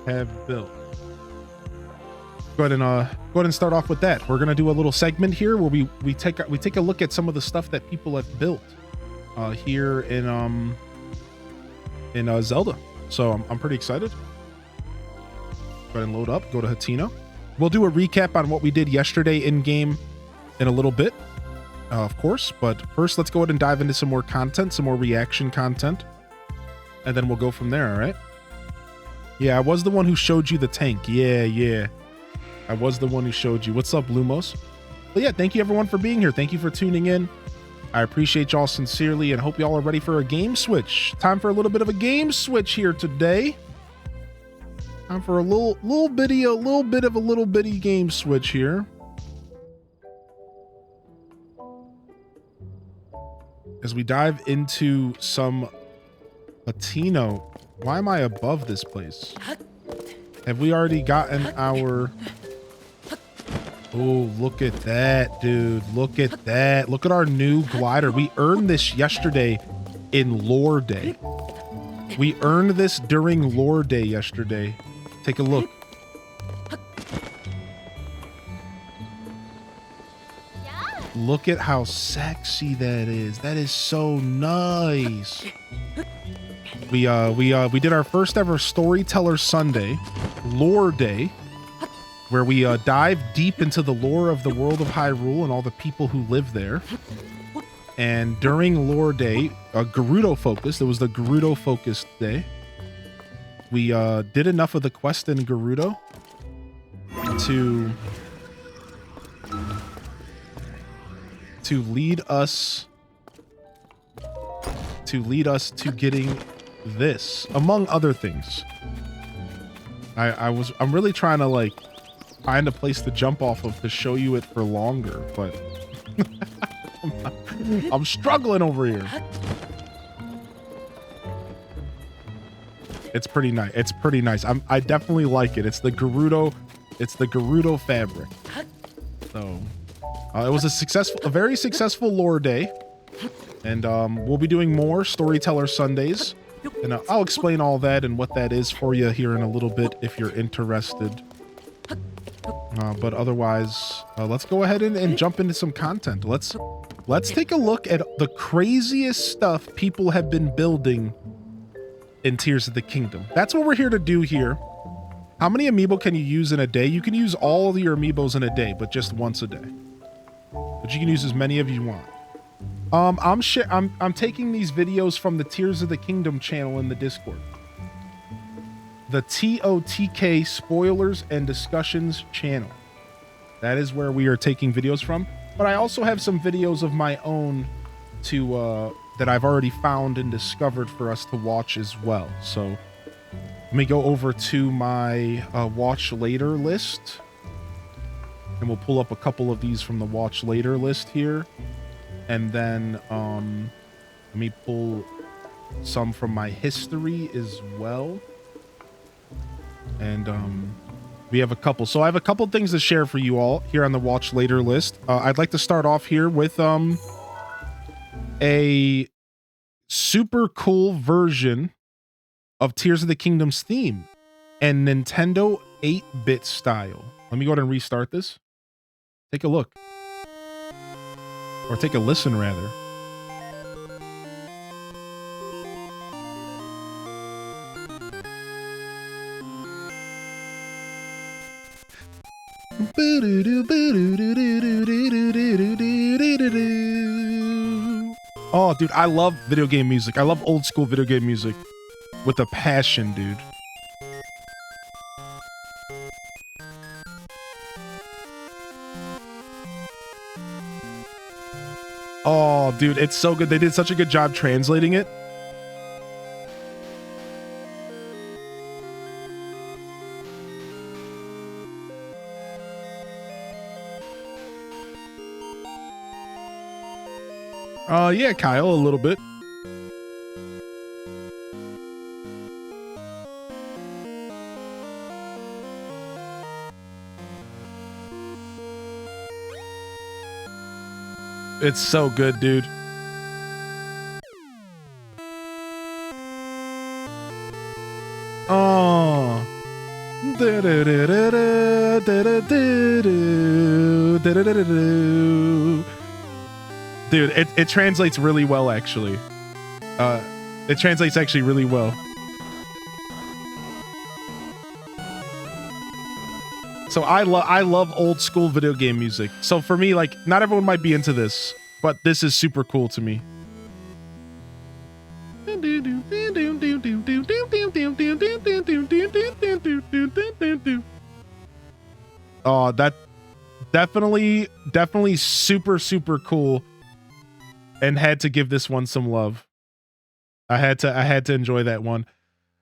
have built. Go ahead and start off with that. We're gonna do a little segment here where we take a look at some of the stuff that people have built here in Zelda. So I'm pretty excited. Go ahead and load up. Go to Hatino. We'll do a recap on what we did yesterday in game in a little bit, of course. But first, let's go ahead and dive into some more content, some more reaction content, and then we'll go from there. All right. Yeah, I was the one who showed you the tank. Yeah. I was the one who showed you. What's up, Lumos? But yeah, thank you everyone for being here. Thank you for tuning in. I appreciate y'all sincerely and hope y'all are ready for a game switch. Time for a little bit of a game switch here today. Time for a little bitty game switch here. As we dive into some Latino. Why am I above this place? Have we already gotten our... Oh, look at that, dude. Look at that. Look at our new glider. We earned this yesterday in Lore Day. We earned this during Lore Day yesterday. Take a look. Look at how sexy that is. That is so nice. We did our first ever Storyteller Sunday, Lore Day, where we dive deep into the lore of the world of Hyrule and all the people who live there. And during Lore Day, Gerudo focused. It was the Gerudo focused day. We did enough of the quest in Gerudo to lead us to getting this, among other things. I'm really trying to like find a place to jump off of to show you it for longer, but I'm struggling over here. It's pretty nice. It's pretty nice. I definitely like it. It's the Gerudo fabric. So it was a very successful Lore Day, and we'll be doing more Storyteller Sundays, and I'll explain all that and what that is for you here in a little bit if you're interested. But otherwise, let's go ahead and jump into some content. Let's take a look at the craziest stuff people have been building in Tears of the Kingdom. That's what we're here to do here. How many amiibo can you use in a day? You can use all of your amiibos in a day, but just once a day. But you can use as many as you want. I'm taking these videos from the Tears of the Kingdom channel in the Discord. The TOTK Spoilers and Discussions channel. That is where we are taking videos from. But I also have some videos of my own that I've already found and discovered for us to watch as well. So let me go over to my watch later list. And we'll pull up a couple of these from the watch later list here. And then let me pull some from my history as well. And we have a couple. So I have a couple things to share for you all here on the watch later list. I'd like to start off here with a super cool version of Tears of the Kingdom's theme and Nintendo 8-bit style. Let me go ahead and restart this. Take a look. Or take a listen, rather. Oh, dude, I love video game music. I love old school video game music with a passion, dude. Oh, dude, it's so good. They did such a good job translating it. Yeah, Kyle, a little bit. It's so good, dude. Oh, Dude, it translates really well, actually. It translates actually really well. So I love old school video game music. So for me, like, not everyone might be into this, but this is super cool to me. Oh, that definitely super cool, and had to give this one some love. I had to enjoy that one.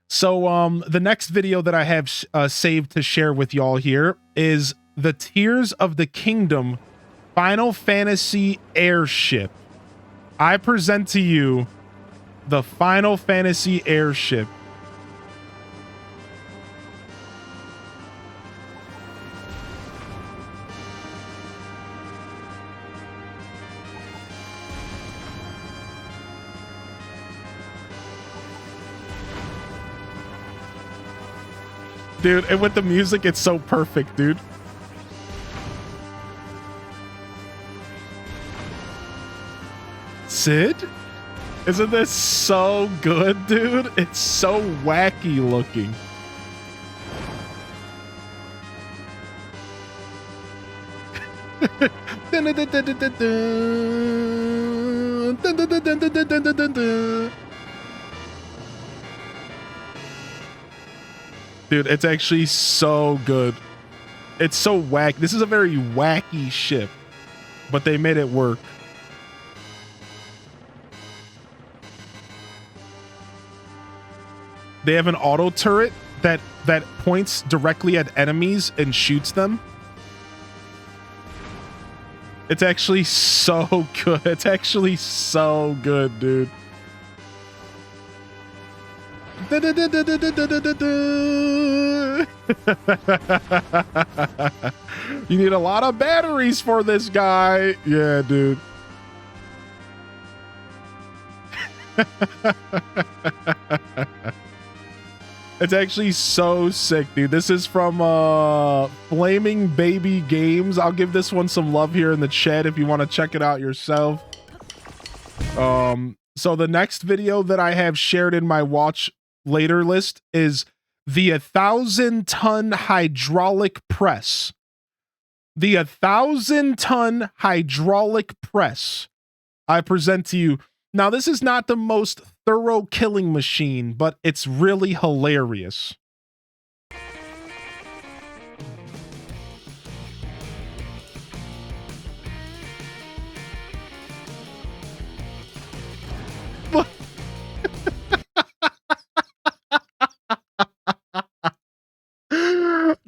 So the next video that I have saved to share with y'all here is the Tears of the Kingdom Final Fantasy Airship. I present to you the Final Fantasy Airship. Dude, and with the music, it's so perfect, dude. Sid? Isn't this so good, dude? It's so wacky looking. Dude, it's actually so good. It's so wacky. This is a very wacky ship, but they made it work. They have an auto turret that points directly at enemies and shoots them. It's actually so good. It's actually so good, dude. You need a lot of batteries for this guy. Yeah, dude. It's actually so sick, dude. This is from Flaming Baby Games. I'll give this one some love here in the chat if you want to check it out yourself. So the next video that I have shared in my watch later list is the 1,000-ton hydraulic press. The 1,000-ton hydraulic press I present to you. Now, this is not the most thorough killing machine, but it's really hilarious.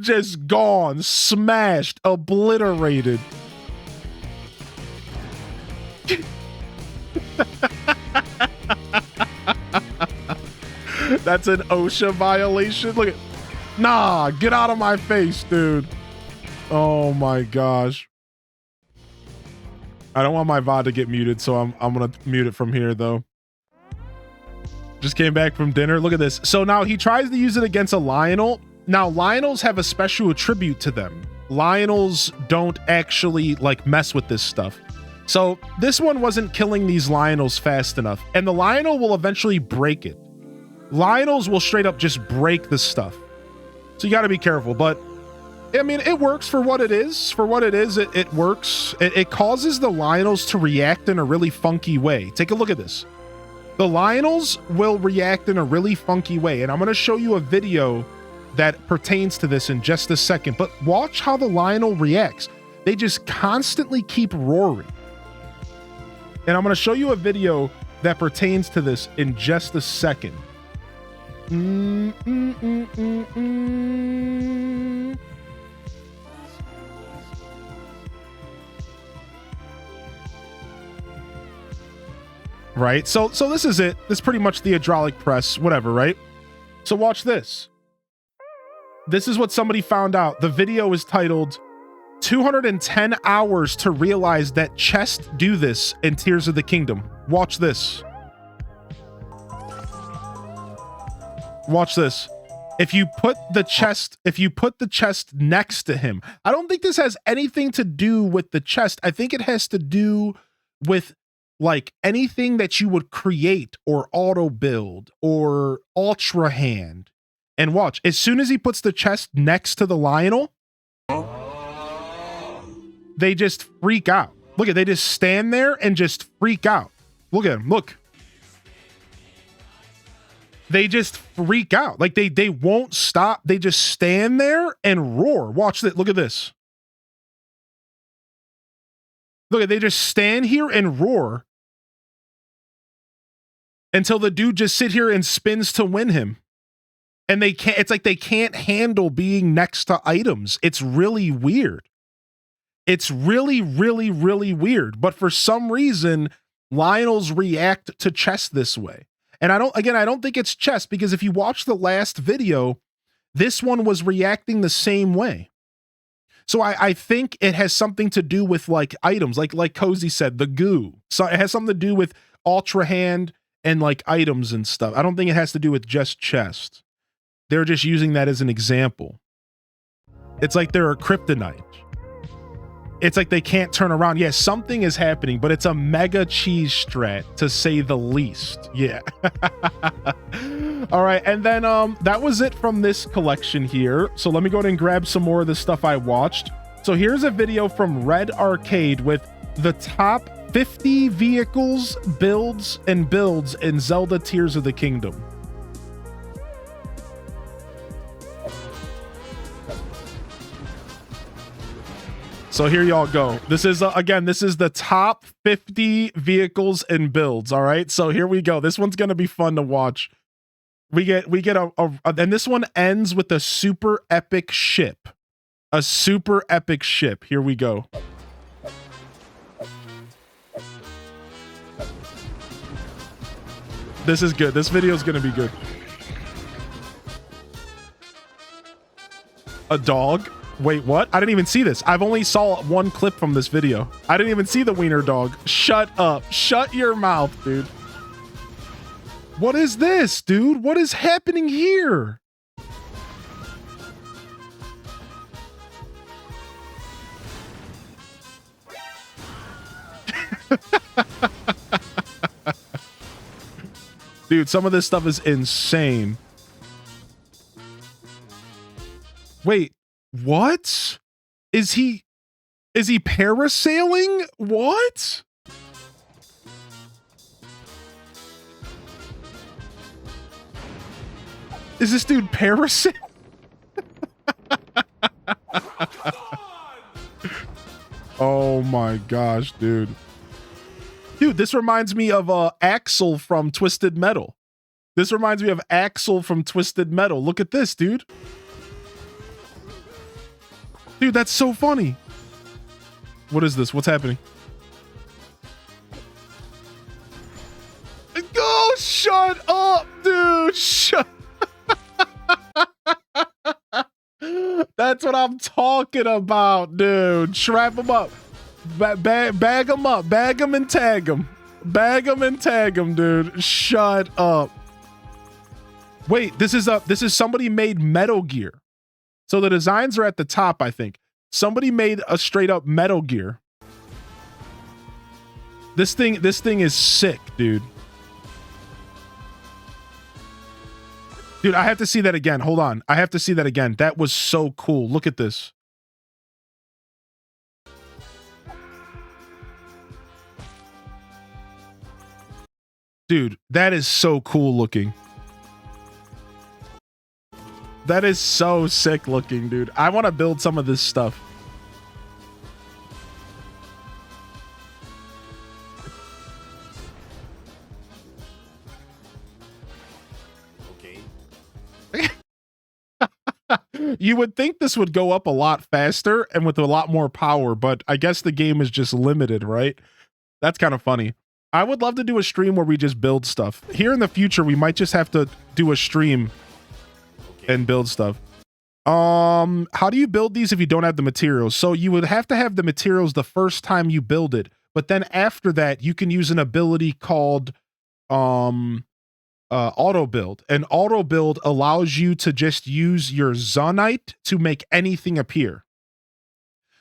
Just gone, smashed, obliterated. That's an OSHA violation. Look at, nah, get out of my face, dude. Oh my gosh. I don't want my VOD to get muted, so I'm gonna mute it from here though. Just came back from dinner. Look at this. So now he tries to use it against a Lionel. Now, Lionels have a special attribute to them. Lionels don't actually like mess with this stuff. So this one wasn't killing these Lionels fast enough, and the Lionel will eventually break it. Lionels will straight up just break the stuff. So you got to be careful, but I mean, it works for what it is. For what it is, it works. It causes the Lionels to react in a really funky way. Take a look at this. The Lionels will react in a really funky way, and I'm going to show you a video that pertains to this in just a second, but watch how the Lionel reacts. They just constantly keep roaring. And I'm going to show you a video that pertains to this in just a second. Right? So this is it. This is pretty much the hydraulic press, whatever, right? So watch this. This is what somebody found out. The video is titled 210 hours to realize that chests do this in Tears of the Kingdom. Watch this. Watch this. if you put the chest next to him, I don't think this has anything to do with the chest. I think it has to do with like anything that you would create or auto build or ultra hand. And watch, as soon as he puts the chest next to the Lionel, they just freak out. Look at, they just stand there and just freak out. Look at him, look. They just freak out. Like they won't stop. They just stand there and roar. Watch that. Look at this. Look at, they just stand here and roar until the dude just sit here and spins to win him. And they can't, it's like they can't handle being next to items. It's really weird. It's really, really, really weird. But for some reason, Lionels react to chess this way. And I don't think it's chess, because if you watch the last video, this one was reacting the same way. So I think it has something to do with like items, like Cozy said, the goo. So it has something to do with Ultra Hand and like items and stuff. I don't think it has to do with just chest. They're just using that as an example. It's like they're a kryptonite. It's like they can't turn around. Yeah, something is happening, but it's a mega cheese strat, to say the least. Yeah. All right, and then that was it from this collection here. So let me go ahead and grab some more of the stuff I watched. So here's a video from Red Arcade with the top 50 vehicles, builds in Zelda Tears of the Kingdom. So here y'all go. This is, again, this is the top 50 vehicles and builds, all right? So here we go. This one's gonna be fun to watch. We get and this one ends with a super epic ship. A super epic ship. Here we go. This is good. This video is gonna be good. A dog? Wait, what? I didn't even see this. I've only saw one clip from this video. I didn't even see the wiener dog. Shut up. Shut your mouth, dude. What is this, dude? What is happening here? Dude, some of this stuff is insane. Wait. What? Is he parasailing? What? Is this dude parasailing? Oh my gosh, dude. Dude, this reminds me of Axel from Twisted Metal. This reminds me of Axel from Twisted Metal. Look at this, dude. Dude, that's so funny. What is this? What's happening? Oh, shut up, dude. Shut. That's what I'm talking about, dude. Strap him up. Bag him up. Bag him and tag him. Bag him and tag him, dude. Shut up. Wait, this is somebody made Metal Gear. So the designs are at the top, I think. Somebody made a straight up Metal Gear. This thing is sick, dude. Dude, I have to see that again. Hold on. I have to see that again. That was so cool. Look at this. Dude, that is so cool looking. That is so sick looking, dude. I want to build some of this stuff. Okay. You would think this would go up a lot faster and with a lot more power, but I guess the game is just limited, right? That's kind of funny. I would love to do a stream where we just build stuff. Here in the future, we might just have to do a stream and build stuff. How do you build these if you don't have the materials? So you would have to have the materials the first time you build it, but then after that you can use an ability called auto build. And auto build allows you to just use your Zonite to make anything appear.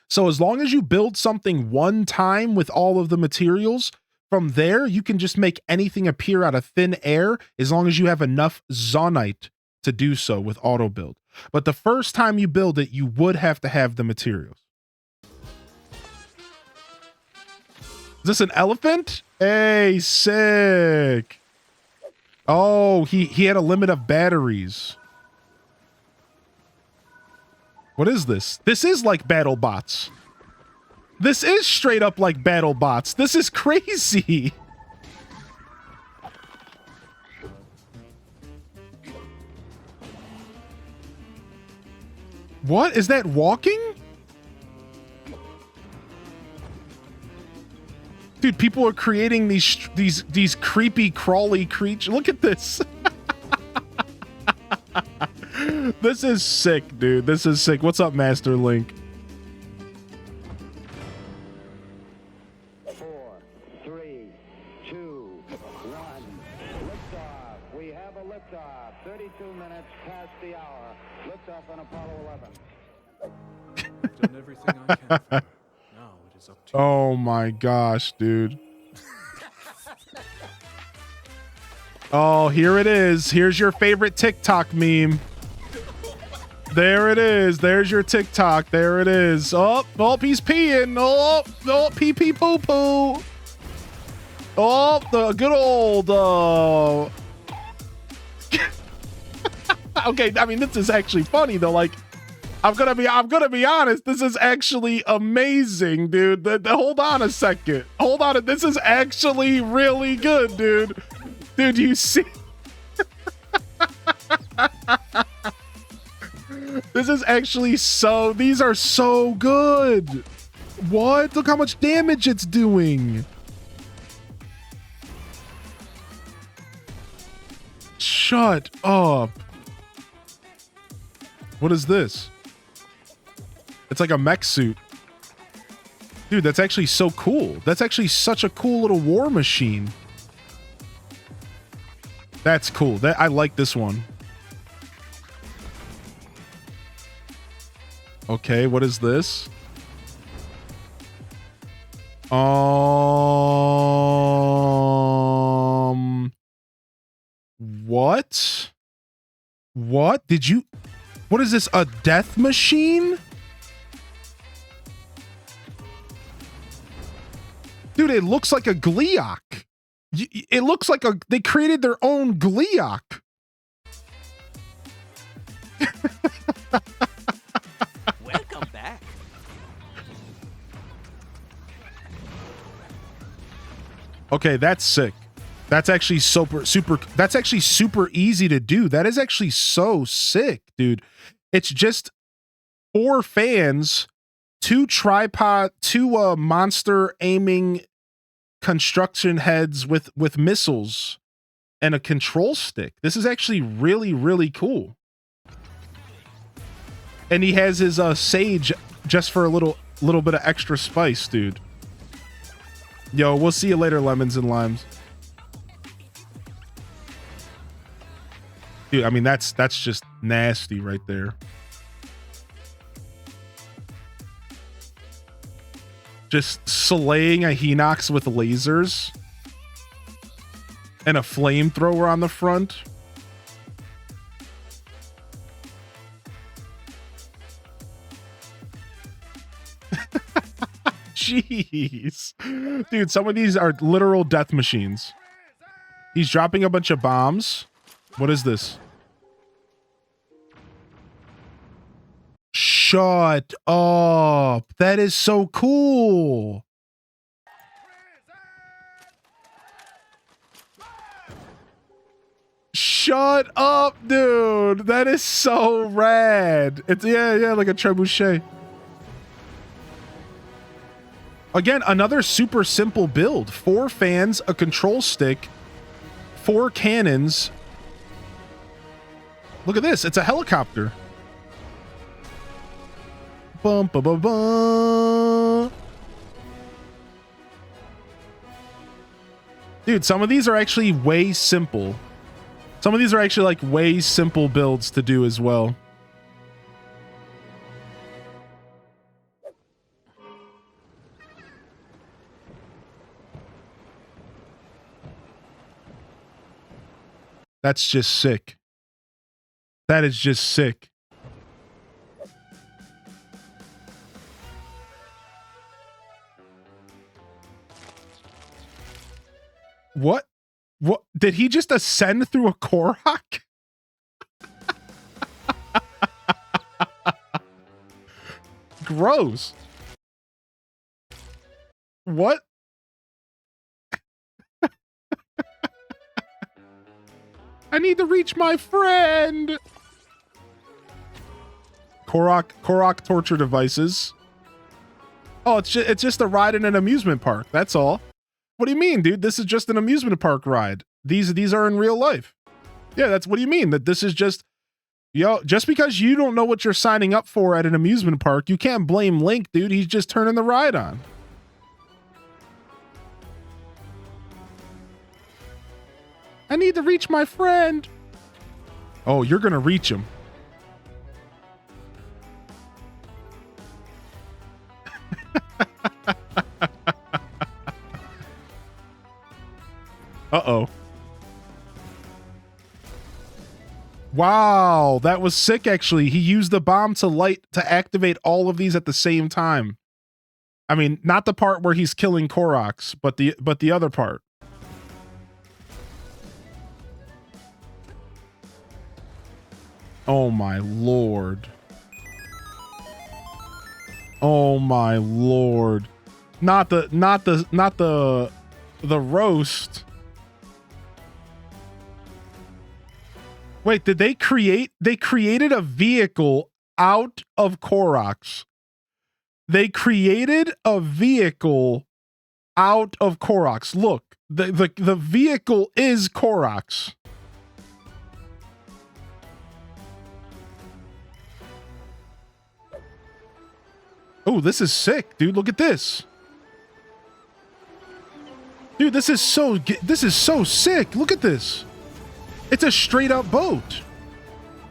So as long as you build something one time with all of the materials, from there you can just make anything appear out of thin air as long as you have enough Zonite to do so with auto build. But the first time you build it, you would have to have the materials. Is this an elephant? Hey, sick. Oh, he had a limit of batteries. What is this? This is like battle bots. This is straight up like battle bots. This is crazy. What? Is that walking? Dude, people are creating these creepy crawly creatures. Look at this. This is sick, dude. This is sick. What's up, Master Link? 4, 3, 2, 1. Liftoff. We have a liftoff. 32 minutes past the hour. Liftoff on Apollo 11. I've done everything I can. Now it is up to you. Oh my gosh, dude. Oh, here it is. Here's your favorite TikTok meme. There it is. There's your TikTok. There it is. Oh, he's peeing. Oh, pee pee poo poo. Oh, the good old. Okay, I mean, this is actually funny though. Like, I'm gonna be honest. This is actually amazing, dude. Hold on a second. Hold on. This is actually really good, dude. Dude, you see? This is actually so. These are so good. What? Look how much damage it's doing. Shut up. What is this? It's like a mech suit. Dude, that's actually so cool. That's actually such a cool little war machine. That's cool. I like this one. Okay, what is this? What? What? Did you... What is this? A death machine? Dude, it looks like a Gleeok. It looks like they created their own Gleeok. Welcome back. Okay, that's sick. That's actually that's actually super easy to do. That is actually so sick, dude. It's just 4 fans, 2 monster aiming construction heads with missiles and a control stick. This is actually really, really cool. And he has his sage just for a little bit of extra spice, dude. Yo, we'll see you later, lemons and limes. Dude, I mean, that's just nasty right there. Just slaying a Hinox with lasers and a flamethrower on the front. Jeez. Dude, some of these are literal death machines. He's dropping a bunch of bombs. What is this? Shut up. That is so cool. Shut up, dude. That is so rad. It's yeah, like a trebuchet. Again, another super simple build. 4 fans, a control stick, 4 cannons. Look at this. It's a helicopter. Bum, ba, ba, ba. Dude, some of these are actually way simple. Some of these are actually like way simple builds to do as well. That's just sick. That is just sick. What? What? Did he just ascend through a Korok? Gross. What? I need to reach my friend. Korok torture devices. Oh, it's just a ride in an amusement park. That's all. What do you mean, dude? This is just an amusement park ride. These are in real life. Yeah, that's what do you mean? That this is just, just because you don't know what you're signing up for at an amusement park, you can't blame Link, dude. He's just turning the ride on. I need to reach my friend. Oh, you're gonna reach him. Uh-oh. Wow, that was sick actually. He used the bomb to activate all of these at the same time. I mean, not the part where he's killing Koroks, but the other part. Oh my lord. Oh my lord. Not the roast. Wait, did they created a vehicle out of Koroks. They created a vehicle out of Koroks. Look, the vehicle is Koroks. Oh, this is sick, dude. Look at this. Dude, this is so sick. Look at this. It's a straight up boat.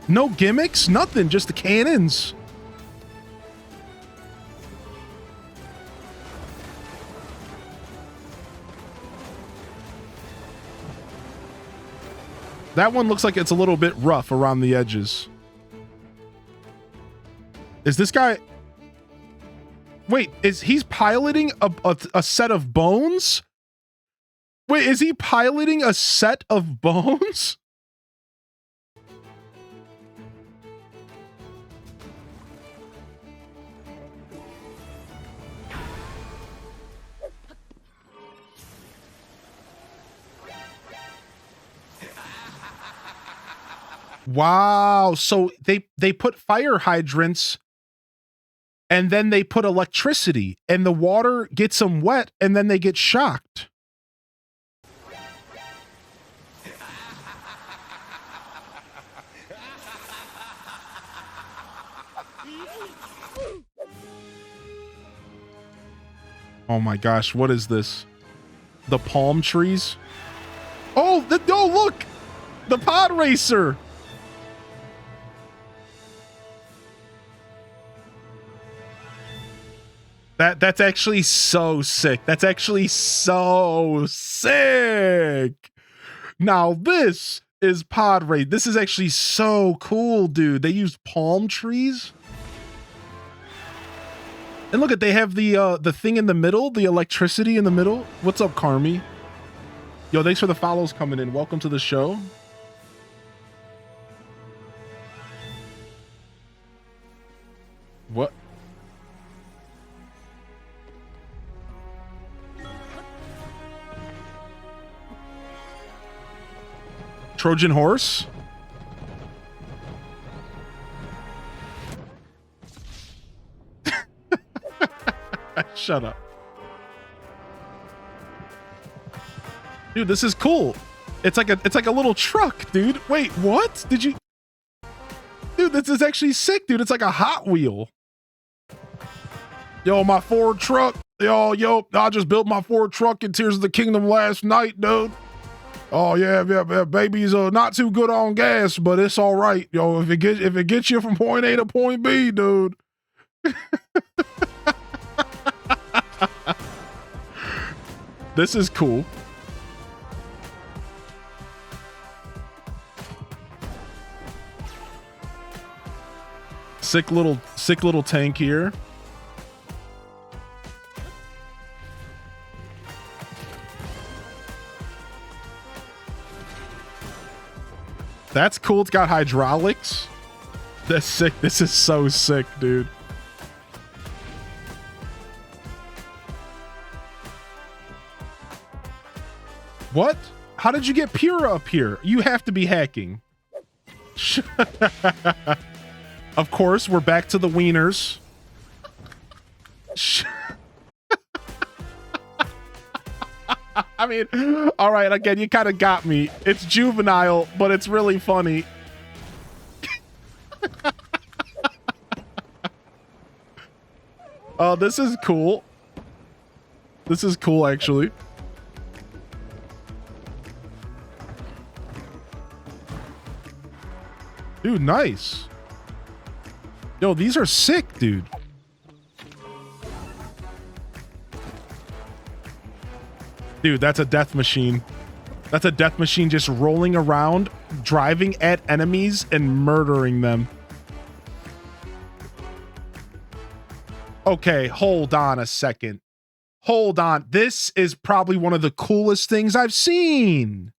No gimmicks, nothing, just the cannons. That one looks like it's a little bit rough around the edges. Is this guy... Wait, he's piloting a set of bones? Wait, is he piloting a set of bones? Wow, so they put fire hydrants and then they put electricity and the water gets them wet and then they get shocked. Oh my gosh, what is this? The palm trees? Oh, oh look! The pod racer! That's actually so sick. That's actually so sick. Now this is pod race. This is actually so cool, dude. They used palm trees. And look at, they have the thing in the middle, the electricity in the middle. What's up, Carmi? Yo, thanks for the follows coming in. Welcome to the show. What? Trojan horse? Shut up. Dude, this is cool. It's like a little truck, dude. Wait, what? Did you... Dude, this is actually sick, dude. It's like a Hot Wheel. Yo, my Ford truck. Yo, I just built my Ford truck in Tears of the Kingdom last night, dude. Oh yeah, baby's not too good on gas, but it's all right. Yo, if it gets you from point A to point B, dude. This is cool. Sick little tank here. That's cool. It's got hydraulics. That's sick. This is so sick, dude. What? How did you get Pura up here? You have to be hacking. Of course, we're back to the wieners. I mean, all right, again, you kind of got me. It's juvenile, but it's really funny. Oh, this is cool. This is cool, actually. Dude, nice. Yo, these are sick, dude. Dude, that's a death machine. That's a death machine just rolling around, driving at enemies and murdering them. Okay, hold on a second. Hold on. This is probably one of the coolest things I've seen.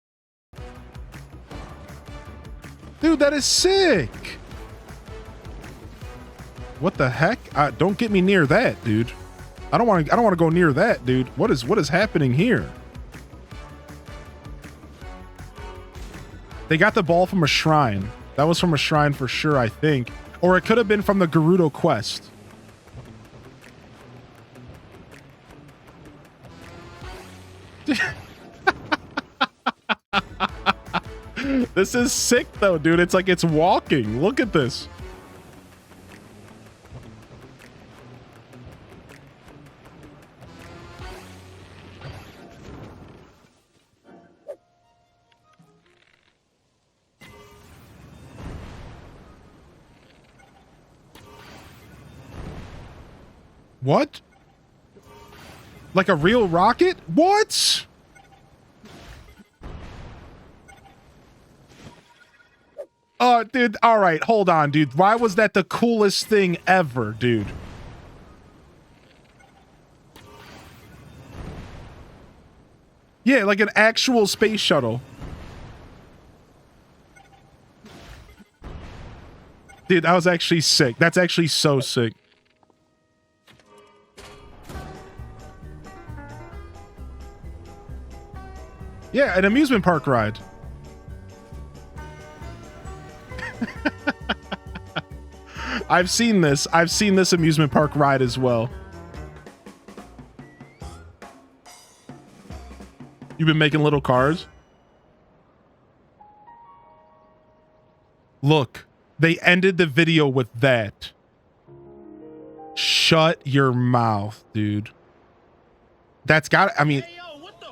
Dude, that is sick. What the heck? Don't get me near that, dude. I don't want to go near that, dude. What is happening here? They got the ball from a shrine. That was from a shrine for sure, I think. Or it could have been from the Gerudo quest. This is sick though, dude. It's like it's walking. Look at this. What? Like a real rocket? What? Dude, all right, hold on, dude. Why was that the coolest thing ever, dude? Yeah, like an actual space shuttle. Dude, that was actually sick. That's actually so sick. Yeah, an amusement park ride. I've seen this. I've seen this amusement park ride as well. You've been making little cars? Look, they ended the video with that. Shut your mouth, dude. That's got, I mean, Hey, yo, what the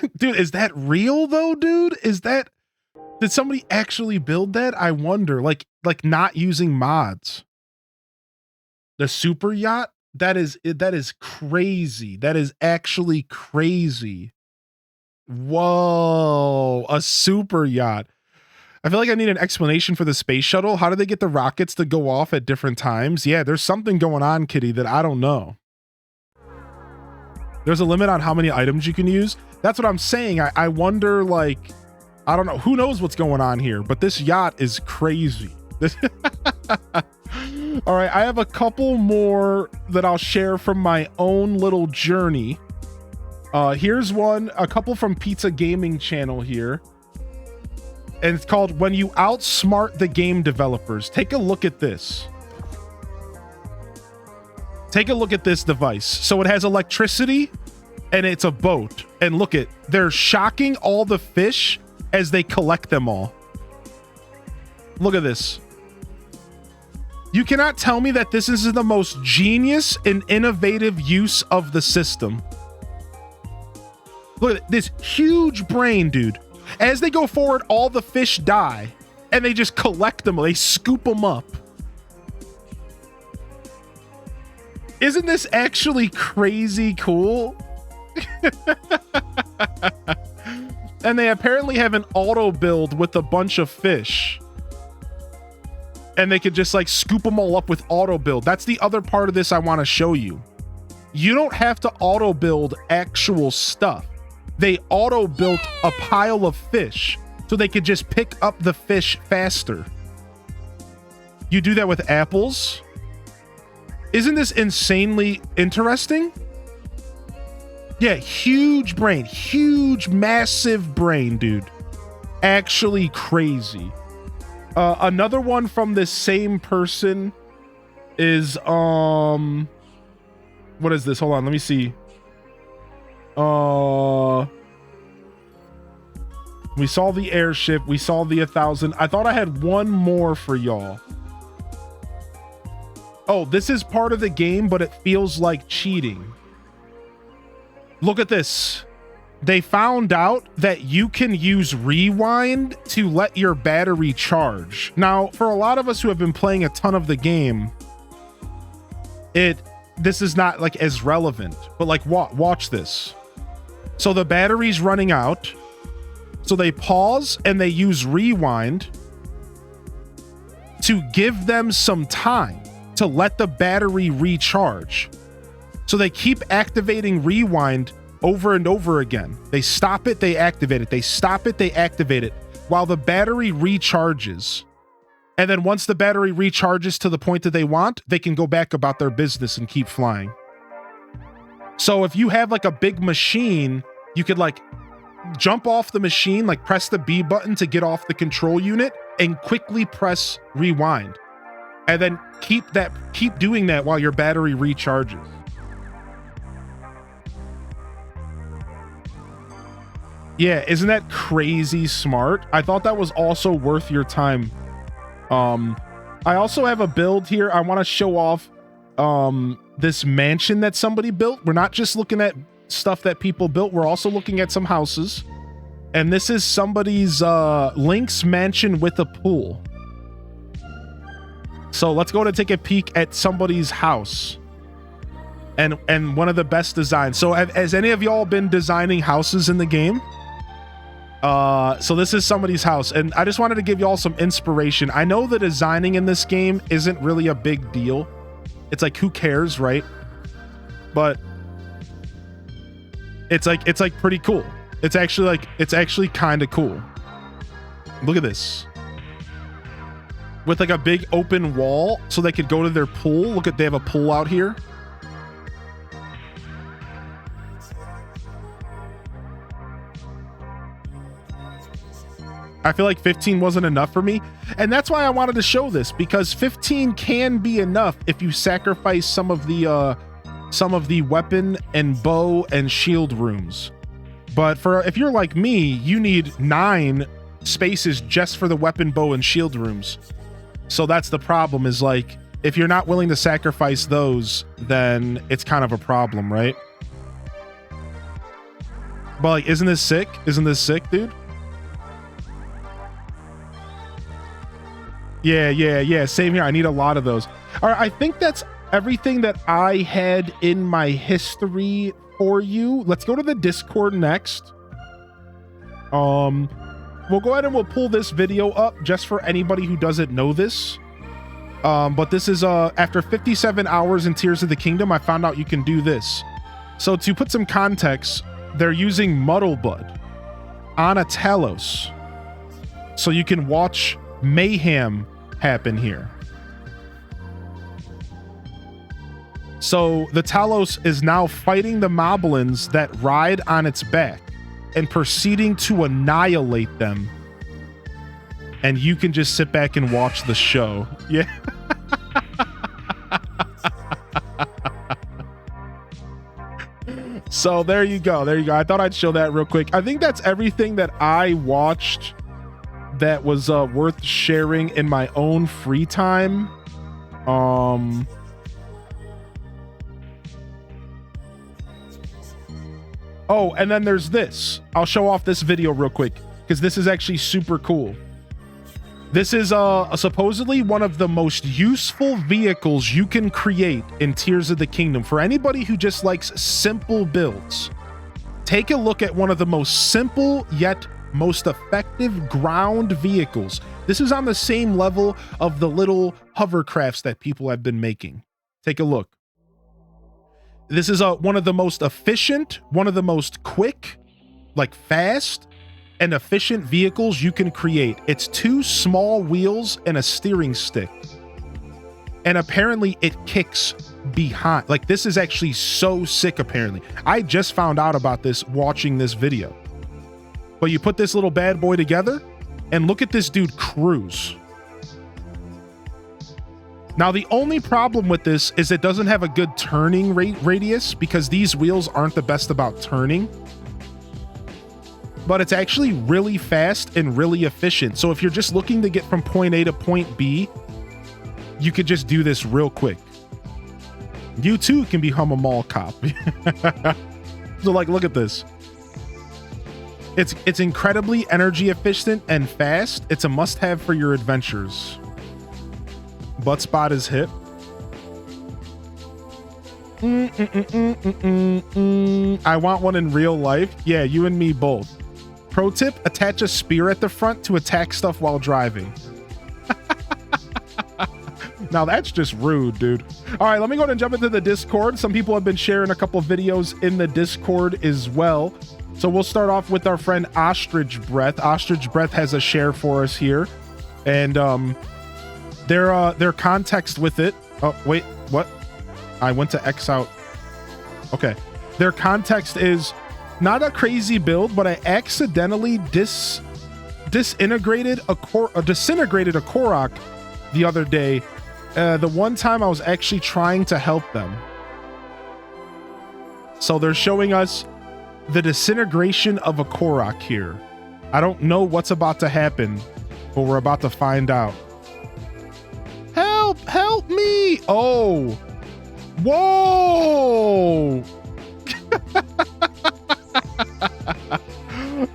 fuck? dude, is that real though, dude? Is that, did somebody actually build that? I wonder, like not using mods. The super yacht? That is crazy. That is actually crazy. Whoa, a super yacht. I feel like I need an explanation for the space shuttle. How do they get the rockets to go off at different times? Yeah, there's something going on, Kitty, that I don't know. There's a limit on how many items you can use. That's what I'm saying. I wonder, like, I don't know. Who knows what's going on here? But this yacht is crazy. All right, I have a couple more that I'll share from my own little journey. Here's one, a couple from Pizza Gaming Channel here. And it's called When You Outsmart the Game Developers. Take a look at this. Take a look at this device. So it has electricity and it's a boat. And look at, they're shocking all the fish as they collect them all. Look at this. You cannot tell me that this is the most genius and innovative use of the system. Look at this huge brain, dude. As they go forward, all the fish die, and they just collect them. They scoop them up. Isn't this actually crazy cool? And they apparently have an auto build with a bunch of fish. And they could just like scoop them all up with auto build. That's the other part of this I want to show you. You don't have to auto build actual stuff. They auto built a pile of fish so they could just pick up the fish faster. You do that with apples. Isn't this insanely interesting? Yeah, huge brain, huge, massive brain, dude. Actually crazy. Another one from this same person is, what is this? Hold on, let me see. We saw the airship. We saw the 1,000. I thought I had one more for y'all. Oh, this is part of the game, but it feels like cheating. Look at this. They found out that you can use rewind to let your battery charge. Now, for a lot of us who have been playing a ton of the game, this is not like as relevant, but like watch this. So the battery's running out. So they pause and they use rewind to give them some time to let the battery recharge. So they keep activating rewind over and over again. They stop it, they activate it. They stop it, they activate it while the battery recharges. And then once the battery recharges to the point that they want, they can go back about their business and keep flying. So if you have like a big machine, you could like jump off the machine, like press the B button to get off the control unit and quickly press rewind. And then keep doing that while your battery recharges. Yeah, isn't that crazy smart? I thought that was also worth your time. I also have a build here. I want to show off this mansion that somebody built. We're not just looking at stuff that people built. We're also looking at some houses. And this is somebody's Link's mansion with a pool. So let's go to take a peek at somebody's house. And one of the best designs. So has any of y'all been designing houses in the game? So this is somebody's house, and I just wanted to give y'all some inspiration. I know the designing in this game isn't really a big deal. It's like, who cares, right? But it's like pretty cool. It's actually kind of cool. Look at this. With like a big open wall so they could go to their pool. Look at, they have a pool out here. I feel like 15 wasn't enough for me, and that's why I wanted to show this, because 15 can be enough if you sacrifice some of the weapon and bow and shield rooms. But if you're like me, you need 9 spaces just for the weapon, bow, and shield rooms. So that's the problem, is like, if you're not willing to sacrifice those, then it's kind of a problem, right? But like, isn't this sick? Isn't this sick, dude? Yeah. Same here. I need a lot of those. All right. I think that's everything that I had in my history for you. Let's go to the Discord next. We'll go ahead and we'll pull this video up just for anybody who doesn't know this. But this is after 57 hours in Tears of the Kingdom, I found out you can do this. So to put some context, they're using Muddlebud on a Talos. So you can watch mayhem happen here. So the Talos is now fighting the Moblins that ride on its back and proceeding to annihilate them. And you can just sit back and watch the show. Yeah. So there you go. There you go. I thought I'd show that real quick. I think that's everything that I watched that was worth sharing in my own free time. Oh, and then there's this. I'll show off this video real quick because this is actually super cool. This is supposedly one of the most useful vehicles you can create in Tears of the Kingdom. For anybody who just likes simple builds, take a look at one of the most simple yet most effective ground vehicles. This is on the same level of the little hovercrafts that people have been making. Take a look. This is one of the most efficient, one of the most quick, like fast and efficient vehicles you can create. It's 2 small wheels and a steering stick. And apparently it kicks behind. Like, this is actually so sick, apparently. I just found out about this watching this video. But you put this little bad boy together and look at this dude cruise. Now, the only problem with this is it doesn't have a good turning radius because these wheels aren't the best about turning. But it's actually really fast and really efficient. So if you're just looking to get from point A to point B, you could just do this real quick. You too can become a mall cop. So like, look at this. It's incredibly energy efficient and fast. It's a must-have for your adventures. Butt spot is hip. I want one in real life. Yeah, you and me both. Pro tip, attach a spear at the front to attack stuff while driving. Now that's just rude, dude. All right, let me go ahead and jump into the Discord. Some people have been sharing a couple videos in the Discord as well. So we'll start off with our friend Ostrich Breath. Ostrich Breath has a share for us here. And their context with it. Oh, wait, what? I went to X out. Okay. Their context is not a crazy build, but I accidentally disintegrated a Korok the other day. The one time I was actually trying to help them. So they're showing us the disintegration of a Korok here. I don't know what's about to happen, but we're about to find out. Help me! Oh, whoa!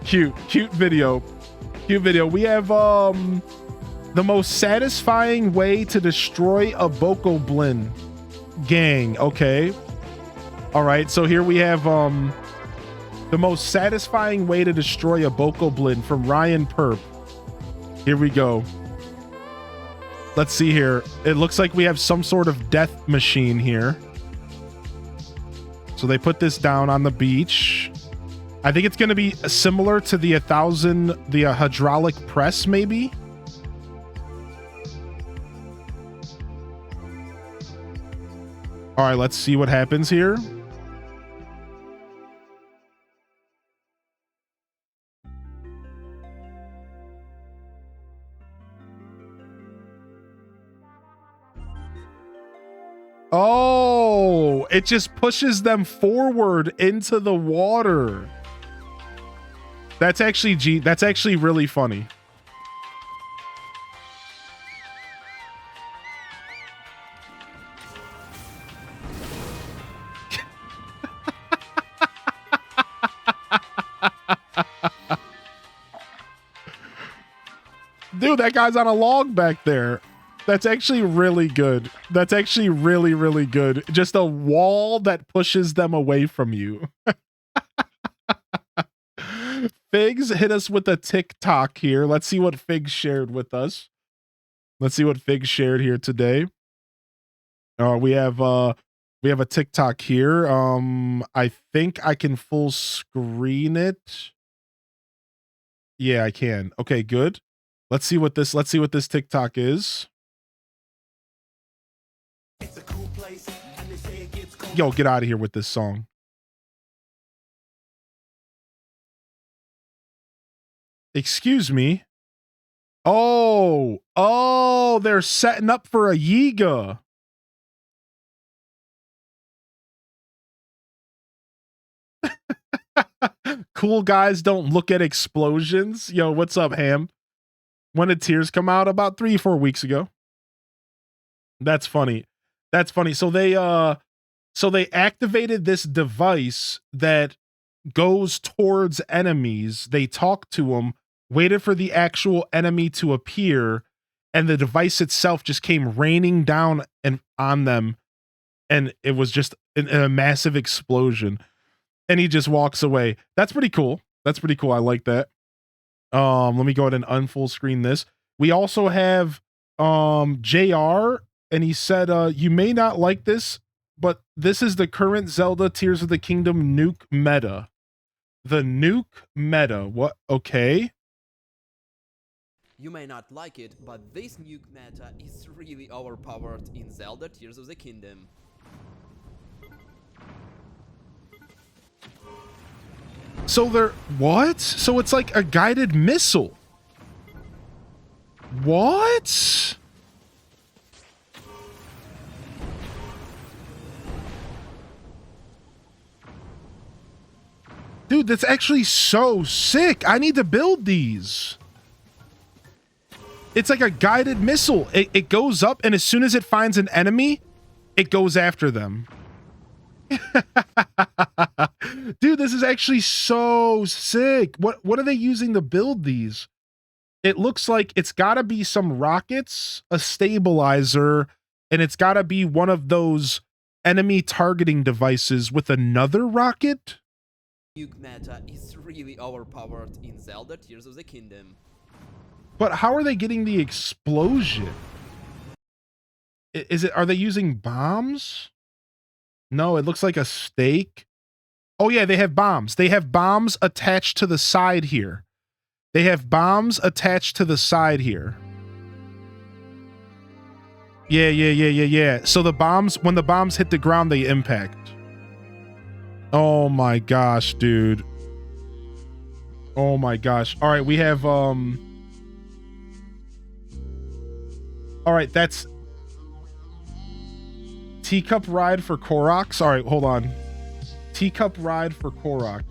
Cute video. We have the most satisfying way to destroy a Bokoblin gang. Okay, all right, so here we have the most satisfying way to destroy a Bokoblin from Ryan Perp. Here we go. Let's see here. It looks like we have some sort of death machine here. So they put this down on the beach. I think it's going to be similar to the hydraulic press, maybe. All right, let's see what happens here. Oh, it just pushes them forward into the water. That's actually really funny. Dude, that guy's on a log back there. That's actually really good. That's actually really, really good. Just a wall that pushes them away from you. Figs hit us with a TikTok here. Let's see what Figs shared with us. Let's see what Figs shared here today. We have a TikTok here. I think I can full screen it. Yeah, I can. Okay, good. Let's see what this TikTok is. It's a cool place, and they say it gets cold. Yo, get out of here with this song. Excuse me. Oh, they're setting up for a Yiga. Cool guys don't look at explosions. Yo, what's up, Ham? When did Tears come out? About 3-4 weeks ago. That's funny. That's funny. So they activated this device that goes towards enemies. They talk to them, waited for the actual enemy to appear, and the device itself just came raining down and on them, and it was just a massive explosion. And he just walks away. That's pretty cool. That's pretty cool. I like that. Let me go ahead and unfull screen this. We also have JR, and he said, you may not like this, but this is the current Zelda Tears of the Kingdom nuke meta. The nuke meta. What? Okay. You may not like it, but this nuke meta is really overpowered in Zelda Tears of the Kingdom. So they're what? So it's like a guided missile. What? Dude, that's actually so sick. I need to build these. It's like a guided missile. It goes up, and as soon as it finds an enemy, it goes after them. Dude, this is actually so sick. What are they using to build these? It looks like it's got to be some rockets, a stabilizer, and it's got to be one of those enemy targeting devices with another rocket. Nuke meta is really overpowered in Zelda Tears of the Kingdom. But how are they getting the explosion? Are they using bombs? No, it looks like a stake. Oh yeah, they have bombs. They have bombs attached to the side here. They have bombs attached to the side here. Yeah. So the bombs, when the bombs hit the ground, they impact. Oh my gosh, dude. Oh my gosh. All right, we have all right, that's teacup ride for Koroks. All right, hold on. Teacup ride for Koroks.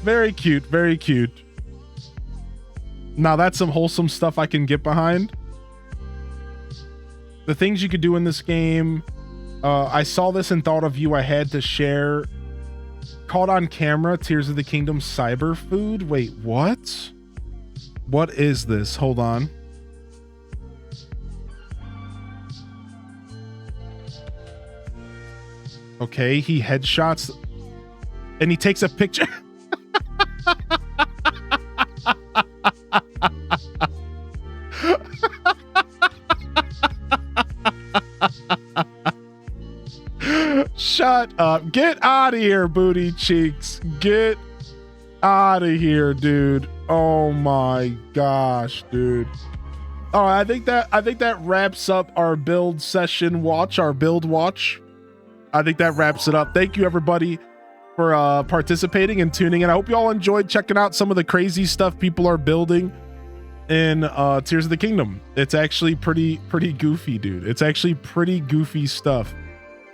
Very cute, very cute. Now that's some wholesome stuff I can get behind. The things you could do in this game. I saw this and thought of you. I had to share. Caught on camera, Tears of the Kingdom cyber food. Wait, what? What is this? Hold on. Okay, he headshots and he takes a picture. Shut up. Get out of here, booty cheeks. Get out of here, dude. Oh my gosh, dude. All right, I think that wraps up our build session watch, our build watch. I think that wraps it up. Thank you everybody for participating and tuning in. I hope you all enjoyed checking out some of the crazy stuff people are building in Tears of the Kingdom. It's actually pretty goofy, dude. It's actually pretty goofy stuff.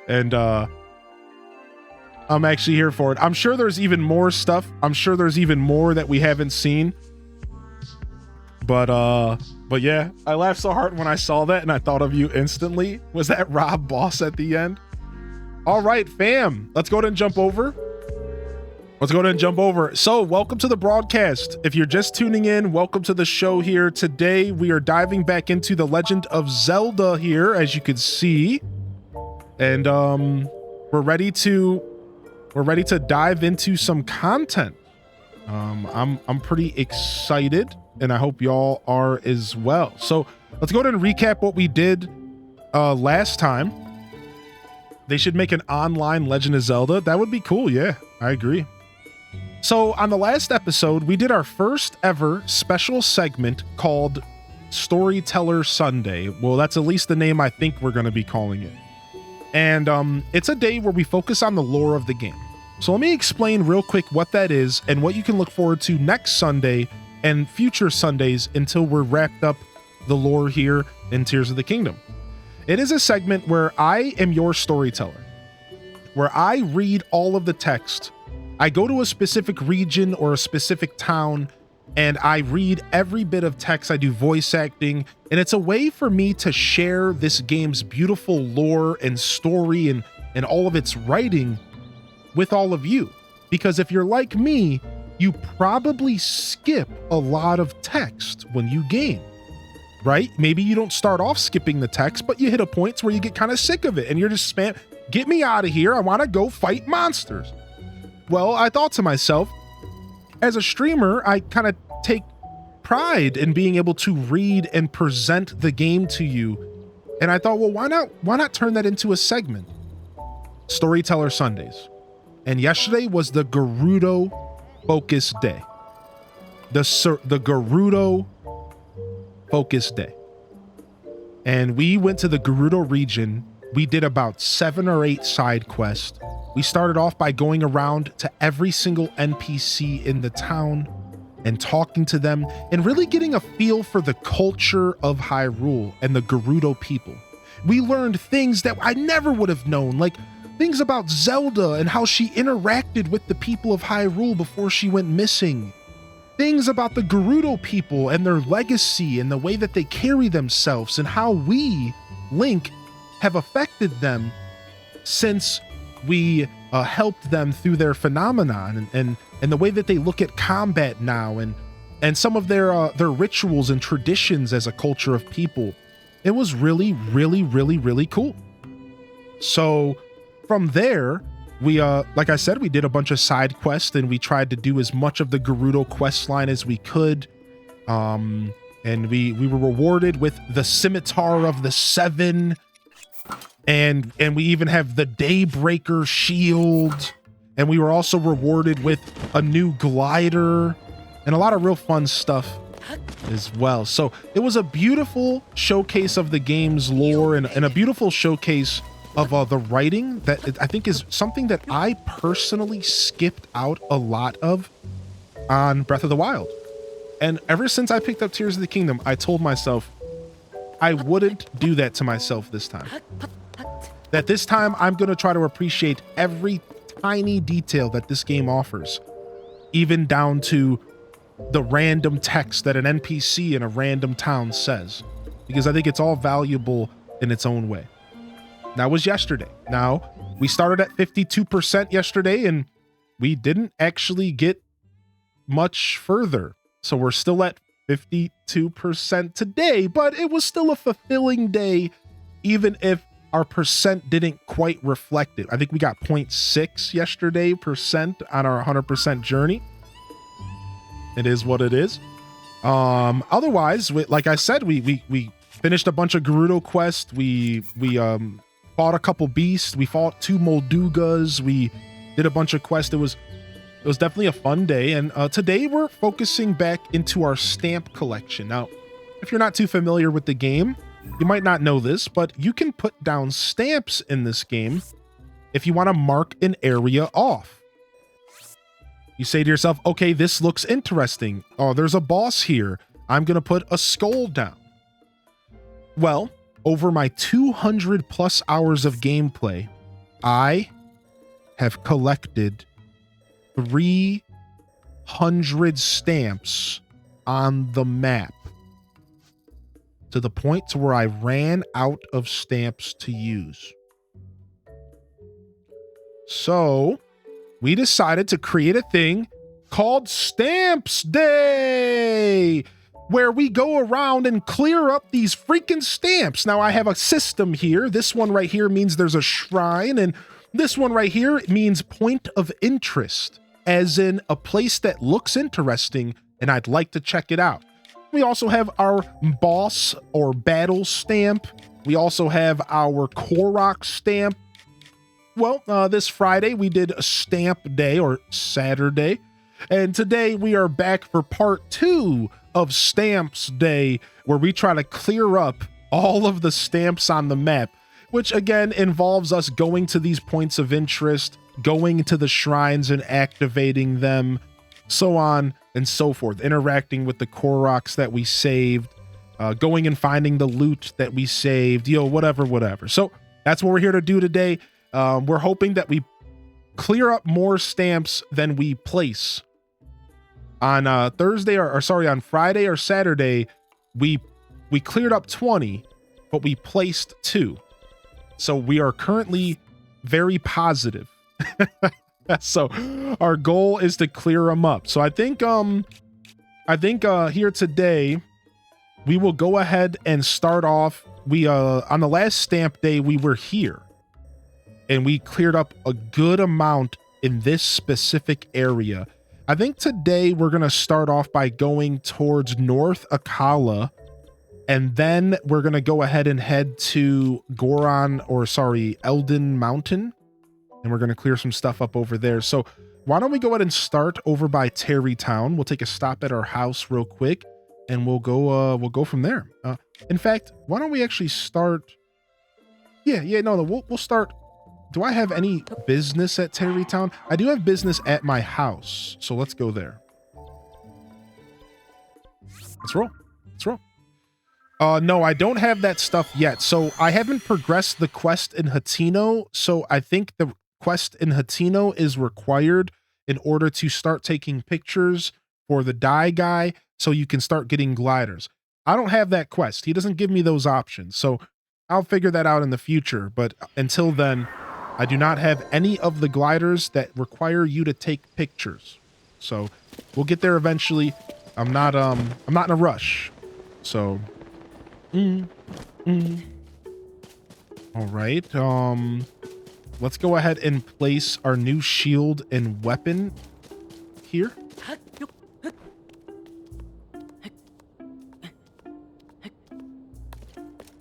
And I'm actually here for it. I'm sure there's even more stuff. I'm sure there's even more that we haven't seen. But yeah, I laughed so hard when I saw that and I thought of you instantly. Was that Rob Boss at the end? All right, fam. Let's go ahead and jump over. So welcome to the broadcast. If you're just tuning in, welcome to the show here. Today, we are diving back into The Legend of Zelda here, as you can see. And we're ready to dive into some content. I'm pretty excited, and I hope y'all are as well. So let's go ahead and recap what we did last time. They should make an online Legend of Zelda. That would be cool. Yeah, I agree. So on the last episode, we did our first ever special segment called Storyteller Sunday. Well, that's at least the name I think we're going to be calling it. And it's a day where we focus on the lore of the game. So let me explain real quick what that is and what you can look forward to next Sunday and future Sundays until we're wrapped up the lore here in Tears of the Kingdom. It is a segment where I am your storyteller, where I read all of the text. I go to a specific region or a specific town and I read every bit of text. I do voice acting, and it's a way for me to share this game's beautiful lore and story and all of its writing with all of you. Because if you're like me, you probably skip a lot of text when you game, right? Maybe you don't start off skipping the text, but you hit a point where you get kind of sick of it and you're just spam, get me out of here. I want to go fight monsters. Well, I thought to myself, as a streamer, I kind of take pride in being able to read and present the game to you. And I thought, well, why not turn that into a segment? Storyteller Sundays. And yesterday was the Gerudo Focus Day. The Gerudo Focus Day. And we went to the Gerudo region. We did about 7 or 8 side quests. We started off by going around to every single NPC in the town and talking to them and really getting a feel for the culture of Hyrule and the Gerudo people. We learned things that I never would have known, like things about Zelda and how she interacted with the people of Hyrule before she went missing. Things about the Gerudo people and their legacy and the way that they carry themselves and how we, Link, have affected them since we helped them through their phenomenon and the way that they look at combat now and some of their rituals and traditions as a culture of people. It was really, really, really, really cool. So from there, we like I said, we did a bunch of side quests and we tried to do as much of the Gerudo quest line as we could. And we were rewarded with the Scimitar of the Seven. And we even have the Daybreaker shield, and we were also rewarded with a new glider and a lot of real fun stuff as well. So it was a beautiful showcase of the game's lore and a beautiful showcase of the writing that I think is something that I personally skipped out a lot of on Breath of the Wild. And ever since I picked up Tears of the Kingdom, I told myself I wouldn't do that to myself this time. That this time I'm going to try to appreciate every tiny detail that this game offers, even down to the random text that an NPC in a random town says, because I think it's all valuable in its own way. That was yesterday. Now, we started at 52% yesterday and we didn't actually get much further. So we're still at 52% today, but it was still a fulfilling day, even if our percent didn't quite reflect it. I think we got 0.6 yesterday percent on our 100% journey. It is what it is. Otherwise, like I said, we finished a bunch of Gerudo quests. We fought a couple beasts. We fought 2 Moldugas. We did a bunch of quests. It was definitely a fun day. And today we're focusing back into our stamp collection. Now, if you're not too familiar with the game, you might not know this, but you can put down stamps in this game if you want to mark an area off. You say to yourself, okay, this looks interesting. Oh, there's a boss here. I'm going to put a skull down. Well, over my 200 plus hours of gameplay, I have collected 300 stamps on the map, to the point to where I ran out of stamps to use. So we decided to create a thing called Stamps Day, where we go around and clear up these freaking stamps. Now I have a system here. This one right here means there's a shrine, and this one right here means point of interest, as in a place that looks interesting and I'd like to check it out. We also have our boss or battle stamp. We also have our Koroks stamp. Well, this Friday we did a stamp day, or Saturday. And today we are back for part 2 of Stamps Day, where we try to clear up all of the stamps on the map, which again involves us going to these points of interest, going to the shrines and activating them, so on and so forth, interacting with the Koroks that we saved, going and finding the loot that we saved, whatever. So that's what we're here to do today. We're hoping that we clear up more stamps than we place. On Thursday on Friday or Saturday, we cleared up 20, but we placed 2. So we are currently very positive. So our goal is to clear them up. So I think here today we will go ahead and start off. We on the last stamp day we were here and we cleared up a good amount in this specific area. I think today we're going to start off by going towards North Akala, and then we're going to go ahead and head to Eldin Mountain, and we're going to clear some stuff up over there. So why don't we go ahead and start over by Terrytown? We'll take a stop at our house real quick, and we'll go from there. In fact, why don't we actually start? We'll start. Do I have any business at Terrytown? I do have business at my house, so let's go there. Let's roll. No, I don't have that stuff yet. So I haven't progressed the quest in Hatino. So I think the quest in Hatino is required in order to start taking pictures for the dye guy so you can start getting gliders. I don't have that quest. He doesn't give me those options. So I'll figure that out in the future. But until then, I do not have any of the gliders that require you to take pictures. So we'll get there eventually. I'm not in a rush. So all right. Let's go ahead and place our new shield and weapon here.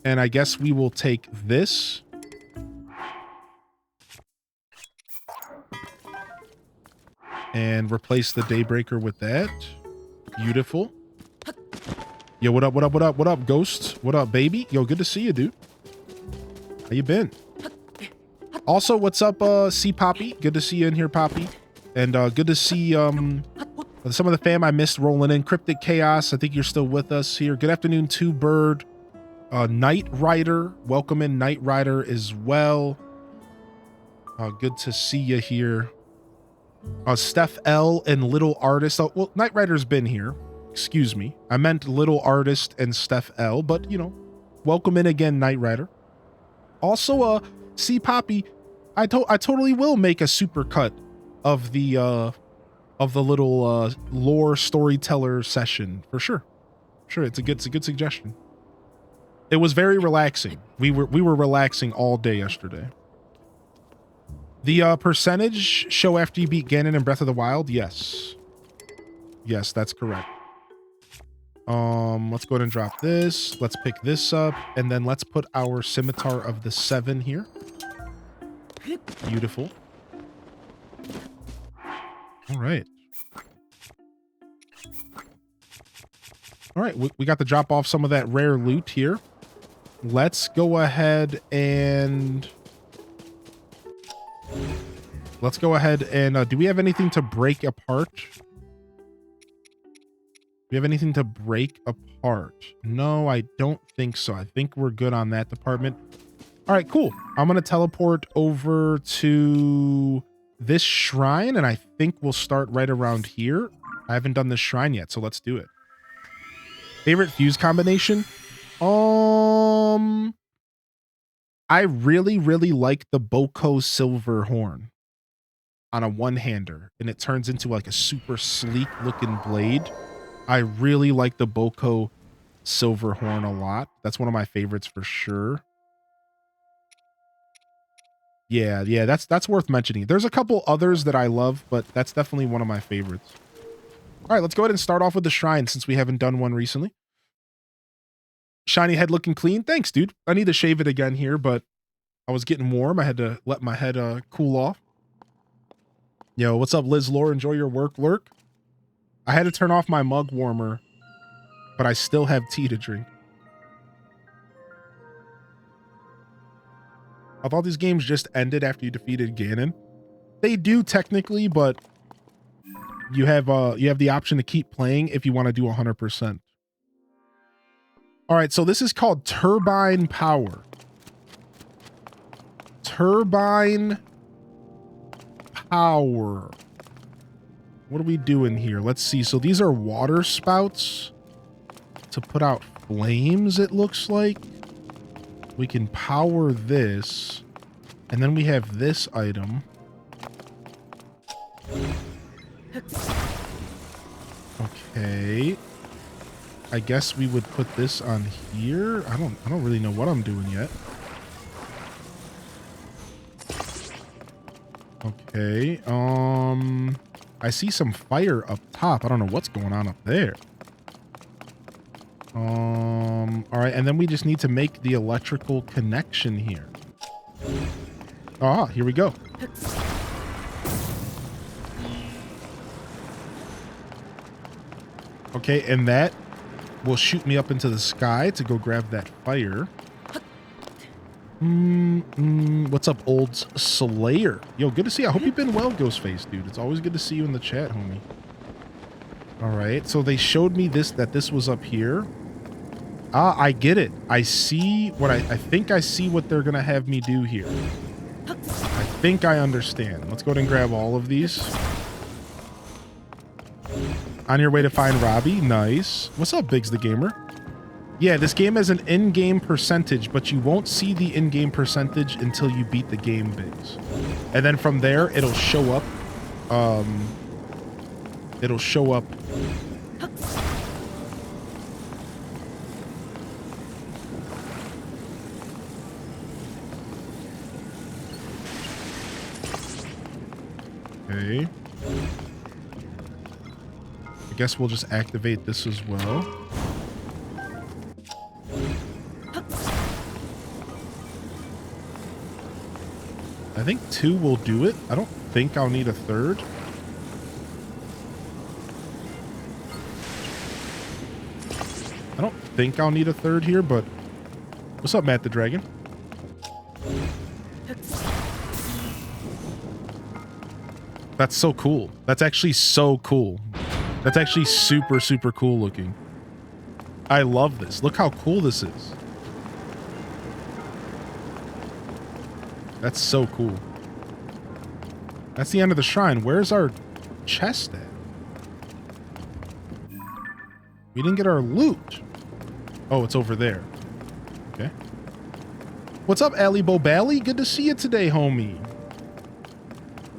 And I guess we will take this. And replace the Daybreaker with that. Beautiful. Yo, what up, Ghost? What up, baby? Yo, good to see you, dude. How you been? Also, what's up, C Poppy? Good to see you in here, Poppy. And good to see some of the fam I missed rolling in. Cryptic Chaos, I think you're still with us here. Good afternoon, Two Bird. Knight Rider, welcome in Knight Rider as well. Good to see you here. Steph L and Little Artist. Oh, well, Knight Rider's been here. Excuse me. I meant Little Artist and Steph L, but welcome in again, Knight Rider. Also, C Poppy, I totally will make a super cut of the little lore storyteller session for sure. Sure, it's a good suggestion. It was very relaxing. We were relaxing all day yesterday. The percentage show after you beat Ganon in Breath of the Wild? Yes. Yes, that's correct. Let's go ahead and drop this. Let's pick this up, and then let's put our Scimitar of the Seven here. Beautiful. All right. All right, we got to drop off some of that rare loot here. Let's go ahead and... do we have anything to break apart? Do we have anything to break apart? No, I don't think so. I think we're good on that department. All right, cool. I'm going to teleport over to this shrine, and I think we'll start right around here. I haven't done this shrine yet, so let's do it. Favorite fuse combination? I really like the Boko Silver Horn on a one-hander, and it turns into like a super sleek looking blade. I really like the Boko Silver Horn a lot. That's one of my favorites for sure. Yeah, that's worth mentioning. There's a couple others that I love, but that's definitely one of my favorites. All right, let's go ahead and start off with the shrine since we haven't done one recently. Shiny head looking clean. Thanks, dude. I need to shave it again here, but I was getting warm. I had to let my head cool off. Yo, what's up, Liz Lore? Enjoy your work, Lurk. I had to turn off my mug warmer, but I still have tea to drink. I thought these games just ended after you defeated Ganon. They do technically, but you have the option to keep playing if you want to do 100%. All right, so this is called turbine power. Turbine power. What are we doing here? Let's see. So these are water spouts to put out flames, it looks like. We can power this. And then we have this item. Okay. I guess we would put this on here. I don't really know what I'm doing yet. Okay. I see some fire up top. I don't know what's going on up there. All right, and then we just need to make the electrical connection here. Ah, here we go. Okay, and that will shoot me up into the sky to go grab that fire. What's up, old Slayer? Yo, good to see you. I hope you've been well, Ghostface, dude. It's always good to see you in the chat, homie. All right, so they showed me that this was up here. Ah, I get it. I see what I think I see what they're gonna have me do here. I think I understand. Let's go ahead and grab all of these. On your way to find Robbie. Nice. What's up, Biggs the Gamer? Yeah, this game has an in-game percentage, but you won't see the in-game percentage until you beat the game, Biggs. And then from there, it'll show up. It'll show up. Okay. I guess we'll just activate this as well. I think 2 will do it. I don't think I'll need a third. I don't think I'll need a third here, but what's up, Matt the Dragon? That's so cool. That's actually so cool. That's actually super, super cool looking. I love this. Look how cool this is. That's so cool. That's the end of the shrine. Where's our chest at? We didn't get our loot. Oh, it's over there. Okay. What's up, Ali Bobally? Good to see you today, homie.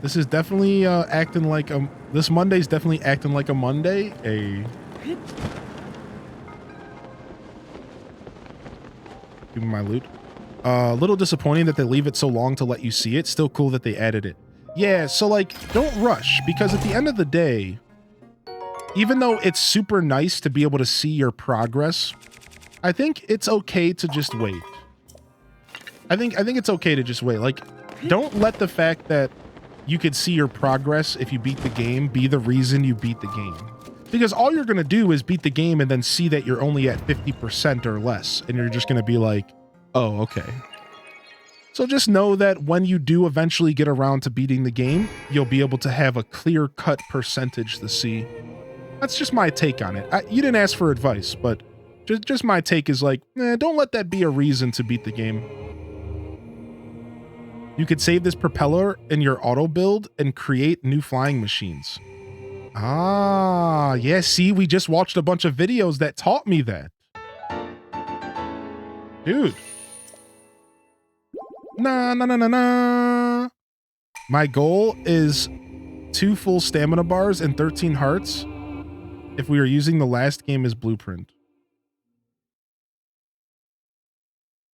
This is definitely acting like a... This Monday's definitely acting like a Monday. Give me my loot. A little disappointing that they leave it so long to let you see it. Still cool that they added it. Yeah, so like, don't rush, because at the end of the day, even though it's super nice to be able to see your progress, I think it's okay to just wait. I think it's okay to just wait. Like, don't let the fact that you could see your progress if you beat the game be the reason you beat the game. Because all you're going to do is beat the game and then see that you're only at 50% or less. And you're just going to be like, oh, okay. So just know that when you do eventually get around to beating the game, you'll be able to have a clear-cut percentage to see. That's just my take on it. You didn't ask for advice, but just my take is like, don't let that be a reason to beat the game. You could save this propeller in your auto build and create new flying machines. Ah, yeah, see, we just watched a bunch of videos that taught me that. Dude. Nah. My goal is 2 full stamina bars and 13 hearts if we are using the last game as blueprint.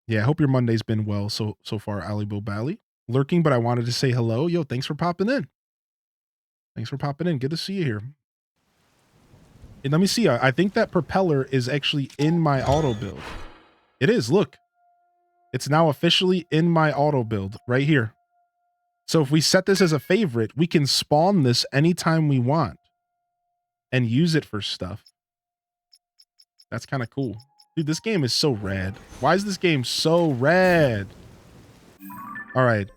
Yeah, I hope your Monday's been well so far, Ali Bobali. Lurking, but I wanted to say hello. Yo, thanks for popping in. Thanks for popping in. Good to see you here. And let me see. I think that propeller is actually in my auto build. It is. Look. It's now officially in my auto build right here. So if we set this as a favorite, we can spawn this anytime we want and use it for stuff. That's kind of cool. Dude, this game is so rad. Why is this game so rad? All right.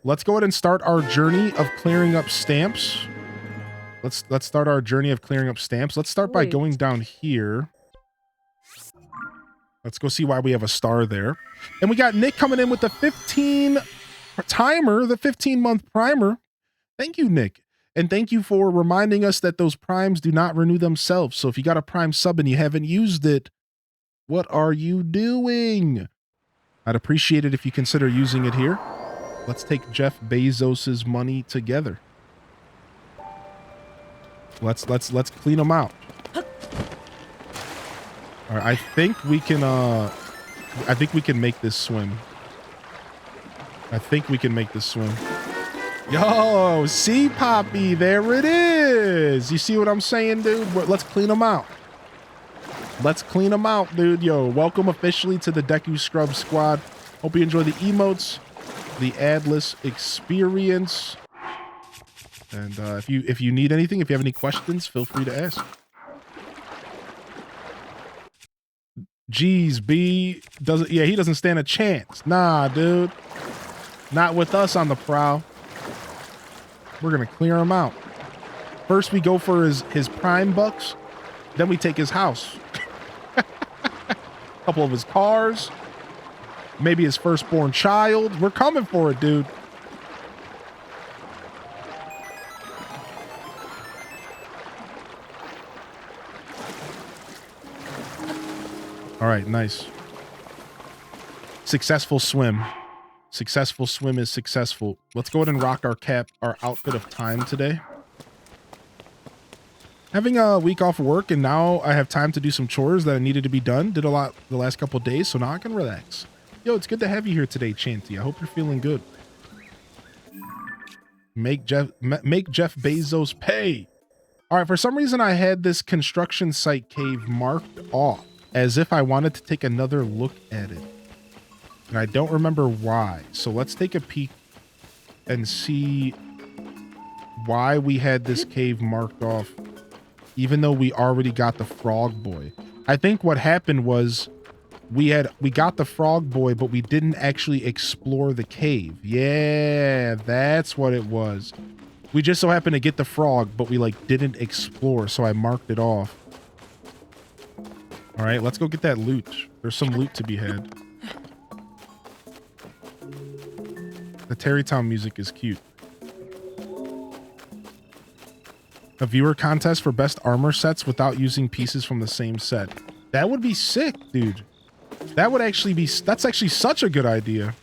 Let's go ahead and start our journey of clearing up stamps. Let's start our journey of clearing up stamps. Let's start by going down here. Let's go see why we have a star there. And we got Nick coming in with the 15 timer, the 15-month primer. Thank you, Nick. And thank you for reminding us that those primes do not renew themselves. So if you got a prime sub and you haven't used it, what are you doing? I'd appreciate it if you consider using it here. Let's take Jeff Bezos's money together. Let's clean them out. All right, I think we can make this swim. Yo, see, Poppy, there it is. You see what I'm saying, dude? Let's clean them out. Dude. Yo, welcome officially to the Deku Scrub Squad. Hope you enjoy the emotes, the adless experience. And if you need anything, if you have any questions, feel free to ask. Jeez, B doesn't. Yeah, he doesn't stand a chance. Nah, dude. Not with us on the prowl. We're gonna clear him out. First, we go for his prime bucks. Then we take his house. A couple of his cars. Maybe his firstborn child. We're coming for it, dude. All right, nice. Successful swim. Successful swim is successful. Let's go ahead and rock our outfit of time today. Having a week off of work, and now I have time to do some chores that needed to be done. Did a lot the last couple of days, so now I can relax. Yo, it's good to have you here today, Chanty. I hope you're feeling good. Make Jeff Bezos pay. All right, for some reason I had this construction site cave marked off as if I wanted to take another look at it. And I don't remember why. So let's take a peek and see why we had this cave marked off, even though we already got the frog boy. I think what happened was we got the frog boy, but we didn't actually explore the cave. Yeah, that's what it was. We just so happened to get the frog, but we didn't explore, so I marked it off. All right, let's go get that loot. There's some loot to be had. The Terrytown music is cute. A viewer contest for best armor sets without using pieces from the same set. That would be sick, dude. That's actually such a good idea.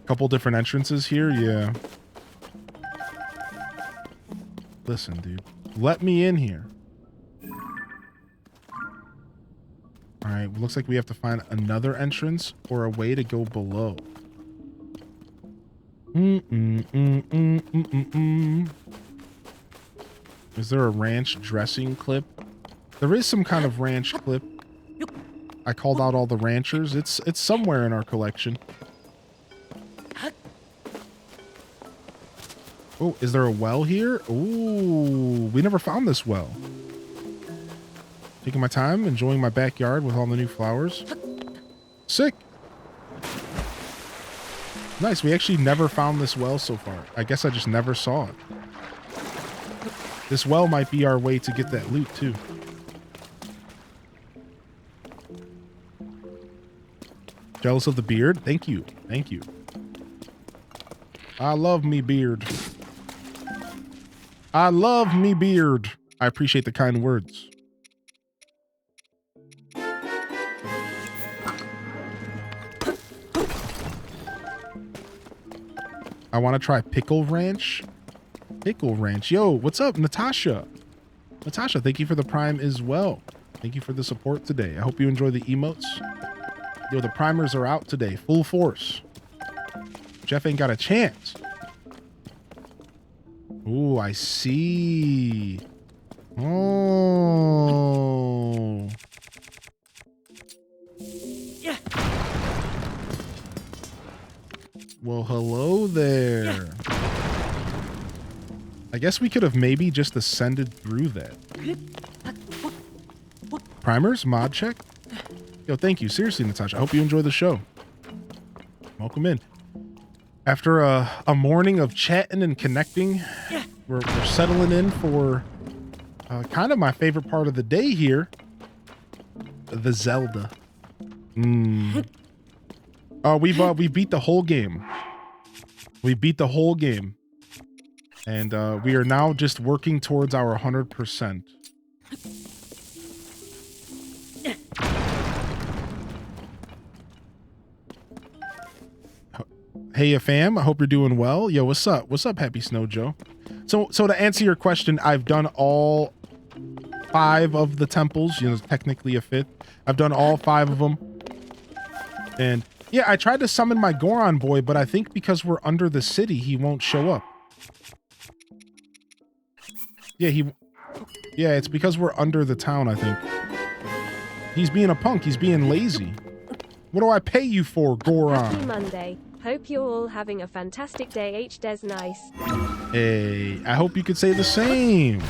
Couple different entrances here, yeah. Listen, dude. Let me in here. All right, looks like we have to find another entrance or a way to go below. Is there a ranch dressing clip? There is some kind of ranch clip. I called out all the ranchers. It's somewhere in our collection. Oh, is there a well here? Ooh, we never found this well. Taking my time, enjoying my backyard with all the new flowers. Sick. Nice, we actually never found this well so far. I guess I just never saw it. This well might be our way to get that loot too. Jealous of the beard? Thank you. Thank you. I love me beard. I love me beard. I appreciate the kind words. I want to try Pickle Ranch. Pickle Ranch. Yo, what's up, Natasha? Natasha, thank you for the prime as well. Thank you for the support today. I hope you enjoy the emotes. Yo, the primers are out today. Full force. Jeff ain't got a chance. Ooh, I see. Oh. Yeah. Well, hello there. I guess we could have maybe just ascended through that. Primers? Mod check? Yo, thank you. Seriously, Natasha. I hope you enjoy the show. Welcome in. After a morning of chatting and connecting, we're settling in for kind of my favorite part of the day here, the Zelda. We beat the whole game. We beat the whole game. And we are now just working towards our 100%. Hey, fam. I hope you're doing well. Yo, what's up? What's up, Happy Snow Joe? So to answer your question, I've done all 5 of the temples. You know, technically a 5th. I've done all 5 of them. And yeah, I tried to summon my Goron boy, but I think because we're under the city, he won't show up. Yeah, it's because we're under the town, I think. He's being a punk. He's being lazy. What do I pay you for, Goron? Happy Monday. Hope you're all having a fantastic day. H. Des nice. Hey, I hope you could say the same.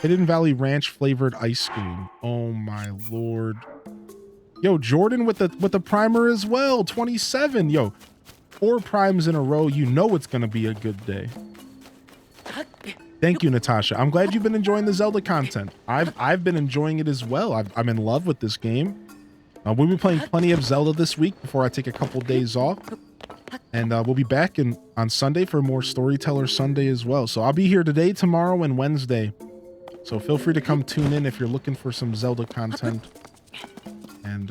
Hidden Valley Ranch flavored ice cream. Oh my lord. Yo, Jordan with the primer as well. 27. Yo, 4 primes in a row. You know it's gonna be a good day. Thank you, Natasha. I'm glad you've been enjoying the Zelda content. I've been enjoying it as well. I'm in love with this game. We'll be playing plenty of Zelda this week before I take a couple days off. And we'll be back on Sunday for more Storyteller Sunday as well. So I'll be here today, tomorrow, and Wednesday. So feel free to come tune in if you're looking for some Zelda content. And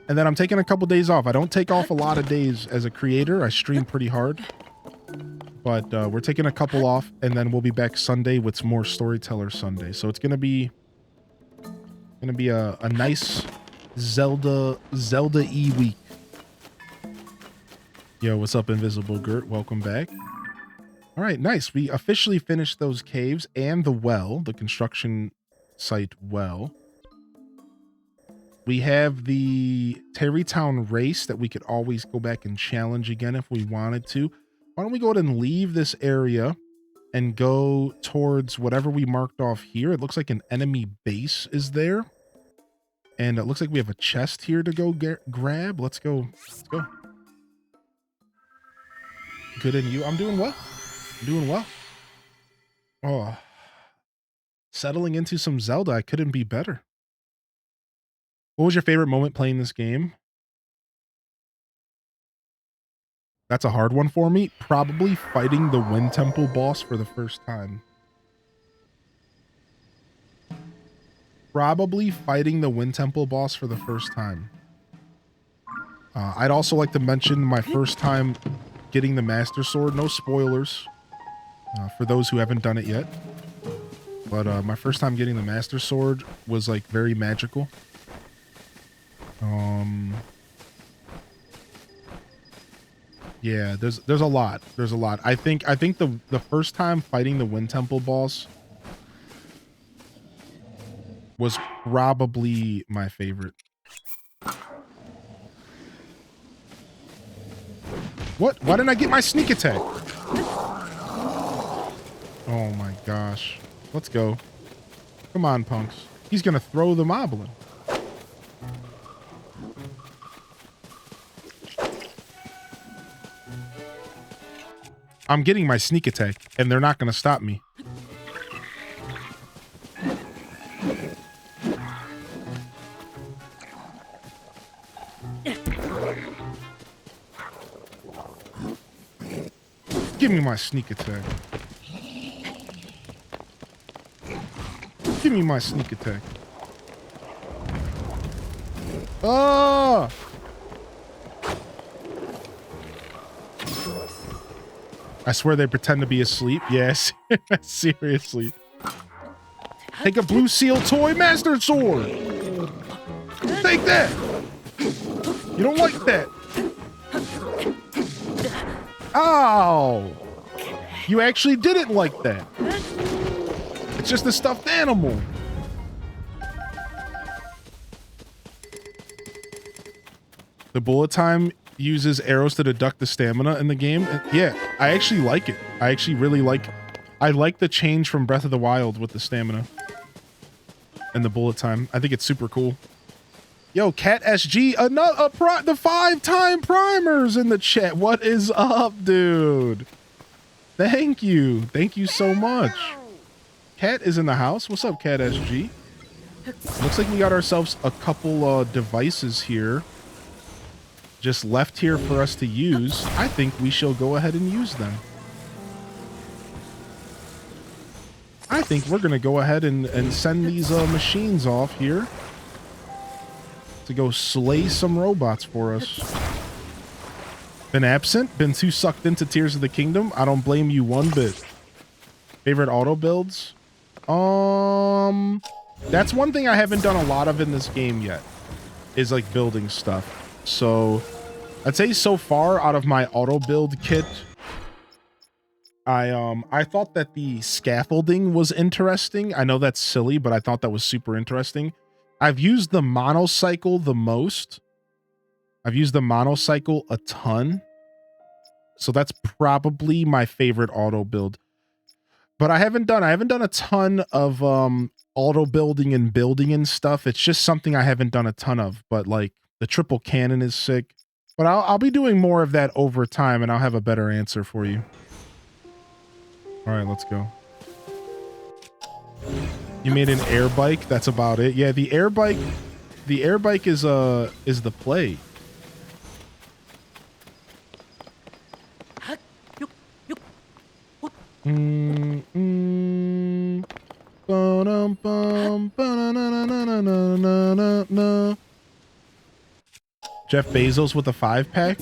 then I'm taking a couple days off. I don't take off a lot of days as a creator. I stream pretty hard. But we're taking a couple off, and then we'll be back Sunday with more Storyteller Sunday. So it's gonna be a nice Zelda-y week. Yo, what's up, Invisible Gert? Welcome back. All right, nice. We officially finished those caves and the well, the construction site well. We have the Terrytown race that we could always go back and challenge again if we wanted to. Why don't we go ahead and leave this area and go towards whatever we marked off here. It looks like an enemy base is there. And it looks like we have a chest here to go grab. Let's go. Let's go. Good, and you? I'm doing well. I'm doing well. Oh, settling into some Zelda. I couldn't be better. What was your favorite moment playing this game? That's a hard one for me. Probably fighting the Wind Temple boss for the first time. Probably fighting the Wind Temple boss for the first time. I'd also like to mention my first time getting the Master Sword. No spoilers for those who haven't done it yet. But my first time getting the Master Sword was like very magical. Yeah, there's a lot. There's a lot. I think the first time fighting the Wind Temple boss was probably my favorite. What? Why didn't I get my sneak attack? Oh my gosh. Let's go. Come on, punks. He's gonna throw the moblin. I'm getting my sneak attack, and they're not going to stop me. Give me my sneak attack. Give me my sneak attack. Oh! I swear they pretend to be asleep. Yes, seriously. Take a blue seal toy Master Sword. Take that. You don't like that. Ow. You actually didn't like that. It's just a stuffed animal. The bullet time uses arrows to deduct the stamina in the game. Yeah, I actually like it. I actually really like the change from Breath of the Wild with the stamina and the bullet time. I think it's super cool. Yo, Cat SG, the 5-time primers in the chat. What is up, dude? Thank you so much. Cat is in the house. What's up, Cat SG? Looks like we got ourselves a couple devices here. Just left here for us to use. I think we shall go ahead and use them. I think we're going to go ahead and send these machines off here to go slay some robots for us. Been absent? Been too sucked into Tears of the Kingdom? I don't blame you one bit. Favorite auto builds? That's one thing I haven't done a lot of in this game yet, is like building stuff. So I'd say so far out of my auto build kit, I thought that the scaffolding was interesting. I know that's silly, but I thought that was super interesting. I've used the monocycle the most. I've used the monocycle a ton. So that's probably my favorite auto build. But I haven't done a ton of auto building and stuff. It's just something I haven't done a ton of, but like the triple cannon is sick. But I'll be doing more of that over time and I'll have a better answer for you. All right, let's go. You made an air bike. That's about it. Yeah, the air bike is the play. Jeff Bezos with a 5-pack.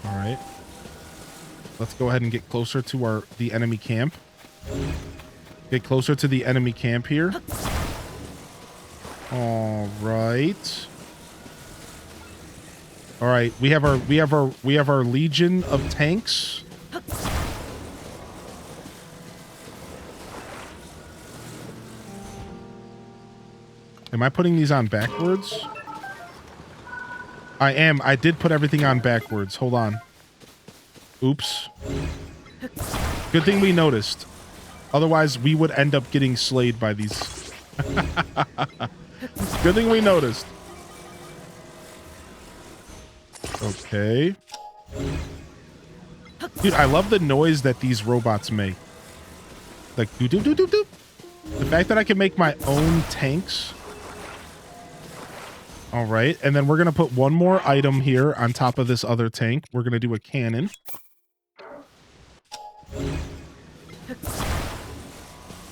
All right. Let's go ahead and get closer to the enemy camp. Get closer to the enemy camp here. All right. All right, we have our legion of tanks. Am I putting these on backwards? I am. I did put everything on backwards. Hold on. Oops. Good thing we noticed. Otherwise, we would end up getting slayed by these. Good thing we noticed. Okay. Dude, I love the noise that these robots make. Like, doo-doo-doo-doo-doo. The fact that I can make my own tanks. All right. And then we're going to put one more item here on top of this other tank. We're going to do a cannon.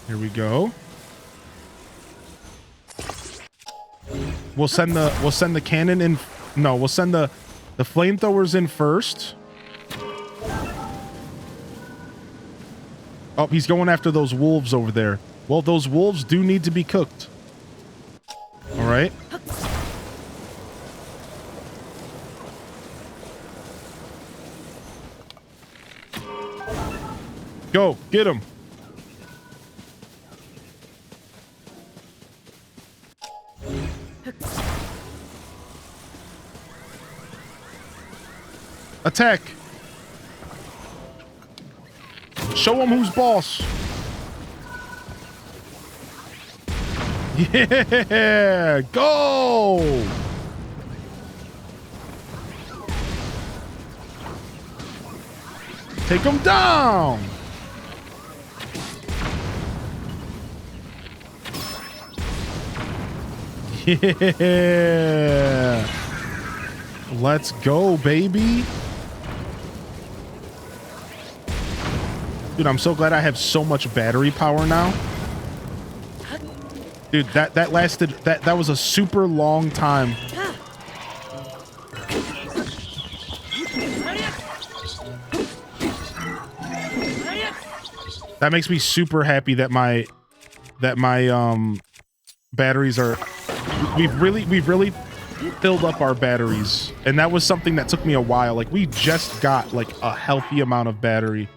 Here we go. We'll send the cannon in. No, we'll send the flamethrowers in first. Oh, he's going after those wolves over there. Well, those wolves do need to be cooked. All right. Go, get him. Attack. Show him who's boss. Yeah, go. Take him down. Yeah. Let's go, baby. Dude, I'm so glad I have so much battery power now. Dude, that lasted, that was a super long time. That makes me super happy that my batteries are, we've really filled up our batteries, and that was something that took me a while. Like, we just got like a healthy amount of battery,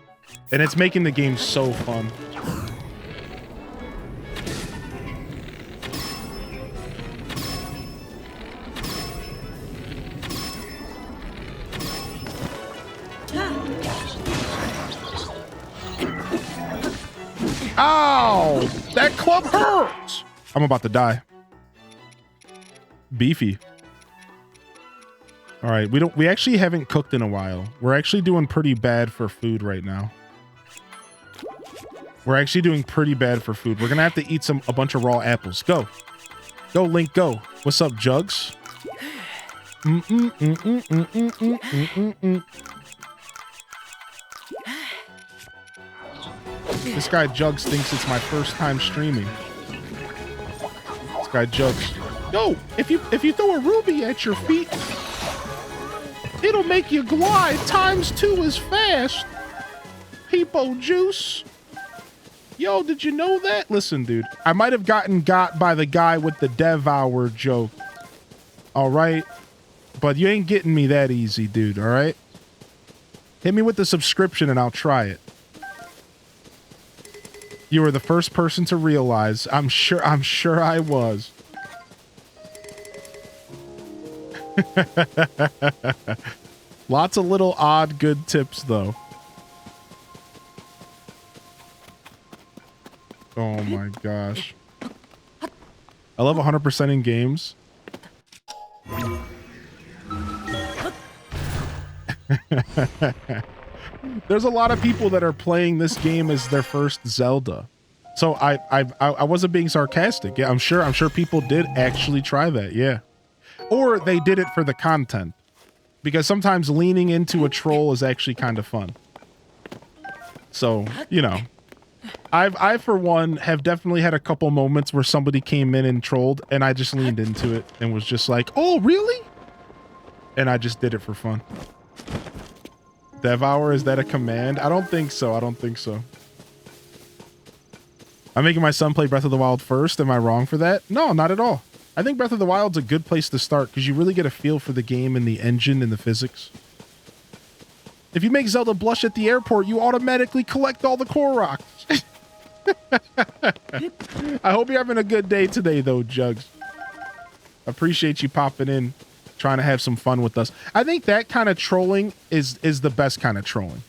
and it's making the game so fun. Ow! That club hurts! I'm about to die. Beefy. All right, we actually haven't cooked in a while. We're actually doing pretty bad for food right now. We're actually doing pretty bad for food. We're gonna have to eat a bunch of raw apples. Go. Go, Link, go. What's up, Jugs? This guy Jugs thinks it's my first time streaming. This guy Jugs. Yo, if you throw a ruby at your feet, it'll make you glide ×2 as fast. Peepo juice. Yo, did you know that? Listen, dude, I might have gotten got by the guy with the devour joke. All right. But you ain't getting me that easy, dude. All right. Hit me with the subscription and I'll try it. You were the first person to realize. I'm sure I was. Lots of little odd good tips though. Oh my gosh. I love 100% in games. There's a lot of people that are playing this game as their first Zelda. So I wasn't being sarcastic. Yeah, I'm sure people did actually try that. Yeah. Or they did it for the content. Because sometimes leaning into a troll is actually kind of fun. So, you know, I for one have definitely had a couple moments where somebody came in and trolled and I just leaned into it and was just like, "Oh, really?" And I just did it for fun. Devour, is that a command? I don't think so. I don't think so. I'm making my son play Breath of the Wild first. Am I wrong for that? No, not at all. I think Breath of the Wild's a good place to start because you really get a feel for the game and the engine and the physics. If you make Zelda blush at the airport, you automatically collect all the Koroks. I hope you're having a good day today, though, Jugs. Appreciate you popping in, trying to have some fun with us. I think that kind of trolling is the best kind of trolling.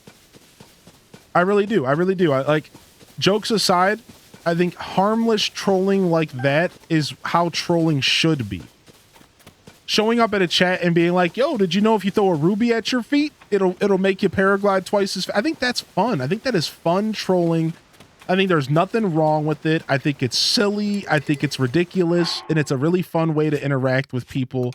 I really do. I really do. I like, jokes aside, I think harmless trolling like that is how trolling should be. Showing up at a chat and being like, "Yo, did you know if you throw a ruby at your feet, it'll make you paraglide twice as fast?" I think that's fun. I think that is fun trolling. I think there's nothing wrong with it. I think it's silly. I think it's ridiculous, and it's a really fun way to interact with people.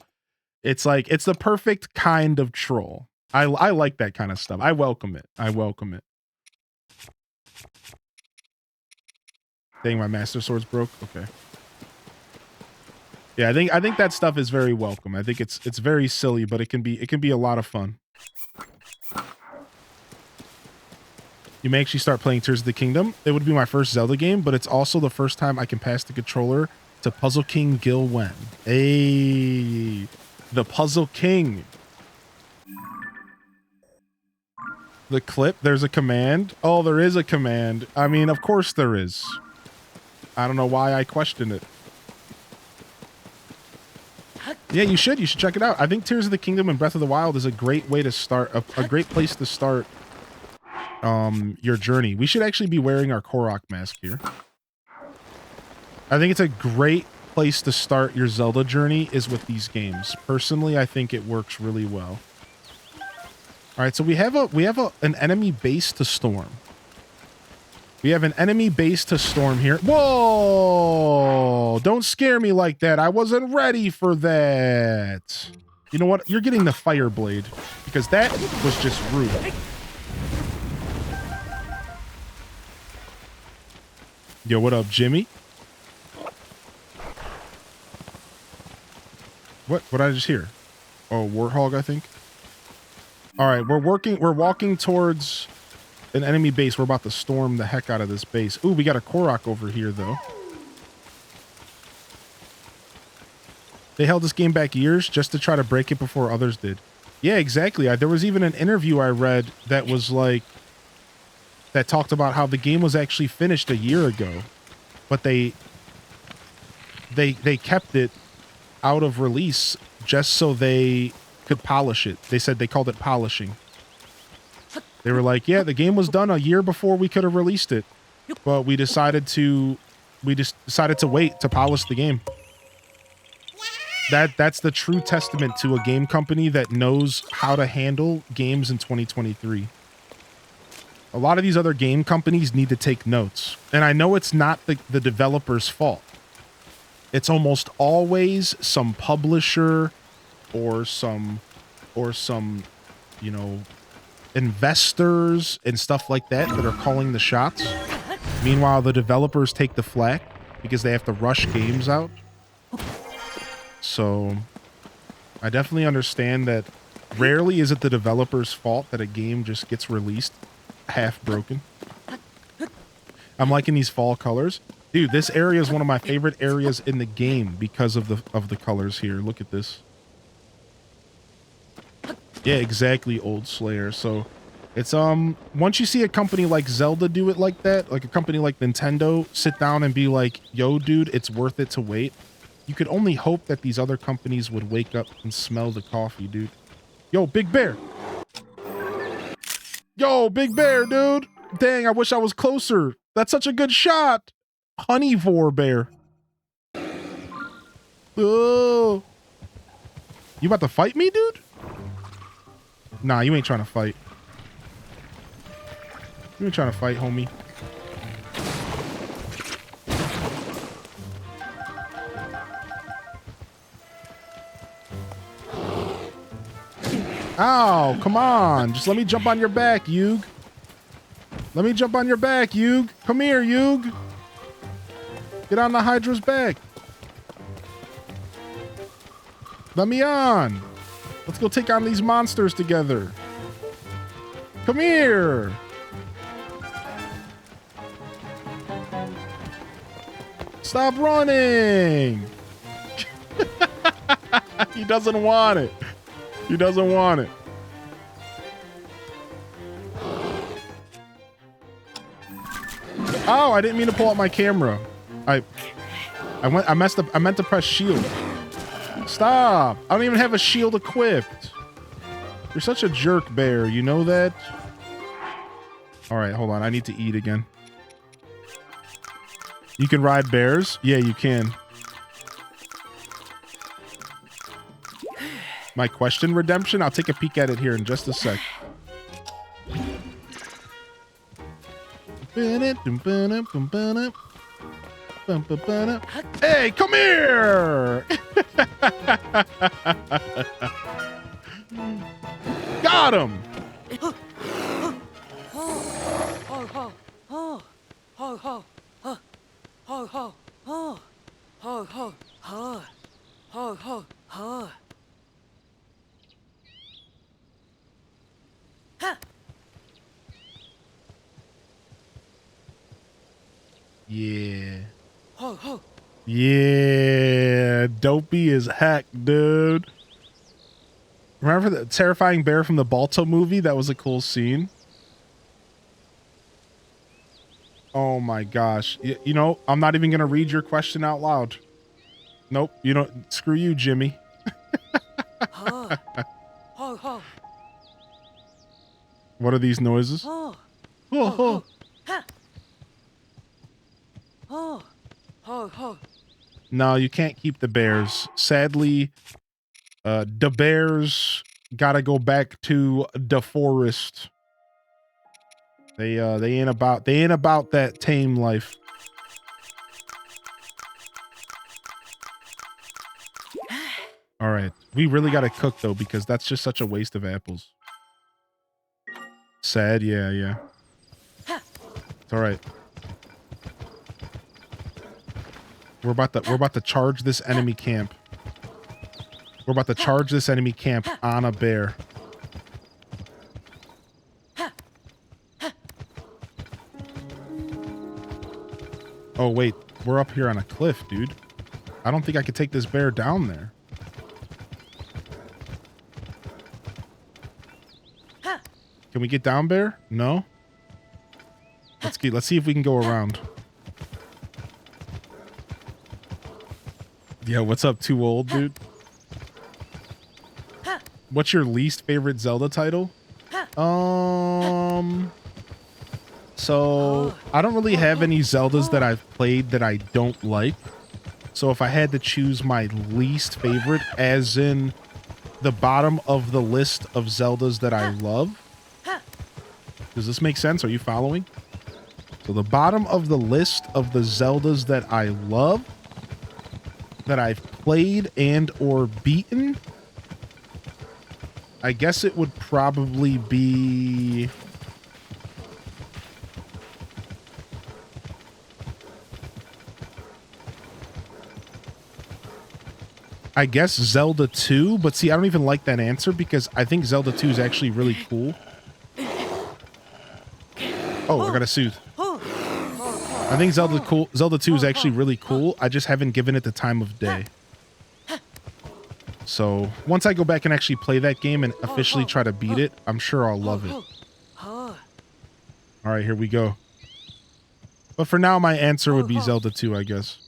It's like, it's the perfect kind of troll. I like that kind of stuff. I welcome it. I welcome it. Dang, my Master Sword's broke. Okay. Yeah, I think that stuff is very welcome. I think it's very silly, but it can be a lot of fun. You may actually start playing Tears of the Kingdom. It would be my first Zelda game, but it's also the first time I can pass the controller to Puzzle King Gil Wen. Hey, the Puzzle King. The clip, there's a command. Oh, there is a command. I mean, of course there is. I don't know why I questioned it. Yeah, you should check it out. I think Tears of the Kingdom and Breath of the Wild is a great way to start, a great place to start your journey. We should actually be wearing our Korok mask here. I think it's a great place to start your Zelda journey is with these games. Personally, I think it works really well. All right, so we have an enemy base to storm. We have an enemy base to storm here. Whoa! Don't scare me like that. I wasn't ready for that. You know what? You're getting the fire blade because that was just rude. Yo, what up, Jimmy? What did I just hear? Oh, Warthog, I think. All right, we're walking towards an enemy base. We're about to storm the heck out of this base. Ooh, we got a Korok over here, though. They held this game back years just to try to break it before others did. Yeah, exactly. There was even an interview I read that was like, that talked about how the game was actually finished a year ago, but they kept it out of release just so they could polish it. They said they called it polishing. They were like, yeah, the game was done a year before we could have released it, but we decided to wait to polish the game. That's the true testament to a game company that knows how to handle games in 2023. A lot of these other game companies need to take notes. And I know it's not the developer's fault. It's almost always some publisher or some, you know, investors and stuff like that that are calling the shots. Meanwhile, the developers take the flak because they have to rush games out. So I definitely understand that rarely is it the developer's fault that a game just gets released half broken. I'm liking these fall colors. Dude, this area is one of my favorite areas in the game because of the colors here. Look at this. Yeah, exactly, Old Slayer. So it's once you see a company like Zelda do it like that, like a company like Nintendo sit down and be like, yo dude, it's worth it to wait. You could only hope that these other companies would wake up and smell the coffee, dude. Yo, Big Bear. Yo, Big Bear, dude. Dang, I wish I was closer. That's such a good shot. Honeivore bear. Oh. You about to fight me, dude? Nah, you ain't trying to fight. You ain't trying to fight, homie. Ow, come on. Just let me jump on your back, Yug. Let me jump on your back, Yug. Come here, Yug. Get on the Hydra's back. Let me on. Let's go take on these monsters together. Come here. Stop running. He doesn't want it. He doesn't want it. Oh, I didn't mean to pull out my camera. I messed up. I meant to press shield. Stop. I don't even have a shield equipped. You're such a jerk, Bear. You know that? All right, hold on. I need to eat again. You can ride bears? Yeah, you can. My question redemption? I'll take a peek at it here in just a sec. Hey, come here! Got him! Yeah. Yeah. Dopey as heck, dude. Remember the terrifying bear from the Balto movie? That was a cool scene. Oh my gosh. You know, I'm not even going to read your question out loud. Nope. You don't. Screw you, Jimmy. What are these noises? No, you can't keep the bears. Sadly, the bears gotta go back to the forest. They ain't about that tame life. All right, we really gotta cook though because that's just such a waste of apples. Sad, yeah. It's all right. We're about to charge this enemy camp. We're about to charge this enemy camp on a bear. Oh wait, we're up here on a cliff, dude. I don't think I could take this bear down there. Can we get down, bear? No. Let's see if we can go around. Yeah, what's up, Too Old, dude? What's your least favorite Zelda title? So I don't really have any Zeldas that I've played that I don't like. So if I had to choose my least favorite, as in the bottom of the list of Zeldas that I love, Does this make sense? Are you following? So the bottom of the list of the Zeldas that I love, that I've played and or beaten, I guess it would probably be... I guess Zelda 2, but see, I don't even like that answer because I think Zelda 2 is actually really cool. Oh, I got a soothe. I think Zelda 2 is actually really cool. I just haven't given it the time of day. So once I go back and actually play that game and officially try to beat it, I'm sure I'll love it. All right, here we go. But for now, my answer would be Zelda 2, I guess.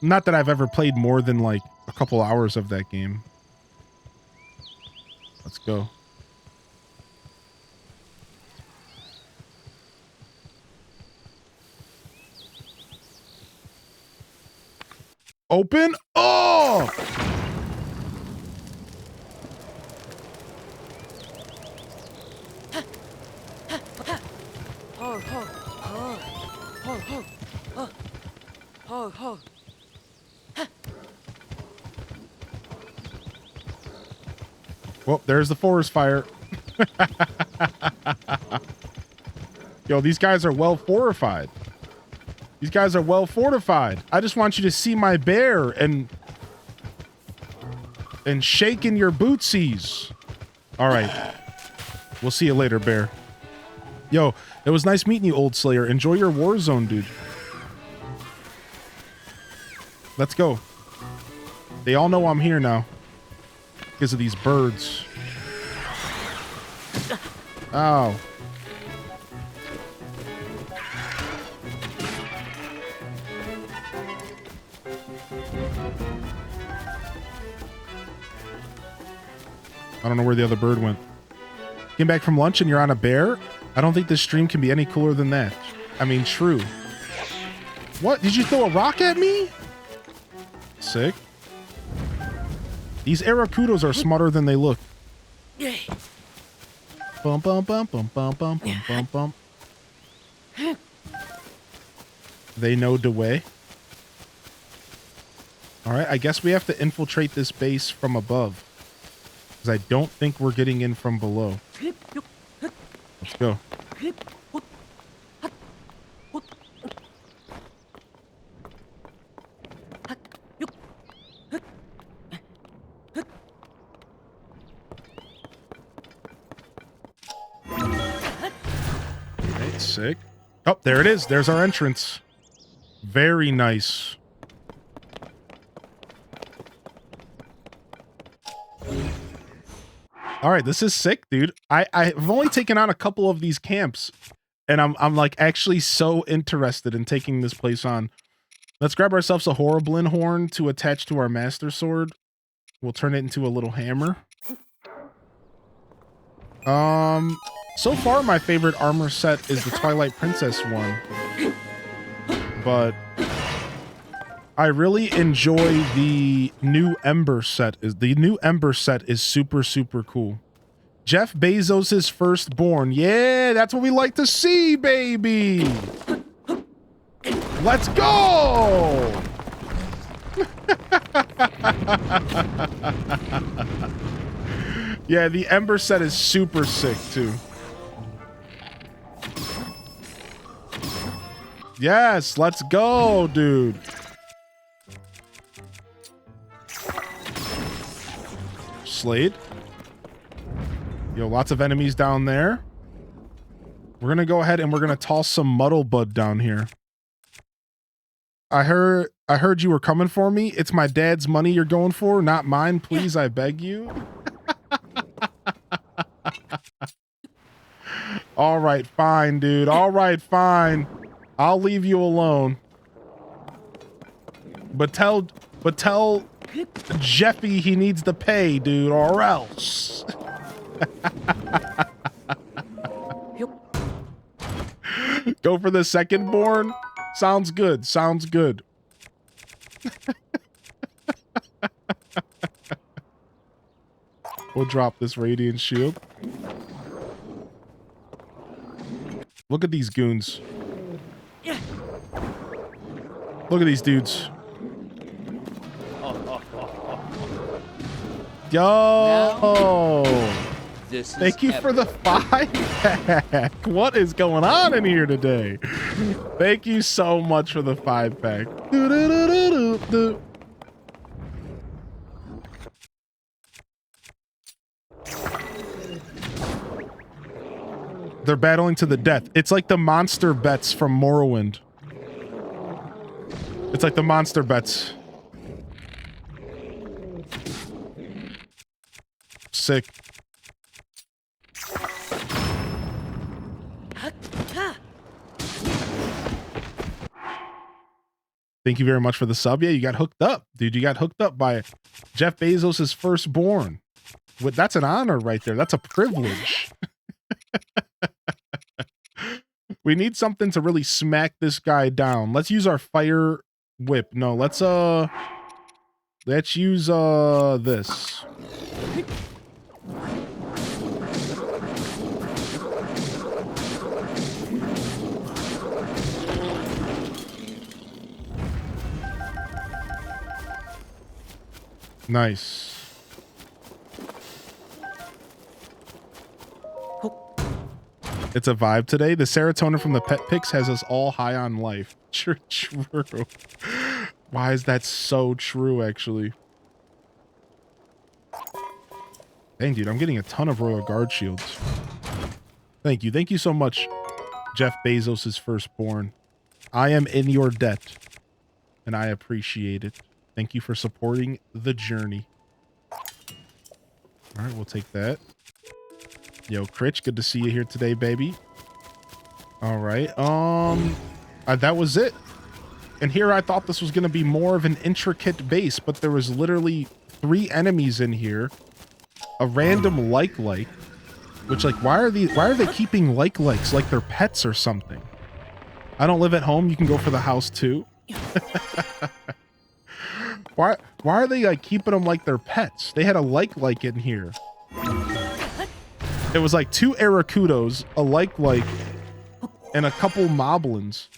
Not that I've ever played more than like a couple hours of that game. Let's go. Open. Oh! Well, there's the forest fire. Yo, these guys are well fortified. These guys are well fortified. I just want you to see my bear and shake in your bootsies. All right. We'll see you later, bear. Yo, it was nice meeting you, Old Slayer. Enjoy your war zone, dude. Let's go. They all know I'm here now because of these birds. Ow. I don't know where the other bird went. Came back from lunch and you're on a bear? I don't think this stream can be any cooler than that. I mean, true. What? Did you throw a rock at me? Sick. These Arakudos are smarter than they look. Bum bum bum bum bum bum bum bum bum. They know the way. Alright, I guess we have to infiltrate this base from above. Because I don't think we're getting in from below. Let's go. Okay, sick. Oh, there it is. There's our entrance. Very nice. All right, this is sick, dude. I've only taken on a couple of these camps, and I'm like actually so interested in taking this place on. Let's grab ourselves a Horriblin horn to attach to our master sword. We'll turn it into a little hammer. So far my favorite armor set is the Twilight Princess one, but I really enjoy the new Ember set. The new Ember set is super, super cool. Jeff Bezos' firstborn. Yeah, that's what we like to see, baby. Let's go. Yeah, the Ember set is super sick too. Yes, let's go, dude. Slade. Yo, lots of enemies down there. We're gonna go ahead and we're gonna toss some Muddlebud down here. I heard you were coming for me. It's my dad's money you're going for, not mine. Please, I beg you. All right, fine, dude. All right, fine. I'll leave you alone. But tell Jeffy he needs to pay, dude, or else. Go for the second born? Sounds good. Sounds good. We'll drop this radiant shield. Look at these goons. Look at these dudes. Yo! Thank you for the 5-pack. What is going on in here today? Thank you so much for the 5-pack. They're battling to the death. It's like the monster bets from Morrowind. It's like the monster bets. Sick. Thank you very much for the sub. Yeah, you got hooked up, dude. You got hooked up by Jeff Bezos' firstborn. That's an honor right there. That's a privilege. We need something to really smack this guy down. Let's use our fire whip. No, let's use this. Nice. It's a vibe today. The serotonin from the pet pics has us all high on life. True. Why is that so true, actually? Dang, dude, I'm getting a ton of Royal Guard shields. Thank you. Thank you so much, Jeff Bezos' firstborn. I am in your debt, and I appreciate it. Thank you for supporting the journey. All right, we'll take that. Yo, Critch, good to see you here today, baby. All right. That was it. And here I thought this was going to be more of an intricate base, but there was literally 3 enemies in here. A random like, which, like, why are they keeping likes like they're pets or something? I don't live at home. You can go for the house too. Why are they like keeping them like they're pets? They had a like in here. It was like 2 Arakudos, a like, and a couple Moblins.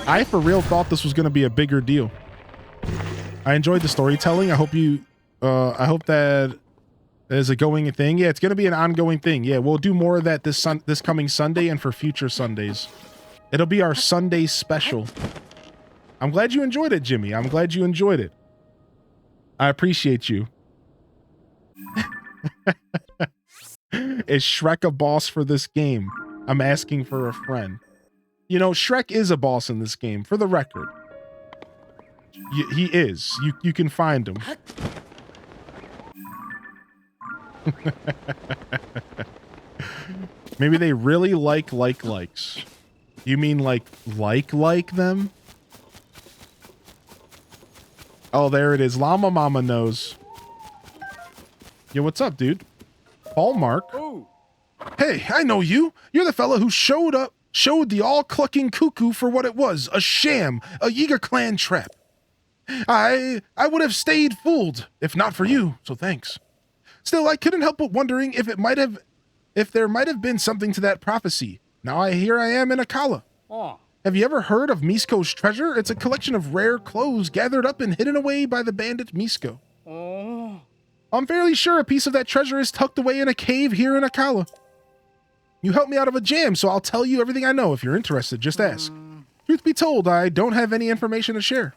I for real thought this was going to be a bigger deal. I enjoyed the storytelling. I hope that is a going thing. Yeah, it's going to be an ongoing thing. Yeah, we'll do more of that this coming Sunday and for future Sundays. It'll be our Sunday special. I'm glad you enjoyed it, Jimmy. I'm glad you enjoyed it. I appreciate you. Is Shrek a boss for this game? I'm asking for a friend. You know, Shrek is a boss in this game, for the record. He is. You can find him. Maybe they really likes. You mean like them? Oh, there it is. Llama Mama knows. Yo, what's up, dude? Hallmark. Oh. Hey, I know you. You're the fella who showed the all-clucking cuckoo for what it was, a sham, a Yiga clan trap. I would have stayed fooled if not for you, so thanks. Still, I couldn't help but wondering if there might have been something to that prophecy. Now here I am in Akala. Oh. Have you ever heard of Misko's treasure? It's a collection of rare clothes gathered up and hidden away by the bandit Misko. Oh. I'm fairly sure a piece of that treasure is tucked away in a cave here in Akala. You helped me out of a jam, so I'll tell you everything I know. If you're interested, just ask. Truth be told, I don't have any information to share.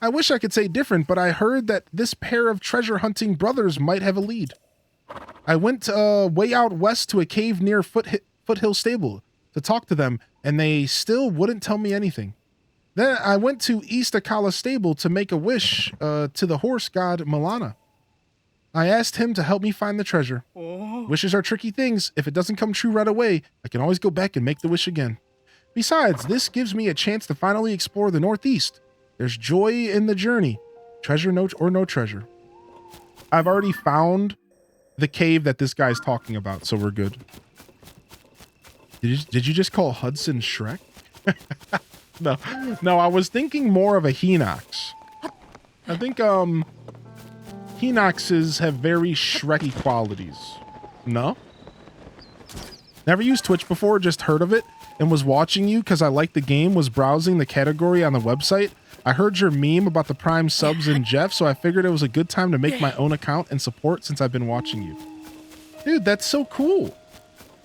I wish I could say different, but I heard that this pair of treasure-hunting brothers might have a lead. I went way out west to a cave near Foothill Stable to talk to them, and they still wouldn't tell me anything. Then I went to East Akala Stable to make a wish to the horse god Milana. I asked him to help me find the treasure. Oh. Wishes are tricky things. If it doesn't come true right away, I can always go back and make the wish again. Besides, this gives me a chance to finally explore the Northeast. There's joy in the journey. Treasure or no treasure. I've already found the cave that this guy's talking about, so we're good. Did you just call Hudson Shrek? No, I was thinking more of a Hinox. I think, Hinoxes have very Shrekky qualities. No? Never used Twitch before, just heard of it and was watching you because I liked the game, was browsing the category on the website. I heard your meme about the Prime subs and Jeff, so I figured it was a good time to make my own account and support since I've been watching you. Dude, that's so cool.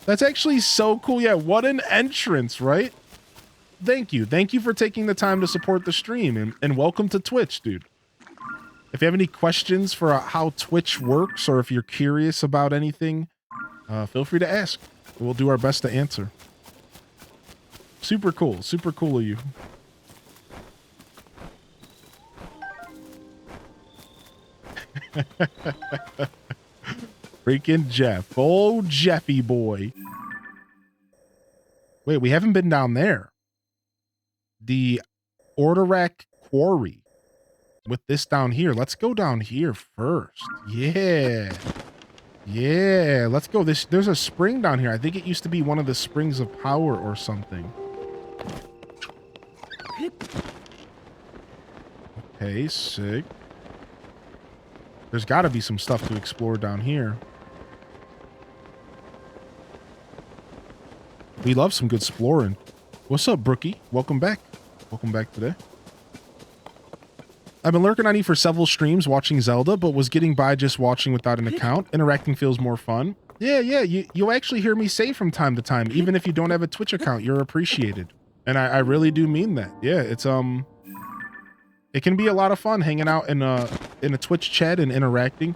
That's actually so cool. Yeah, what an entrance, right? Thank you. Thank you for taking the time to support the stream, and welcome to Twitch, dude. If you have any questions for how Twitch works or if you're curious about anything, feel free to ask. We'll do our best to answer. Super cool. Super cool of you. Freaking Jeff. Oh, Jeffy boy. Wait, we haven't been down there. The Ordorak Quarry. With this down here. Let's go down here first. Yeah. Yeah, let's go. There's a spring down here. I think it used to be one of the springs of power or something. Okay, sick. There's got to be some stuff to explore down here. We love some good exploring. What's up, Brookie? Welcome back. Welcome back today. I've been lurking on you for several streams watching Zelda, but was getting by just watching without an account. Interacting feels more fun. Yeah, you'll actually hear me say from time to time, even if you don't have a Twitch account, you're appreciated. And I really do mean that. Yeah, it's it can be a lot of fun hanging out in a Twitch chat and interacting.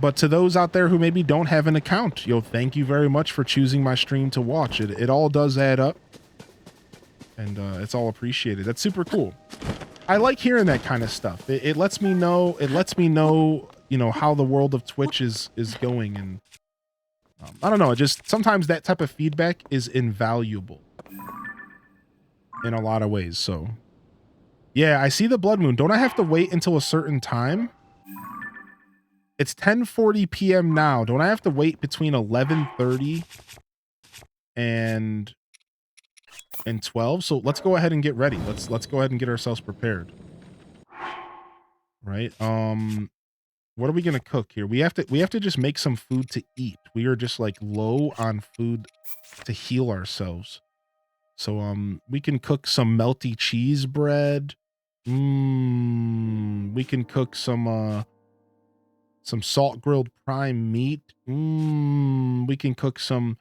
But to those out there who maybe don't have an account, thank you very much for choosing my stream to watch. It all does add up. And it's all appreciated. That's super cool. I like hearing that kind of stuff. It lets me know. It lets me know, how the world of Twitch is going, and I don't know. It just sometimes that type of feedback is invaluable in a lot of ways. So, yeah, I see the blood moon. Don't I have to wait until a certain time? It's 10:40 p.m. now. Don't I have to wait between 11:30 and 12? So let's go ahead and get ready. Let's go ahead and get ourselves prepared. Right? What are we gonna cook here? We have to just make some food to eat. We are just like low on food to heal ourselves. So we can cook some melty cheese bread. We can cook some salt grilled prime meat. We can cook some.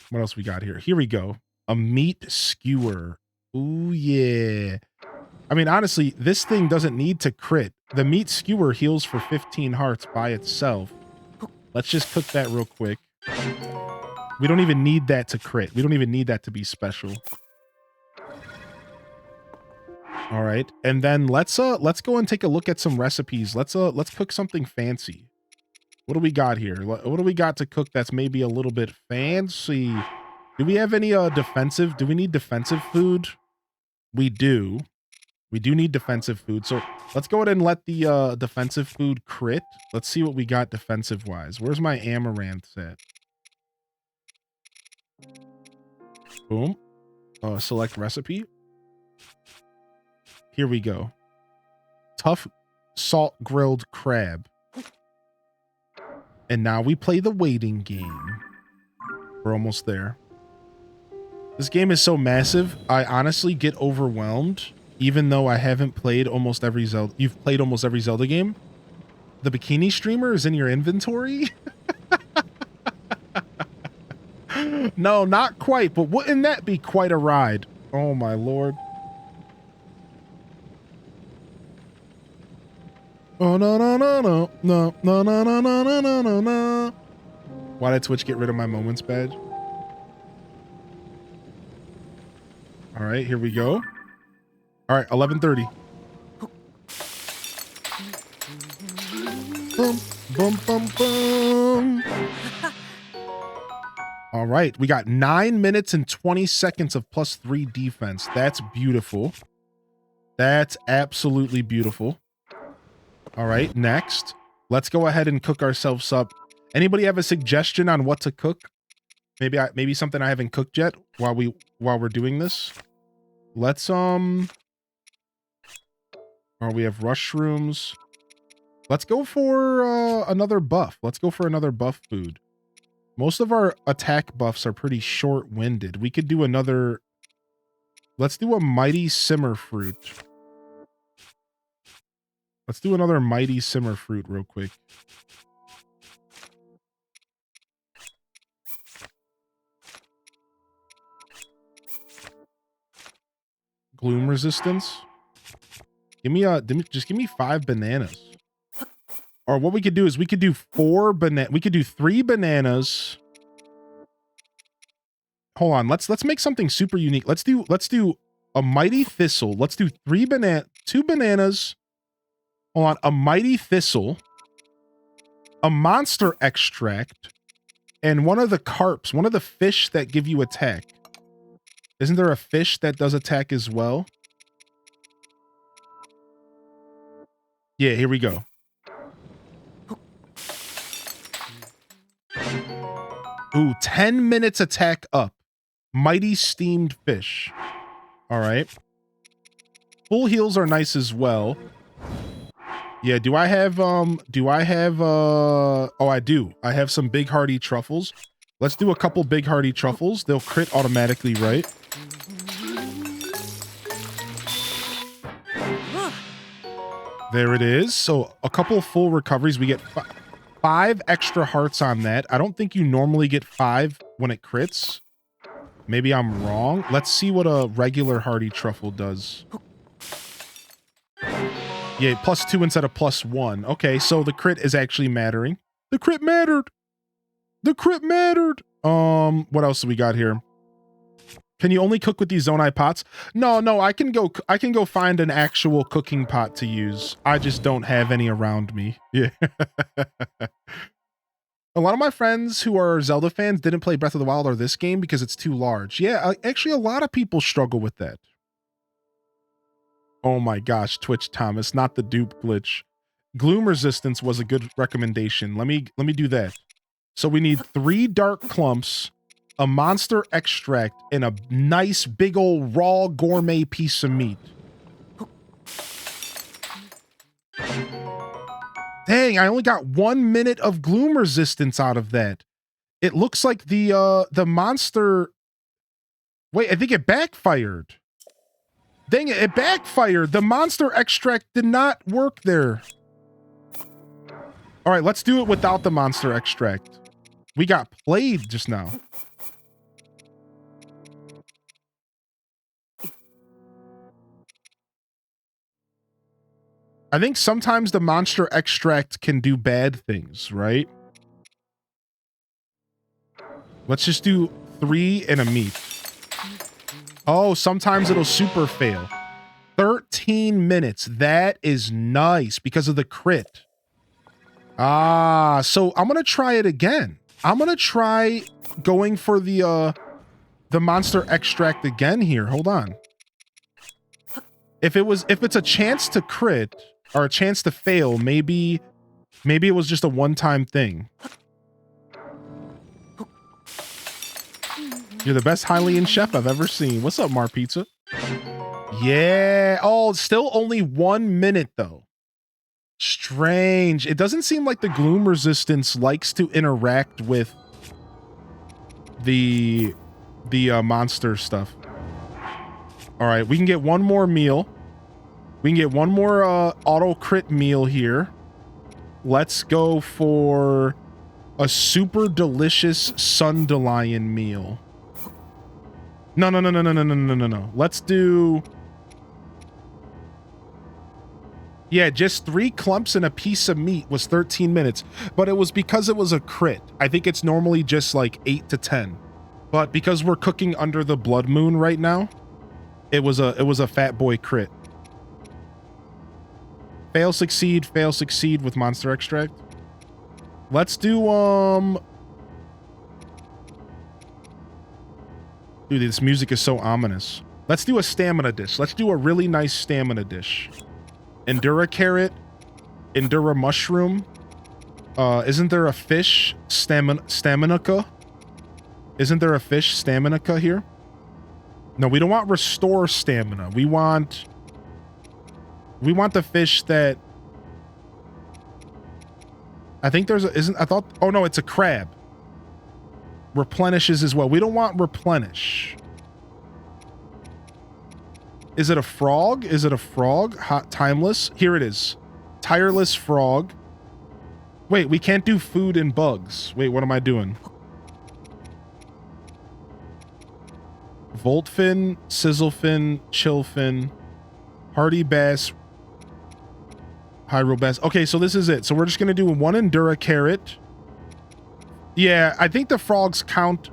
What else we got here? Here we go. A meat skewer. Ooh, yeah. I mean, honestly, this thing doesn't need to crit. The meat skewer heals for 15 hearts by itself. Let's just cook that real quick. We don't even need that to crit. We don't even need that to be special. All right. And then let's go and take a look at some recipes. Let's cook something fancy. What do we got here? What do we got to cook that's maybe a little bit fancy? Do we have any defensive? Do we need defensive food? We do. We do need defensive food. So let's go ahead and let the defensive food crit. Let's see what we got defensive wise. Where's my amaranth at? Boom. Select recipe. Here we go. Tough salt grilled crab. And now we play the waiting game. We're almost there. This game is so massive, I honestly get overwhelmed, even though I haven't played almost every Zelda. You've played almost every Zelda game? The bikini streamer is in your inventory? No, not quite, but wouldn't that be quite a ride? Oh my lord. Oh no no no no no no no no no no no no no. Why did Twitch get rid of my moments badge? All right, here we go. All right, 11:30. Boom, boom, boom, boom. All right, we got 9 minutes and 20 seconds of +3 defense. That's beautiful. That's absolutely beautiful. All right, next, let's go ahead and cook ourselves up. Anybody have a suggestion on what to cook? Maybe something I haven't cooked yet while we're doing this. Let's we have mushrooms. Let's go for another buff. Let's go for another buff food. Most of our attack buffs are pretty short-winded. We could do another... Let's do a Mighty Simmer Fruit. Let's do another Mighty Simmer Fruit real quick. Gloom resistance. Just give me 5 bananas. Or what we could do is we could do 3 bananas. Hold on, let's make something super unique. Let's do a Mighty Thistle. Let's do 2 bananas. Hold on, a Mighty Thistle, a Monster Extract, and one of the carps, one of the fish that give you attack. Isn't there a fish that does attack as well? Yeah, here we go. Ooh, 10 minutes attack up. Mighty Steamed Fish. All right. Full heals are nice as well. Yeah, do I have, oh, I do. I have some Big Hearty Truffles. Let's do a couple Big Hearty Truffles. They'll crit automatically, right? There it is. So a couple full recoveries. We get 5 extra hearts on that. I don't think you normally get 5 when it crits. Maybe I'm wrong. Let's see what a regular Hearty Truffle does. Yeah, +2 instead of +1. Okay, so the crit is actually mattering. The crit mattered. The crit mattered. What else do we got here? Can you only cook with these Zonai pots? No, I can go find an actual cooking pot to use. I just don't have any around me. Yeah. A lot of my friends who are Zelda fans didn't play Breath of the Wild or this game because it's too large. Yeah, actually a lot of people struggle with that. Oh my gosh, Twitch Thomas, not the dupe glitch. Gloom resistance was a good recommendation. Let me do that. So we need 3 dark clumps, a monster extract, and a nice big old raw gourmet piece of meat. Dang, I only got 1 minute of gloom resistance out of that. It looks like the monster... Wait, I think it backfired. Dang it, it backfired. The monster extract did not work there. All right, let's do it without the monster extract. We got played just now. I think sometimes the monster extract can do bad things, right? Let's just do 3 and a meat. Oh, sometimes it'll super fail. 13 minutes. That is nice because of the crit. Ah, so I'm going to try it again. I'm going to try going for the monster extract again here. Hold on. If it's a chance to crit or a chance to fail, maybe it was just a one-time thing. You're the best Hylian chef I've ever seen. What's up, Mar Pizza? Yeah. Oh, still only 1 minute though. Strange. It doesn't seem like the gloom resistance likes to interact with the monster stuff. All right, we can get one more meal. We can get one more auto crit meal here. Let's go for a super delicious Sundelion meal. No. Let's do... Yeah, just 3 clumps and a piece of meat was 13 minutes, but it was because it was a crit. I think it's normally just like 8 to 10. But because we're cooking under the blood moon right now, it was a fat boy crit. Fail, succeed with monster extract. Let's do Dude, this music is so ominous. Let's do a stamina dish. Let's do a really nice stamina dish. Endura carrot, Endura mushroom. Isn't there a fish? Staminaca? Isn't there a fish Staminaca here? No, we don't want restore stamina. We want the fish that... I think there's a... oh no, it's a crab. replenishes as well. We don't want replenish. Is it a frog? Is it a frog? Hot timeless? Here it is. Tireless frog. Wait, we can't do food and bugs. Wait, what am I doing? Voltfin, Sizzlefin, Chillfin, Hardy Bass, Hyrule Bass. Okay, so this is it. So we're just going to do one Endura Carrot. Yeah, I think the frogs count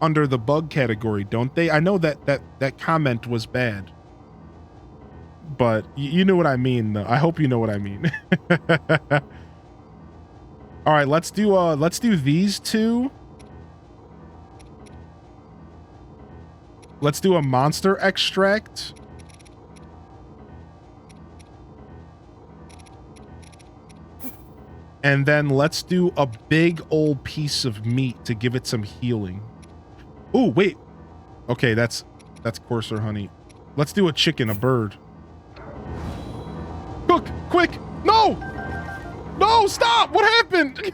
under the bug category, don't they? I know that comment was bad. But you know what I mean, though. I hope you know what I mean. All right, let's do these two. Let's do a monster extract. And then let's do a big old piece of meat to give it some healing. Oh, wait. Okay, that's coarser honey. Let's do a chicken, a bird. Cook, quick. No! No, stop. What happened?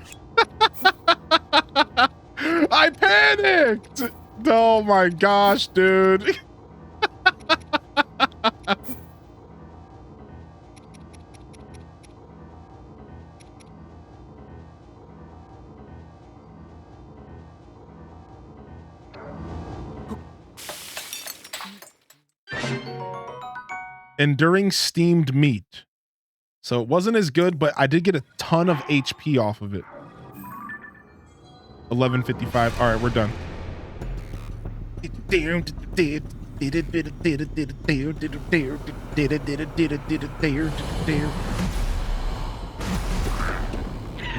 I panicked. Oh my gosh, dude. Enduring steamed meat. So it wasn't as good, but I did get a ton of HP off of it. 11:55. All right, we're done.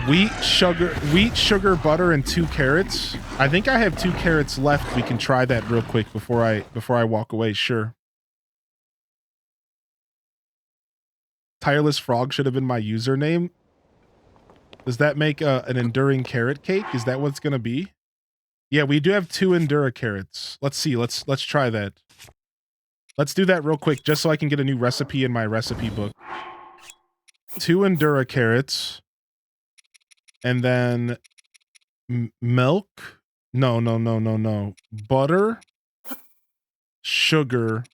Wheat, sugar, butter, and 2 carrots. I think I have 2 carrots left. We can try that real quick before I walk away. Sure. Tireless frog should have been my username. Does that make an enduring carrot cake? Is that what it's gonna be? Yeah, we do have 2 Endura carrots. Let's see. Let's try that. Let's do that real quick, just so I can get a new recipe in my recipe book. 2 Endura carrots, and then milk. No. Butter, sugar,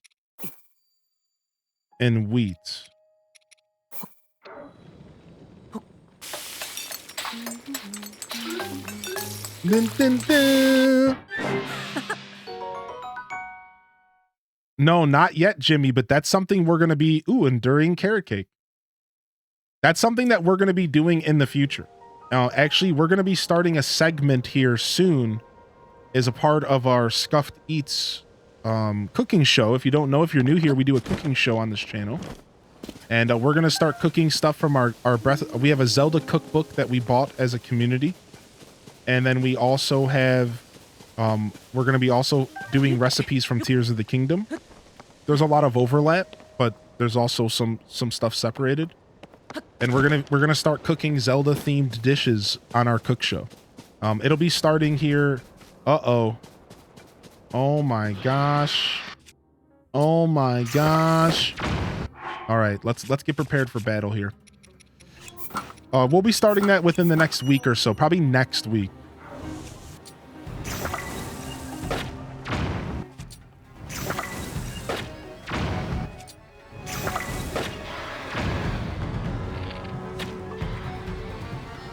and wheat. No, not yet, Jimmy, but that's something we're going to be... Ooh, enduring carrot cake. That's something that we're going to be doing in the future. Now, actually, we're going to be starting a segment here soon as a part of our Scuffed Eats cooking show. If you don't know, if you're new here, we do a cooking show on this channel. And we're going to start cooking stuff from our breath. We have a Zelda cookbook that we bought as a community. And then we also have... we're going to be also doing recipes from Tears of the Kingdom. There's a lot of overlap, but there's also some stuff separated. And we're gonna start cooking Zelda themed dishes on our cook show. It'll be starting here. Oh my gosh. Oh my gosh. All right, let's get prepared for battle here. We'll be starting that within the next week or so, probably next week.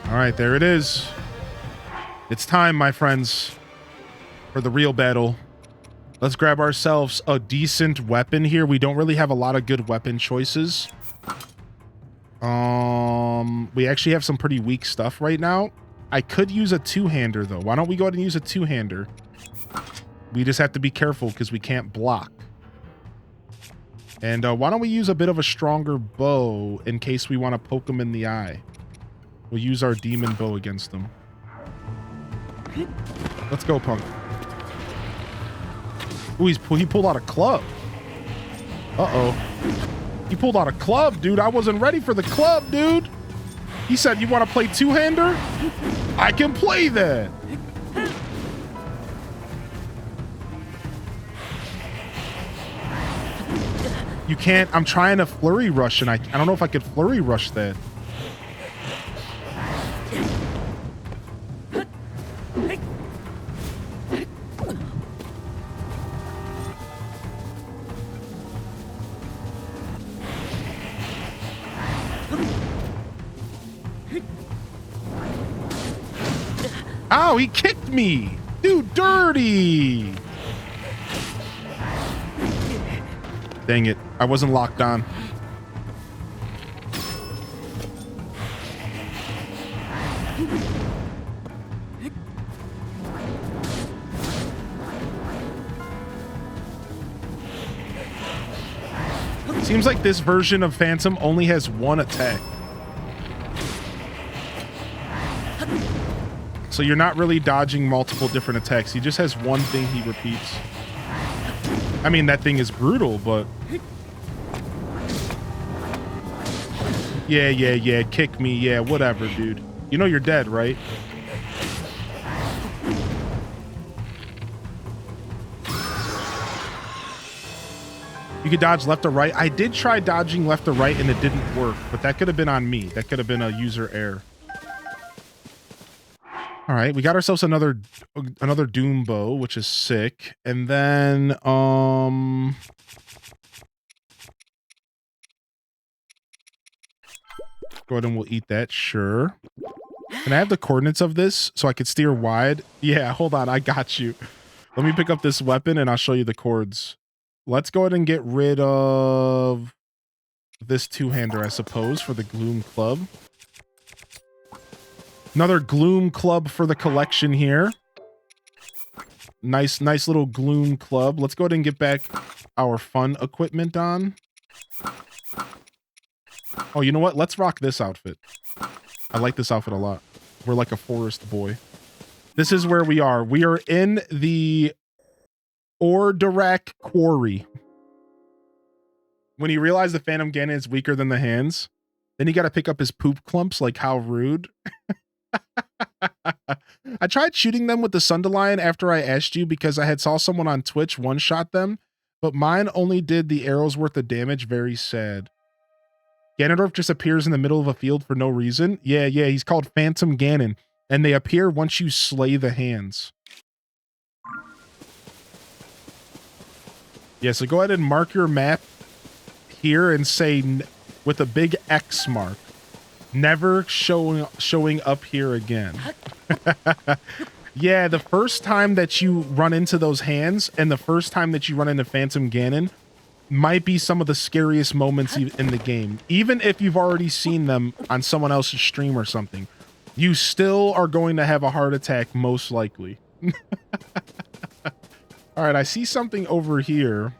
All right, there it is. It's time, my friends, for the real battle. Let's grab ourselves a decent weapon here. We don't really have a lot of good weapon choices. We actually have some pretty weak stuff right now. I could use a two-hander, though. Why don't we go ahead and use a two-hander? We just have to be careful because we can't block. And why don't we use a bit of a stronger bow in case we want to poke them in the eye? We'll use our demon bow against them. Let's go, punk. Ooh, he pulled out a club. Uh-oh. He pulled out a club, dude. I wasn't ready for the club, dude. He said, you want to play two-hander? I can play that. You can't. I'm trying to flurry rush, and I don't know if I could flurry rush that. Ow, he kicked me. Dude, dirty. Dang it. I wasn't locked on. Seems like this version of Phantom only has one attack. So you're not really dodging multiple different attacks. He just has one thing he repeats. I mean, that thing is brutal, but... Yeah, kick me, yeah, whatever, dude. You know you're dead, right? You could dodge left or right. I did try dodging left or right and it didn't work, but that could have been on me. That could have been a user error. All right, we got ourselves another Doom bow, which is sick. And then go ahead and we'll eat that, sure. Can I have the coordinates of this so I could steer wide? Yeah, hold on, I got you. Let me pick up this weapon and I'll show you the chords. Let's go ahead and get rid of this two-hander, I suppose, for the Gloom Club. Another Gloom Club for the collection here. Nice little Gloom Club. Let's go ahead and get back our fun equipment on. Oh, you know what? Let's rock this outfit. I like this outfit a lot. We're like a forest boy. This is where we are. We are in the Ordorak Quarry. When he realized the Phantom Ganon is weaker than the hands, then he got to pick up his poop clumps. Like, how rude. I tried shooting them with the Sunderlion after I asked you because I had saw someone on Twitch one-shot them, but mine only did the arrow's worth of damage. Very sad. Ganondorf just appears in the middle of a field for no reason. Yeah, he's called Phantom Ganon, and they appear once you slay the hands. Yeah, so go ahead and mark your map here and say with a big X mark, never showing up here again. Yeah, the first time that you run into those hands and the first time that you run into Phantom Ganon might be some of the scariest moments in the game. Even if you've already seen them on someone else's stream or something, you still are going to have a heart attack, most likely. All right, I see something over here.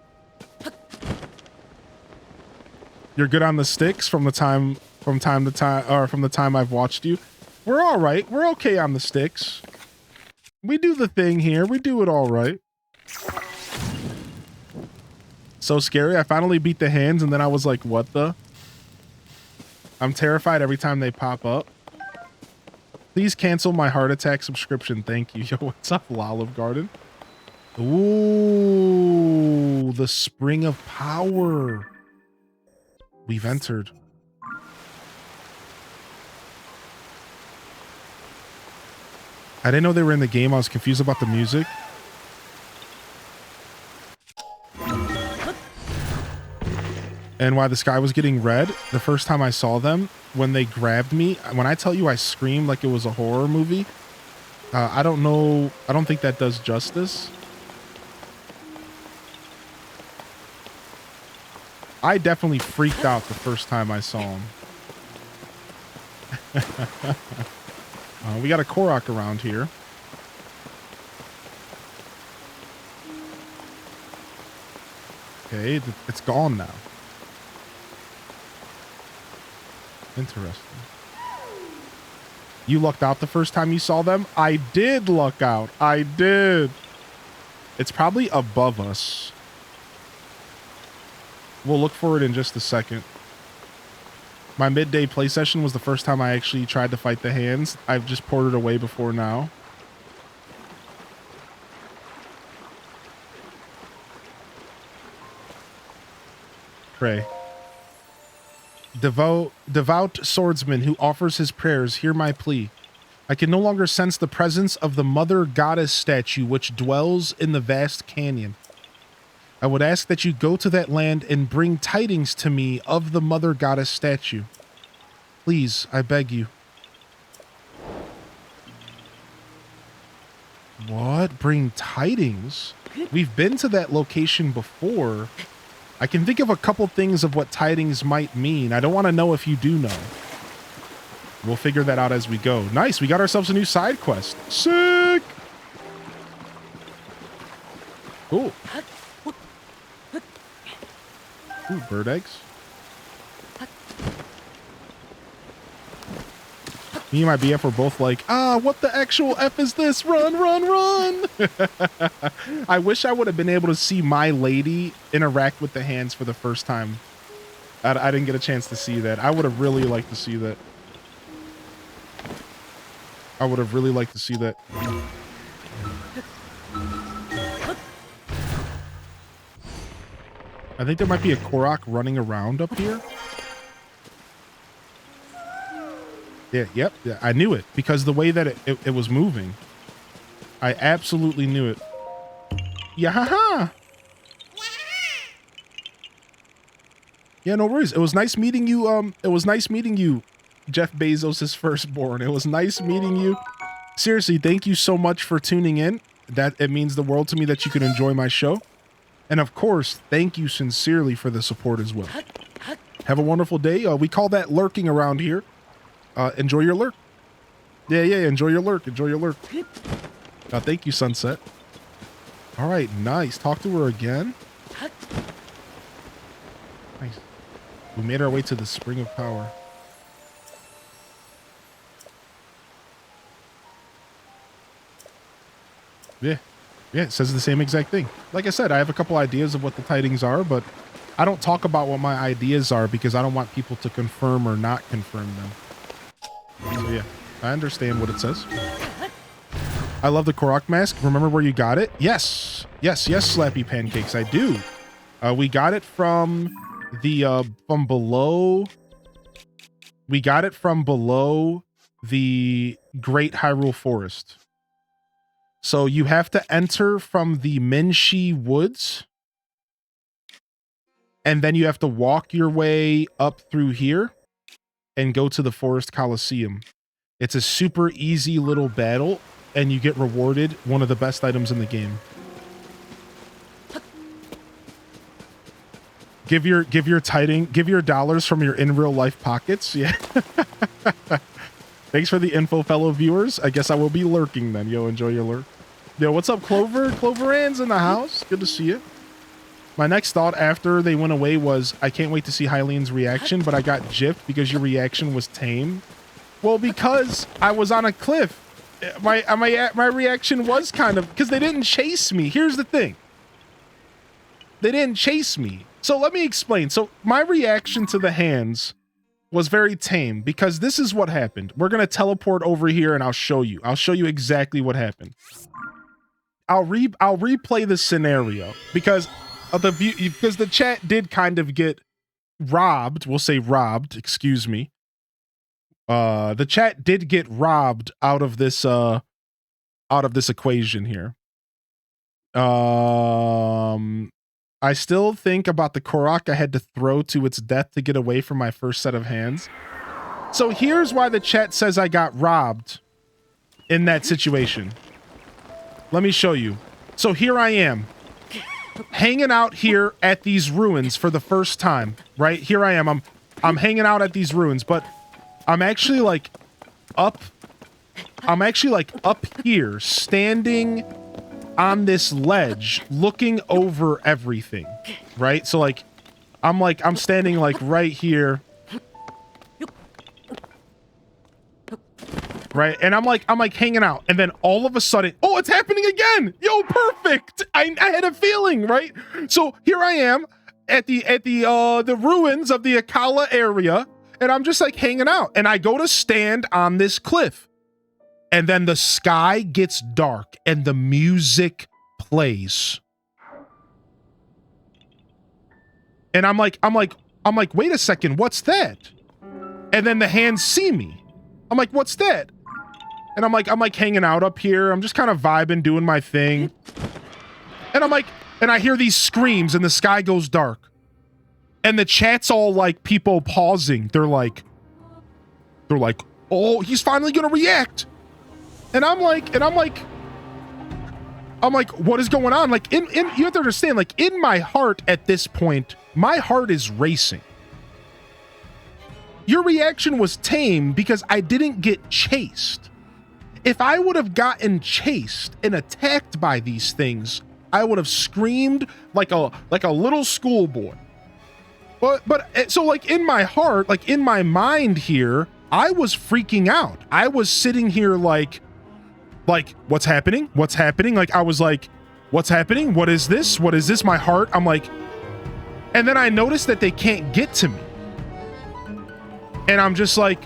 You're good on the sticks from time to time, or from the time I've watched you. We're all right. We're okay on the sticks. We do the thing here. We do it all right. So scary. I finally beat the hands, and then I was like, what the? I'm terrified every time they pop up. Please cancel my heart attack subscription. Thank you. Yo, what's up, Olive Garden? Ooh, the Spring of Power. We've entered. I didn't know they were in the game. I was confused about the music. And why the sky was getting red. The first time I saw them, when they grabbed me, when I tell you I screamed like it was a horror movie, I don't know. I don't think that does justice. I definitely freaked out the first time I saw him. We got a Korok around here. Okay, it's gone now. Interesting. You lucked out the first time you saw them? I did luck out. I did. It's probably above us. We'll look for it in just a second. My midday play session was the first time I actually tried to fight the hands. I've just ported away before now. Pray. Devout swordsman who offers his prayers, hear my plea. I can no longer sense the presence of the mother goddess statue which dwells in the vast canyon. I would ask that you go to that land and bring tidings to me of the mother goddess statue. Please, I beg you. What? Bring tidings? We've been to that location before. I can think of a couple things of what tidings might mean. I don't want to know if you do know. We'll figure that out as we go. Nice, we got ourselves a new side quest. Sick! Cool. Ooh, bird eggs. Me and my BF were both like, what the actual F is this? Run, run, run! I wish I would have been able to see my lady interact with the hands for the first time. I didn't get a chance to see that. I would have really liked to see that. I would have really liked to see that. I think there might be a Korok running around up here. Yeah, yep, yeah, I knew it because the way that it was moving. I absolutely knew it. Yeah, yeah, no worries. It was nice meeting you. It was nice meeting you, Jeff Bezos' firstborn. It was nice meeting you. Seriously, thank you so much for tuning in. That it means the world to me that you can enjoy my show. And of course, thank you sincerely for the support as well. Have a wonderful day. We call that lurking around here. Enjoy your lurk. Yeah, enjoy your lurk. Enjoy your lurk. Thank you, Sunset. All right, nice. Talk to her again. Nice. We made our way to the Spring of Power. Yeah, it says the same exact thing. Like I said, I have a couple ideas of what the tidings are, but I don't talk about what my ideas are because I don't want people to confirm or not confirm them. So yeah, I understand what it says. I love the Korok mask. Remember where you got it? Yes, Slappy Pancakes, I do. We got it from the from below. We got it from below the Great Hyrule Forest. So you have to enter from the Minshi Woods. And then you have to walk your way up through here and go to the Forest Coliseum. It's a super easy little battle and you get rewarded one of the best items in the game. Give your dollars from your in real life pockets. Yeah. Thanks for the info, fellow viewers. I guess I will be lurking then. Yo, enjoy your lurk. Yo, what's up, Clover? Clover Ann's in the house. Good to see you. My next thought after they went away was, I can't wait to see Hyline's reaction, but I got gypped because your reaction was tame. Well, because I was on a cliff. My reaction was kind of, because they didn't chase me. Here's the thing. They didn't chase me. So let me explain. So my reaction to the hands was very tame because this is what happened. We're going to teleport over here and I'll show you. I'll show you exactly what happened. I'll replay the scenario because of because the chat did kind of get robbed. We'll say robbed, excuse me. The chat did get robbed out of this equation here. I still think about the Korok I had to throw to its death to get away from my first set of hands. So here's why the chat says I got robbed in that situation. Let me show you. So here I am, hanging out here at these ruins for the first time, right? Here I am. I'm hanging out at these ruins, but I'm actually like up here, standing on this ledge, looking over everything, right? So I'm standing like right here. Right, and I'm like hanging out, and then all of a sudden, oh, it's happening again! Yo, perfect! I had a feeling, right? So here I am at the ruins of the Akala area, and I'm just like hanging out, and I go to stand on this cliff, and then the sky gets dark, and the music plays, and I'm like, wait a second, what's that? And then the hands see me. I'm like, what's that? And I'm like hanging out up here. I'm just kind of vibing, doing my thing. And and I hear these screams and the sky goes dark. And the chat's all like people pausing. They're like, oh, he's finally gonna react. And I'm like, I'm like, what is going on? Like, you have to understand, like, in my heart at this point, my heart is racing. Your reaction was tame because I didn't get chased. If I would have gotten chased and attacked by these things, I would have screamed like a little schoolboy. But so like in my heart, like in my mind here, I was freaking out. I was sitting here like, what's happening? What's happening? Like, I was like, what's happening? What is this? What is this? My heart. I'm like, and then I noticed that they can't get to me. And I'm just like,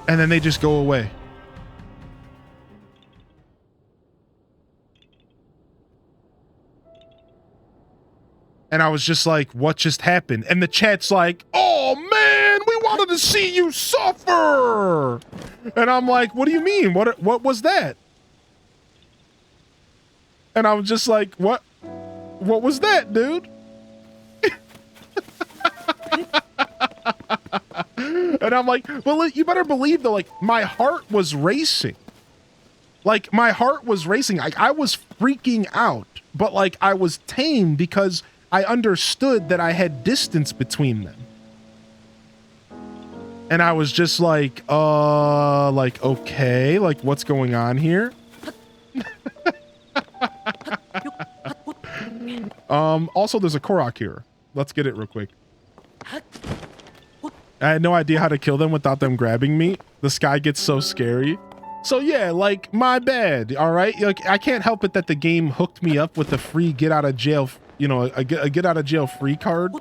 and then they just go away. And I was just like, what just happened? And the chat's like, oh man, we wanted to see you suffer. And I'm like, what do you mean? What was that? And I was just like, what was that, dude? And I'm like, well, you better believe though, like my heart was racing. Like my heart was racing. Like I was freaking out, but like I was tame because I understood that I had distance between them. And I was just like, okay, like what's going on here? Also there's a Korok here. Let's get it real quick. I had no idea how to kill them without them grabbing me. The sky gets so scary. So yeah, like my bad. All right. Like I can't help it that the game hooked me up with a free get out of jail, you know, a get out of jail free card.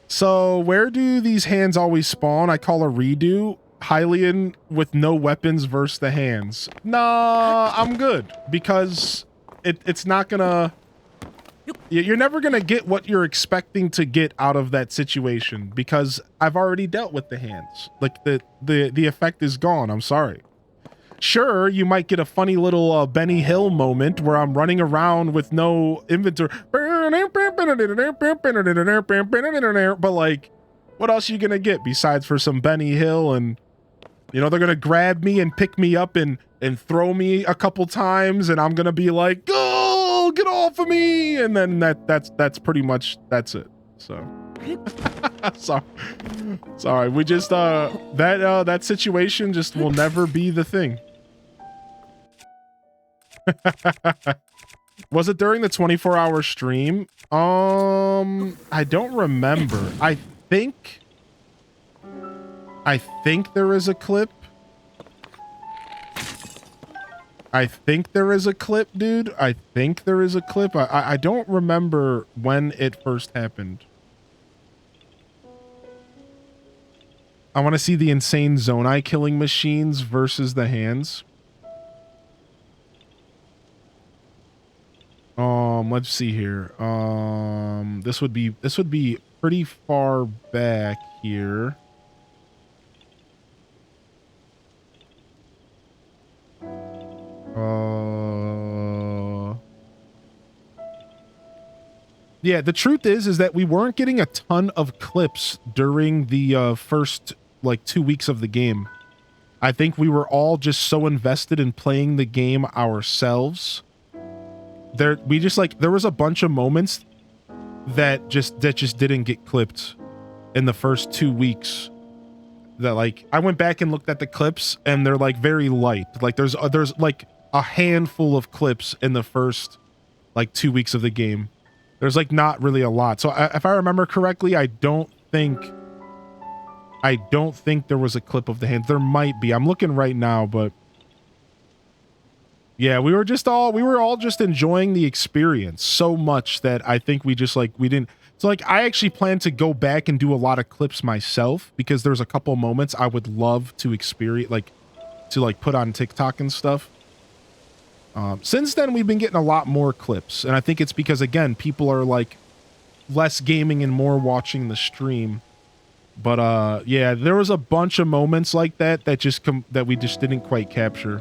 So where do these hands always spawn? I call a redo. Hylian with no weapons versus the hands. Nah, I'm good because it's not gonna. You're never gonna get what you're expecting to get out of that situation because I've already dealt with the hands. Like the effect is gone. I'm sorry. Sure, you might get a funny little Benny Hill moment where I'm running around with no inventory. But like, what else are you gonna get besides for some Benny Hill? And you know they're gonna grab me and pick me up and throw me a couple times, and I'm gonna be like, "Oh, get off of me!" And then that's pretty much that's it. So. Sorry. We just that situation just will never be the thing. Was it during the 24-hour stream? I don't remember. I think there is a clip. I think there is a clip, dude. I think there is a clip. I don't remember when it first happened. I want to see the insane Zonai killing machines versus the hands. Let's see here. This would be pretty far back here. Yeah, the truth is that we weren't getting a ton of clips during the first like 2 weeks of the game. I think we were all just so invested in playing the game ourselves. There was a bunch of moments that just didn't get clipped in the first 2 weeks. That like I went back and looked at the clips and they're like very light. Like there's like a handful of clips in the first like 2 weeks of the game. There's like not really a lot. So if I remember correctly, I don't think there was a clip of the hands. There might be. I'm looking right now, but yeah, we were all just enjoying the experience so much that I think we didn't. So like I actually plan to go back and do a lot of clips myself because there's a couple moments I would love to experience, like to put on TikTok and stuff. Since then, we've been getting a lot more clips, and I think it's because again, people are like less gaming and more watching the stream. But yeah, there was a bunch of moments like that that we just didn't quite capture.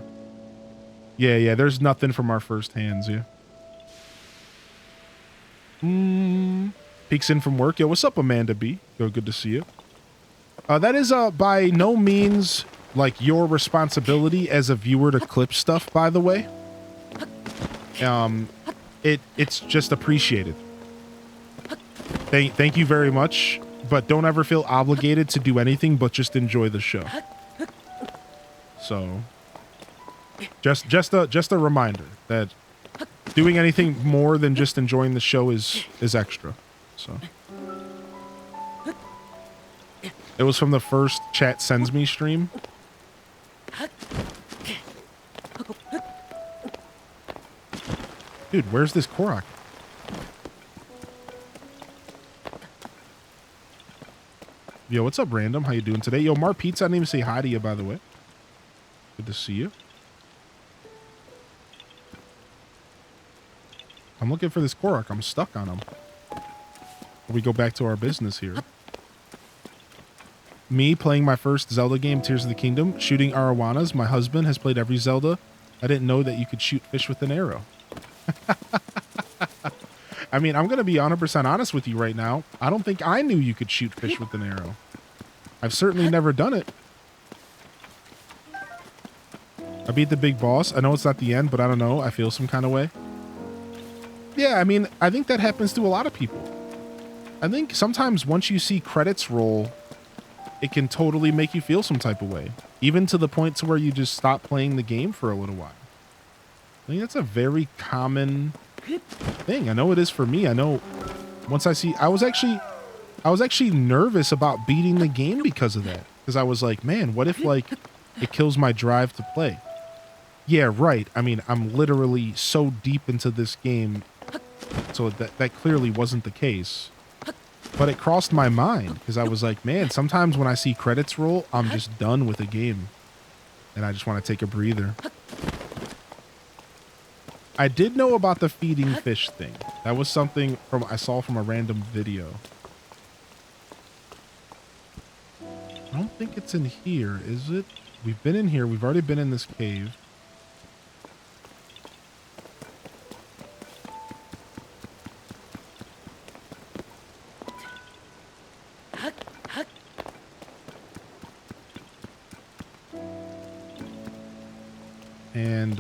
Yeah, there's nothing from our first hands, yeah. Peeks in from work. Yo, what's up, Amanda B? Yo, good to see you. That is by no means like your responsibility as a viewer to clip stuff, by the way. it's just appreciated. Thank you very much, but don't ever feel obligated to do anything but just enjoy the show. So just a reminder that doing anything more than just enjoying the show is extra. So it was from the first Chat Sends Me stream. Dude, where's this Korok? Yo, what's up, Random? How you doing today? Yo, Mar Pizza, I didn't even say hi to you, by the way. Good to see you. I'm looking for this Korok. I'm stuck on him. We go back to our business here. Me playing my first Zelda game, Tears of the Kingdom, shooting arowanas. My husband has played every Zelda. I didn't know that you could shoot fish with an arrow. I mean, I'm going to be 100% honest with you right now. I don't think I knew you could shoot fish with an arrow. I've certainly never done it. I beat the big boss. I know it's not the end, but I don't know. I feel some kind of way. Yeah, I mean, I think that happens to a lot of people. I think sometimes once you see credits roll, it can totally make you feel some type of way. Even to the point to where you just stop playing the game for a little while. I think that's a very common thing. I know it is for me. I know once I see, I was actually nervous about beating the game because of that. Because I was like, man, what if like it kills my drive to play? Yeah, right. I mean, I'm literally so deep into this game. So that clearly wasn't the case. But it crossed my mind because I was like, man, sometimes when I see credits roll, I'm just done with a game. And I just want to take a breather. I did know about the feeding fish thing. That was something I saw from a random video. I don't think it's in here, is it? We've been in here. We've already been in this cave. And,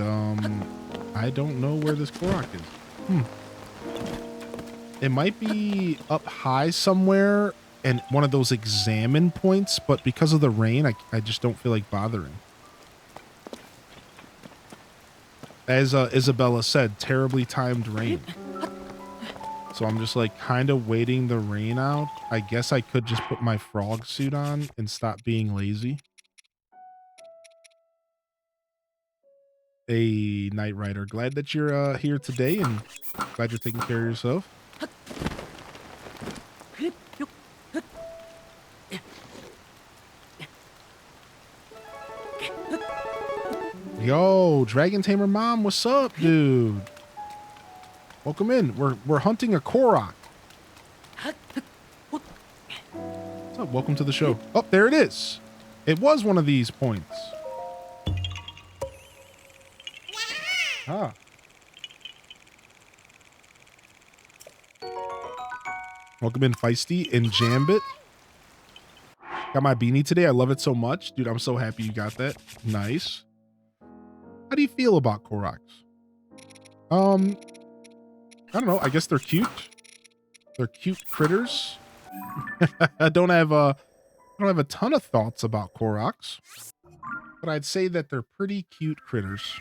I don't know where this Korok is. It might be up high somewhere and one of those examine points, but because of the rain, I just don't feel like bothering. As Isabella said, terribly timed rain. So I'm just like kind of waiting the rain out. I guess I could just put my frog suit on and stop being lazy. Hey, Knight Rider, glad that you're here today and glad you're taking care of yourself. Yo, Dragon Tamer Mom, what's up, dude? Welcome in. We're hunting a Korok. What's up? Welcome to the show. Oh, there it is. It was one of these points. Ah. Welcome in, Feisty and Jambit. Got my beanie today. I love it so much. Dude, I'm so happy you got that. Nice. How do you feel about Koroks? I don't know. I guess they're cute. They're cute critters. I don't have a ton of thoughts about Koroks, but I'd say that they're pretty cute critters.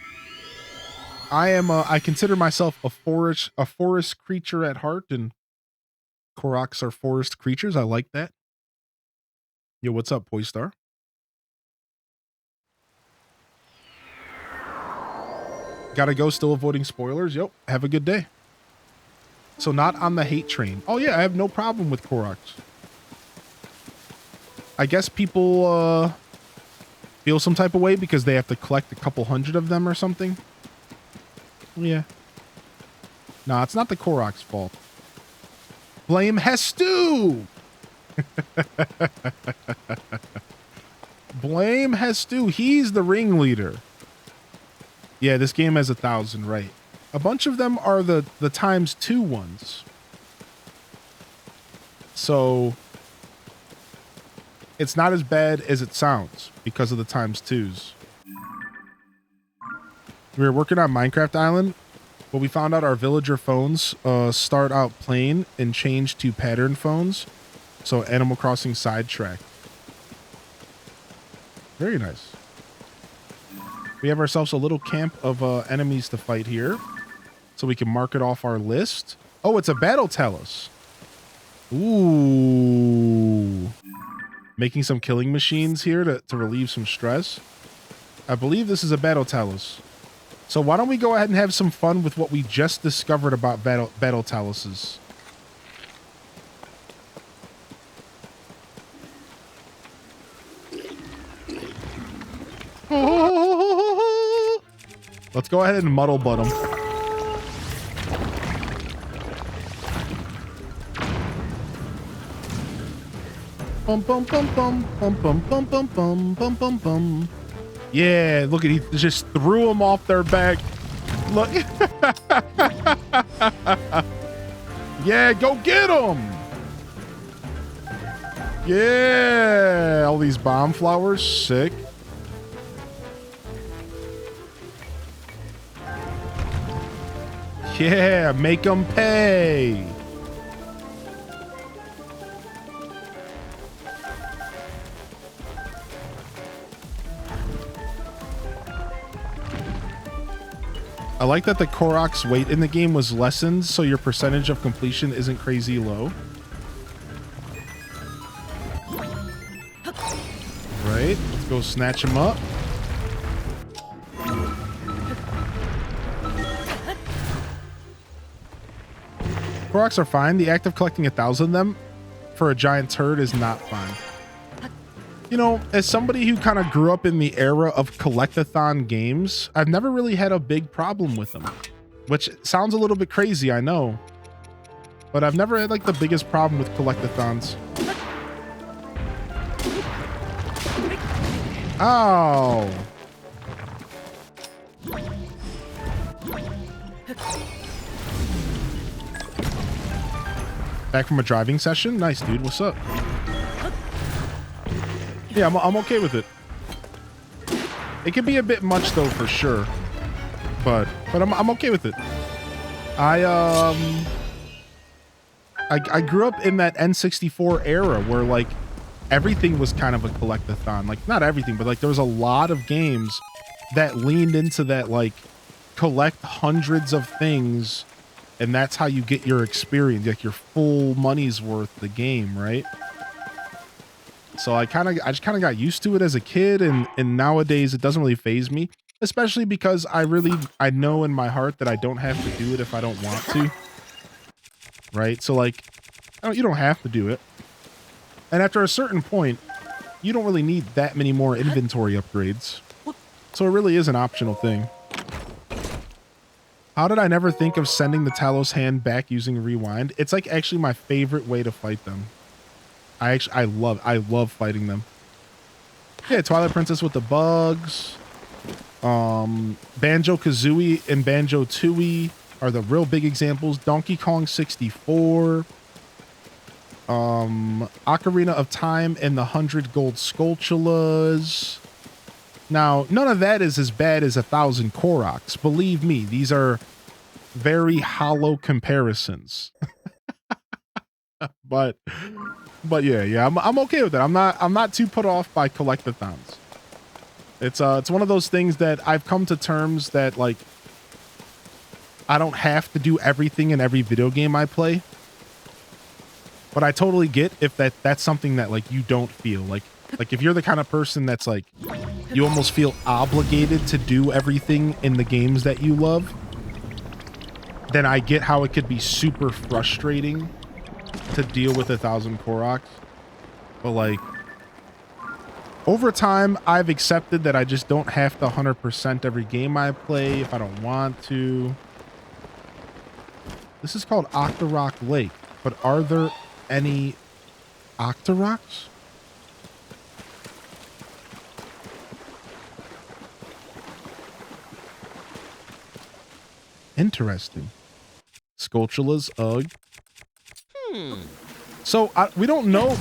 I consider myself a forest creature at heart, and Koroks are forest creatures. I like that. Yo, what's up, Poystar? Gotta go, still avoiding spoilers. Yep, have a good day. So not on the hate train. Oh yeah, I have no problem with Koroks. I guess people feel some type of way because they have to collect a couple hundred of them or something. Yeah. Nah, it's not the Korok's fault. Blame Hestu! Blame Hestu. He's the ringleader. Yeah, this game has 1,000, right. A bunch of them are the ×2 ones. So it's not as bad as it sounds because of the ×2s. We were working on Minecraft Island. But we found out our villager phones start out plain and change to pattern phones. So Animal Crossing sidetrack. Very nice. We have ourselves a little camp of enemies to fight here. So we can mark it off our list. Oh, it's a battle talus. Ooh. Making some killing machines here to relieve some stress. I believe this is a battle talus. So why don't we go ahead and have some fun with what we just discovered about battle taluses. Let's go ahead and muddle butt them. Bum bum bum bum bum bum bum bum bum bum bum bum. Yeah, look at he just threw them off their back. Look. Yeah, go get them. Yeah, all these bomb flowers, sick. Yeah, make them pay. I like that the Koroks weight in the game was lessened, so your percentage of completion isn't crazy low. Right, let's go snatch him up. Koroks are fine. The act of collecting 1,000 of them for a giant turd is not fine. You know, as somebody who kind of grew up in the era of collectathon games, I've never really had a big problem with them. Which sounds a little bit crazy, I know. But I've never had like the biggest problem with collectathons. Oh. Back from a driving session? Nice, dude. What's up? Yeah, I'm okay with it. It can be a bit much though, for sure. But I'm okay with it. I grew up in that N64 era where like everything was kind of a collectathon. Like not everything, but like there was a lot of games that leaned into that like collect hundreds of things and that's how you get your experience, like your full money's worth the game, right? So I just kind of got used to it as a kid, and nowadays it doesn't really faze me, especially because I know in my heart that I don't have to do it if I don't want to, right? So like, you don't have to do it, and after a certain point, you don't really need that many more inventory upgrades, so it really is an optional thing. How did I never think of sending the Talos hand back using rewind? It's like actually my favorite way to fight them. I love fighting them. Yeah, Twilight Princess with the bugs. Banjo-Kazooie and Banjo-Tooie are the real big examples. Donkey Kong 64. Ocarina of Time and the 100 gold Skulltulas. Now, none of that is as bad as 1,000 Koroks. Believe me, these are very hollow comparisons. But yeah, I'm okay with it. I'm not too put off by collectathons. It's one of those things that I've come to terms that like I don't have to do everything in every video game I play. But I totally get if that's something that like you don't feel like if you're the kind of person that's like you almost feel obligated to do everything in the games that you love, then I get how it could be super frustrating to deal with 1,000 Koroks. But like over time I've accepted that I just don't have to 100% every game I play if I don't want to. This is called Octorok Lake, but are there any Octoroks? Interesting. Skulltulas, ugh. So we don't know.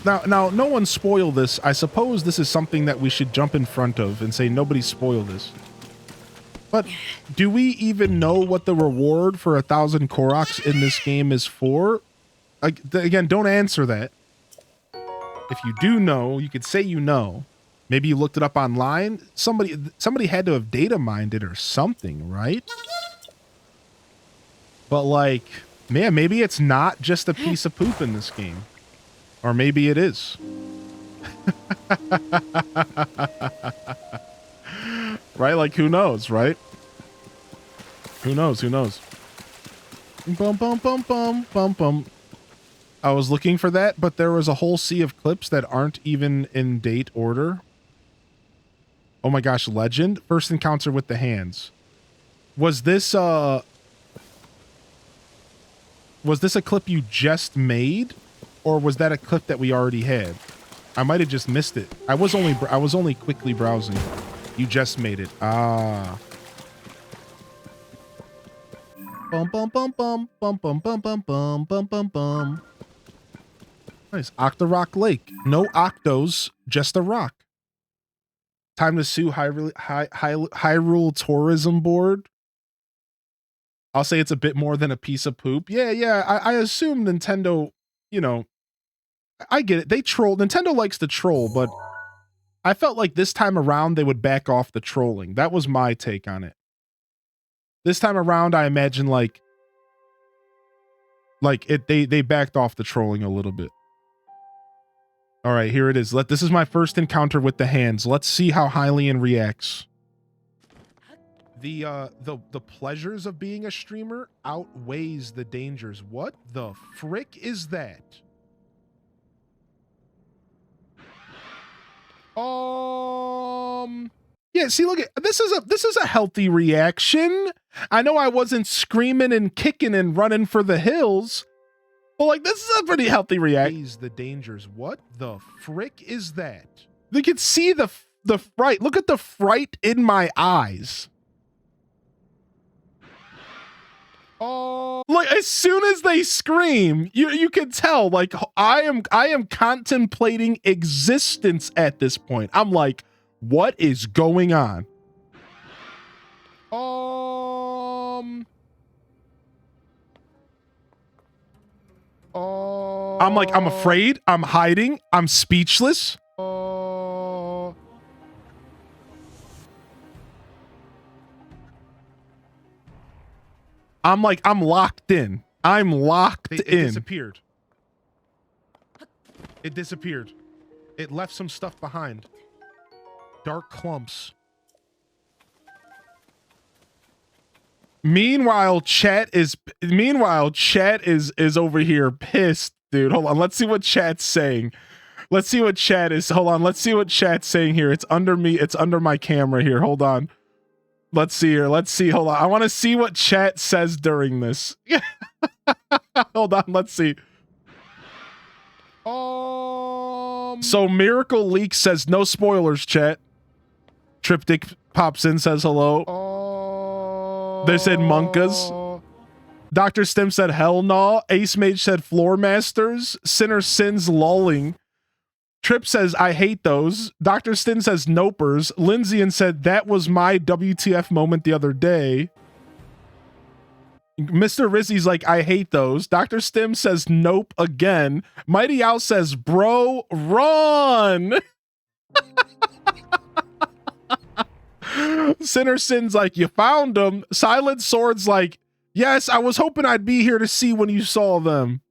Now, no one spoil this. I suppose this is something that we should jump in front of and say nobody spoil this. But do we even know what the reward for 1,000 Koroks in this game is for? Again, don't answer that. If you do know, you could say you know. Maybe you looked it up online. Somebody had to have data mined it or something, right? But like, man, maybe it's not just a piece of poop in this game. Or maybe it is. Right? Like, who knows, right? Who knows? Who knows? Bum, bum, bum, bum, bum, bum. I was looking for that, but there was a whole sea of clips that aren't even in date order. Oh my gosh, legend. First encounter with the hands. Was this a clip you just made? Or was that a clip that we already had? I might have just missed it. I was only quickly browsing. You just made it. Ah. Bum bum bum bum bum bum bum bum bum bum bum bum. Nice. Octorock Lake. No octos, just a rock. Time to sue Hyrule Tourism Board. I'll say it's a bit more than a piece of poop. Yeah. I assume Nintendo, you know, I get it. They troll. Nintendo likes to troll, but I felt like this time around they would back off the trolling. That was my take on it. This time around, I imagine they backed off the trolling a little bit. All right, here it is. This is my first encounter with the hands. Let's see how Hylian reacts. The pleasures of being a streamer outweighs the dangers. What the frick is that? Yeah, see, look at this is a healthy reaction. I know I wasn't screaming and kicking and running for the hills, but like this is a pretty healthy reaction. The dangers. What the frick is that? You can see the fright. Look at the fright in my eyes. Oh, like as soon as they scream, you can tell like I am contemplating existence at this point. I'm like, what is going on? I'm like, I'm afraid, I'm hiding, I'm speechless. I'm like, I'm locked in. I'm locked in. It disappeared. It disappeared. It left some stuff behind. Dark clumps. Meanwhile, chat is over here pissed, dude. Hold on. Let's see what chat's saying. Let's see what chat is. Hold on. Let's see what chat's saying here. It's under me. It's under my camera here. Hold on. Let's see here. Let's see. Hold on. I want to see what chat says during this. Hold on. Let's see. So Miracle Leak says no spoilers, chat. Triptych pops in, says hello. They said Monkas. Dr. Stim said hell no. Ace Mage said Floor Masters. Sinner Sins lulling. Trip says I hate those. Dr. Stin says nopers. Lindsay said that was my WTF moment the other day. Mr. Rizzy's like, I hate those. Dr. Stim says nope again. Mighty Owl says, bro, run. Sinner Sin's like, you found them. Silent Sword's like, yes, I was hoping I'd be here to see when you saw them.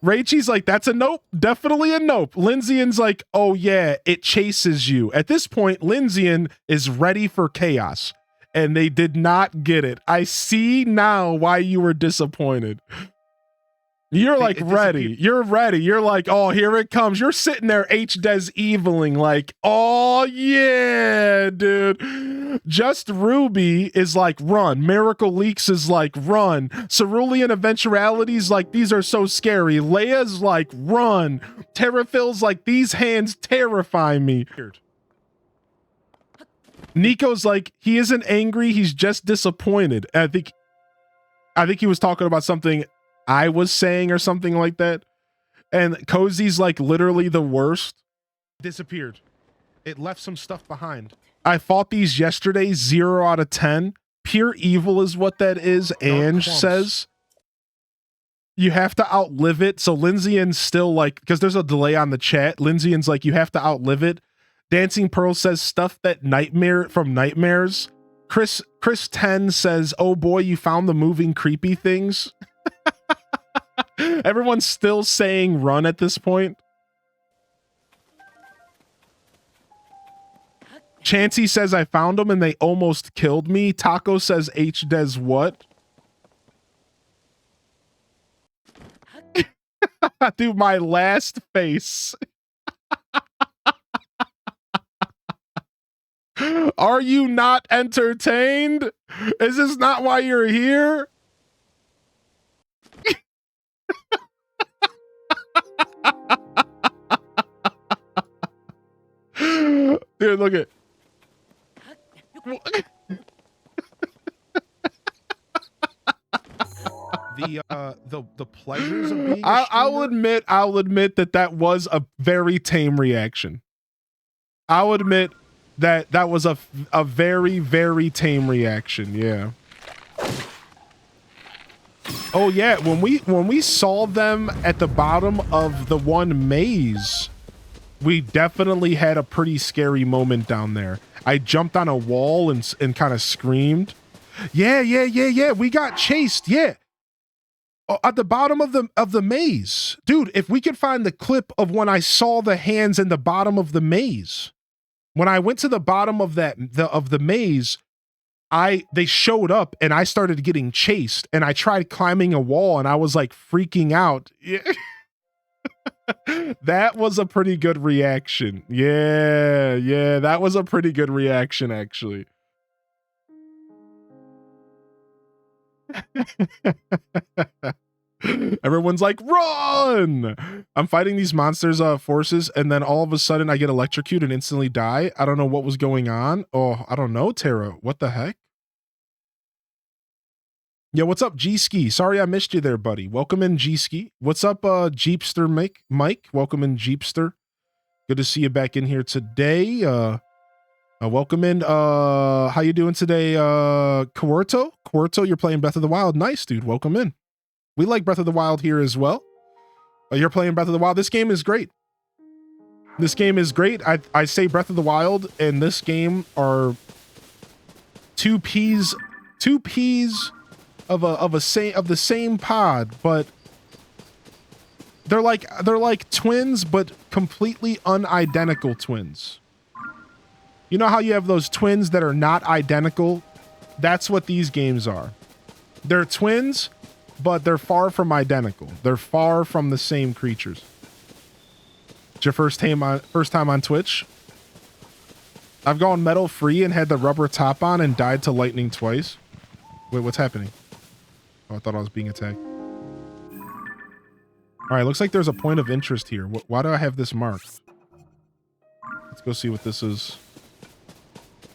Rachel's like, that's a nope. Definitely a nope. Lindsay's like, oh yeah, it chases you. At this point, Lindsay is ready for chaos. And they did not get it. I see now why you were disappointed. You're like ready. You're ready. You're like, oh, here it comes. You're sitting there H-Des eviling like, oh yeah, dude. Just Ruby is like, run. Miracle Leaks is like, run. Cerulean Eventuality's like, these are so scary. Leia's like, run. Terraphil's like, these hands terrify me. Nico's like, he isn't angry, he's just disappointed. I think he was talking about something I was saying or something like that. And Cozy's like literally the worst. Disappeared. It left some stuff behind. I fought these yesterday, 0 out of 10. Pure evil is what that is. Ange clumps. says you have to outlive it. So Lindsay's still like, because there's a delay on the chat. Lindsay's like, you have to outlive it. Dancing Pearl says stuff that nightmare from nightmares. Chris 10 says, oh boy, you found the moving creepy things. Everyone's still saying run at this point. Chansey says I found them and they almost killed me. Taco says H des what? Dude, my last face. Are you not entertained? Is this not why you're here? Dude, look at the pleasures of being I'll admit that was a very tame reaction. I'll admit that was a very, very tame reaction. Yeah. Oh yeah, when we saw them at the bottom of the one maze, we definitely had a pretty scary moment down there. I jumped on a wall and kind of screamed. Yeah. We got chased. Yeah. At the bottom of the maze. Dude, if we could find the clip of when I saw the hands in the bottom of the maze. When I went to the bottom of the maze, they showed up and I started getting chased and I tried climbing a wall and I was like freaking out. That was a pretty good reaction. Yeah, that was a pretty good reaction actually. Everyone's like, run! I'm fighting these monsters forces and then all of a sudden I get electrocuted and instantly die. I don't know what was going on. Oh, I don't know, Tara. What the heck? Yeah, what's up, G-Ski? Sorry I missed you there, buddy. Welcome in, G-Ski. What's up, Jeepster Mike? Welcome in, Jeepster. Good to see you back in here today. Welcome in. How you doing today, Kawarto? Kawarto, you're playing Breath of the Wild. Nice, dude. Welcome in. We like Breath of the Wild here as well. You're playing Breath of the Wild. This game is great. This game is great. I say Breath of the Wild and this game are two peas of the same pod, but they're like twins, but completely unidentical twins. You know how you have those twins that are not identical? That's what these games are. They're twins, but they're far from identical. They're far from the same creatures. It's your first time on Twitch? I've gone metal free and had the rubber top on and died to lightning twice. Wait, what's happening? Oh, I thought I was being attacked. All right, looks like there's a point of interest here. Why do I have this marked? Let's go see what this is.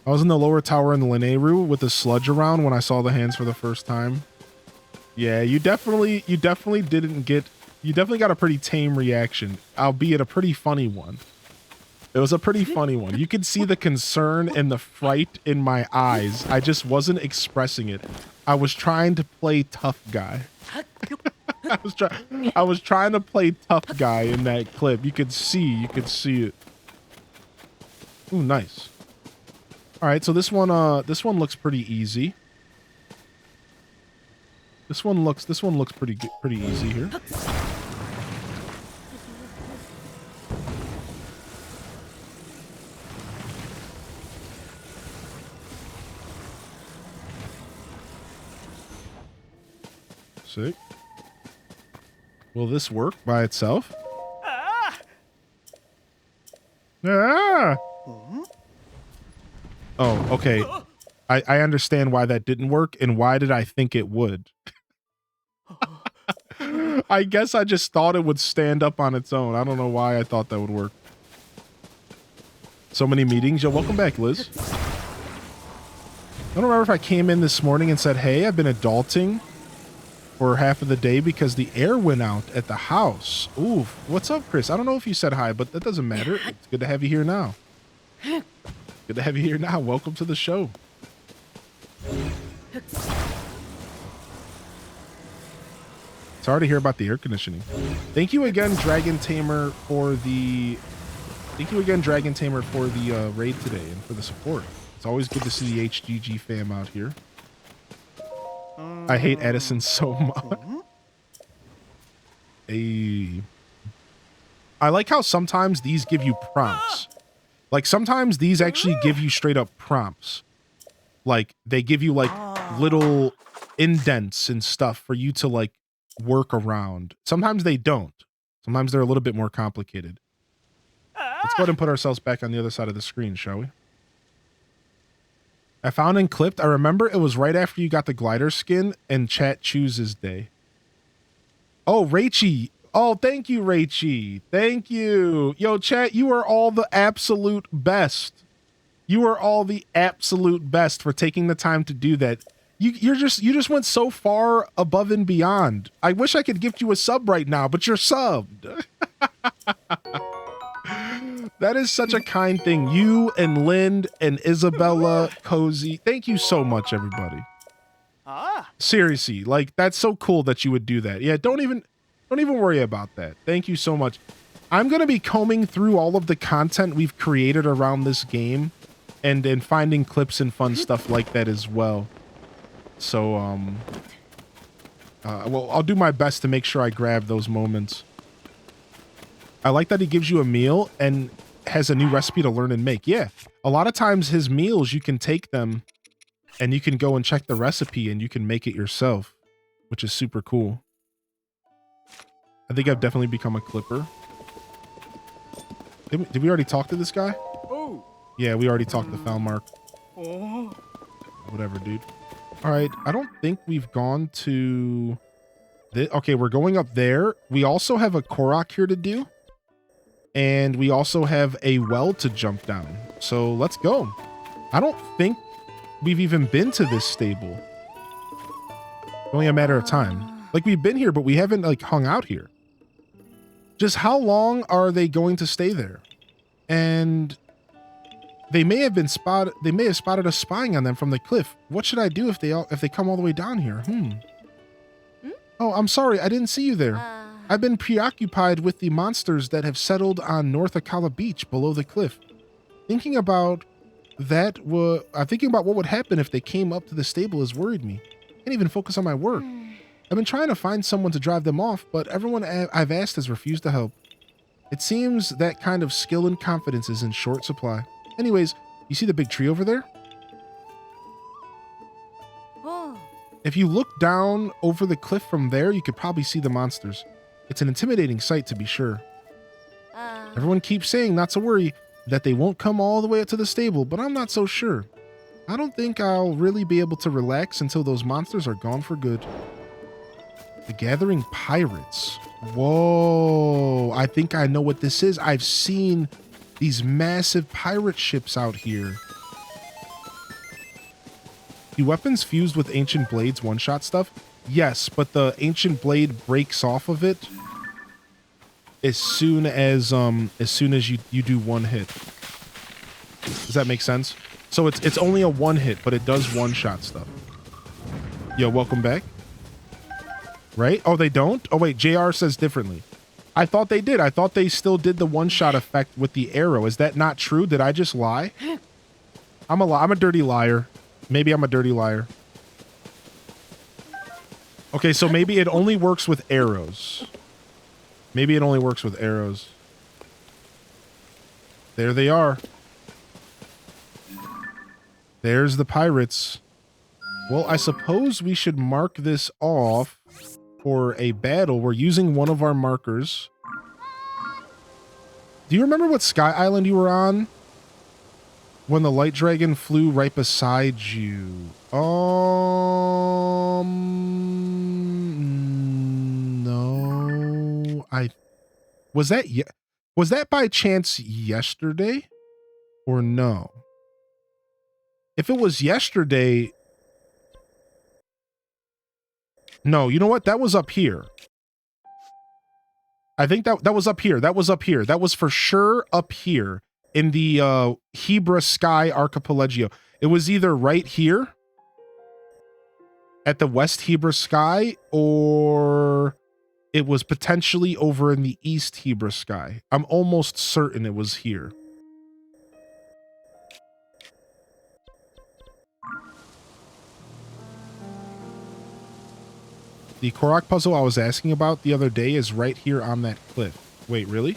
I was in the lower tower in the Lineru with the sludge around when I saw the hands for the first time. Yeah, you definitely got a pretty tame reaction, albeit a pretty funny one. It was a pretty funny one. You could see the concern and the fright in my eyes. I just wasn't expressing it. I was trying to play tough guy. I was trying to play tough guy in that clip. You could see it. Ooh, nice. All right, so this one looks pretty easy. This one looks pretty easy here. Sick. Will this work by itself? Ah! Oh, okay. I understand why that didn't work, and why did I think it would? I guess I just thought it would stand up on its own. I don't know why I thought that would work. So many meetings. Yo, welcome back, Liz. I don't remember if I came in this morning and said, hey, I've been adulting for half of the day because the air went out at the house. Ooh, what's up, Chris? I don't know if you said hi, but that doesn't matter. It's good to have you here now. Good to have you here now. Welcome to the show. Sorry to hear about the air conditioning. Thank you again, Dragon Tamer, for the raid today and for the support. It's always good to see the HGG fam out here. I hate Edison so much. I like how sometimes these give you prompts. Like sometimes these actually give you straight up prompts. Like they give you like little indents and stuff for you to like work around. Sometimes they don't. Sometimes they're a little bit more complicated. Let's go ahead and put ourselves back on the other side of the screen, shall we? I found and clipped. I remember it was right after you got the glider skin and chat chooses day. Oh, Rachie. Oh, thank you, Rachie. Thank you. Yo, chat, you are all the absolute best. You are all the absolute best for taking the time to do that. You just went so far above and beyond. I wish I could gift you a sub right now, but you're subbed. That is such a kind thing. You and Lind and Isabella, Cozy. Thank you so much, everybody. Seriously, like that's so cool that you would do that. Yeah, don't even worry about that. Thank you so much. I'm going to be combing through all of the content we've created around this game and finding clips and fun stuff like that as well. So, well, I'll do my best to make sure I grab those moments. I like that he gives you a meal and has a new recipe to learn and make. Yeah, a lot of times his meals, you can take them and you can go and check the recipe and you can make it yourself, which is super cool. I think I've definitely become a clipper. Did we already talk to this guy? Oh. Yeah, we already talked to Falmark. Oh. Whatever, dude. All right, I don't think we've gone to... Okay, we're going up there. We also have a Korok here to do. And we also have a well to jump down. So let's go. I don't think we've even been to this stable. Only a matter of time. Like we've been here, but we haven't like hung out here. Just how long are they going to stay there? And they may have spotted us spying on them from the cliff. What should I do if they come all the way down here? Oh, I'm sorry. I didn't see you there. I've been preoccupied with the monsters that have settled on North Akala Beach below the cliff. Thinking about what would happen if they came up to the stable has worried me. I can't even focus on my work. I've been trying to find someone to drive them off, but everyone I've asked has refused to help. It seems that kind of skill and confidence is in short supply. Anyways, you see the big tree over there? If you look down over the cliff from there, you could probably see the monsters. It's an intimidating sight to be sure. Everyone keeps saying not to worry, that they won't come all the way up to the stable, but I'm not so sure. I don't think I'll really be able to relax until those monsters are gone for good. The Gathering Pirates. Whoa, I think I know what this is. I've seen these massive pirate ships out here. Do weapons fused with ancient blades one-shot stuff? Yes, but the ancient blade breaks off of it as soon as you do one hit. Does that make sense? So it's only a one hit, but it does one-shot stuff. Yo, welcome back. Right? Oh, they don't? Oh, wait, JR says differently. I thought they did. I thought they still did the one-shot effect with the arrow. Is that not true? Did I just lie? I'm a dirty liar. Maybe I'm a dirty liar. Okay, so maybe it only works with arrows. Maybe it only works with arrows. There they are. There's the pirates. Well, I suppose we should mark this off for a battle. We're using one of our markers. Do you remember what Sky Island you were on? When the light dragon flew right beside you. No. Was that by chance yesterday? Or no? If it was yesterday... No, you know what? That was up here. I think that was up here. That was up here. That was for sure up here. in the Hebra Sky Archipelago. It was either right here at the West Hebra Sky, or it was potentially over in the East Hebra Sky. I'm almost certain it was here. The Korok puzzle I was asking about the other day is right here on that cliff. Wait, really?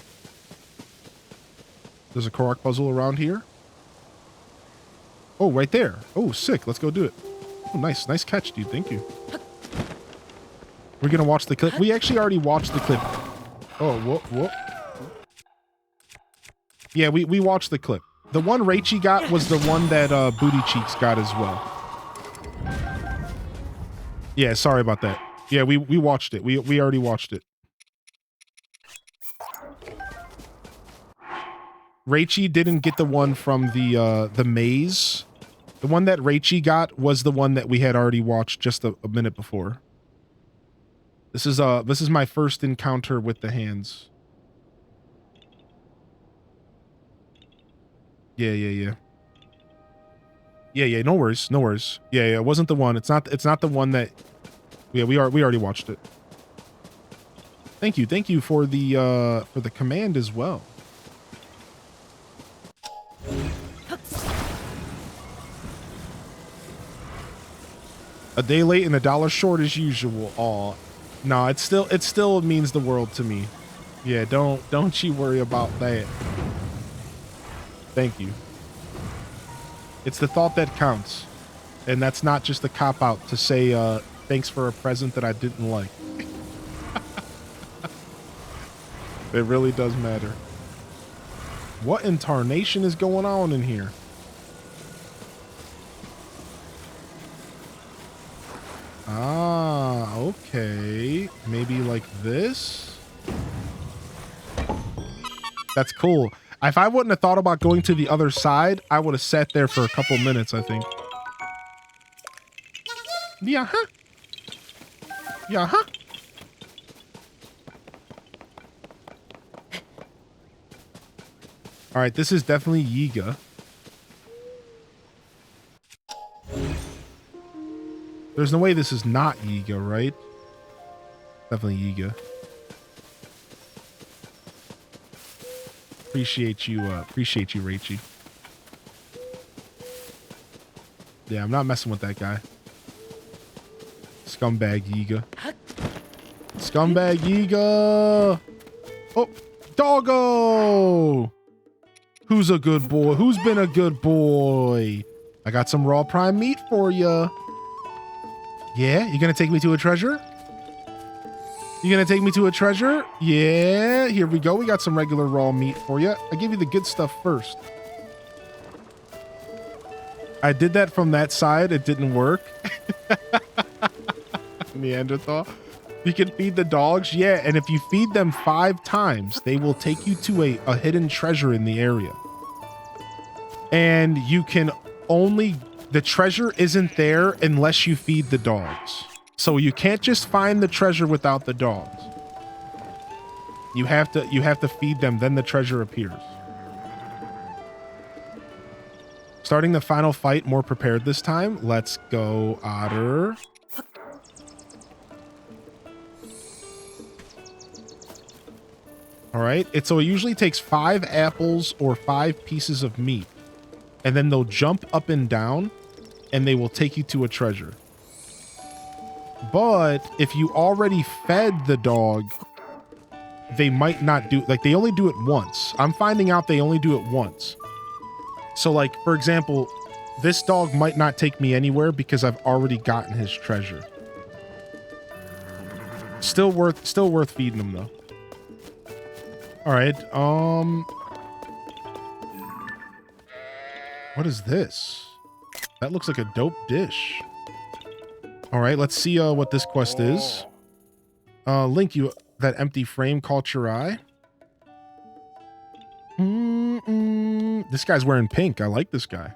There's a Korok puzzle around here? Oh, right there. Oh, sick. Let's go do it. Oh, nice. Nice catch, dude. Thank you. We're going to watch the clip. We actually already watched the clip. Oh, whoop, whoop. Yeah, we watched the clip. The one Raichi got was the one that Booty Cheeks got as well. Yeah, sorry about that. Yeah, we watched it. We already watched it. Raichi didn't get the one from the maze. The one that Raichi got was the one that we had already watched just a minute before. This is my first encounter with the hands. Yeah. No worries. Yeah, it wasn't the one. It's not the one that. Yeah, we already watched it. Thank you for the command as well. A day late and $1 short as usual. Aw. No, it still means the world to me. Yeah, don't you worry about that. Thank you. It's the thought that counts. And that's not just a cop-out to say thanks for a present that I didn't like. It really does matter. What in tarnation is going on in here? Ah, okay. Maybe like this? That's cool. If I wouldn't have thought about going to the other side, I would have sat there for a couple minutes, I think. Yeah, huh? Yeah, huh? All right, this is definitely Yiga. There's no way this is not Yiga, right? Definitely Yiga. Appreciate you, Raichi. Yeah, I'm not messing with that guy. Scumbag Yiga. Scumbag Yiga! Oh, doggo! Who's a good boy? Who's been a good boy? I got some raw prime meat for ya. Yeah, you gonna take me to a treasure? You gonna take me to a treasure? Yeah, here we go. We got some regular raw meat for you. I give you the good stuff first. I did that from that side. It didn't work. Neanderthal. You can feed the dogs. Yeah, and if you feed them 5 times, they will take you to a hidden treasure in the area. And you can only... The treasure isn't there unless you feed the dogs. So you can't just find the treasure without the dogs. You have to feed them, then the treasure appears. Starting the final fight more prepared this time. Let's go, Otter. All right. So it usually takes 5 apples or 5 pieces of meat. And then they'll jump up and down and they will take you to a treasure. But if you already fed the dog, they might not do, like they only do it once. I'm finding out they only do it once. So like, for example, this dog might not take me anywhere because I've already gotten his treasure. Still worth feeding him though. All right. What is this? That looks like a dope dish. All right, let's see what this quest is. Link, you that empty frame caught your eye. This guy's wearing pink. I like this guy.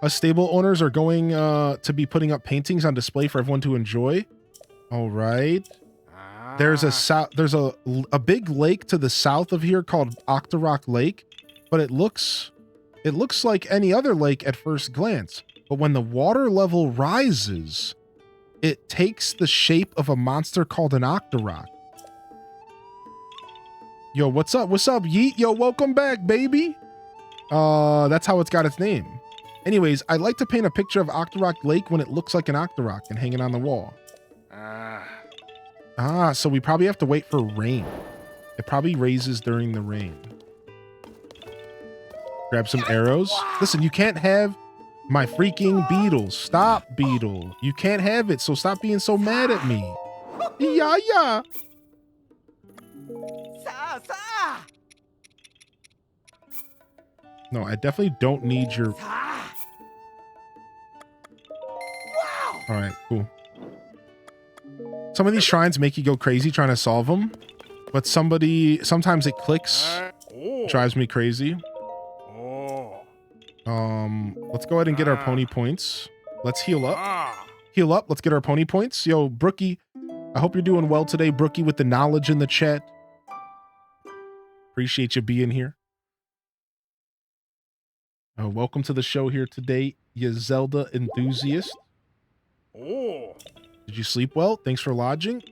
Us stable owners are going to be putting up paintings on display for everyone to enjoy. All right. There's a big lake to the south of here called Octorok Lake. but it looks like any other lake at first glance. But when the water level rises, it takes the shape of a monster called an Octorok. Yo, what's up? What's up, Yeet? Yo, welcome back, baby. That's how it's got its name. Anyways, I like to paint a picture of Octorok Lake when it looks like an Octorok and hanging on the wall. So we probably have to wait for rain. It probably raises during the rain. Grab some arrows. Listen, you can't have my freaking beetle. Stop, beetle. You can't have it, so stop being so mad at me. Yeah. No, I definitely don't need your... Alright, cool. Some of these shrines make you go crazy trying to solve them, but sometimes it clicks. Drives me crazy. Let's go ahead and get our pony points. Let's heal up. Heal up. Let's get our pony points. Yo, Brookie, I hope you're doing well today, Brookie, with the knowledge in the chat. Appreciate you being here. Welcome to the show here today, you Zelda enthusiast. Did you sleep well? Thanks for lodging.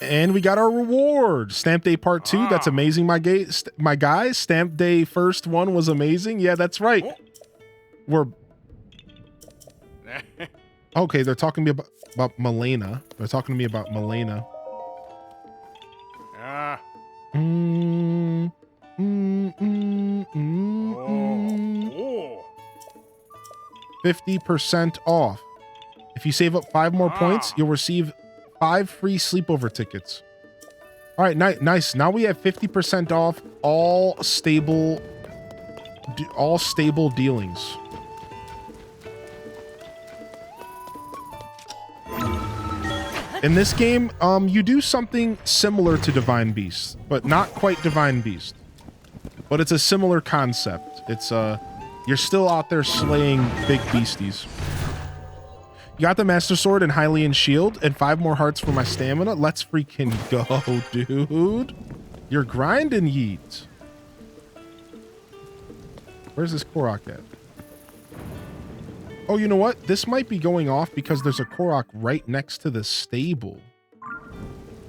And we got our reward. Stamp Day Part 2. That's amazing, my guys. Stamp Day first one was amazing. Yeah, that's right. We're... Okay, they're talking to me about Malena. They're talking to me about Malena. 50% off. If you save up 5 more points, you'll receive 5 free sleepover tickets. All right, nice. Now we have 50% off all stable dealings. In this game, you do something similar to Divine Beast, but not quite Divine Beast. But it's a similar concept. It's you're still out there slaying big beasties. You got the Master Sword and Hylian Shield and 5 more hearts for my stamina. Let's freaking go, dude. You're grinding, Yeet. Where's this Korok at? Oh, you know what? This might be going off because there's a Korok right next to the stable.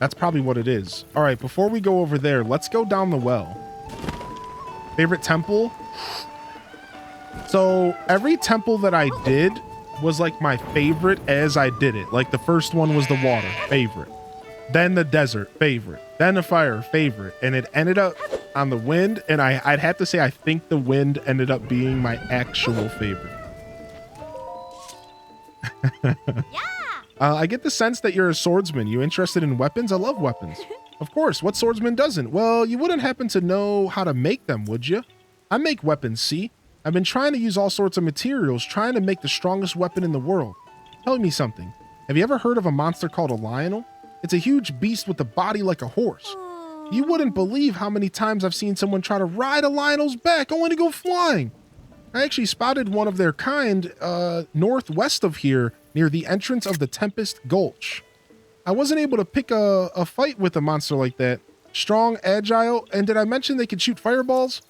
That's probably what it is. All right, before we go over there, let's go down the well. Favorite temple? So every temple that I did was like my favorite as I did it. Like the first one was the water, favorite. Then the desert, favorite. Then the fire, favorite. And it ended up on the wind. And I'd have to say I think the wind ended up being my actual favorite. I get the sense that you're a swordsman. You interested in weapons? I love weapons. Of course. What swordsman doesn't? Well, you wouldn't happen to know how to make them, would you? I make weapons, see? I've been trying to use all sorts of materials, trying to make the strongest weapon in the world. Tell me something. Have you ever heard of a monster called a Lionel? It's a huge beast with a body like a horse. You wouldn't believe how many times I've seen someone try to ride a Lionel's back only to go flying. I actually spotted one of their kind northwest of here near the entrance of the Tempest Gulch. I wasn't able to pick a fight with a monster like that. Strong, agile, and did I mention they could shoot fireballs?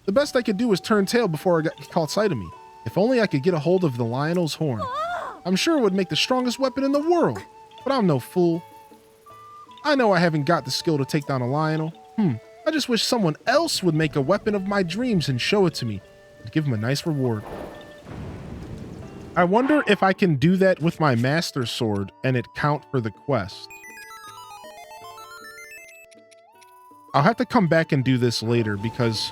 The best I could do was turn tail before it caught sight of me. If only I could get a hold of the Lionel's horn. I'm sure it would make the strongest weapon in the world, but I'm no fool. I know I haven't got the skill to take down a Lionel. I just wish someone else would make a weapon of my dreams and show it to me. I'd give him a nice reward. I wonder if I can do that with my Master Sword and it count for the quest. I'll have to come back and do this later because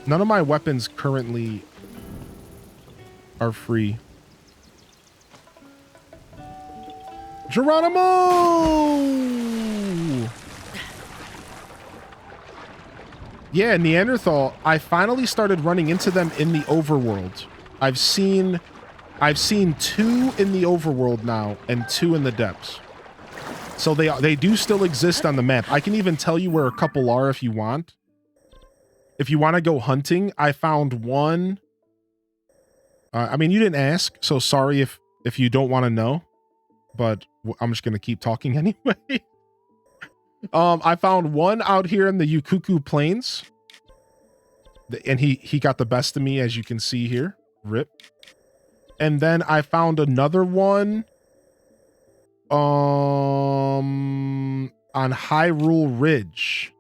none of my weapons currently are free. Geronimo! Yeah, Neanderthal. I finally started running into them in the overworld. I've seen 2 in the overworld now and 2 in the depths. So they do still exist on the map. I can even tell you where a couple are if you want. If you want to go hunting, I found one. I mean, you didn't ask, so sorry if you don't want to know. But I'm just going to keep talking anyway. I found one out here in the Yukuku Plains. And he got the best of me, as you can see here. Rip. And then I found another one on Hyrule Ridge.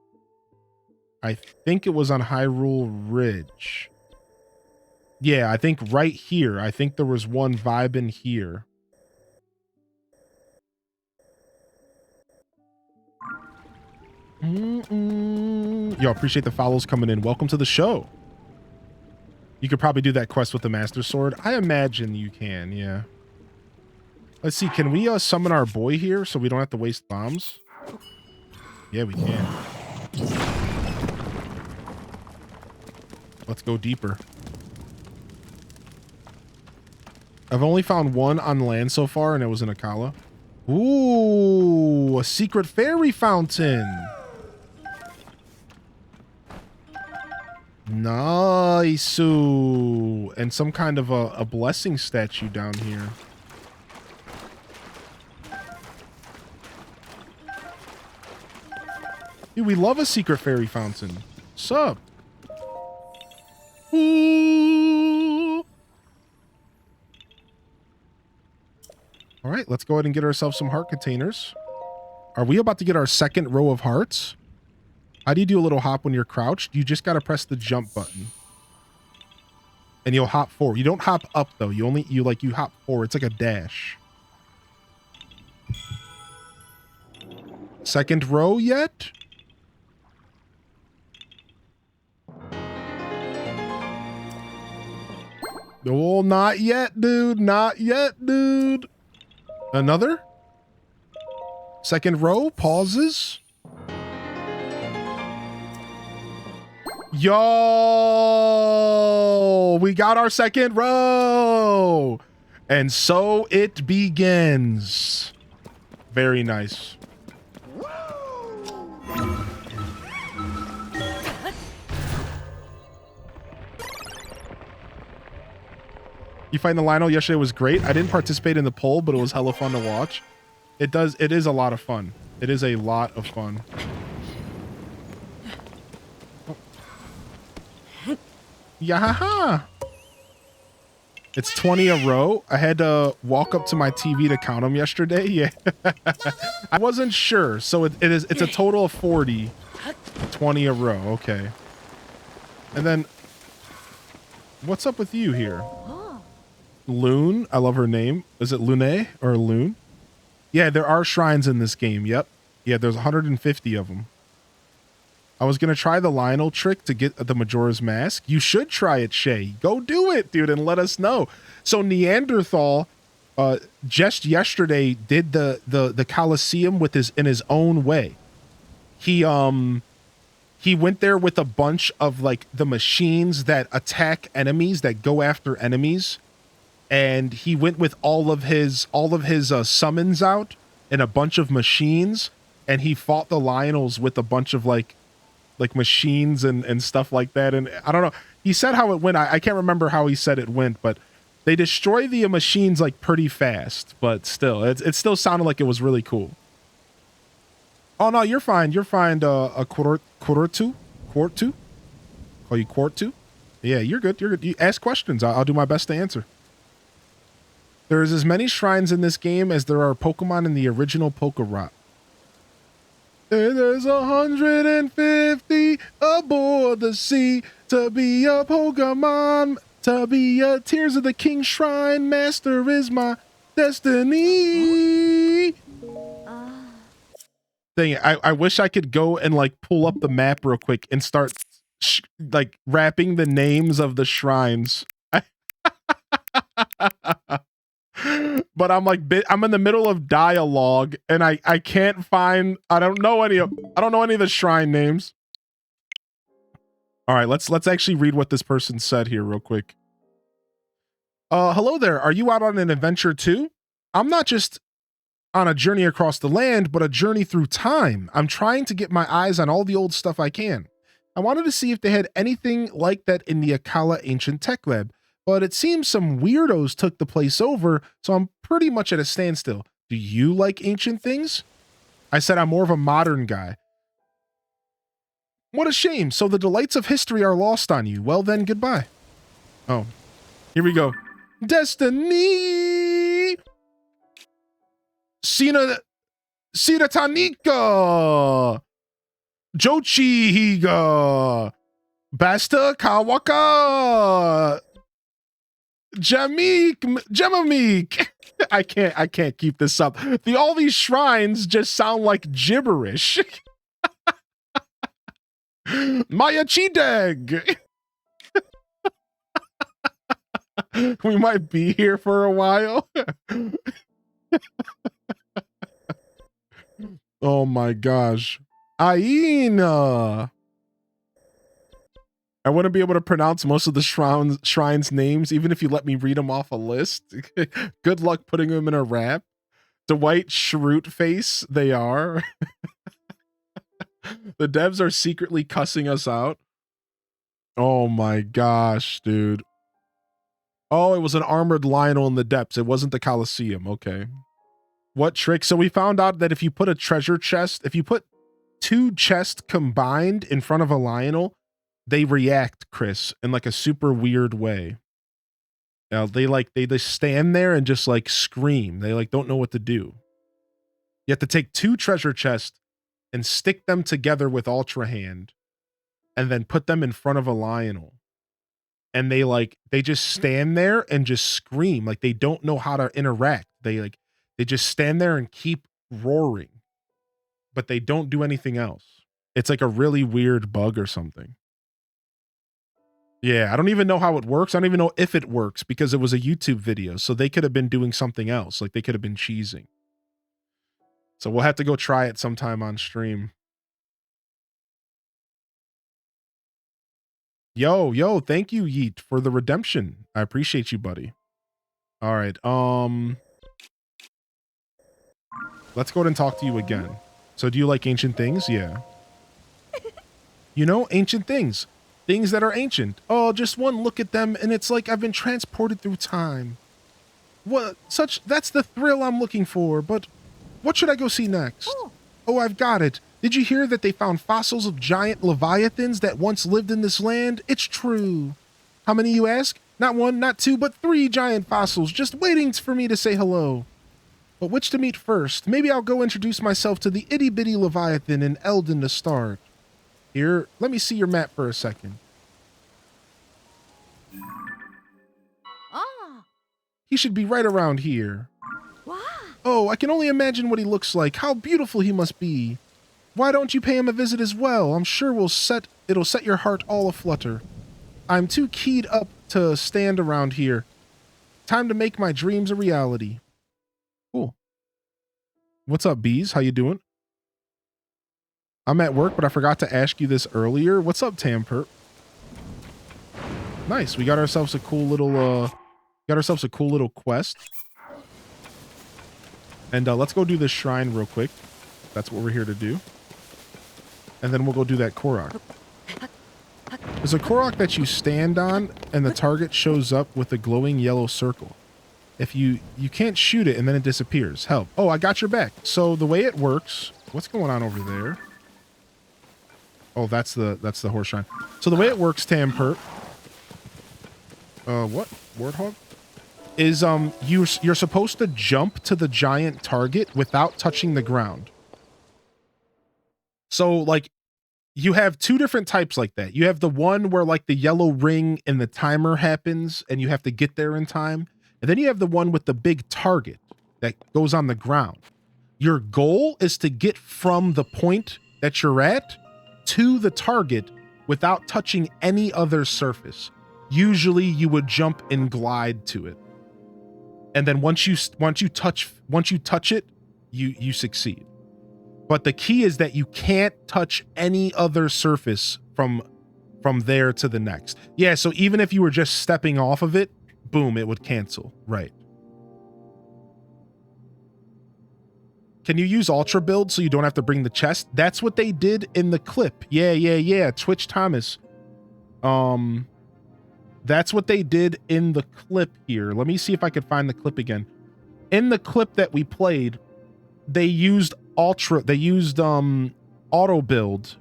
I think it was on Hyrule Ridge. Yeah, I think right here. I think there was one vibing here. Yo, appreciate the follows coming in. Welcome to the show. You could probably do that quest with the Master Sword. I imagine you can, yeah. Let's see, can we summon our boy here so we don't have to waste bombs? Yeah, we can. Let's go deeper. I've only found one on land so far, and it was in Akala. Ooh, a secret fairy fountain. Nice. And some kind of a blessing statue down here. Dude, we love a secret fairy fountain. Sup? Ooh. All right, let's go ahead and get ourselves some heart containers. Are we about to get our second row of hearts? How do you do a little hop when you're crouched? You just got to press the jump button. And you'll hop forward. You don't hop up though. You hop forward. It's like a dash. Second row yet? Oh, not yet, dude. Not yet, dude. Another? Second row, pauses. Yo, we got our second row. And so it begins. Very nice. You find the Lionel yesterday was great. I didn't participate in the poll, but it was hella fun to watch. It is a lot of fun. It is a lot of fun. Yeah. It's 20 a row. I had to walk up to my TV to count them yesterday. Yeah. I wasn't sure. So it's a total of 40. 20 a row. Okay. And then what's up with you here? Loon. I love her name. Is it Lune or Loon? Yeah, there are shrines in this game. Yep. Yeah, there's 150 of them. I was going to try the Lionel trick to get the Majora's Mask. You should try it, Shay. Go do it, dude, and let us know. So Neanderthal just yesterday did the Colosseum in his own way. He went there with a bunch of like the machines that attack enemies, that go after enemies. And he went with all of his summons out and a bunch of machines, and he fought the Lionels with a bunch of like machines and stuff like that. And I don't know. He said how it went. I can't remember how he said it went, but they destroy the machines like pretty fast. But still, it still sounded like it was really cool. Oh no, you're fine. You're fine. A quarter two. Call you Quart 2? Yeah, you're good. You're good. You ask questions. I'll do my best to answer. There's as many shrines in this game as there are Pokemon in the original Pokerot. There's 150 aboard the sea to be a Pokemon, to be a Tears of the King Shrine Master is my destiny. Dang it, I wish I could go and like pull up the map real quick and start like rapping the names of the shrines. But I'm in the middle of dialogue and I can't find, I don't know any of the shrine names. All right, let's actually read what this person said here real quick. Hello there. Are you out on an adventure too? I'm not just on a journey across the land, but a journey through time. I'm trying to get my eyes on all the old stuff I can. I wanted to see if they had anything like that in the Akala Ancient Tech Lab, but it seems some weirdos took the place over, so I'm pretty much at a standstill. Do you like ancient things? I said I'm more of a modern guy. What a shame. So the delights of history are lost on you. Well then, goodbye. Oh, here we go. Destiny. Sina Tanika. Jochi Higa. Basta Kawaka. Jamamik. I can't keep this up. All these shrines just sound like gibberish. Maya Chideg. We might be here for a while. Oh my gosh. Aina. I wouldn't be able to pronounce most of the shrines names, even if you let me read them off a list. Good luck putting them in a rap. Dwight Schrute face, they are. The devs are secretly cussing us out. Oh my gosh, dude. Oh, it was an armored Lionel in the depths. It wasn't the Colosseum. Okay. What trick? So we found out that if you put a treasure chest, if you put 2 chests combined in front of a Lionel, they react, Chris, in like a super weird way. They just stand there and just like scream. They like don't know what to do. You have to take 2 treasure chests and stick them together with Ultra Hand and then put them in front of a Lionel. And they just stand there and just scream. Like they don't know how to interact. They just stand there and keep roaring, but they don't do anything else. It's like a really weird bug or something. Yeah, I don't even know how it works. I don't even know if it works because it was a YouTube video. So they could have been doing something else. Like they could have been cheesing. So we'll have to go try it sometime on stream. Yo, thank you, Yeet, for the redemption. I appreciate you, buddy. All right, let's go ahead and talk to you again. So do you like ancient things? Yeah. You know, ancient things. Things that are ancient. Oh, just one look at them and it's like I've been transported through time. That's the thrill I'm looking for, but what should I go see next? Oh, I've got it. Did you hear that they found fossils of giant leviathans that once lived in this land? It's true. How many, you ask? Not 1, not 2, but 3 giant fossils just waiting for me to say hello. But which to meet first? Maybe I'll go introduce myself to the itty-bitty leviathan in Eldon to start. Here, let me see your map for a second. He should be right around here. Wow. Oh, I can only imagine what he looks like. How beautiful he must be. Why don't you pay him a visit as well? I'm sure it'll set your heart all aflutter. I'm too keyed up to stand around here. Time to make my dreams a reality. Cool. What's up, bees? How you doing? I'm at work, but I forgot to ask you this earlier. What's up, Tamper? Nice. We got ourselves a cool little quest. And let's go do this shrine real quick. That's what we're here to do. And then we'll go do that Korok. There's a Korok that you stand on and the target shows up with a glowing yellow circle. If you can't shoot it and then it disappears. Help. Oh, I got your back. So the way it works, what's going on over there? Oh, that's the horse shrine. So the way it works, Tampert. What? Warthog? Is you're supposed to jump to the giant target without touching the ground. So like you have 2 different types like that. You have the one where like the yellow ring and the timer happens and you have to get there in time. And then you have the one with the big target that goes on the ground. Your goal is to get from the point that you're at to the target without touching any other surface. Usually you would jump and glide to it. And then once you touch it, you succeed. But the key is that you can't touch any other surface from there to the next. Yeah, so even if you were just stepping off of it, boom, it would cancel. Right. Can you use Ultra Build so you don't have to bring the chest? That's what they did in the clip. Yeah. Twitch Thomas. That's what they did in the clip here. Let me see if I could find the clip again. In the clip that we played, they used auto build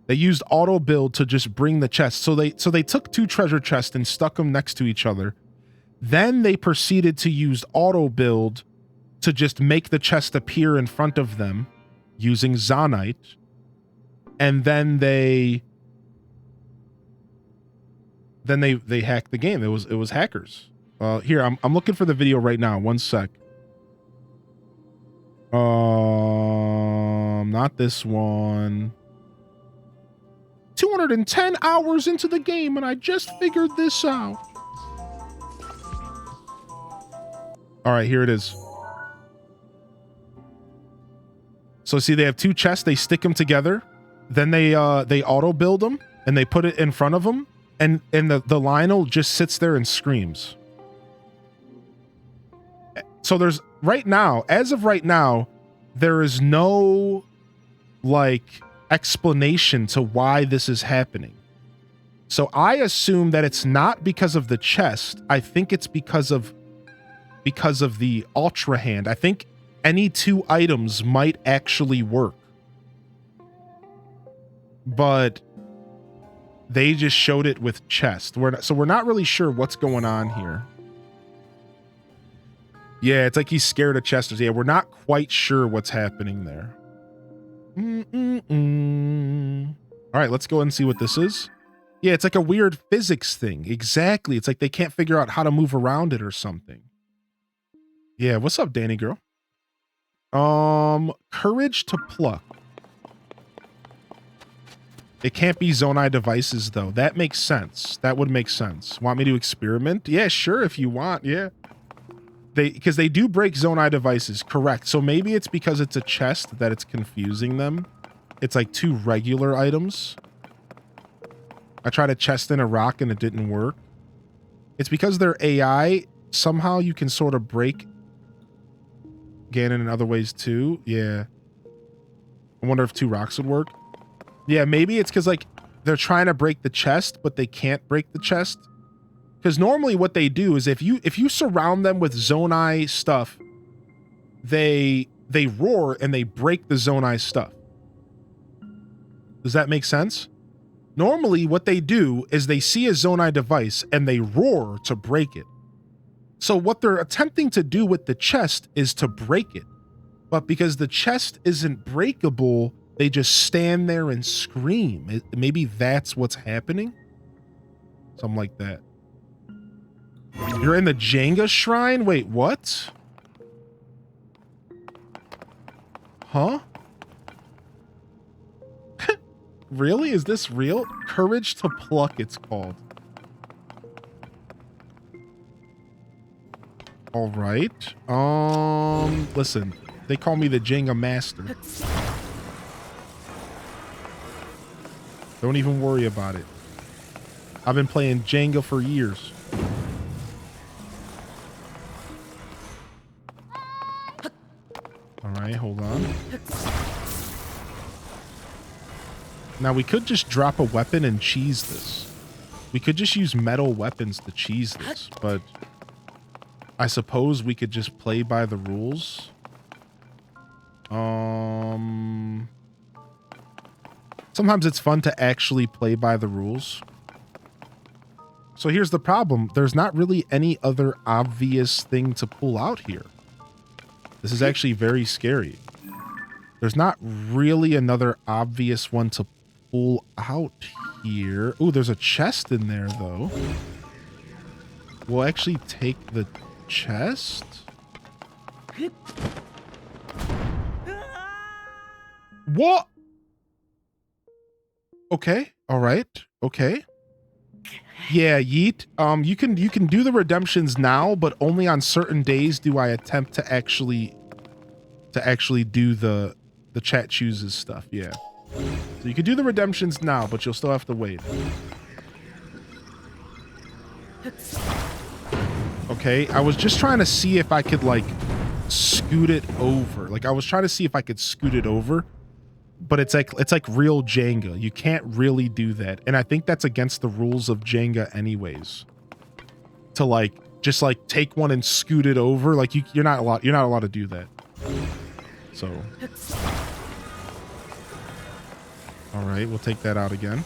used auto build to just bring the chest. So they took 2 treasure chests and stuck them next to each other. Then they proceeded to use auto build to just make the chest appear in front of them using Zonite. And then they hacked the game. It was hackers. Here, I'm looking for the video right now. One sec. Not this one. 210 hours into the game and I just figured this out. All right, here it is. So see, they have 2 chests. They stick them together. Then they auto build them and they put it in front of them. And the Lionel just sits there and screams. So there's as of right now, there is no like explanation to why this is happening. So I assume that it's not because of the chest. I think it's because of the Ultra Hand. I think any 2 items might actually work. But they just showed it with chest. So we're not really sure what's going on here. Yeah, it's like he's scared of chesters. Yeah, we're not quite sure what's happening there. All right, let's go and see what this is. Yeah, it's like a weird physics thing. Exactly. It's like they can't figure out how to move around it or something. Yeah, what's up, Danny girl? Courage to pluck. It can't be Zonai devices, though. That makes sense. That would make sense. Want me to experiment? Yeah, sure, if you want. Yeah. Because they do break Zonai devices, correct. So maybe it's because it's a chest that it's confusing them. It's like 2 regular items. I tried a chest in a rock and it didn't work. It's because they're AI. Somehow you can sort of break Ganon in other ways too. Yeah. I wonder if 2 rocks would work. Yeah, maybe it's because like they're trying to break the chest, but they can't break the chest. Because normally what they do is if you surround them with Zonai stuff, they roar and they break the Zonai stuff. Does that make sense? Normally what they do is they see a Zonai device and they roar to break it. So what they're attempting to do with the chest is to break it. But because the chest isn't breakable, they just stand there and scream. Maybe that's what's happening? Something like that. You're in the Jenga shrine? Wait, what? Huh? Really? Is this real? Courage to pluck, it's called. All right. Listen, they call me the Jenga master. Don't even worry about it. I've been playing Jenga for years. All right, hold on. Now we could just drop a weapon and cheese this. We could just use metal weapons to cheese this, but I suppose we could just play by the rules. Sometimes it's fun to actually play by the rules. So here's the problem. There's not really any other obvious thing to pull out here. This is actually very scary. There's not really another obvious one to pull out here. Ooh, there's a chest in there, though. We'll actually take the chest. What? Okay. All right. Okay. Yeah, yeet. You can do the redemptions now, but only on certain days do I attempt to actually do the chat chooses stuff. Yeah. So you can do the redemptions now, but you'll still have to wait. Okay, I was just trying to see if I could like scoot it over. Like I was trying to see if I could scoot it over, but it's like real Jenga. You can't really do that. And I think that's against the rules of Jenga anyways. To like just like take one and scoot it over. Like you're not allowed to do that. So All right, we'll take that out again.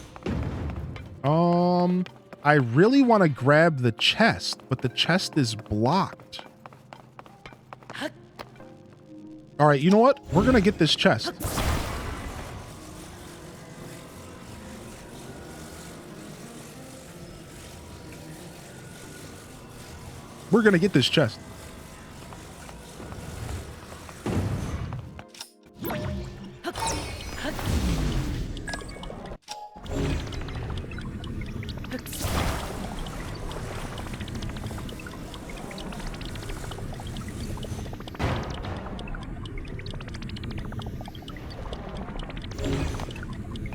I really want to grab the chest, but the chest is blocked. All right, you know what? We're going to get this chest. We're going to get this chest.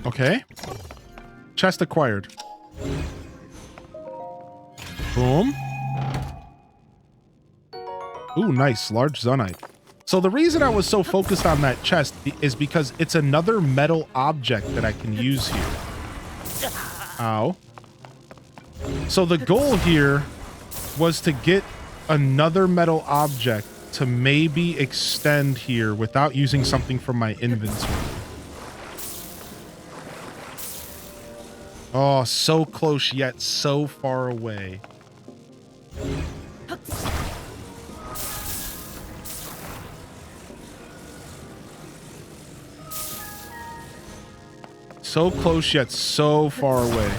Okay. Chest acquired. Boom. Ooh, nice. Large Zunite. So the reason I was so focused on that chest is because it's another metal object that I can use here. Ow. So the goal here was to get another metal object to maybe extend here without using something from my inventory. Oh, so close yet so far away. So close yet so far away.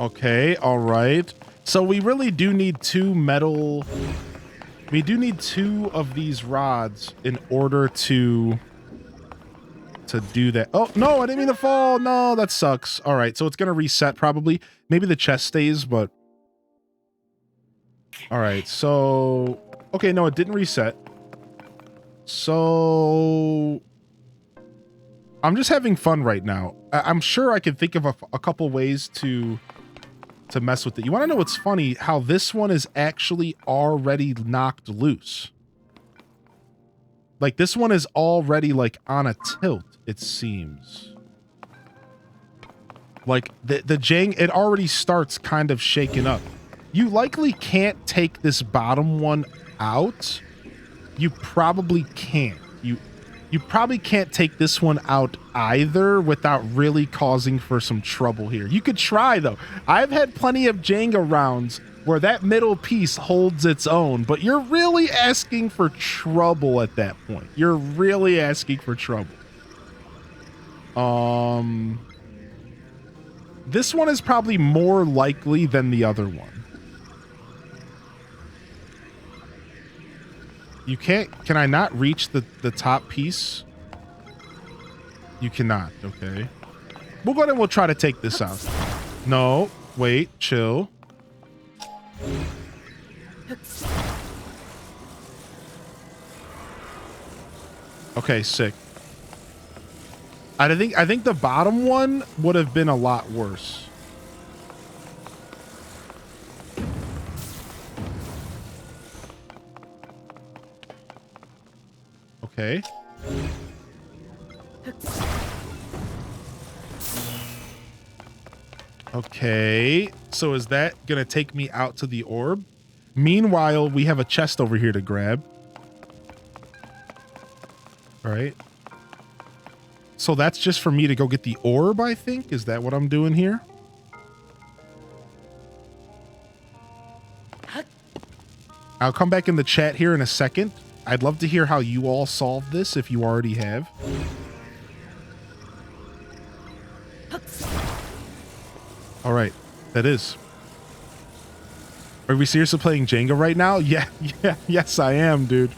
Okay, all right. So we really do need two metal... We do need two of these rods in order to do that. Oh, no, I didn't mean to fall. No, that sucks. All right, so it's going to reset probably. Maybe the chest stays, but... All right, so... Okay, no, it didn't reset. So... I'm just having fun right now. I'm sure I can think of a couple ways to mess with it. You want to know what's funny? How this one is actually already knocked loose. Like, this one is already, like, on a tilt, it seems. Like, the Jang, it already starts kind of shaking up. You likely can't take this bottom one out. You probably can't. You probably can't take this one out either without really causing for some trouble here. You could try, though. I've had plenty of Jenga rounds where that middle piece holds its own, but you're really asking for trouble at that point. You're really asking for trouble. This one is probably more likely than the other one. You can't... Can I not reach the top piece? You cannot. Okay. We'll go ahead and we'll try to take this out. No. Wait. Chill. Okay, sick. I think the bottom one would have been a lot worse. Okay. Okay. So is that gonna take me out to the orb? Meanwhile, we have a chest over here to grab. All right. So that's just for me to go get the orb, I think? Is that what I'm doing here? I'll come back in the chat here in a second. I'd love to hear how you all solved this if you already have. All right, that is. Are we seriously playing Jenga right now? Yeah, yes, I am, dude.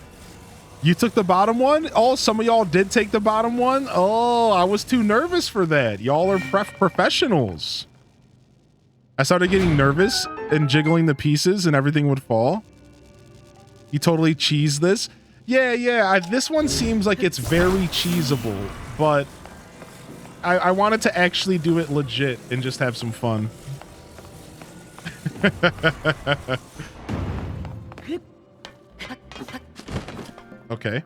You took the bottom one? Oh, some of y'all did take the bottom one? Oh, I was too nervous for that. Y'all are professionals. I started getting nervous and jiggling the pieces and everything would fall. You totally cheese this? Yeah. This one seems like it's very cheesable, but I wanted to actually do it legit and just have some fun. Okay.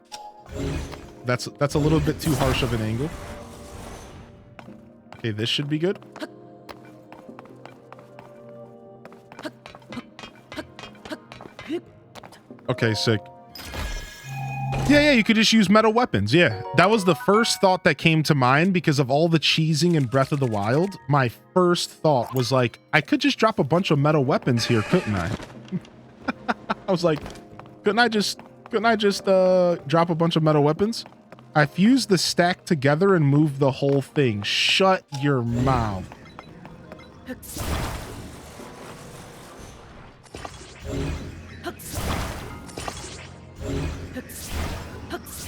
That's a little bit too harsh of an angle. Okay, this should be good. Okay, sick. Yeah, you could just use metal weapons. Yeah, that was the first thought that came to mind because of all the cheesing in Breath of the Wild. My first thought was like, I could just drop a bunch of metal weapons here, couldn't I? I was like, couldn't I just drop a bunch of metal weapons? I fused the stack together and moved the whole thing. Shut your mouth.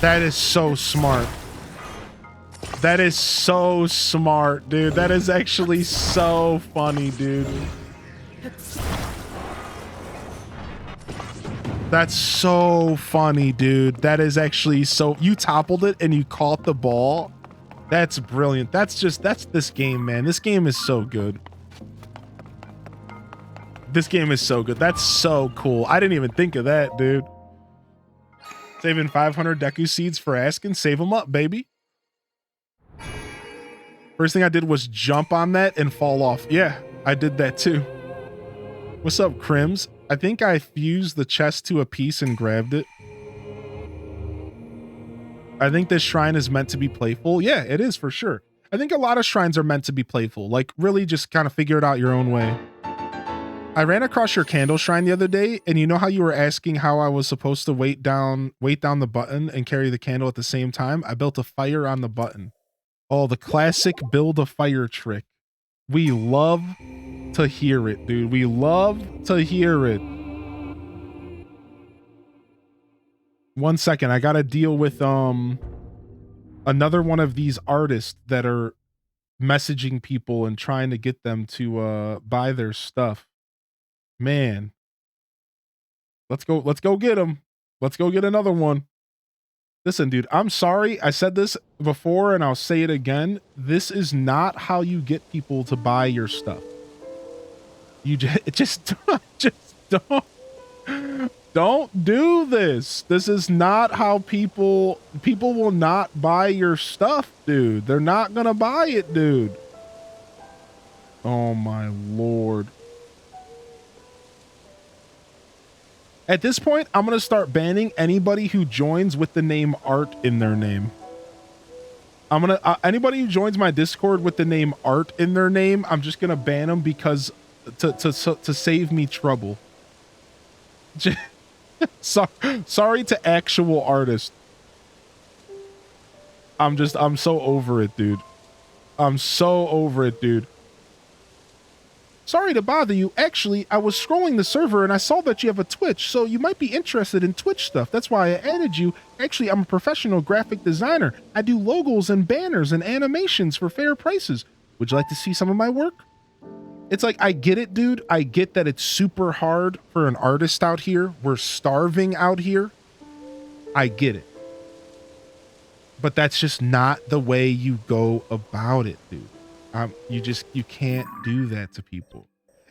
That is so smart. That is so smart, dude. That is actually so funny, dude. That's so funny, dude. That is actually so... You toppled it and you caught the ball. That's brilliant. That's this game, man. This game is so good. This game is so good. That's so cool. I didn't even think of that, dude. Saving 500 Deku seeds for asking. Save them up, baby. First thing I did was jump on that and fall off. Yeah, I did that too. What's up, Crims? I think I fused the chest to a piece and grabbed it. I think this shrine is meant to be playful. Yeah, it is for sure. I think a lot of shrines are meant to be playful. Like, really just kind of figure it out your own way. I ran across your candle shrine the other day, and you know how you were asking how I was supposed to weight down the button and carry the candle at the same time? I built a fire on the button. Oh, the classic build a fire trick. We love to hear it, dude. We love to hear it. 1 second, I gotta deal with another one of these artists that are messaging people and trying to get them to buy their stuff. Man, let's go get them. Let's go get another one. Listen, dude, I'm sorry. I said this before and I'll say it again. This is not how you get people to buy your stuff. You just don't do this. This is not how people will not buy your stuff, dude. They're not gonna buy it, dude. Oh my Lord. At this point, I'm going to start banning anybody who joins with the name Art in their name. I'm going to, anybody who joins my Discord with the name Art in their name, I'm just going to ban them because to save me trouble. Sorry to actual artists. I'm so over it, dude. I'm so over it, dude. Sorry to bother you. Actually, I was scrolling the server and I saw that you have a Twitch, so you might be interested in Twitch stuff. That's why I added you. Actually, I'm a professional graphic designer. I do logos and banners and animations for fair prices. Would you like to see some of my work? It's like, I get it, dude. I get that it's super hard for an artist out here. We're starving out here. I get it. But that's just not the way you go about it, dude. You can't do that to people.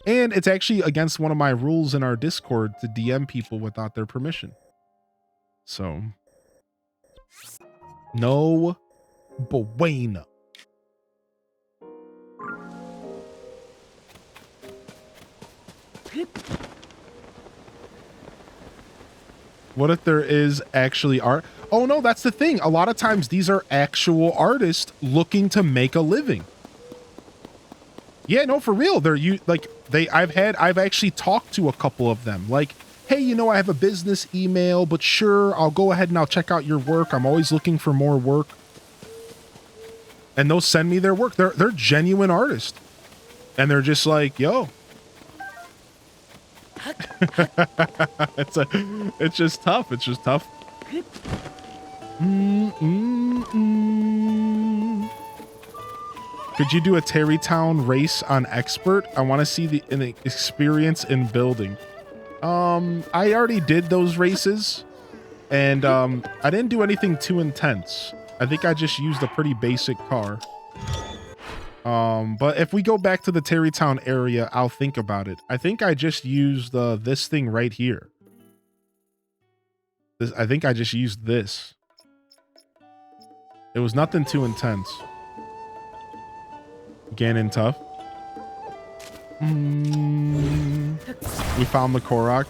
And it's actually against one of my rules in our Discord to DM people without their permission. So, no bueno. What if there is actually art? Oh no, that's the thing. A lot of times these are actual artists looking to make a living. Yeah, no, for real. I've actually talked to a couple of them. Like, hey, you know, I have a business email, but sure, I'll go ahead and I'll check out your work. I'm always looking for more work. And they'll send me their work. They're genuine artists. And they're just like, yo. It's just tough. It's just tough. Could you do a Terrytown race on Expert? I want to see the experience in building. I already did those races, and I didn't do anything too intense. I think I just used a pretty basic car. But if we go back to the Terrytown area, I'll think about it. I think I just used this thing right here. I think I just used this. It was nothing too intense. Ganon tough. We found the Korok.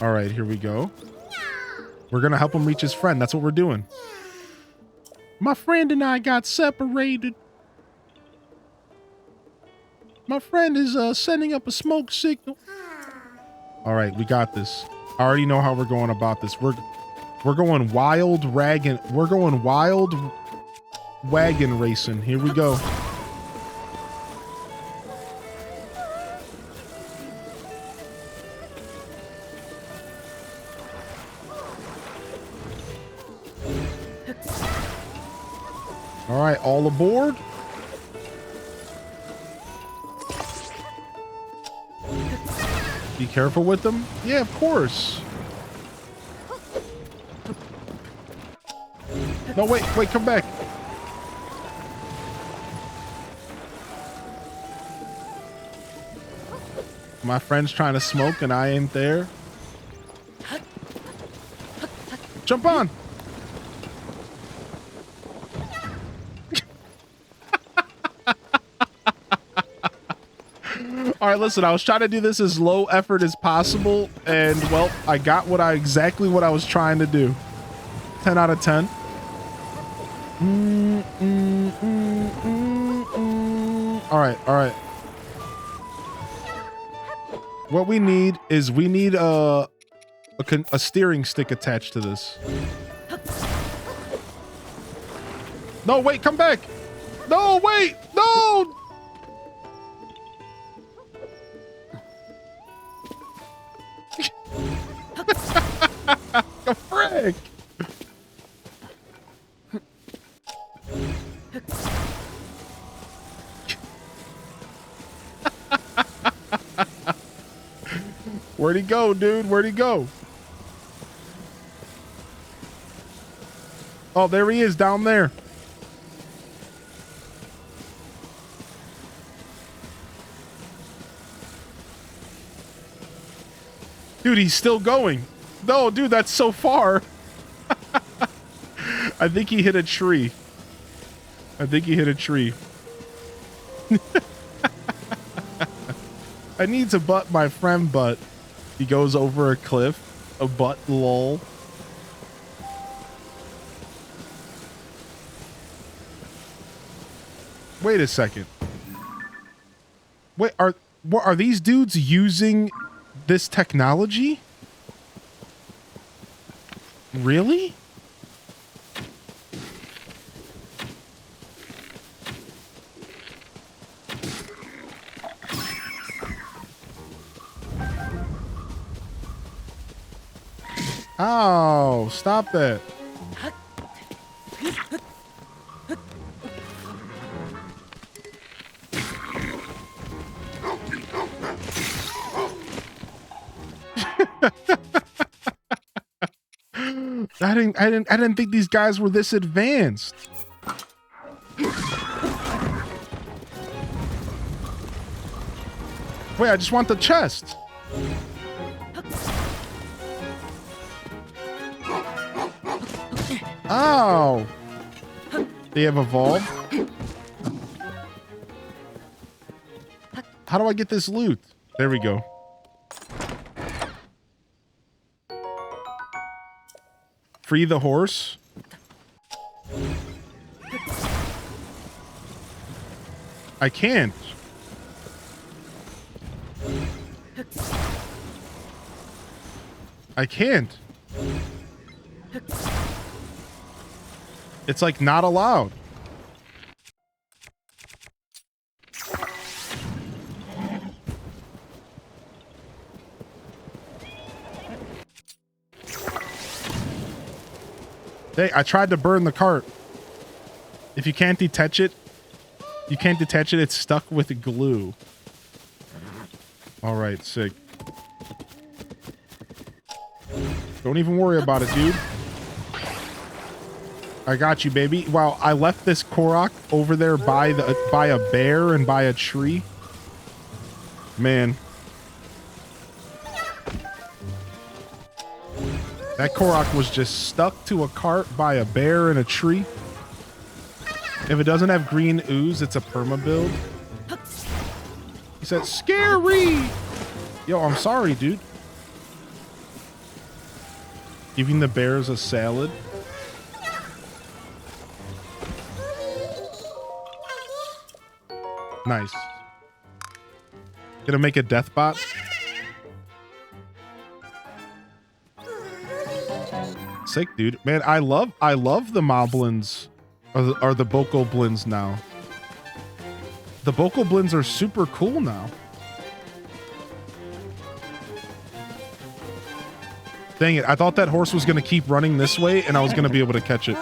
All right, here we go. We're going to help him reach his friend. That's what we're doing. My friend and I got separated. My friend is sending up a smoke signal. All right, we got this. I already know how we're going about this. We're going wild wagon. We're going wild wagon racing. Here we go. All right, all aboard. Be careful with them. Yeah, of course. No, wait, come back. My friend's trying to smoke and I ain't there. Jump on. All right, listen, I was trying to do this as low effort as possible, and well, I got exactly what I was trying to do. 10 out of 10. All right. What we need is a steering stick attached to this. No, wait, come back. No, wait, no. The frick. Where'd he go, dude? Where'd he go? Oh, there he is down there. Dude, he's still going. No, dude, that's so far. I think he hit a tree. I need to butt my friend, but he goes over a cliff. A butt lol. Wait a second. Wait, are these dudes using this technology? Really? Oh, stop that. I didn't think these guys were this advanced. Wait, I just want the chest. Oh. They have evolved. How do I get this loot? There we go. Free the horse. I can't. I can't. It's like not allowed. Hey, I tried to burn the cart. If you can't detach it, it's stuck with glue. All right, sick. Don't even worry about it, dude. I got you, baby. Wow, I left this Korok over there by a bear and by a tree. Man. That Korok was just stuck to a cart by a bear and a tree. If it doesn't have green ooze, it's a perma build. He said, scary! Yo, I'm sorry, dude. Giving the bears a salad. Nice. Gonna make a death bot. Sick, dude. Man, I love the moblins or the bokoblins now. The bokoblins are super cool now. Dang it, I thought that horse was gonna keep running this way and I was gonna be able to catch it.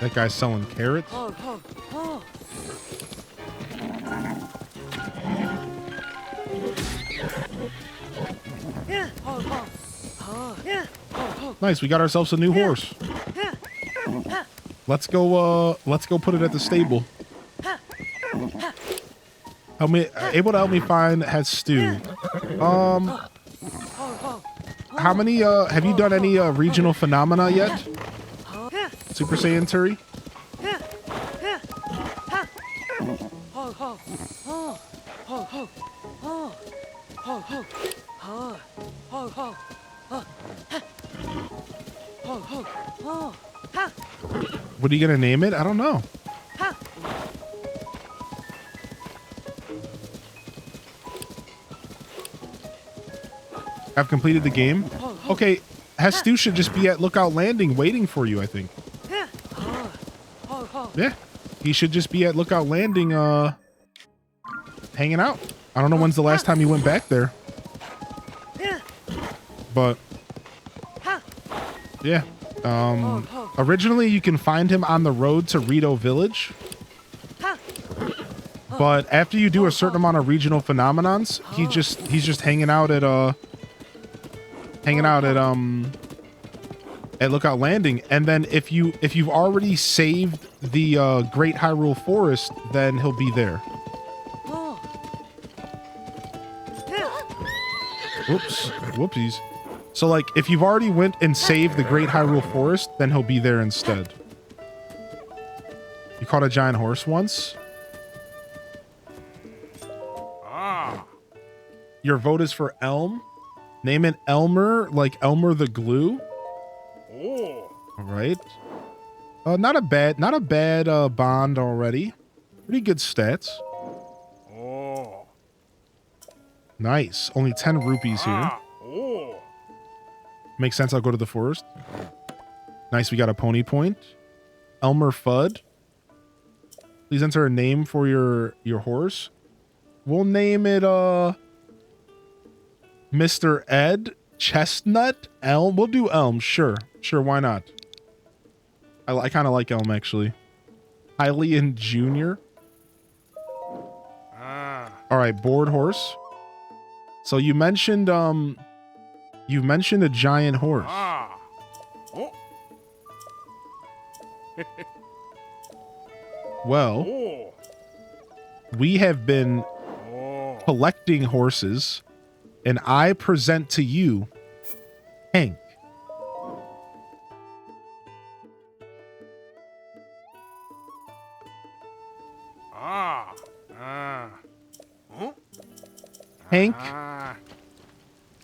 That guy's selling carrots. Nice, we got ourselves a new horse. Let's go put it at the stable. Help me, able to help me find has stew. How many have you done any regional phenomena yet? Super Saiyan Turi? What are you gonna name it? I don't know. I've completed the game. Okay, Hestu should just be at Lookout Landing waiting for you, I think. Yeah, he should just be at Lookout Landing hanging out. I don't know when's the last time he went back there. But yeah, originally you can find him on the road to Rito Village. But after you do a certain amount of regional phenomenons, he's just hanging out at Lookout Landing. And then if you've already saved the Great Hyrule Forest, then he'll be there. Whoops. Whoopsies. So like if you've already went and saved the Great Hyrule Forest, then he'll be there instead. You caught a giant horse once? Your vote is for Elm? Name it Elmer, like Elmer the Glue. All right. Not a bad bond already. Pretty good stats. Nice. Only 10 rupees here. Makes sense. I'll go to the forest. Nice. We got a pony point. Elmer Fudd. Please enter a name for your horse. We'll name it Mr. Ed Chestnut Elm. We'll do Elm. Sure, why not? I kind of like Elm actually. Hylian Jr. All right, board horse. So you mentioned a giant horse. Well, we have been collecting horses, and I present to you Hank. Hank,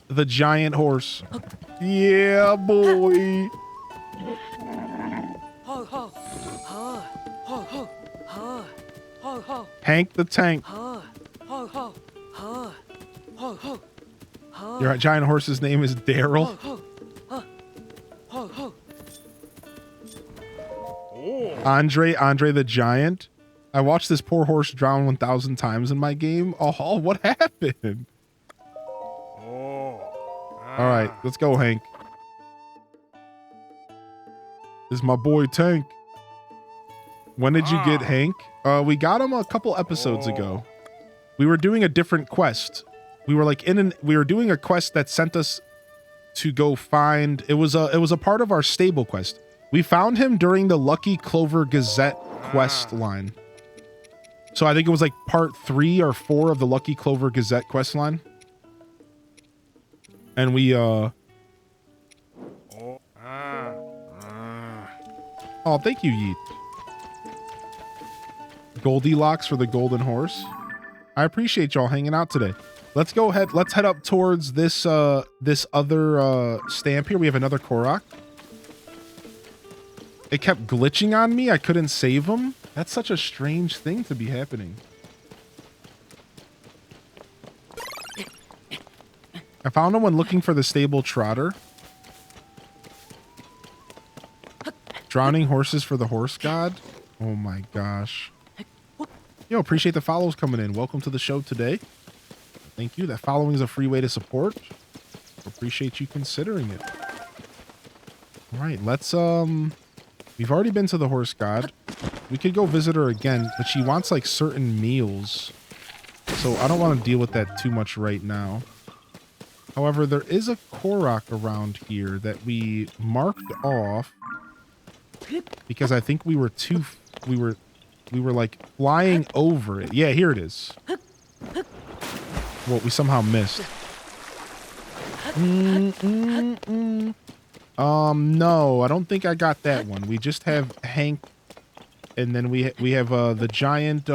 the giant horse. Yeah, boy. Hank the Tank. Your giant horse's name is Daryl. Andre the Giant. I watched this poor horse drown 1,000 times in my game. Oh, what happened? All right, let's go, Hank. This is my boy Tank. When did you get Hank? We got him a couple episodes ago. We were doing a different quest. We were like we were doing a quest that sent us to go find. It was a part of our stable quest. We found him during the Lucky Clover Gazette quest line. So I think it was like part 3 or 4 of the Lucky Clover Gazette quest line. And we Oh, thank you, Yeet. Goldilocks for the golden horse. I appreciate y'all hanging out today. Let's go ahead. Let's head up towards this this other stamp here. We have another Korok. It kept glitching on me. I couldn't save him. That's such a strange thing to be happening. I found him when looking for the stable trotter. Drowning horses for the horse god. Oh my gosh. Yo, appreciate the follows coming in. Welcome to the show today. Thank you. That following is a free way to support. Appreciate you considering it. All right, let's we've already been to the horse god. We could go visit her again, but she wants like certain meals. So I don't want to deal with that too much right now. However, there is a Korok around here that we marked off because I think we were like flying over it. Yeah, here it is. Well, we somehow missed. No, I don't think I got that one. We just have Hank, and then we have the giant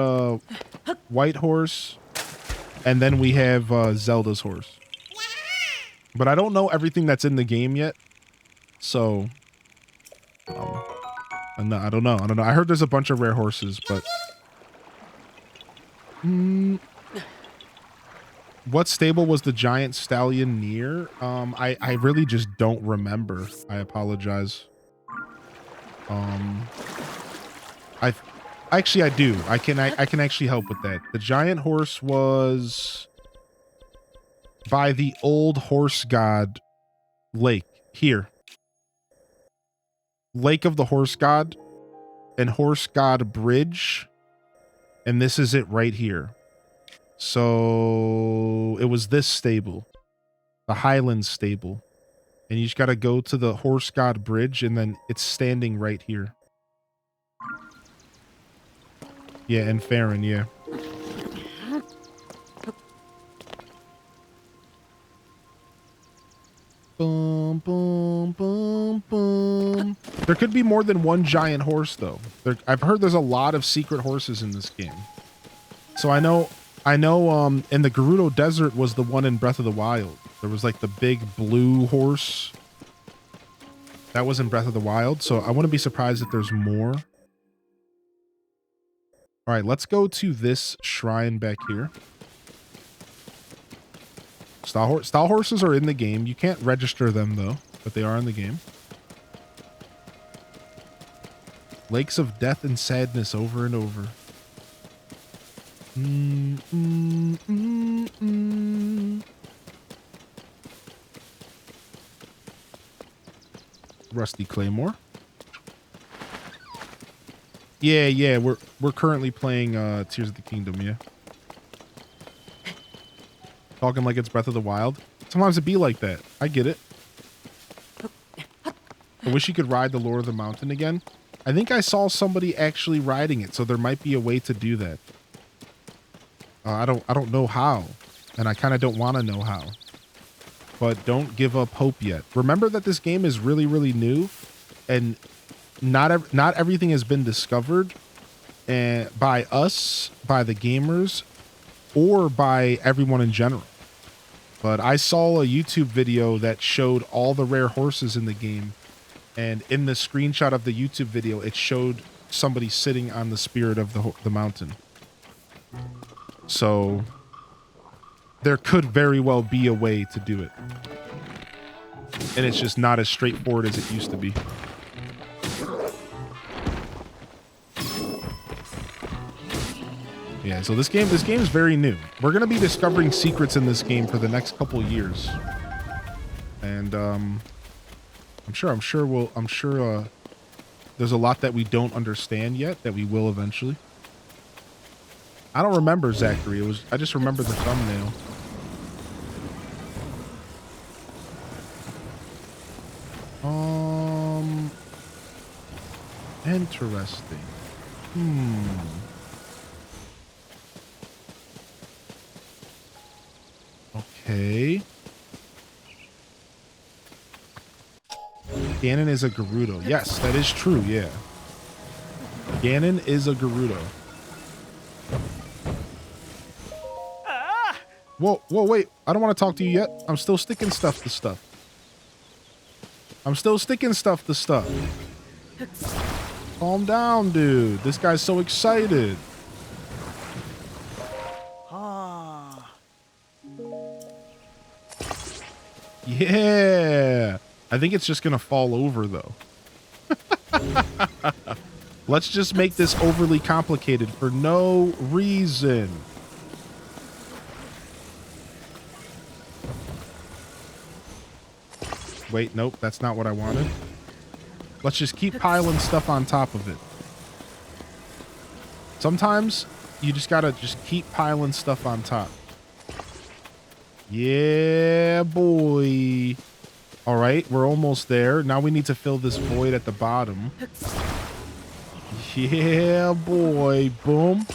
white horse, and then we have Zelda's horse. But I don't know everything that's in the game yet, so no, I don't know. I heard there's a bunch of rare horses, but what stable was the giant stallion near? I really just don't remember. I apologize. I do. I can actually help with that. The giant horse was by the old horse god lake here. Lake of the horse god and horse god bridge. And this is it right here. So it was this stable, the Highlands stable. And you just got to go to the horse god bridge and then it's standing right here. Yeah, and Farron, yeah. Boom, boom, boom, boom. There could be more than one giant horse, though. I've heard there's a lot of secret horses in this game. So I know, in the Gerudo Desert was the one in Breath of the Wild. There was like the big blue horse. That was in Breath of the Wild. So I wouldn't be surprised if there's more. All right, let's go to this shrine back here. Stall horses are in the game. You can't register them though, but they are in the game. Lakes of death and sadness over and over. Rusty Claymore. Yeah, we're currently playing Tears of the Kingdom, yeah. Talking like it's Breath of the Wild. Sometimes it be like that. I get it. I wish you could ride the Lord of the Mountain again. I think I saw somebody actually riding it, so there might be a way to do that. I don't know how, and I kind of don't want to know how. But don't give up hope yet. Remember that this game is really, really new, and not everything has been discovered by us, by the gamers, or by everyone in general. But I saw a YouTube video that showed all the rare horses in the game, and in the screenshot of the YouTube video, it showed somebody sitting on the spirit of the mountain. So there could very well be a way to do it. And it's just not as straightforward as it used to be. Yeah, so this game is very new. We're gonna be discovering secrets in this game for the next couple years, and I'm sure there's a lot that we don't understand yet that we will eventually. I don't remember Zachary. I just remember the thumbnail. Interesting. Okay. Ganon is a Gerudo. Yes, that is true, yeah. Ganon is a Gerudo. Whoa, wait. I don't want to talk to you yet. I'm still sticking stuff to stuff. Calm down, dude. This guy's so excited. Yeah. I think it's just going to fall over, though. Let's just make this overly complicated for no reason. Wait, nope, that's not what I wanted. Let's just keep piling stuff on top of it. Sometimes you just gotta just keep piling stuff on top. Yeah, boy. All right, we're almost there. Now we need to fill this void at the bottom. Yeah, boy. Boom.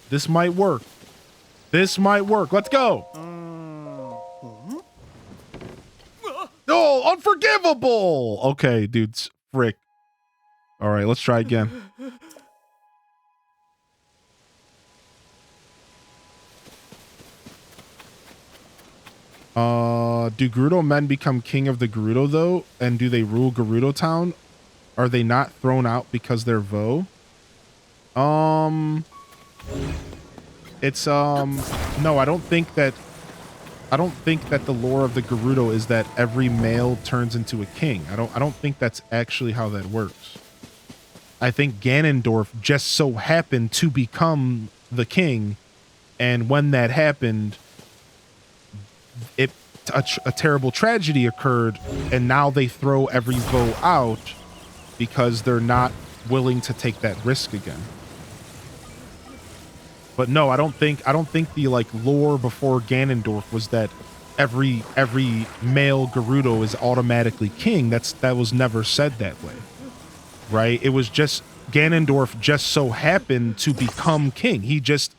This might work. Let's go. Oh, unforgivable. Okay, dudes. Frick. All right, let's try again. Do Gerudo men become king of the Gerudo, though? And do they rule Gerudo Town? Are they not thrown out because they're Vo? It's, no, I don't think that the lore of the Gerudo is that every male turns into a king. I don't think that's actually how that works. I think Ganondorf just so happened to become the king, and when that happened, a terrible tragedy occurred, and now they throw every Vo out because they're not willing to take that risk again. But no, I don't think the like lore before Ganondorf was that every male Gerudo is automatically king. That was never said that way. Right? It was just Ganondorf just so happened to become king. He just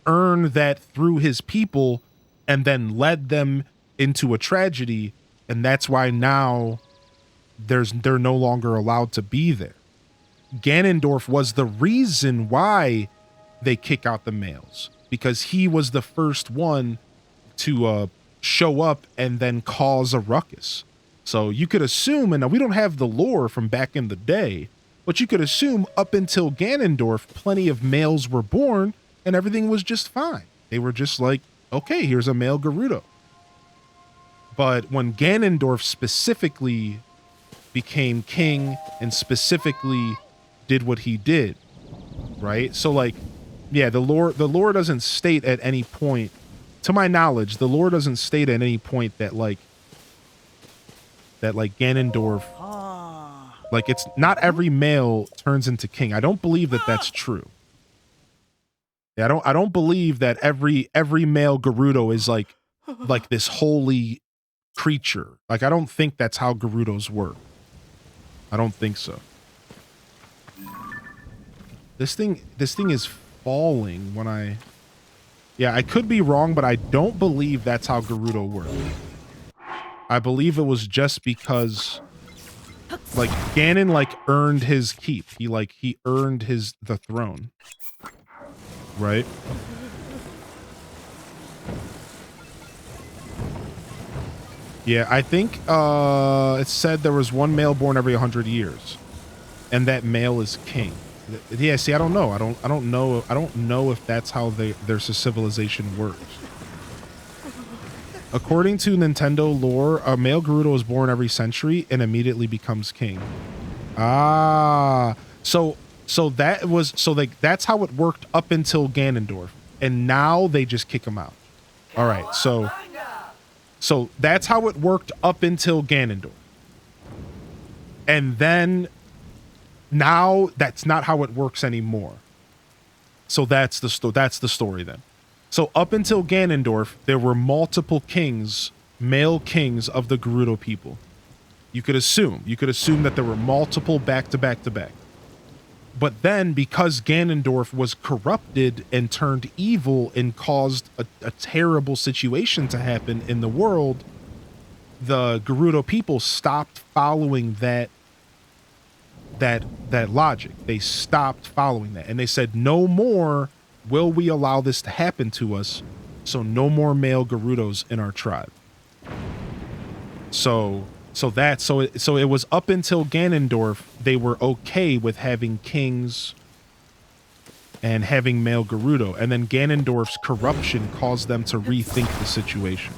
earned that through his people and then led them into a tragedy, and that's why now they're no longer allowed to be there. Ganondorf was the reason why they kick out the males, because he was the first one to show up and then cause a ruckus. So you could assume, and now we don't have the lore from back in the day, but you could assume up until Ganondorf, plenty of males were born and everything was just fine. They were just like, okay, here's a male Gerudo. But when Ganondorf specifically became king and specifically did what he did, right? So like, yeah, the lore doesn't state at any point, to my knowledge, the lore doesn't state at any point that like Ganondorf, like it's not every male turns into king. I don't believe that that's true. Yeah, I don't believe that every male Gerudo is like this holy creature. Like I don't think that's how Gerudos work. I don't think so. This thing is falling when I... Yeah, I could be wrong, but I don't believe that's how Gerudo works. I believe it was just because like Ganon like earned his keep. He earned the throne. Right? Yeah, I think it said there was one male born every 100 years, and that male is king. Yeah, see, I don't know. I don't know if that's how their civilization works. According to Nintendo lore, a male Gerudo is born every century and immediately becomes king. Ah, so that's how it worked up until Ganondorf, and now they just kick him out. All right, so that's how it worked up until Ganondorf, and then now that's not how it works anymore. So that's the story then. So up until Ganondorf, there were multiple kings, male kings of the Gerudo people. You could assume that there were multiple back to back to back. But then, because Ganondorf was corrupted and turned evil and caused a terrible situation to happen in the world, the Gerudo people stopped following that that logic. They stopped following that, and they said, no more will we allow this to happen to us. So no more male Gerudos in our tribe. So it was up until Ganondorf they were okay with having kings and having male Gerudo, and then Ganondorf's corruption caused them to rethink the situation.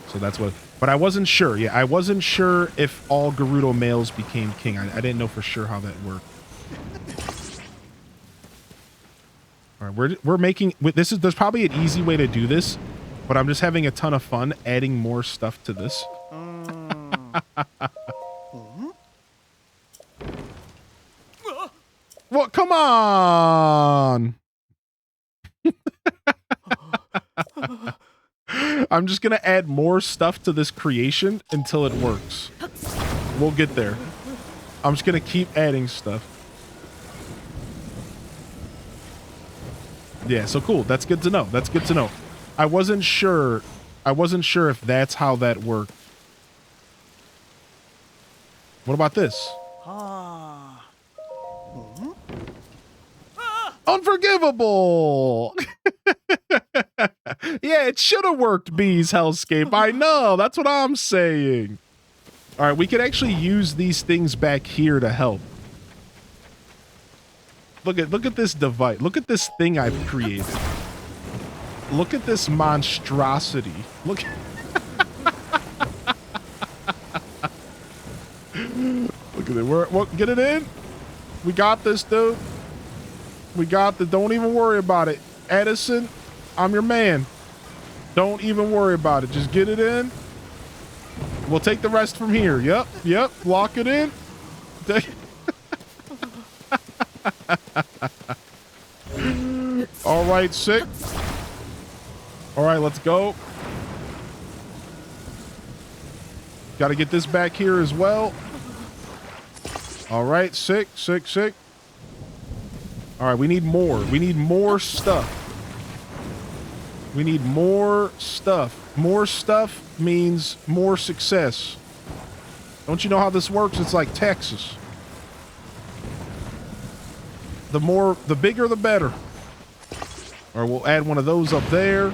So that's what, but I wasn't sure. Yeah, I wasn't sure if all Gerudo males became king. I didn't know for sure how that worked. All right, we're making there's probably an easy way to do this, but I'm just having a ton of fun adding more stuff to this. Well, come on. I'm just going to add more stuff to this creation until it works. We'll get there. I'm just going to keep adding stuff. Yeah, so cool. That's good to know. That's good to know. I wasn't sure if that's how that worked. What about this? Unforgivable. Yeah, it should have worked, Bees Hellscape. I know. That's what I'm saying. All right, we can actually use these things back here to help. Look at this device. Look at this thing I've created. Look at this monstrosity. Look. Look at it. Get it in. We got this, dude. We got the. Don't even worry about it, Edison. I'm your man. Don't even worry about it. Just get it in. We'll take the rest from here. Yep. Lock it in. All right, sick. All right, let's go. Got to get this back here as well. All right, sick. All right, we need more. We need more stuff. We need more stuff. More stuff means more success. Don't you know how this works? It's like Texas. The bigger, the better. Or we'll add one of those up there.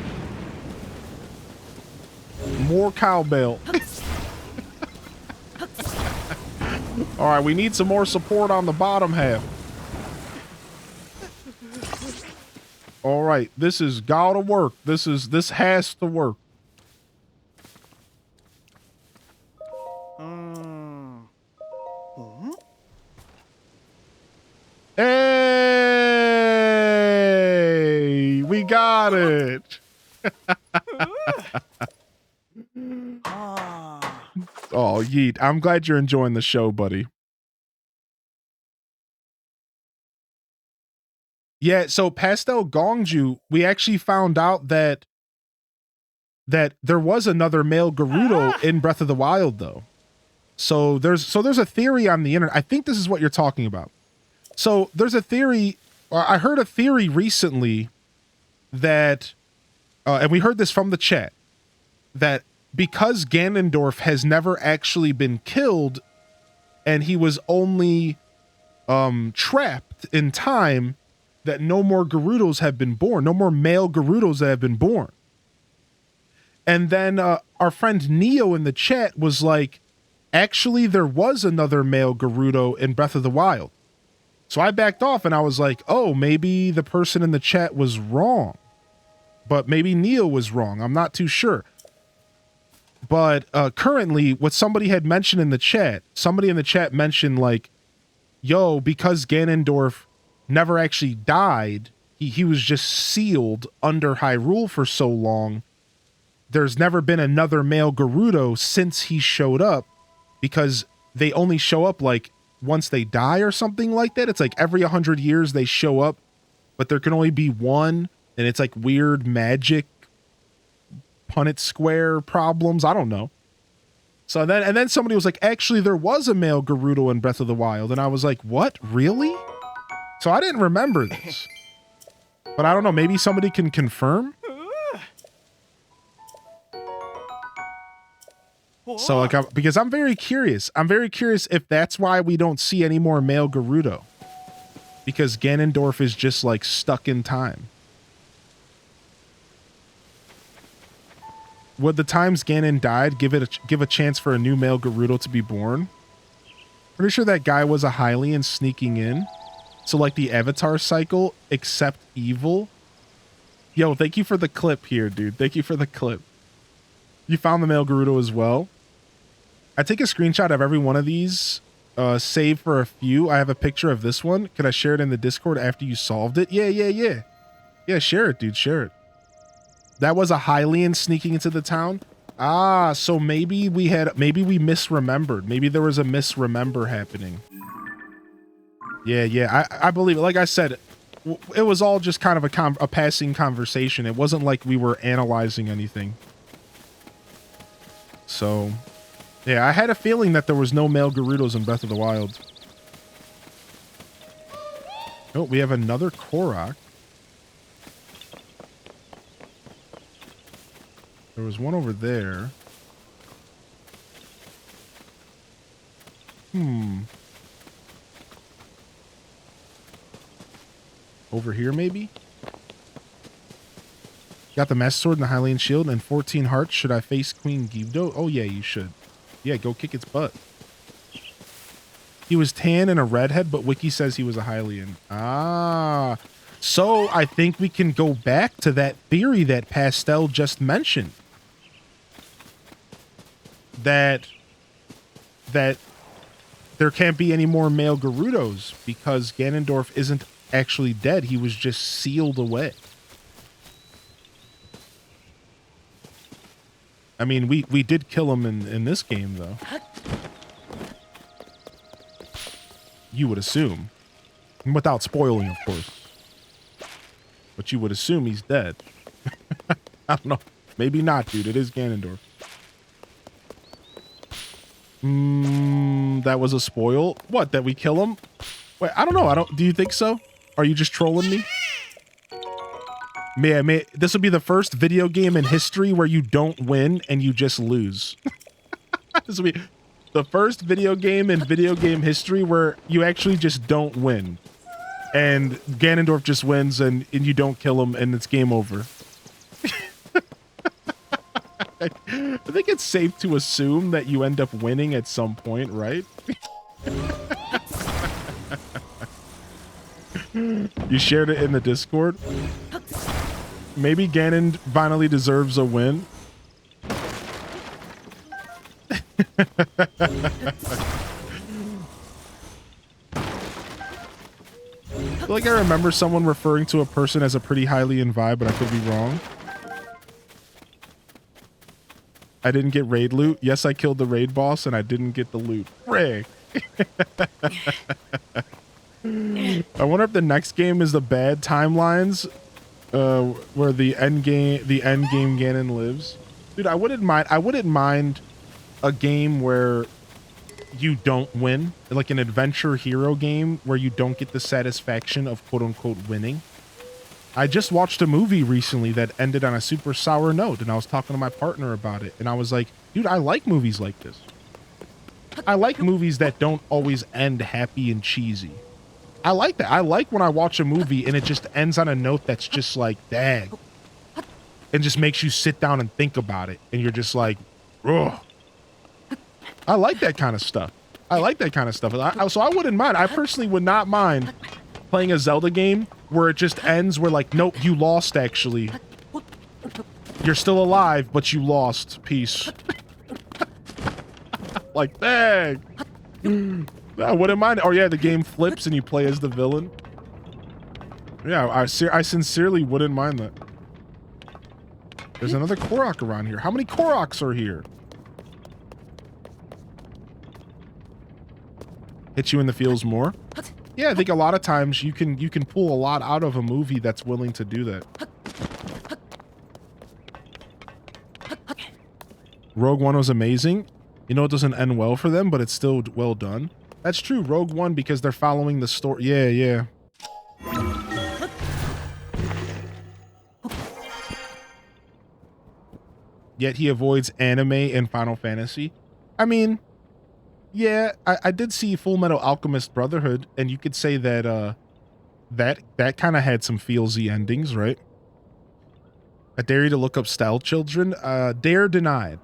More cowbell. All right, we need some more support on the bottom half. All right, this has gotta work. This has to work. Hey, we got it. Oh, Yeet. I'm glad you're enjoying the show, buddy. Yeah, so Pastel Gongju, we actually found out that there was another male Gerudo in Breath of the Wild, though. So there's a theory on the internet. I think this is what you're talking about. So there's a theory, or I heard a theory recently that, and we heard this from the chat, that because Ganondorf has never actually been killed and he was only trapped in time, that no more Gerudos have been born, no more male Gerudos that have been born. And then our friend Neo in the chat was like, actually, there was another male Gerudo in Breath of the Wild. So I backed off and I was like, oh, maybe the person in the chat was wrong. But maybe Neo was wrong. I'm not too sure. But currently, what somebody had mentioned in the chat, somebody in the chat mentioned like, yo, because Ganondorf never actually died, he was just sealed under Hyrule for so long, there's never been another male Gerudo since he showed up, because they only show up like once they die or something like that. It's like every 100 years they show up, but there can only be one, and it's like weird magic Punnett Square problems. I don't know. So then somebody was like, actually, there was a male Gerudo in Breath of the Wild, and I was like, what? Really? So I didn't remember this. But I don't know, maybe somebody can confirm? So like, because I'm very curious. I'm very curious if that's why we don't see any more male Gerudo. Because Ganondorf is just like stuck in time. Would the times Ganon died give a chance for a new male Gerudo to be born? Pretty sure that guy was a Hylian sneaking in. So like the Avatar cycle, except evil. Yo, thank you for the clip here, dude. Thank you for the clip. You found the male Gerudo as well. I take a screenshot of every one of these, save for a few. I have a picture of this one. Could I share it in the Discord after you solved it? Yeah. Yeah, share it, dude. Share it. That was a Hylian sneaking into the town. Ah, so maybe we misremembered. Maybe there was a misremember happening. Yeah. I believe it. Like I said, it was all just kind of a passing conversation. It wasn't like we were analyzing anything. So, yeah, I had a feeling that there was no male Gerudos in Breath of the Wild. Oh, we have another Korok. There was one over there. Over here, maybe? Got the Master Sword and the Hylian Shield and 14 hearts. Should I face Queen Gibdo? Oh, yeah, you should. Yeah, go kick its butt. He was tan and a redhead, but Wiki says he was a Hylian. Ah. So I think we can go back to that theory that Pastel just mentioned. That there can't be any more male Gerudos because Ganondorf isn't actually dead. He was just sealed away. I mean, we did kill him in this game, though. You would assume. Without spoiling, of course. But you would assume he's dead. I don't know. Maybe not, dude. It is Ganondorf. That was a spoil. What, that we kill him? Wait, I don't know. Do you think so? Are you just trolling me? This will be the first video game in history where you don't win and you just lose. This will be the first video game in video game history where you actually just don't win. And Ganondorf just wins and you don't kill him and it's game over. I think it's safe to assume that you end up winning at some point, right? You shared it in the Discord. Maybe Ganon finally deserves a win. I feel like I remember someone referring to a person as a pretty Hylian vibe, but I could be wrong. I didn't get raid loot. Yes, I killed the raid boss, and I didn't get the loot. Frick. I wonder if the next game is the bad timelines, where the end game Ganon lives. Dude, I wouldn't mind a game where you don't win, like an adventure hero game where you don't get the satisfaction of quote unquote winning. I just watched a movie recently that ended on a super sour note, and I was talking to my partner about it, and I was like, dude, I like movies like this. I like movies that don't always end happy and cheesy. I like that. I like when I watch a movie and it just ends on a note that's just like, dang. And just makes you sit down and think about it, and you're just like, ugh. I like that kind of stuff. So I wouldn't mind. I personally would not mind playing a Zelda game where it just ends where like, nope, you lost actually. You're still alive, but you lost. Peace. Like, dang. I wouldn't mind. Oh yeah, the game flips and you play as the villain. Yeah, I sincerely wouldn't mind that. There's another Korok around here. How many Koroks are here? Hit you in the feels more? Yeah, I think a lot of times you can pull a lot out of a movie that's willing to do that. Rogue One was amazing. You know, it doesn't end well for them, but it's still well done. That's true, Rogue One, because they're following the story. Yeah. yet he avoids anime and Final Fantasy. I mean, yeah, I did see Full Metal Alchemist Brotherhood, and you could say that that kind of had some feelsy endings, right? I dare you to look up Style Children. Dare denied.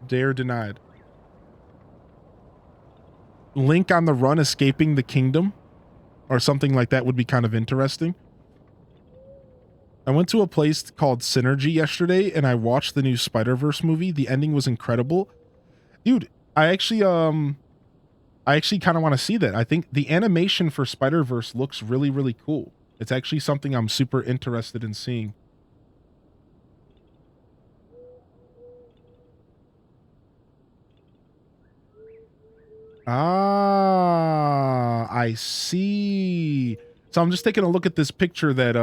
Dare denied. Link on the Run escaping the kingdom or something like that would be kind of interesting. I went to a place called Synergy yesterday and I watched the new Spider-Verse movie. The ending was incredible. Dude, I actually kind of want to see that. I think the animation for Spider-Verse looks really, really cool. It's actually something I'm super interested in seeing. Ah, I see. So I'm just taking a look at this picture that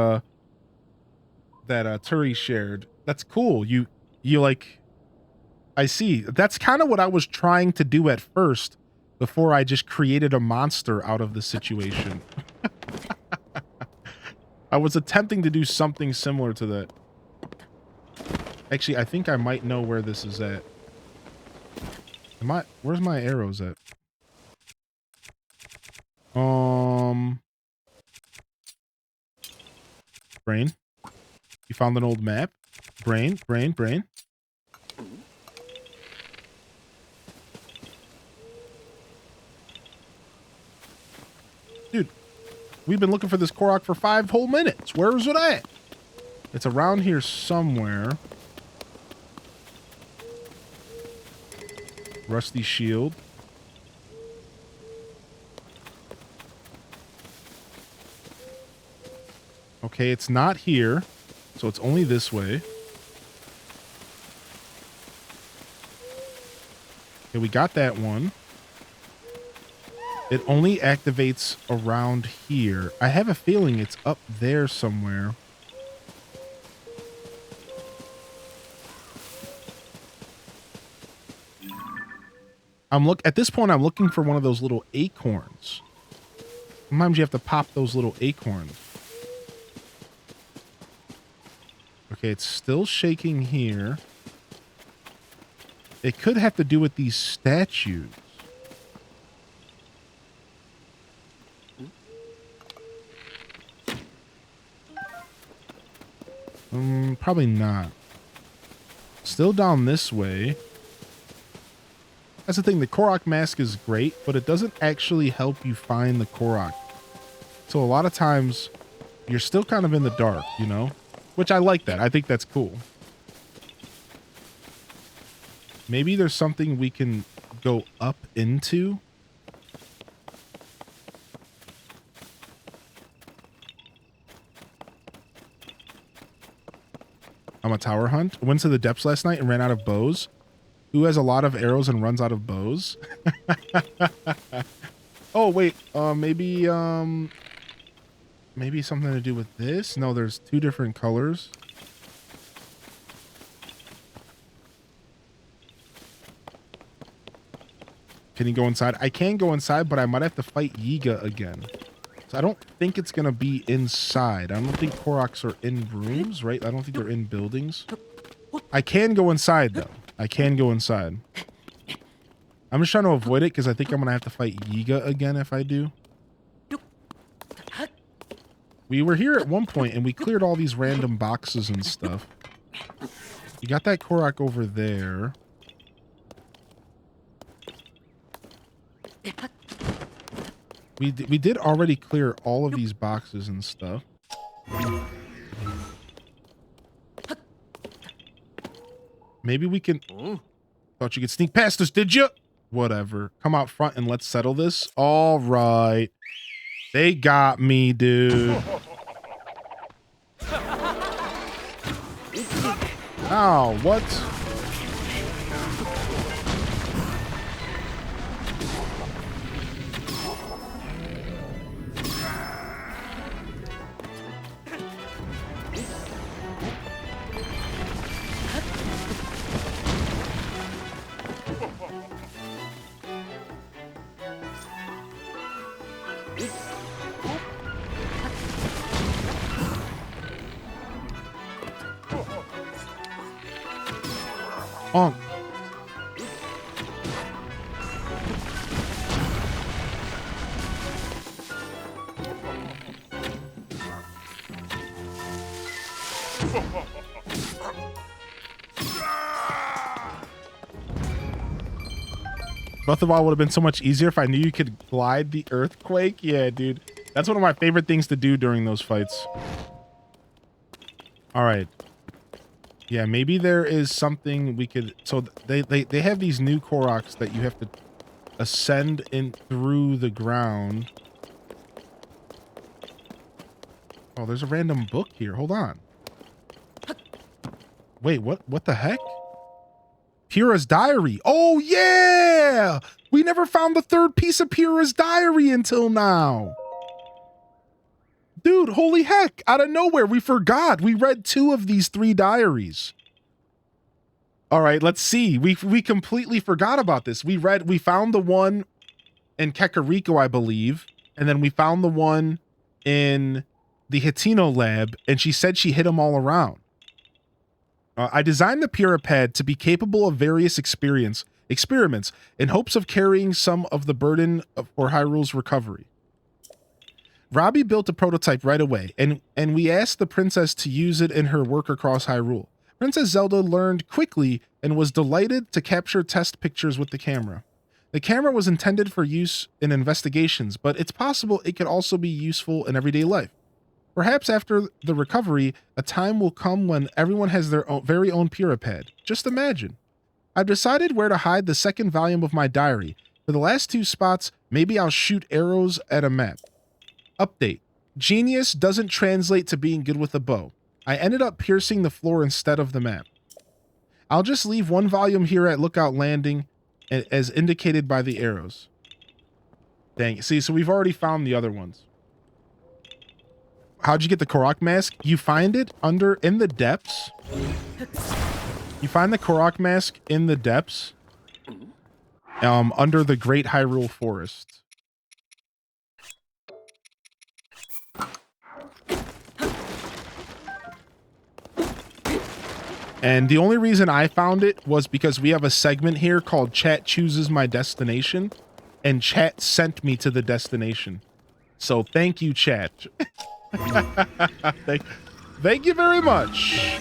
Turi shared. That's cool. You like, I see. That's kind of what I was trying to do at first before I just created a monster out of the situation. I was attempting to do something similar to that. Actually, I think I might know where this is at. Where's my arrows at? Brain. You found an old map? Brain. Dude, we've been looking for this Korok for 5 whole minutes. Where is it at? It's around here somewhere. Rusty shield. Okay, it's not here, so it's only this way. Okay, we got that one. It only activates around here. I have a feeling it's up there somewhere. At this point, I'm looking for one of those little acorns. Sometimes you have to pop those little acorns. Okay, it's still shaking here. It could have to do with these statues. Probably not. Still down this way. That's the thing, the Korok mask is great, but it doesn't actually help you find the Korok. So a lot of times, you're still kind of in the dark, you know? Which I like that. I think that's cool. Maybe there's something we can go up into. I'm a tower hunt. I went to the depths last night and ran out of bows. Who has a lot of arrows and runs out of bows? Oh, wait. Maybe something to do with this? No, there's 2 different colors. Can you go inside? I can go inside, but I might have to fight Yiga again. So I don't think it's going to be inside. I don't think Koroks are in rooms, right? I don't think they're in buildings. I can go inside, though. I can go inside. I'm just trying to avoid it because I think I'm going to have to fight Yiga again if I do. We were here at one point and we cleared all these random boxes and stuff. You got that Korok over there. We did already clear all of these boxes and stuff. Maybe we can... Thought you could sneak past us, did you? Whatever. Come out front and let's settle this. All right. They got me, dude. Ow, what? Bonk. Breath of the Wild would have been so much easier if I knew you could glide the earthquake. Yeah, dude. That's one of my favorite things to do during those fights. All right. Yeah, maybe there is something we could... So they have these new Koroks that you have to ascend in through the ground. Oh, there's a random book here. Hold on. Wait, what the heck? Pyrrha's diary. Oh, yeah! We never found the third piece of Pyrrha's diary until now. Dude, holy heck. Out of nowhere, we forgot. We read 2 of these 3 diaries. All right, let's see. We completely forgot about this. We found the one in Kakariko, I believe. And then we found the one in the Hitino lab. And she said she hid them all around. I designed the Pyrrha pad to be capable of various experiments in hopes of carrying some of the burden for Hyrule's recovery. Robbie built a prototype right away, and we asked the princess to use it in her work across Hyrule. Princess Zelda learned quickly and was delighted to capture test pictures with the camera. The camera was intended for use in investigations, but it's possible it could also be useful in everyday life. Perhaps after the recovery, a time will come when everyone has their very own Pyrrha pad. Just imagine. I've decided where to hide the second volume of my diary. For the last 2 spots, maybe I'll shoot arrows at a map. Update. Genius doesn't translate to being good with a bow. I ended up piercing the floor instead of the map. I'll just leave 1 volume here at Lookout Landing as indicated by the arrows. Dang. See, so we've already found the other ones. How'd you get the Korok mask? You find it in the depths. You find the Korok mask in the depths. Under the Great Hyrule Forest. And the only reason I found it was because we have a segment here called Chat Chooses My Destination. And chat sent me to the destination. So thank you, chat. Thank you very much.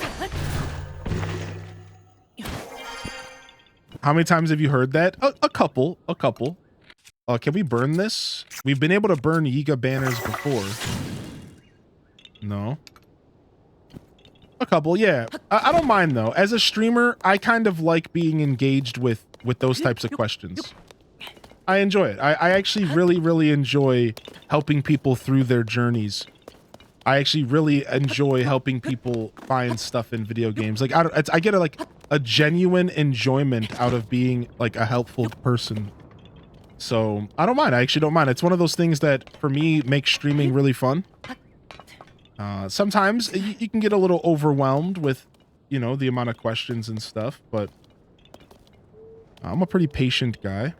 How many times have you heard that? A couple. Can we burn this? We've been able to burn Yiga banners before. No. A couple, yeah. I don't mind though. As a streamer, I kind of like being engaged with those types of questions. I enjoy it. I actually really enjoy helping people through their journeys. I actually really enjoy helping people find stuff in video games. Like I get a genuine enjoyment out of being like a helpful person. So I don't mind. I actually don't mind. It's one of those things that for me makes streaming really fun. Sometimes you can get a little overwhelmed with, you know, the amount of questions and stuff, but I'm a pretty patient guy.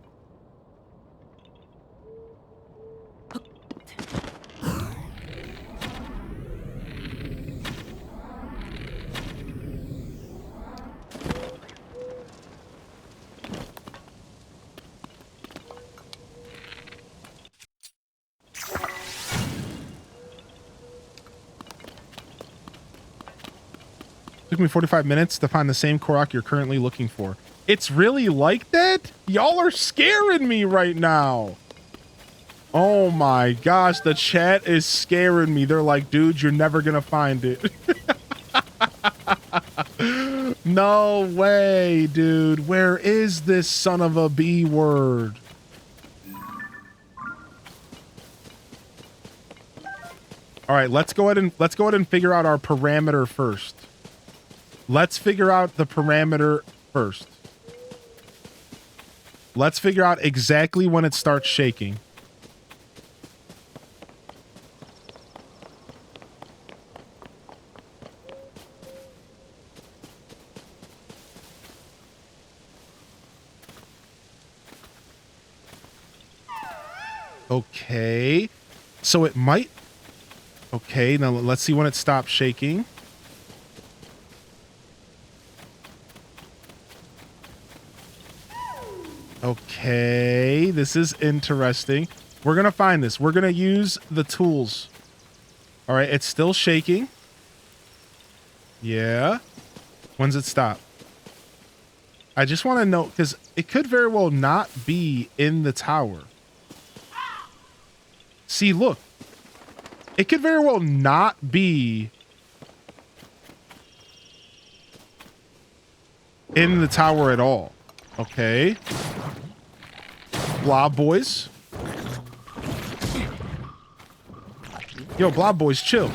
Took me 45 minutes to find the same Korok you're currently looking for. It's really like that? Y'all are scaring me right now. Oh my gosh, the chat is scaring me. They're like, dude, you're never gonna find it. No way, dude. Where is this son of a B word? All right, let's go ahead and figure out our parameter first. Let's figure out the parameter first. Let's figure out exactly when it starts shaking. Okay. So it might... Okay, now let's see when it stops shaking. Okay, this is interesting. We're gonna find this. We're gonna use the tools. All right, it's still shaking. Yeah. When's it stop? I just want to know, because it could very well not be in the tower. See, look. It could very well not be in the tower at all. Okay. Blob boys. Yo, blob boys, chill.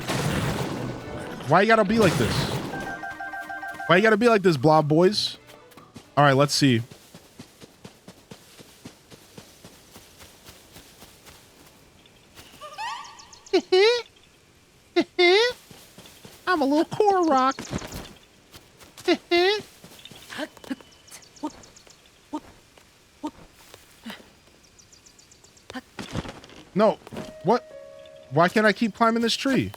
Why you gotta be like this? Why you gotta be like this, blob boys? All right, let's see. I'm a little Korok. No. What? Why can't I keep climbing this tree?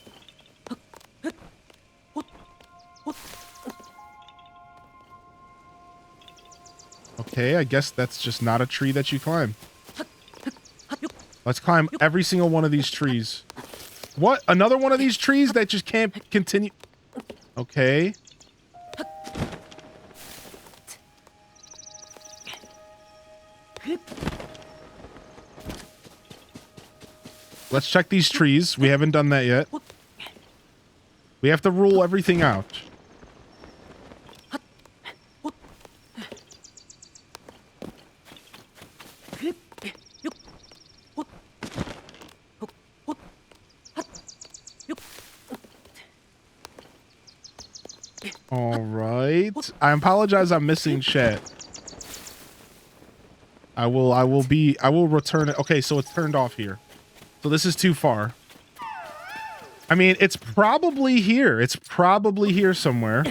Okay, I guess that's just not a tree that you climb. Let's climb every single one of these trees. What? Another one of these trees that just can't continue? Okay. Let's check these trees. We haven't done that yet. We have to rule everything out. All right. I apologize. I'm missing chat. I will return it. Okay, so it's turned off here. So this is too far. I mean, it's probably here. It's probably here somewhere.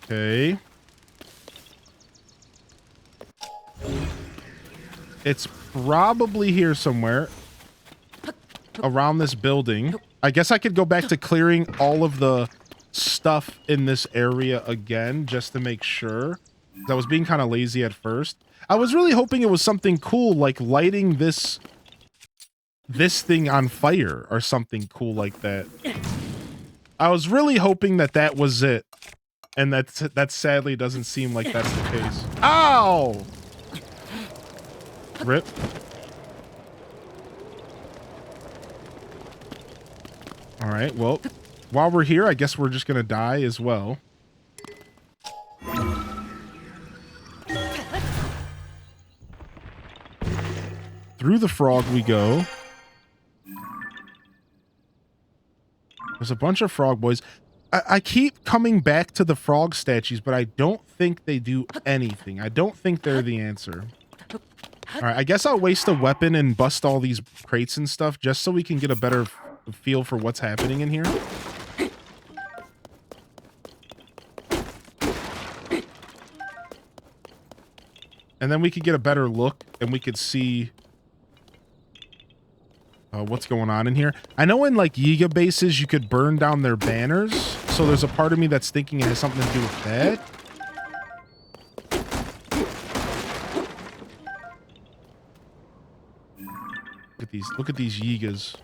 Okay. It's probably here somewhere. Around this building. I guess I could go back to clearing all of the stuff in this area again, just to make sure. I was being kind of lazy at first. I was really hoping it was something cool, like lighting this thing on fire or something cool like that. I was really hoping that that was it. And that sadly doesn't seem like that's the case. Ow! Rip. All right, well, while we're here, I guess we're just gonna die as well. Through the frog we go. There's a bunch of frog boys. I keep coming back to the frog statues, but I don't think they do anything. I don't think they're the answer. All right, I guess I'll waste a weapon and bust all these crates and stuff just so we can get a better feel for what's happening in here. And then we could get a better look and we could see what's going on in here. I know in like Yiga bases you could burn down their banners, so there's a part of me that's thinking it has something to do with that. Look at these Yigas.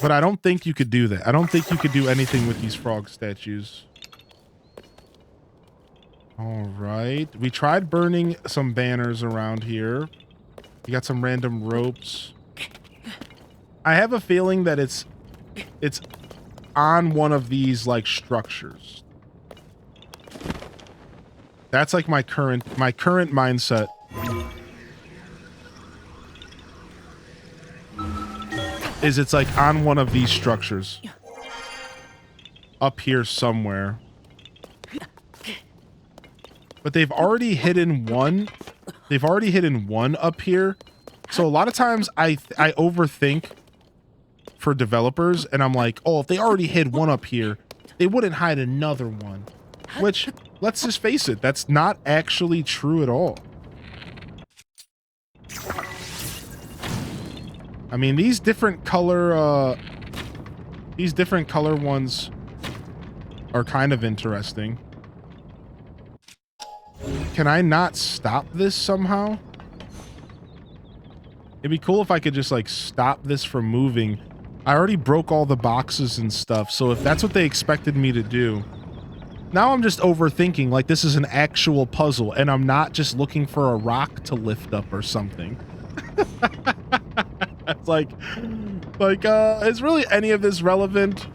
But I don't think you could do that. I don't think you could do anything with these frog statues. All right. We tried burning some banners around here. We got some random ropes. I have a feeling that it's on one of these like structures. That's like my current mindset. Is it's like on one of these structures. Up here somewhere. But they've already hidden one. They've already hidden one up here. So a lot of times I overthink for developers, and I'm like, oh, if they already hid one up here, they wouldn't hide another one. Which, let's just face it, that's not actually true at all. I mean, these different color ones are kind of interesting. Can I not stop this somehow? It'd be cool if I could just like stop this from moving. I already broke all the boxes and stuff, so if that's what they expected me to do. Now I'm just overthinking like this is an actual puzzle and I'm not just looking for a rock to lift up or something. It's like, is really any of this relevant?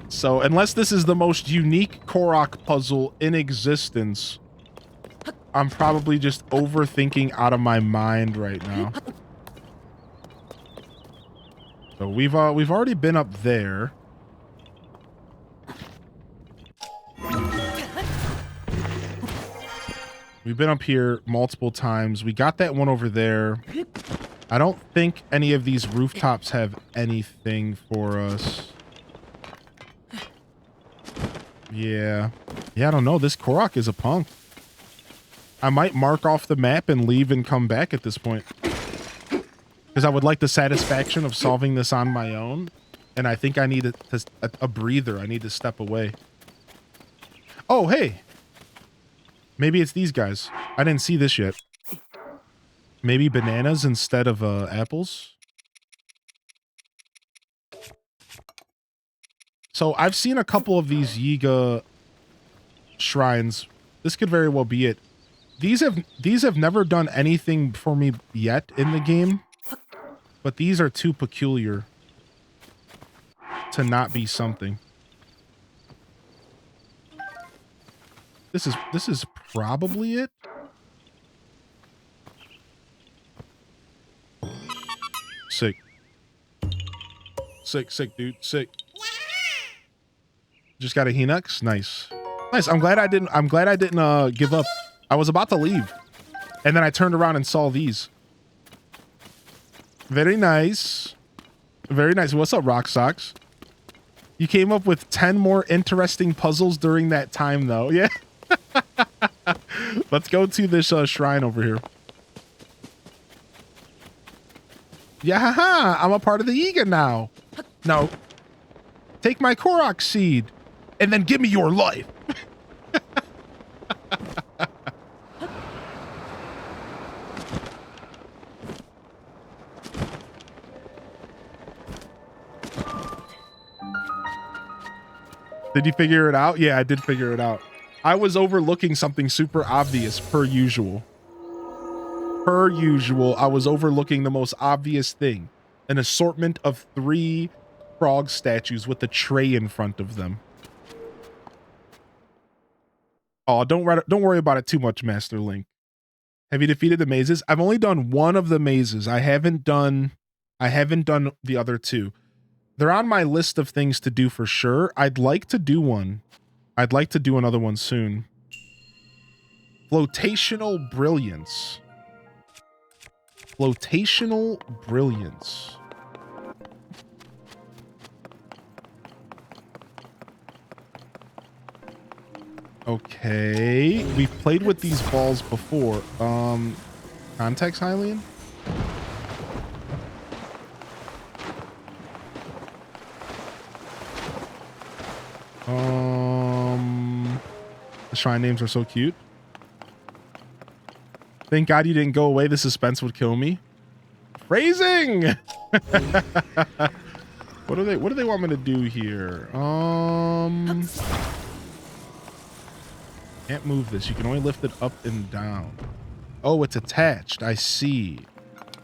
So unless this is the most unique Korok puzzle in existence, I'm probably just overthinking out of my mind right now. So we've already been up there. We've been up here multiple times. We got that one over there. I don't think any of these rooftops have anything for us. Yeah. Yeah, I don't know. This Korok is a punk. I might mark off the map and leave and come back at this point. Because I would like the satisfaction of solving this on my own. And I think I need a breather. I need to step away. Oh, hey. Maybe it's these guys. I didn't see this yet. Maybe bananas instead of apples. So I've seen a couple of these Yiga shrines. This could very well be it. These have never done anything for me yet in the game, but these are too peculiar to not be something. This is probably it. Sick. Sick, dude. Sick. Just got a Hinux. Nice. Nice. I'm glad I didn't give up. I was about to leave. And then I turned around and saw these. Very nice. Very nice. What's up, Rock Socks? You came up with 10 more interesting puzzles during that time, though. Yeah. Let's go to this shrine over here. Yeah, haha, I'm a part of the Yiga now. No. Take my Korok seed and then give me your life. Did you figure it out? Yeah, I did figure it out. I was overlooking something super obvious, per usual. Per usual, I was overlooking the most obvious thing. An assortment of 3 frog statues with a tray in front of them. Oh, don't worry about it too much, Master Link. Have you defeated the mazes? I've only done one of the mazes. I haven't done the other 2. They're on my list of things to do for sure. I'd like to do one. I'd like to do another one soon. Flotational brilliance. Flotational brilliance. Okay. We've played with these balls before. Context Hylian? The shrine names are so cute. Thank God you didn't go away. The suspense would kill me. Phrasing! What do they want me to do here? Can't move this. You can only lift it up and down. Oh, it's attached. I see.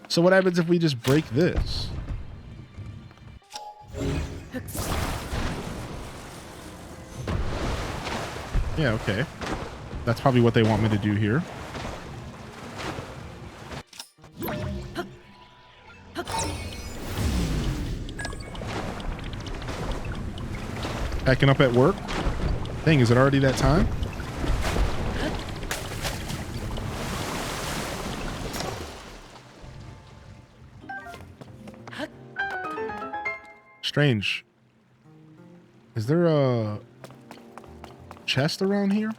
So what happens if we just break this? Yeah, okay. That's probably what they want me to do here. Packing up at work? Dang, is it already that time? Strange. Is there a chest around here?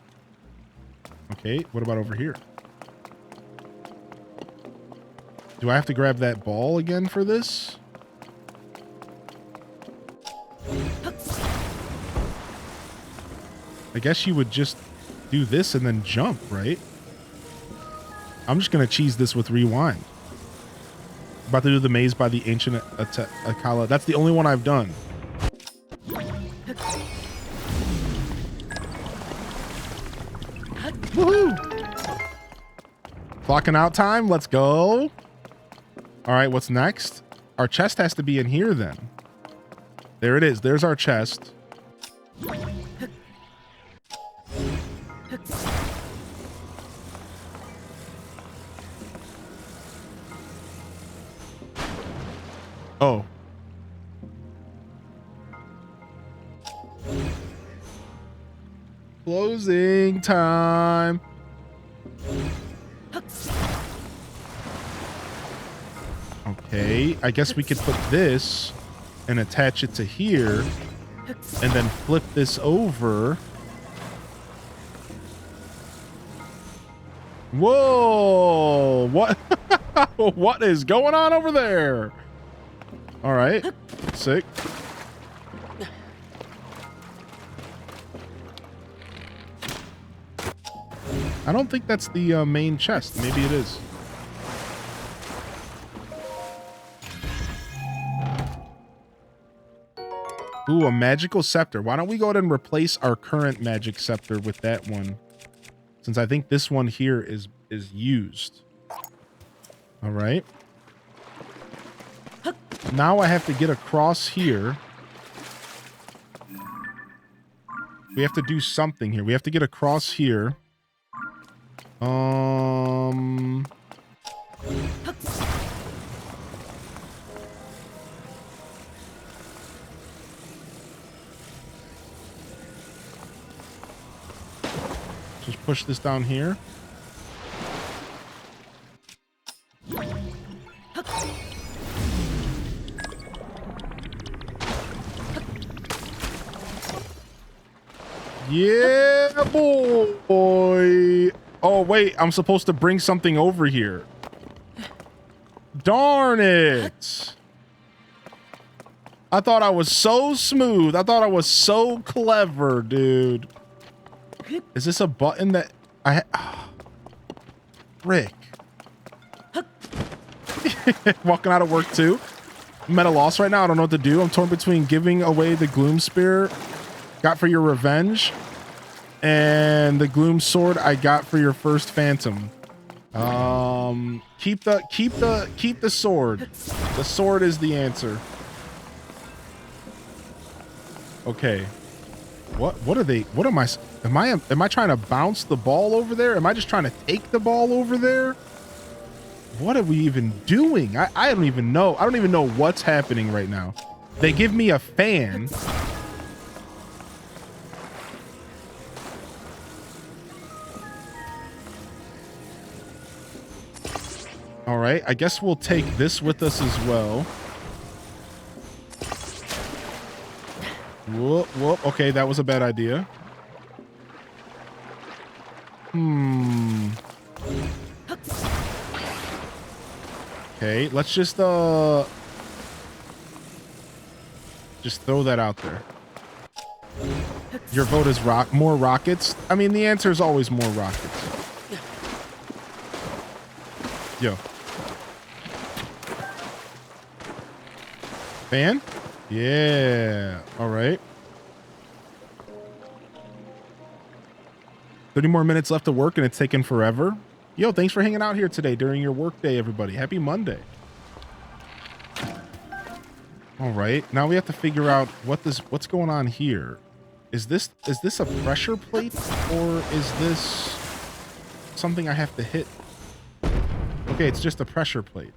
Okay, what about over here? Do I have to grab that ball again for this? I guess you would just do this and then jump, right? I'm just going to cheese this with rewind. About to do the maze by the ancient Akala. That's the only one I've done. Woohoo! Clocking out time. Let's go. All right, what's next? Our chest has to be in here then. There it is. There's our chest. Oh. Closing time. Okay, I guess we could put this and attach it to here and then flip this over. Whoa! What? What is going on over there? All right, sick. I don't think that's the main chest. Maybe it is. Ooh, a magical scepter. Why don't we go ahead and replace our current magic scepter with that one? Since I think this one here is used. All right. Now I have to get across here. We have to do something here. We have to get across here. Just push this down here. Yeah, boy. Oh, wait. I'm supposed to bring something over here. Darn it. I thought I was so smooth. I thought I was so clever, dude. Is this a button that I... Rick. Walking out of work, too. I'm at a loss right now. I don't know what to do. I'm torn between giving away the Gloom Spear got for your revenge and the Gloom Sword I got for your first Phantom. Keep the sword. The sword is the answer. Okay. What are they? What am I trying to bounce the ball over there? Am I just trying to take the ball over there? What are we even doing? I don't even know. I don't even know what's happening right now. They give me a fan. All right, I guess we'll take this with us as well. Whoop, whoop. Okay, that was a bad idea. Okay, let's just throw that out there. Your vote is more rockets? I mean, the answer is always more rockets. Yo. Fan? Yeah. All right. 30 more minutes left to work and it's taken forever. Yo, thanks for hanging out here today during your work day, everybody. Happy Monday. All right. Now we have to figure out what's going on here. Is this a pressure plate or is this something I have to hit? Okay, it's just a pressure plate.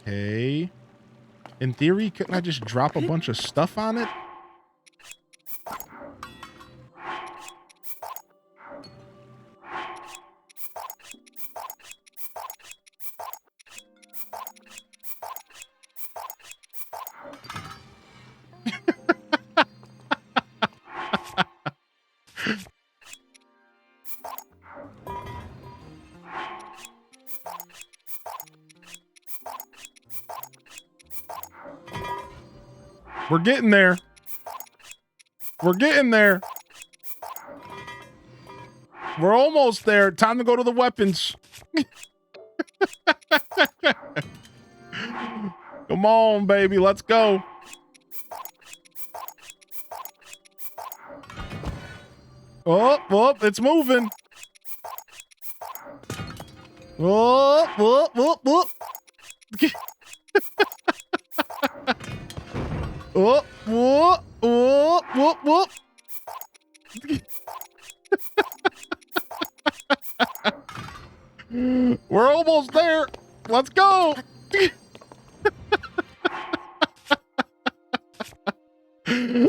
Okay. In theory, couldn't I just drop a bunch of stuff on it? We're getting there. We're getting there. We're almost there. Time to go to the weapons. Come on, baby. Let's go. Oh, it's moving. Oh. Whoop. We're almost there. Let's go.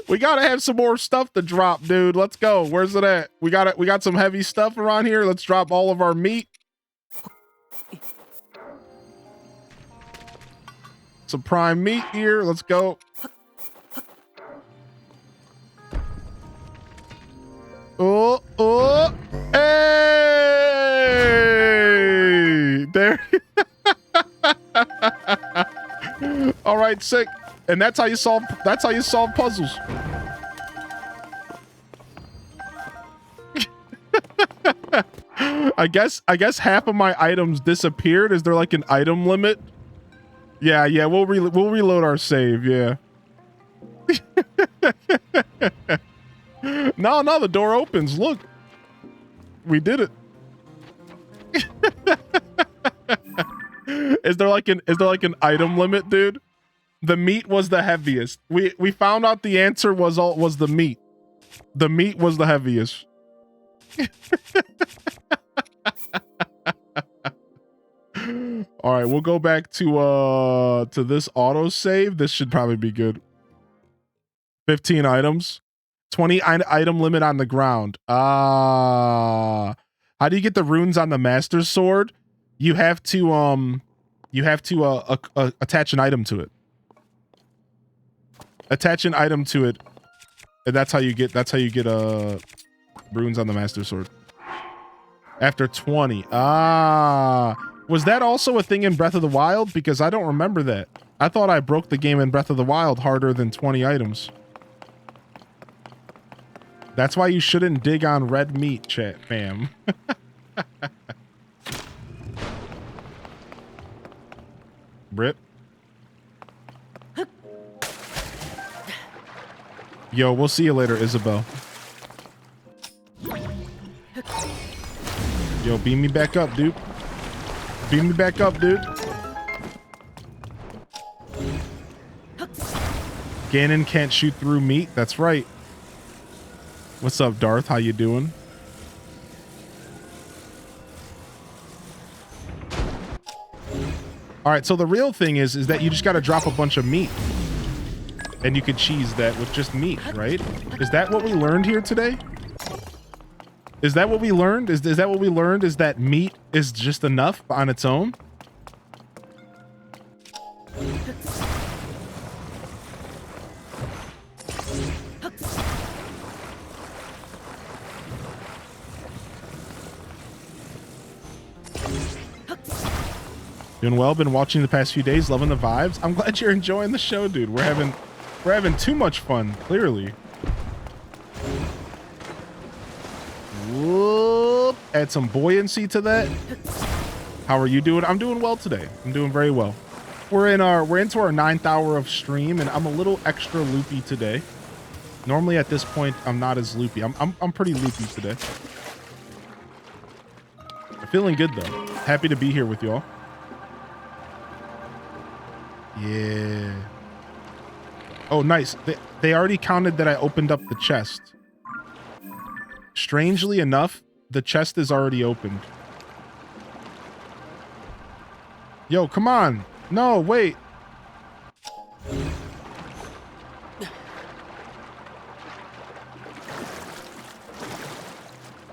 We gotta have some more stuff to drop, dude. Let's go. Where's it at? We got some heavy stuff around here. Let's drop all of our meat. Some prime meat here. Let's go. Oh, hey! There. All right, sick. And that's how you solve puzzles. I guess half of my items disappeared. Is there like an item limit? Yeah, we'll reload our save, yeah. No, the door opens. Look. We did it. Is there like an item limit, dude? The meat was the heaviest. We found out the answer was the meat. The meat was the heaviest. All right, we'll go back to this auto save. This should probably be good. 15 items. 20 item limit on the ground. How do you get the runes on the master sword? You have to attach an item to it. Attach an item to it, and that's how you get runes on the master sword. After 20. Was that also a thing in Breath of the Wild? Because I don't remember that. I thought I broke the game in Breath of the Wild harder than 20 items. That's why you shouldn't dig on red meat, chat fam. Brit. Yo, we'll see you later, Isabel. Yo, beam me back up, dude. Beam me back up, dude. Ganon can't shoot through meat. That's right. What's up, Darth? How you doing? All right, so the real thing is that you just got to drop a bunch of meat. And you could cheese that with just meat, right? Is that what we learned here today? Is that what we learned? Is that what we learned? Is that meat is just enough on its own? Doing well, been watching the past few days, loving the vibes. I'm glad you're enjoying the show, dude. We're having too much fun, clearly. Whoop. Add some buoyancy to that. How are you doing? I'm doing well today. I'm doing very well. We're into our 9th hour of stream, and I'm a little extra loopy today. Normally at this point, I'm not as loopy. I'm pretty loopy today. I'm feeling good though. Happy to be here with y'all. Yeah. Oh, nice. They already counted that I opened up the chest. Strangely enough, the chest is already opened. Yo, come on. No, wait.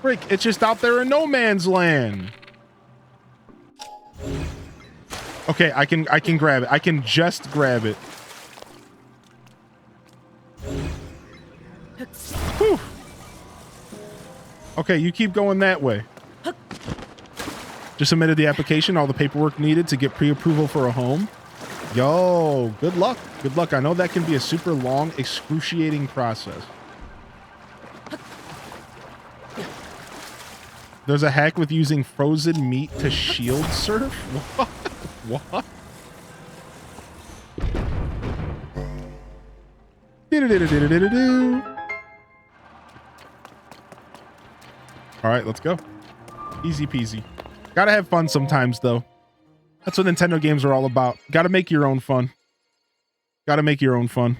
Frick, it's just out there in no man's land. Okay, I can grab it. I can just grab it. Whew. Okay, you keep going that way. Just submitted the application, all the paperwork needed to get pre-approval for a home. Yo, good luck. Good luck. I know that can be a super long, excruciating process. There's a hack with using frozen meat to shield surf? What? What? All right, let's go. Easy peasy. Gotta have fun sometimes, though. That's what Nintendo games are all about. Gotta make your own fun. Gotta make your own fun.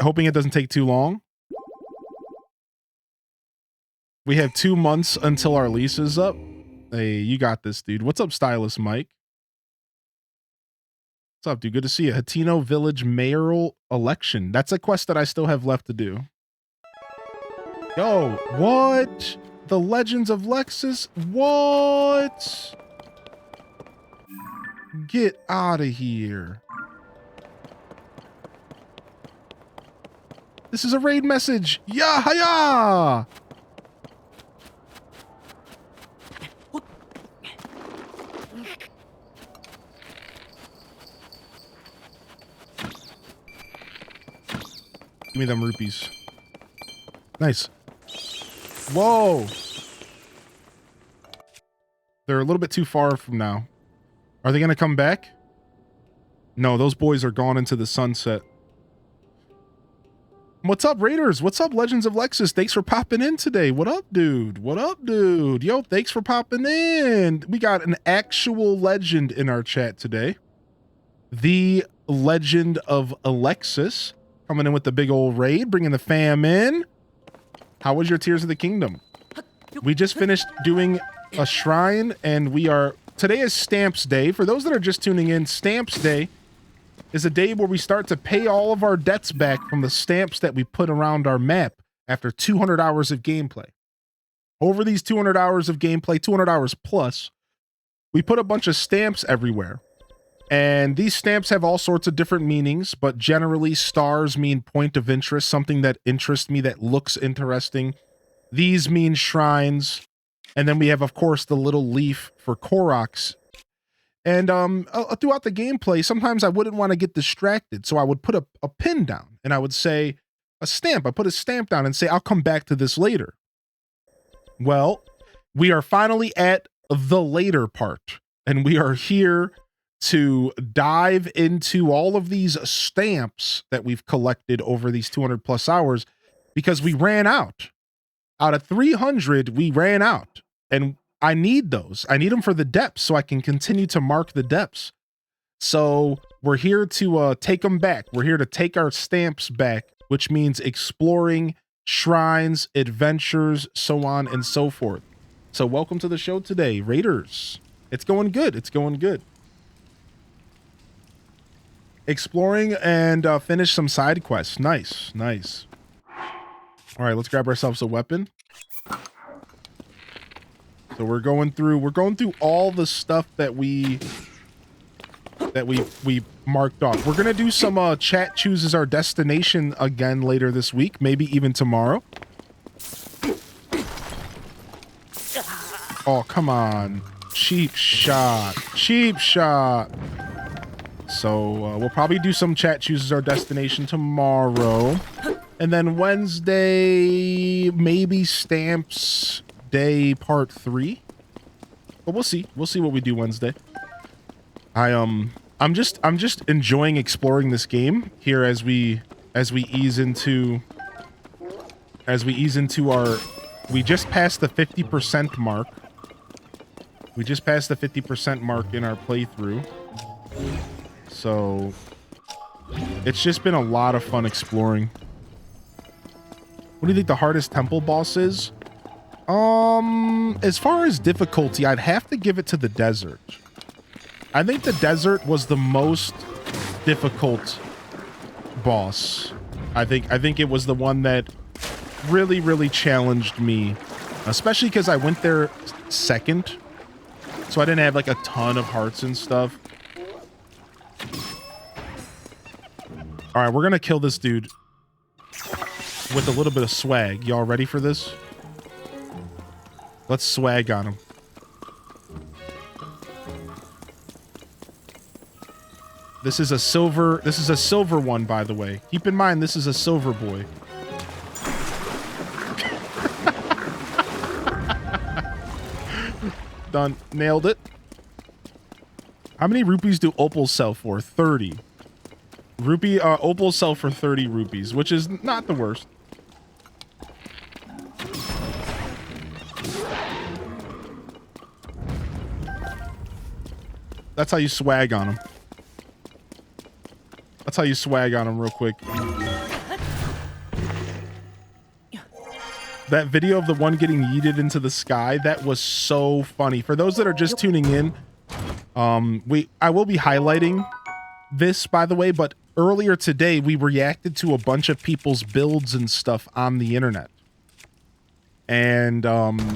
Hoping it doesn't take too long. We have 2 months until our lease is up. Hey, you got this, dude. What's up, Stylist Mike? What's up, dude? Good to see you. Hatino Village mayoral election. That's a quest that I still have left to do. Yo, what? The Legends of Lexus? What? Get out of here. This is a raid message. Yah-ha-yah! Give me them rupees. Nice. Whoa. They're a little bit too far from now. Are they going to come back? No, those boys are gone into the sunset. What's up, Raiders? What's up, Legends of Lexus? Thanks for popping in today. What up, dude? What up, dude? Yo, thanks for popping in. We got an actual legend in our chat today. The Legend of Alexis coming in with the big old raid, bringing the fam in. How was your Tears of the Kingdom? We just finished doing a shrine, and today is Stamps Day. For those that are just tuning in, Stamps Day is a day where we start to pay all of our debts back from the stamps that we put around our map after 200 hours of gameplay. Over these 200 hours of gameplay, 200 hours plus, we put a bunch of stamps everywhere. And these stamps have all sorts of different meanings, but generally stars mean point of interest, something that interests me, that looks interesting. These mean shrines. And then we have, of course, the little leaf for Koroks. And throughout the gameplay, sometimes I wouldn't want to get distracted. So I would put a pin down and I would say a stamp. I put a stamp down and say, I'll come back to this later. Well, we are finally at the later part. And we are here to dive into all of these stamps that we've collected over these 200 plus hours, because we ran out. Out of 300, we ran out, and I need those. I need them for the depths so I can continue to mark the depths. So we're here to take them back. We're here to take our stamps back, which means exploring shrines, adventures, so on and so forth. So welcome to the show today, Raiders. It's going good. It's going good. Exploring and finish some side quests. Nice, nice. All right, let's grab ourselves a weapon. So we're going through all the stuff that we marked off. We're gonna do some chat chooses our destination again later this week, maybe even tomorrow. Oh, come on. Cheap shot. Cheap shot. So we'll probably do some chat chooses our destination tomorrow. And then Wednesday, maybe Stamps Day Part 3. But we'll see. We'll see what we do Wednesday. I'm just enjoying exploring this game here as we ease into our, we just passed the 50% mark. We just passed the 50% mark in our playthrough. So it's just been a lot of fun exploring. What do you think the hardest temple boss is? As far as difficulty, I'd have to give it to the desert. I think the desert was the most difficult boss. I think it was the one that really, really challenged me, especially because I went there second. So I didn't have like a ton of hearts and stuff. All right, we're going to kill this dude with a little bit of swag. Y'all ready for this? Let's swag on him. This is a silver one, by the way. Keep in mind, this is a silver boy. Done. Nailed it. How many rupees do opals sell for? 30. Opals sell for 30 rupees, which is not the worst. That's how you swag on them. That's how you swag on them real quick. That video of the one getting yeeted into the sky, that was so funny. For those that are just tuning in, I will be highlighting this, by the way, but earlier today we reacted to a bunch of people's builds and stuff on the internet. And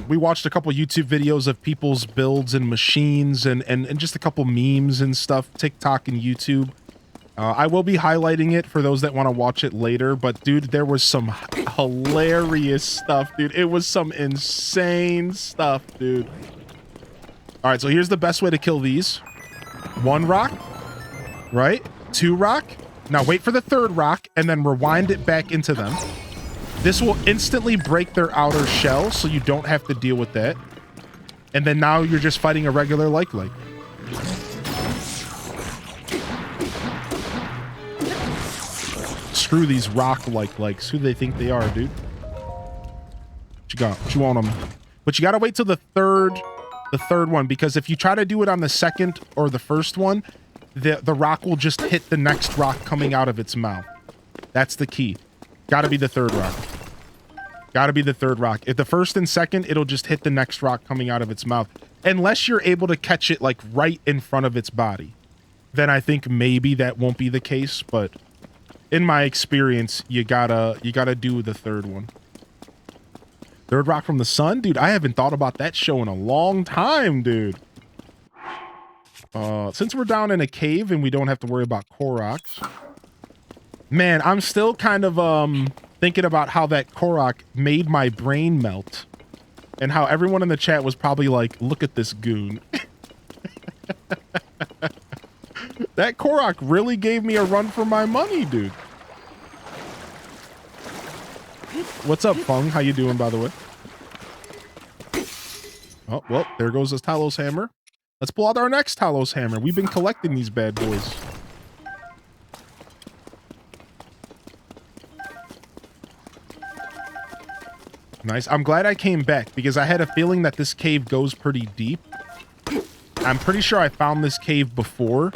we watched a couple YouTube videos of people's builds and machines and just a couple memes and stuff, TikTok and YouTube. I will be highlighting it for those that want to watch it later, but dude, there was some hilarious stuff, dude. It was some insane stuff, dude. All right, so here's the best way to kill these. 1 rock, right? 2 rock. Now wait for the 3rd rock and then rewind it back into them. This will instantly break their outer shell, so you don't have to deal with that. And then now you're just fighting a regular like. Screw these rock likes. Who do they think they are, dude? What you got? What you want them? But you gotta wait till the third one, because if you try to do it on the 2nd or the 1st one, the rock will just hit the next rock coming out of its mouth. That's the key. Gotta be the 3rd rock. Gotta be the 3rd rock. If the 1st and 2nd, it'll just hit the next rock coming out of its mouth. Unless you're able to catch it like right in front of its body. Then I think maybe that won't be the case, but in my experience, you gotta do the 3rd one. 3rd rock from the sun? Dude, I haven't thought about that show in a long time, dude. Since we're down in a cave and we don't have to worry about Koroks. Man, I'm still kind of thinking about how that Korok made my brain melt. And how everyone in the chat was probably like, look at this goon. That Korok really gave me a run for my money, dude. What's up, Fung? How you doing, by the way? Oh, well, there goes this Talos hammer. Let's pull out our next Talos hammer. We've been collecting these bad boys. Nice. I'm glad I came back because I had a feeling that this cave goes pretty deep. I'm pretty sure I found this cave before,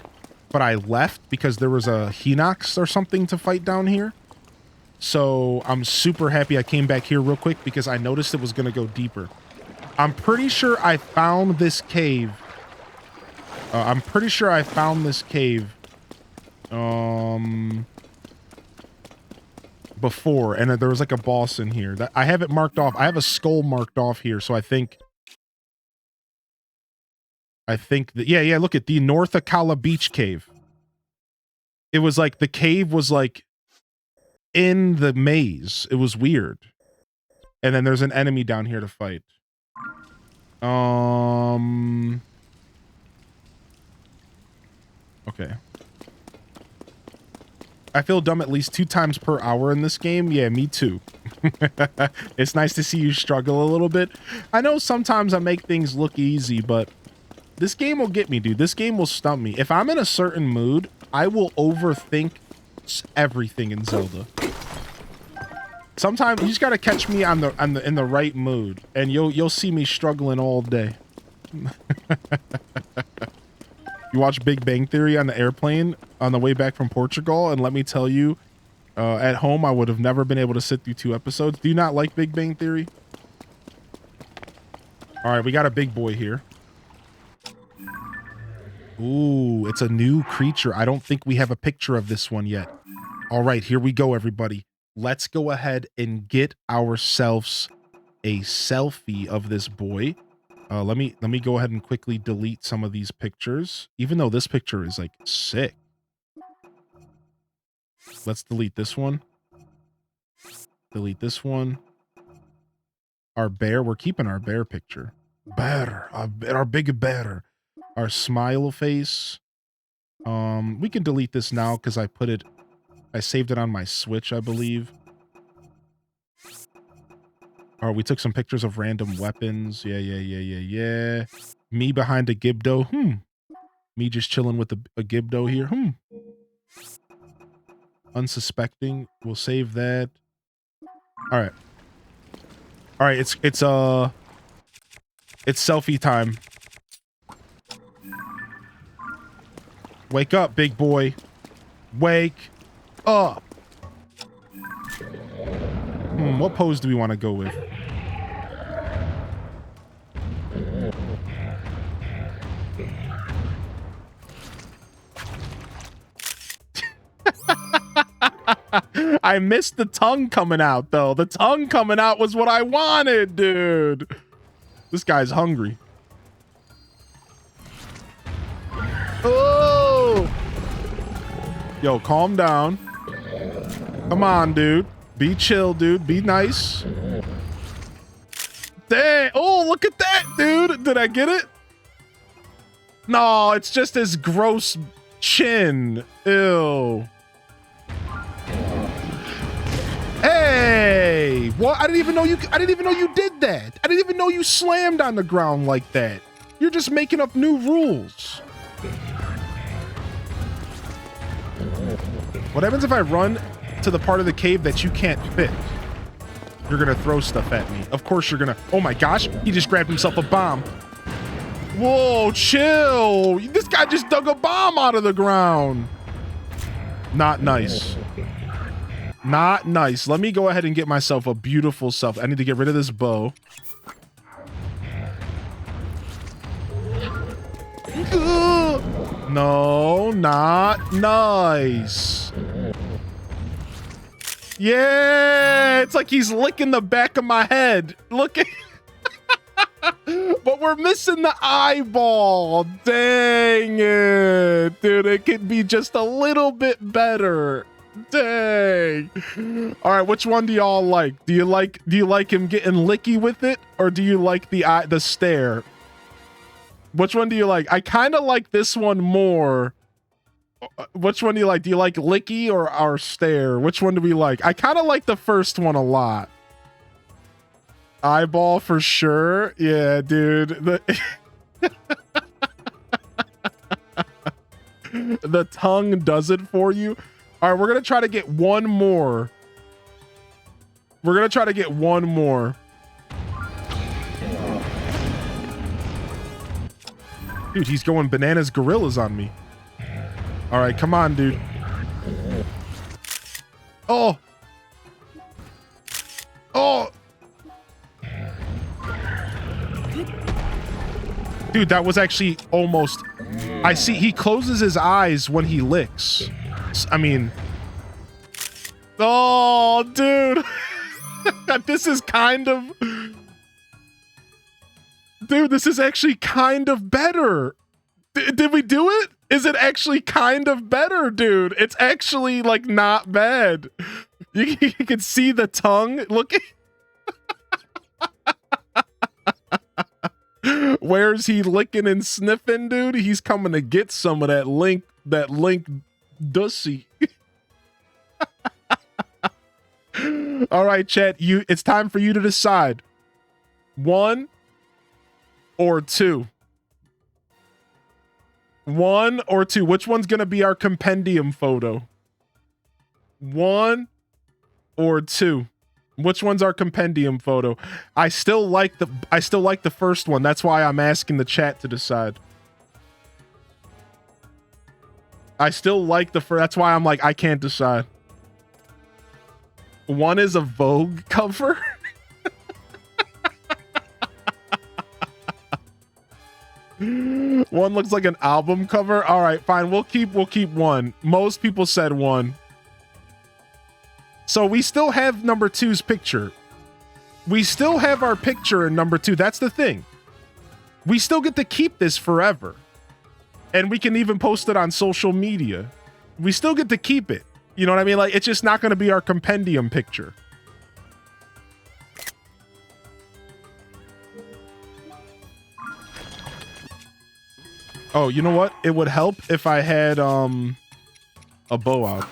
but I left because there was a Hinox or something to fight down here. So I'm super happy I came back here real quick because I noticed it was going to go deeper. I'm pretty sure I found this cave. Before, and there was like a boss in here. That I have it marked off. I have a skull marked off here, so I think that, yeah, look at the North Akala Beach Cave. It was like the cave was like in the maze. It was weird. And then there's an enemy down here to fight. Okay. I feel dumb at least 2 times per hour in this game. Yeah, me too. It's nice to see you struggle a little bit. I know sometimes I make things look easy, but this game will get me, dude. This game will stump me. If I'm in a certain mood, I will overthink everything in Zelda. Sometimes you just gotta catch me in the right mood, and you'll see me struggling all day. You watch Big Bang Theory on the airplane on the way back from Portugal, and let me tell you, at home I would have never been able to sit through 2 episodes. Do you not like Big Bang Theory? All right, we got a big boy here. Ooh, it's a new creature. I don't think we have a picture of this one yet. All right, here we go, everybody. Let's go ahead and get ourselves a selfie of this boy. Let me go ahead and quickly delete some of these pictures, even though this picture is like sick. Let's delete this one. Delete this one. Our bear, we're keeping our bear picture. Bear, our big bear. Our smile face. We can delete this now because I saved it on my Switch, I believe. Oh, we took some pictures of random weapons. Yeah. Me behind a Gibdo. Me just chilling with a Gibdo here. Unsuspecting. We'll save that. All right. It's selfie time. Wake up, big boy. Wake up. What pose do we want to go with? I missed the tongue coming out, though. The tongue coming out was what I wanted, dude. This guy's hungry. Oh! Yo, calm down. Come on, dude. Be chill, dude. Be nice. Dang. Oh, look at that, dude. Did I get it? No, it's just his gross chin. Ew. Hey! What? I didn't even know you did that. I didn't even know you slammed on the ground like that. You're just making up new rules. What happens if I run to the part of the cave that you can't fit? You're gonna throw stuff at me. Of course you're gonna. Oh my gosh, he just grabbed himself a bomb. Whoa, chill. This guy just dug a bomb out of the ground. Not nice. Not nice. Let me go ahead and get myself a beautiful self. I need to get rid of this bow. No, not nice. Yeah, it's like he's licking the back of my head. Look at but we're missing the eyeball. Dang it. Dude, it could be just a little bit better. Dang. All right, which one do y'all like? Do you like him getting licky with it, or do you like the stare? Which one do you like? I kind of like this one more. Which one do you like? Do you like licky or our stare? Which one do we like? I kind of like the first one a lot. Eyeball for sure. Yeah, dude. The tongue does it for you. All right, we're going to try to get one more. Dude, he's going bananas gorillas on me. All right, come on, dude. Oh. Dude, that was actually almost... I see he closes his eyes when he licks. I mean... Oh, dude. This is kind of... Dude, this is actually kind of better. Did we do it? Is it actually kind of better, dude? It's actually, like, not bad. You can see the tongue. Look at... Where's he licking and sniffing, dude? He's coming to get some of that link dussy. All right, chat, it's time for you to decide. 1 or 2. 1 or 2. Which one's gonna be our compendium photo? 1 or 2. Which one's our compendium photo? I still like the first one. That's why I'm asking the chat to decide. I still like the first. That's why I'm like, I can't decide. One is a Vogue cover. One looks like an album cover. All right, fine. We'll keep one. Most people said 1. So we still have number 2's picture. We still have our picture in number 2. That's the thing. We still get to keep this forever. And we can even post it on social media. We still get to keep it. You know what I mean? Like, it's just not going to be our compendium picture. Oh, you know what? It would help if I had a bow out.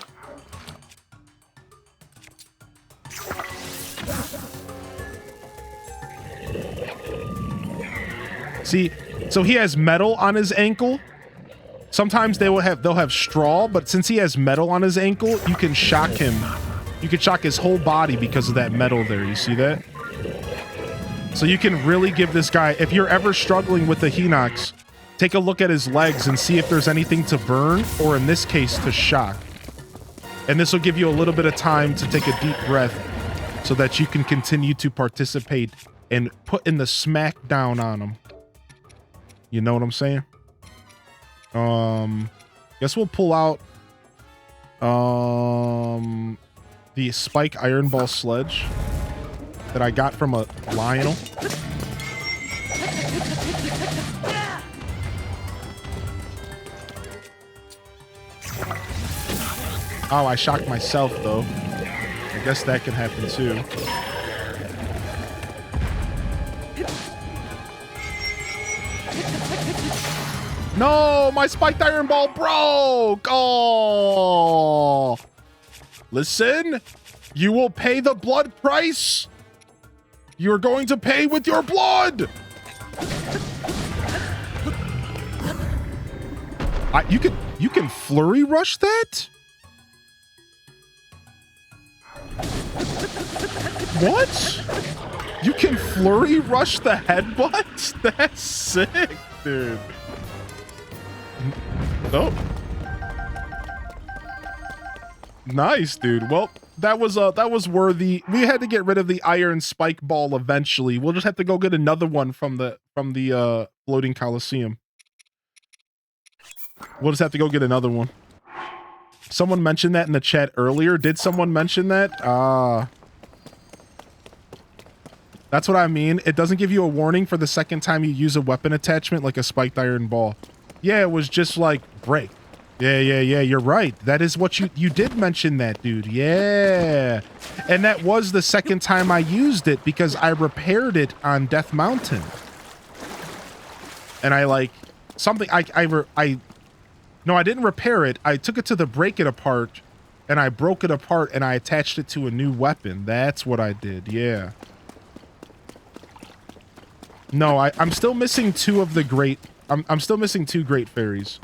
See, so he has metal on his ankle. Sometimes they'll have straw, but since he has metal on his ankle, you can shock him. You can shock his whole body because of that metal there. You see that? So you can really give this guy, if you're ever struggling with the Hinox, take a look at his legs and see if there's anything to burn, or in this case, to shock. And this will give you a little bit of time to take a deep breath so that you can continue to participate and put in the smack down on him. You know what I'm saying? Guess we'll pull out the Spike Iron Ball Sledge that I got from a Lionel. Oh, I shocked myself though. I guess that can happen too. No, my spiked iron ball broke. Oh, listen, you will pay the blood price. You're going to pay with your blood. You can flurry rush that? What? You can flurry rush the headbutt? That's sick, dude. Oh. Nice, dude. Well, that was worthy. We had to get rid of the iron spike ball eventually. We'll just have to go get another one from the floating coliseum. We'll just have to go get another one. Someone mentioned that in the chat earlier. Did someone mention that? That's what I mean. It doesn't give you a warning for the second time you use a weapon attachment like a spiked iron ball. Yeah, it was just like break. Yeah, you're right. That is what you did mention that, dude. Yeah. And that was the second time I used it because I repaired it on Death Mountain. And I like something no, I didn't repair it. I took it to the break it apart and I broke it apart and I attached it to a new weapon. That's what I did. Yeah. No, I'm still missing two of the great I'm still missing two great fairies.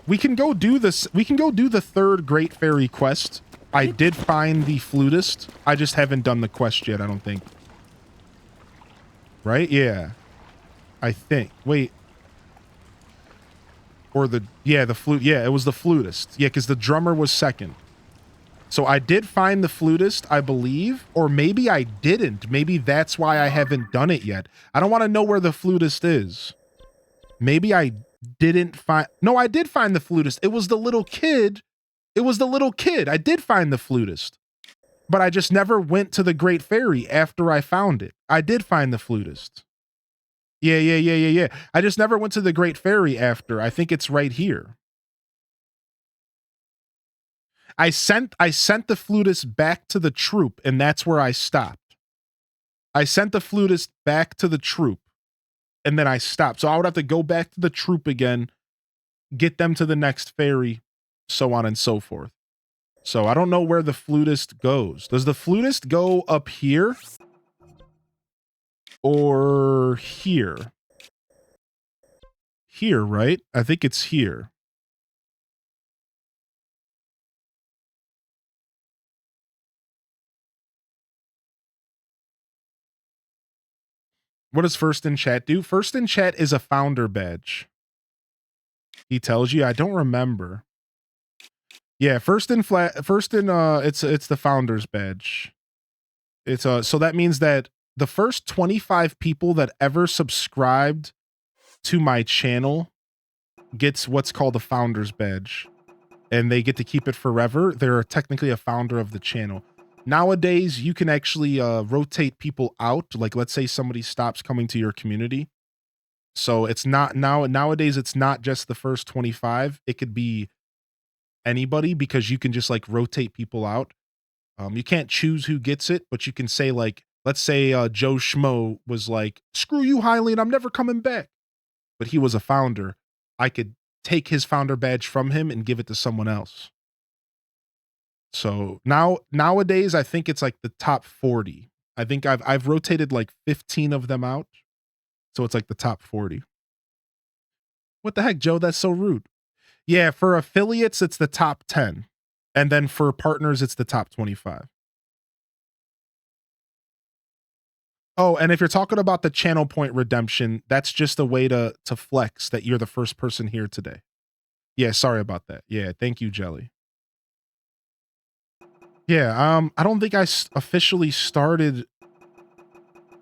We can go do this. We can go do the third great fairy quest. I did find the flutist. I just haven't done the quest yet, I don't think. Right? Yeah. I think. Wait. Or the flute. Yeah, it was the flutist. Yeah, because the drummer was second. So I did find the flutist, I believe. Or maybe I didn't. Maybe that's why I haven't done it yet. I don't want to know where the flutist is. Maybe I didn't find... No, I did find the flutist. It was the little kid. It was the little kid. I did find the flutist. But I just never went to the Great Fairy after I found it. I did find the flutist. Yeah. I just never went to the Great Fairy after. I think it's right here. I sent the flutist back to the troop, and that's where I stopped. I sent the flutist back to the troop. And then I stopped. So I would have to go back to the troop again, get them to the next fairy, so on and so forth. So I don't know where the flutist goes. Does the flutist go up here? Or here? Here, right? I think it's here. What does First in Chat do? First in Chat is a founder badge. He tells you. I don't remember. Yeah, it's the founder's badge. It's so that means that the first 25 people that ever subscribed to my channel gets what's called a founder's badge, and they get to keep it forever. They're technically a founder of the channel. Nowadays, you can actually rotate people out. Like, let's say somebody stops coming to your community. So it's not nowadays, it's not just the first 25. It could be anybody because you can just like rotate people out. You can't choose who gets it, but you can say like, let's say Joe Schmo was like, screw you, Hylian, I'm never coming back. But he was a founder. I could take his founder badge from him and give it to someone else. So nowadays, I think it's like the top 40. I think I've rotated like 15 of them out. So it's like the top 40. What the heck, Joe? That's so rude. Yeah, for affiliates, it's the top 10. And then for partners, it's the top 25. Oh, and if you're talking about the channel point redemption, that's just a way to flex that you're the first person here today. Yeah, sorry about that. Yeah, thank you, Jelly. Yeah, I don't think I officially started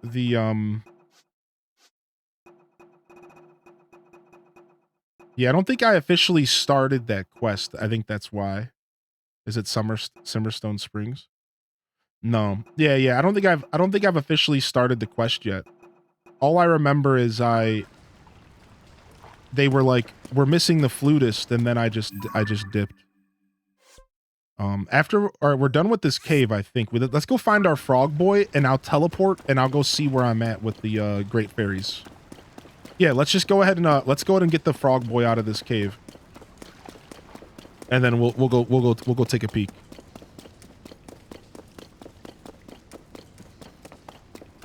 the yeah, I don't think I officially started that quest. I think that's why. Is it Simmerstone Springs? No. Yeah, I don't think I've officially started the quest yet. All I remember is they were like, we're missing the flutist, and then I just dipped. We're done with this cave, I think. Let's go find our frog boy, and I'll teleport, and I'll go see where I'm at with the great fairies. Yeah, let's just go ahead and get the frog boy out of this cave, and then we'll go take a peek.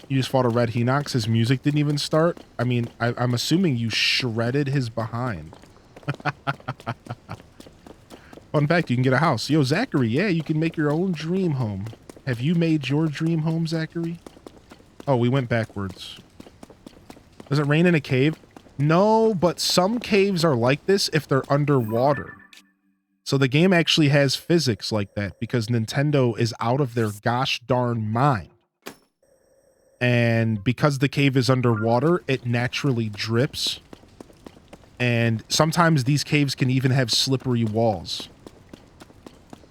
You just fought a red Hinox. His music didn't even start. I mean, I'm assuming you shredded his behind. Fun fact, you can get a house. Yo, Zachary, yeah, you can make your own dream home. Have you made your dream home, Zachary? Oh, we went backwards. Does it rain in a cave? No, but some caves are like this if they're underwater. So the game actually has physics like that because Nintendo is out of their gosh darn mind. And because the cave is underwater, it naturally drips. And sometimes these caves can even have slippery walls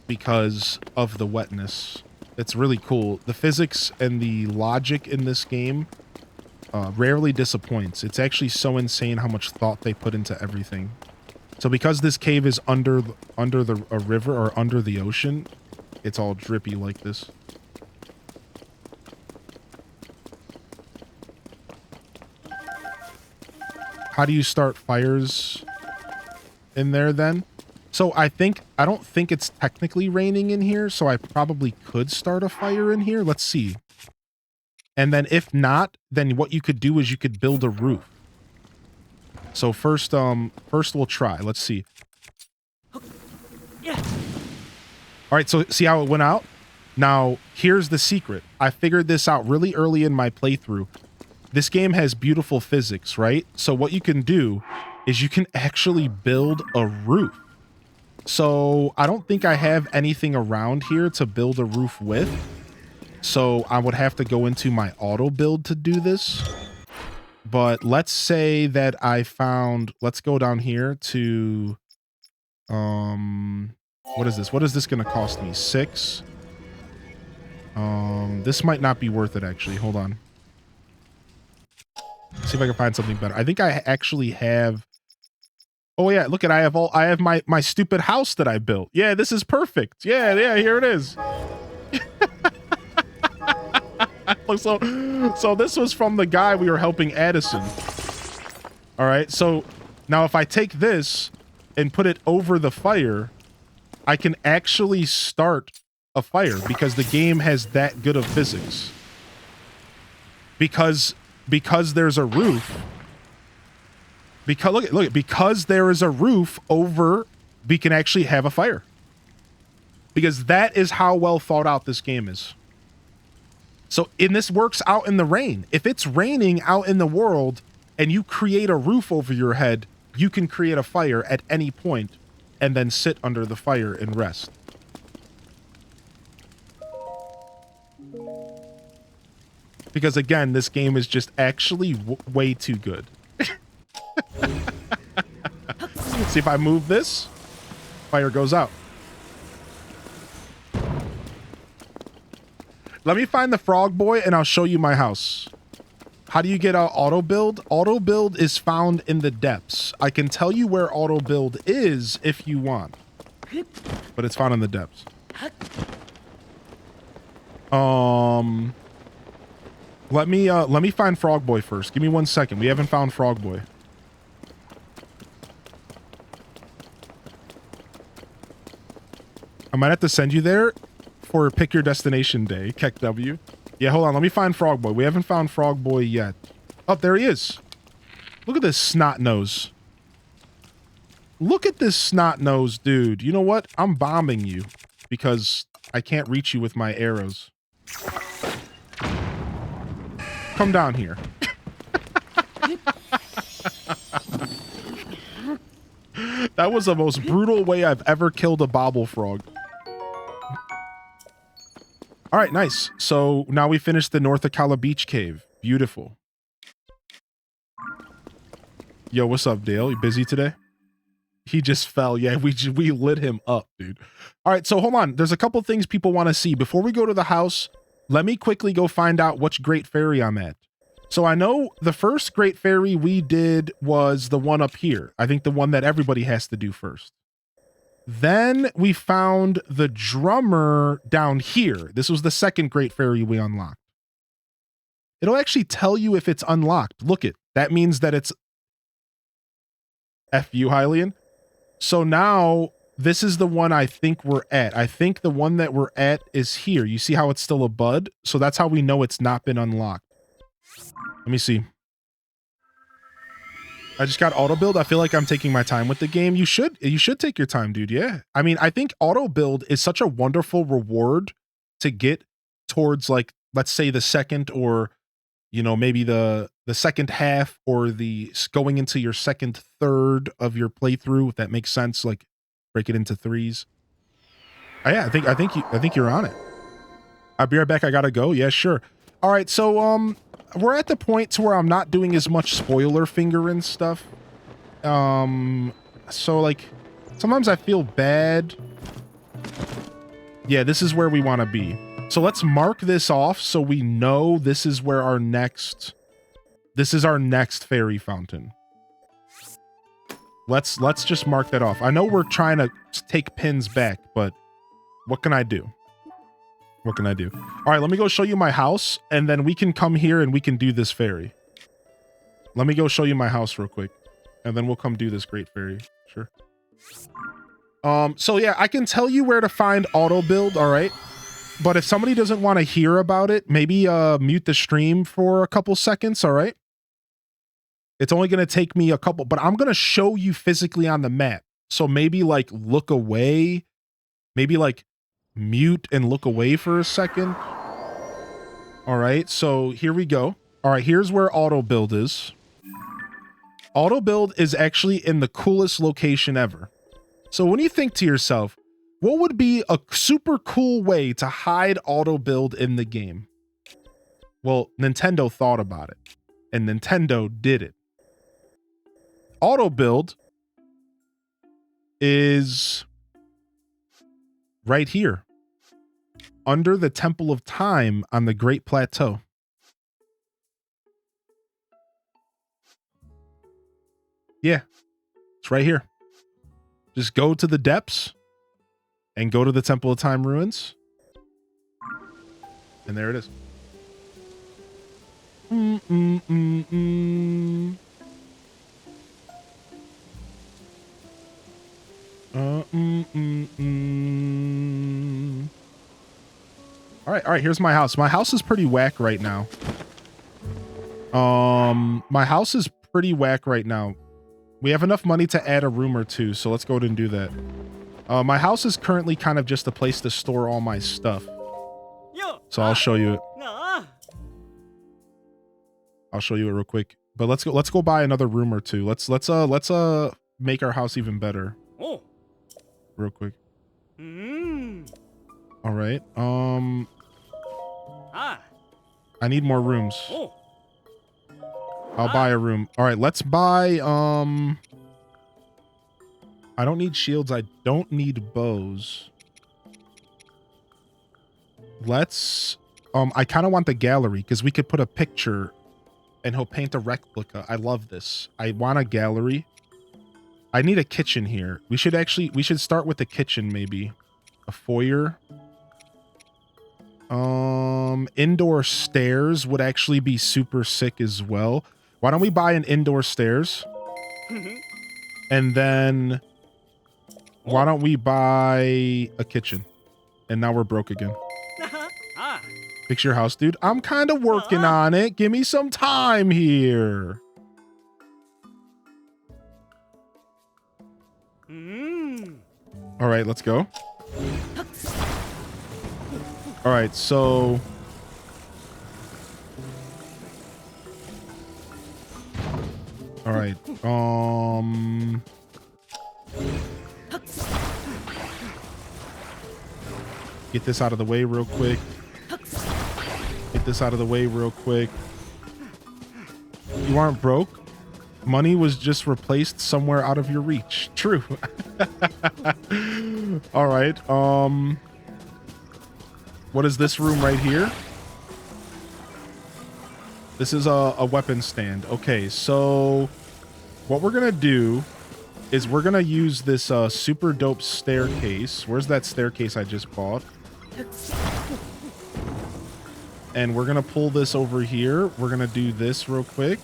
because of the wetness. It's really cool. The physics and the logic in this game rarely disappoints. It's actually so insane how much thought they put into everything. So because this cave is under a river or under the ocean, it's all drippy like this. How do you start fires in there then? So I don't think it's technically raining in here, so I probably could start a fire in here. Let's see. And then if not, then what you could do is you could build a roof. So first we'll try. Let's see. All right, so see how it went out? Now, here's the secret. I figured this out really early in my playthrough. This game has beautiful physics, right? So what you can do is you can actually build a roof. So I don't think I have anything around here to build a roof with. So I would have to go into my auto build to do this. But let's say that I found, let's go down here to, what is this? What is this going to cost me? 6. This might not be worth it actually. Hold on. See if I can find something better. I think I actually have. Oh yeah, look at I have my stupid house that I built. Yeah, this is perfect. Yeah, here it is. So this was from the guy we were helping Addison. All right, so now if I take this and put it over the fire, I can actually start a fire because the game has that good of physics. Because there's a roof. Because there is a roof over, we can actually have a fire. Because that is how well thought out this game is. So, and this works out in the rain. If it's raining out in the world and you create a roof over your head, you can create a fire at any point and then sit under the fire and rest. Because again, this game is just actually way too good. See if I move this, fire goes out. Let me find the frog boy and I'll show you my house. How do you get auto build? Auto build is found in the depths. I can tell you where auto build is if you want, but it's found in the depths. Let me find frog boy first. Give me 1 second. We haven't found frog boy. I might have to send you there for pick your destination day, Keck W. Yeah, hold on. Let me find Frog Boy. We haven't found Frog Boy yet. Oh, there he is. Look at this snot nose. Look at this snot nose, dude. You know what? I'm bombing you because I can't reach you with my arrows. Come down here. That was the most brutal way I've ever killed a bobble frog. All right, nice. So now we finished the North Akala Beach Cave. Beautiful. Yo, what's up, Dale? You busy today? He just fell. Yeah, we lit him up, dude. All right, so hold on. There's a couple things people want to see. Before we go to the house, let me quickly go find out which Great Fairy I'm at. So I know the first Great Fairy we did was the one up here. I think the one that everybody has to do first. Then we found the drummer down here. This was the second Great Fairy we unlocked. It'll actually tell you if it's unlocked. Look it. That means that it's F you, Hylian. So now this is the one I think we're at. I think the one that we're at is here. You see how it's still a bud? So that's how we know it's not been unlocked. Let me see. I just got auto build. I feel like I'm taking my time with the game. You should take your time, dude. Yeah. I mean, I think auto build is such a wonderful reward to get towards, like, let's say the second, or, you know, maybe the second half, or the going into your second third of your playthrough, if that makes sense. Like, break it into threes. Yeah, I think you're on it. I'll be right back. I gotta go. Yeah, sure. All right. So we're at the point to where I'm not doing as much spoiler finger and stuff. So like sometimes I feel bad. Yeah, this is where we want to be. So let's mark this off so we know this is where our next fairy fountain. Let's just mark that off. I know we're trying to take pins back, but what can I do? What can I do? All right, let me go show you my house, and then we can come here and we can do this fairy. Let me go show you my house real quick, and then we'll come do this great fairy. Sure. So yeah, I can tell you where to find auto build, all right? But if somebody doesn't want to hear about it, maybe mute the stream for a couple seconds, all right? It's only going to take me a couple, but I'm going to show you physically on the map. So maybe like look away, maybe like mute and look away for a second. All right, so here we go. All right, here's where auto build is. Auto build is actually in the coolest location ever. So when you think to yourself, what would be a super cool way to hide auto build in the game? Well, Nintendo thought about it, and Nintendo did it. Auto build is right here, under the Temple of Time on the Great Plateau. Yeah, it's right here. Just go to the depths and go to the Temple of Time ruins. And there it is. All right, here's my house. My house is pretty whack right now. My house is pretty whack right now. We have enough money to add a room or two, so let's go ahead and do that. My house is currently kind of just a place to store all my stuff. So I'll show you it. I'll show you it real quick. But let's go buy another room or two. Let's make our house even better. Real quick. All right. I need more rooms. I'll buy a room. All right, let's buy I don't need shields. I don't need bows. Let's I kind of want the gallery because we could put a picture and he'll paint a replica. I love this. I want a gallery. I need a kitchen here. We should start with the kitchen, maybe. A foyer. Indoor stairs would actually be super sick as well. Why don't we buy an indoor stairs? And then why don't we buy a kitchen? And now we're broke again. Fix your house, dude. I'm kind of working on it. Give me some time here. All right, let's go. All right, so all right. Get this out of the way real quick. Get this out of the way real quick. You aren't broke. Money was just replaced somewhere out of your reach. True. All right. What is this room right here? This is a weapon stand. Okay, so what we're gonna do is we're gonna use this super dope staircase. Where's that staircase I just bought? And we're gonna pull this over here. We're gonna do this real quick.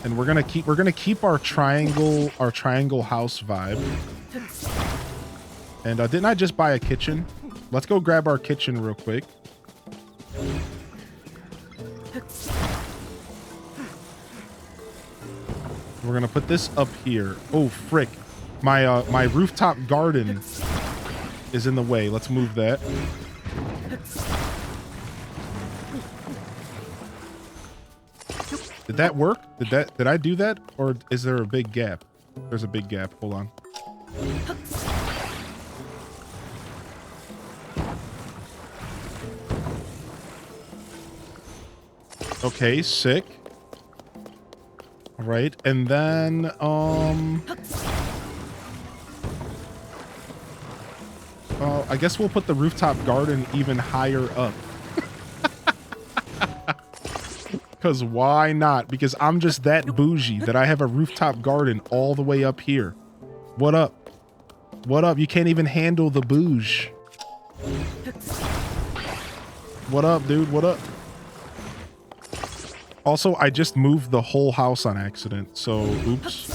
And we're gonna keep our triangle house vibe. And didn't I just buy a kitchen? Let's go grab our kitchen real quick. We're gonna put this up here. Oh frick. My rooftop garden is in the way. Let's move that. Did that work? Did I do that? Or is there a big gap? There's a big gap. Hold on. Okay, sick. All right, and then I guess we'll put the rooftop garden even higher up. Because why not? Because I'm just that bougie that I have a rooftop garden all the way up here. What up? What up? You can't even handle the bouge. What up, dude? What up? Also, I just moved the whole house on accident, so oops.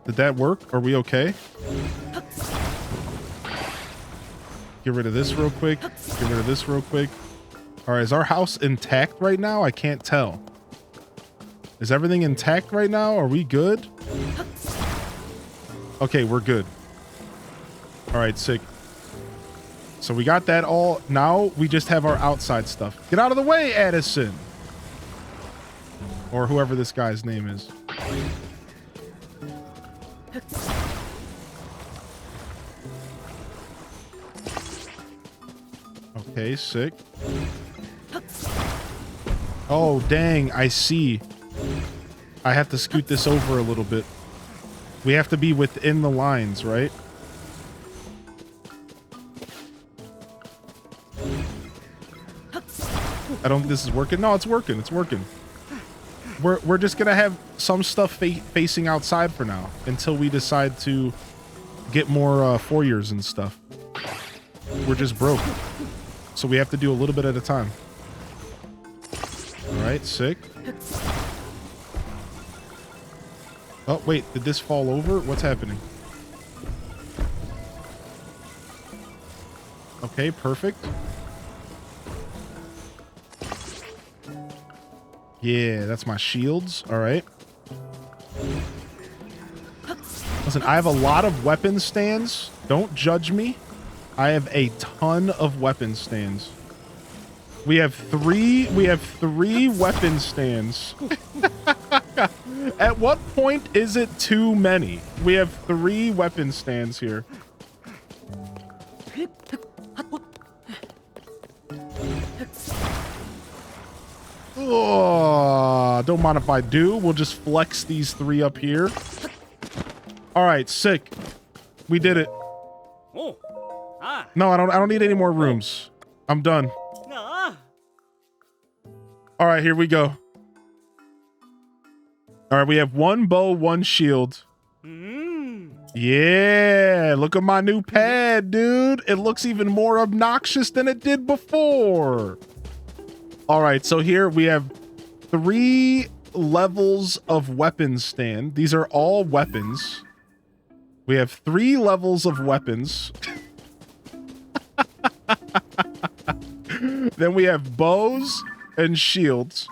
Did that work? Are we okay? Get rid of this real quick. Get rid of this real quick. All right, is our house intact right now? I can't tell. Is everything intact right now? Are we good? Okay, we're good. All right, sick. So we got that all. Now we just have our outside stuff. Get out of the way, Addison. Or whoever this guy's name is. Okay, sick. Oh, dang, I see. I have to scoot this over a little bit. We have to be within the lines, right? I don't think this is working. No, it's working. It's working. We're just gonna have some stuff facing outside for now until we decide to get more foyers and stuff. We're just broke. So we have to do a little bit at a time. All right, sick. Oh, wait, did this fall over? What's happening? Okay, perfect. Yeah, that's my shields. All right. Listen, I have a lot of weapon stands. Don't judge me. I have a ton of weapon stands. We have three weapon stands. At what point is it too many? We have 3 weapon stands here. Oh, don't mind if I do. We'll just flex these 3 up here. All right, sick. We did it. No, I don't need any more rooms. I'm done. All right, here we go. All right, we have 1 bow, 1 shield. Yeah, look at my new pad, dude. It looks even more obnoxious than it did before. All right, so here we have 3 levels of weapons stand. These are all weapons. We have 3 levels of weapons. Then we have bows and shields.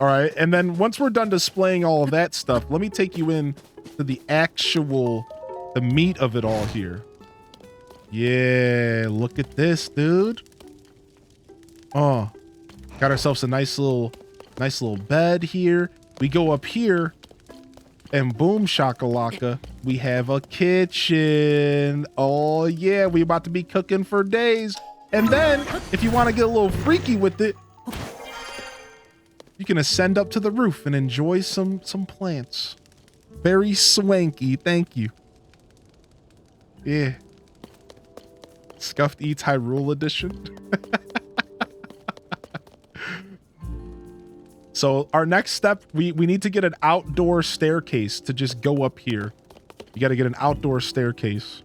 All right. And then once we're done displaying all of that stuff, let me take you in to the meat of it all here. Yeah, look at this, dude. Oh, got ourselves a nice little bed here. We go up here and boom shakalaka, we have a kitchen. Oh yeah, we about to be cooking for days. And then if you want to get a little freaky with it, you can ascend up to the roof and enjoy some plants. Very swanky, thank you. Yeah. Scuffed Eats Hyrule edition. So our next step, we need to get an outdoor staircase to just go up here. You got to get an outdoor staircase.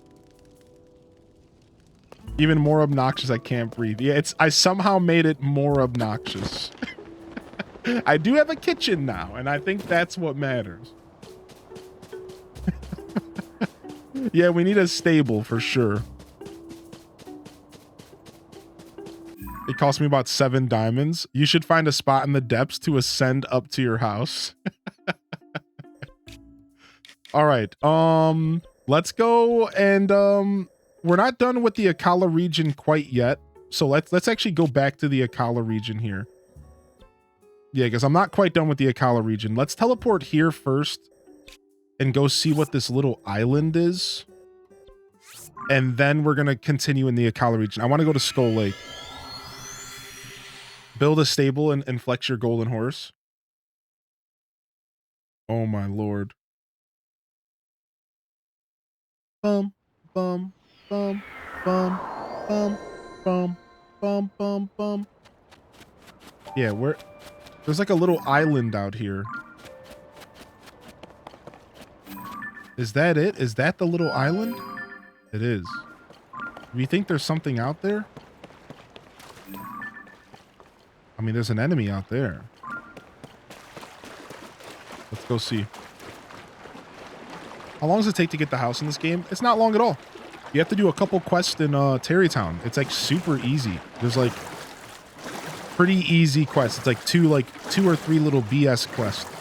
Even more obnoxious, I can't breathe. Yeah, I somehow made it more obnoxious. I do have a kitchen now, and I think that's what matters. Yeah, we need a stable for sure. It cost me about 7 diamonds. You should find a spot in the depths to ascend up to your house. All right. Let's go and we're not done with the Akala region quite yet. So let's actually go back to the Akala region here. Yeah, because I'm not quite done with the Akala region. Let's teleport here first and go see what this little island is. And then we're going to continue in the Akala region. I want to go to Skull Lake. Build a stable and flex your golden horse. Oh my lord. Bum, bum, bum, bum, bum, bum, bum, bum, bum. Yeah, there's like a little island out here. Is that it? Is that the little island? It is. Do you think there's something out there? I mean, there's an enemy out there. Let's go see. How long does it take to get the house in this game? It's not long at all. You have to do a couple quests in Terrytown. It's like super easy. There's like pretty easy quests. It's like two or three little BS quests.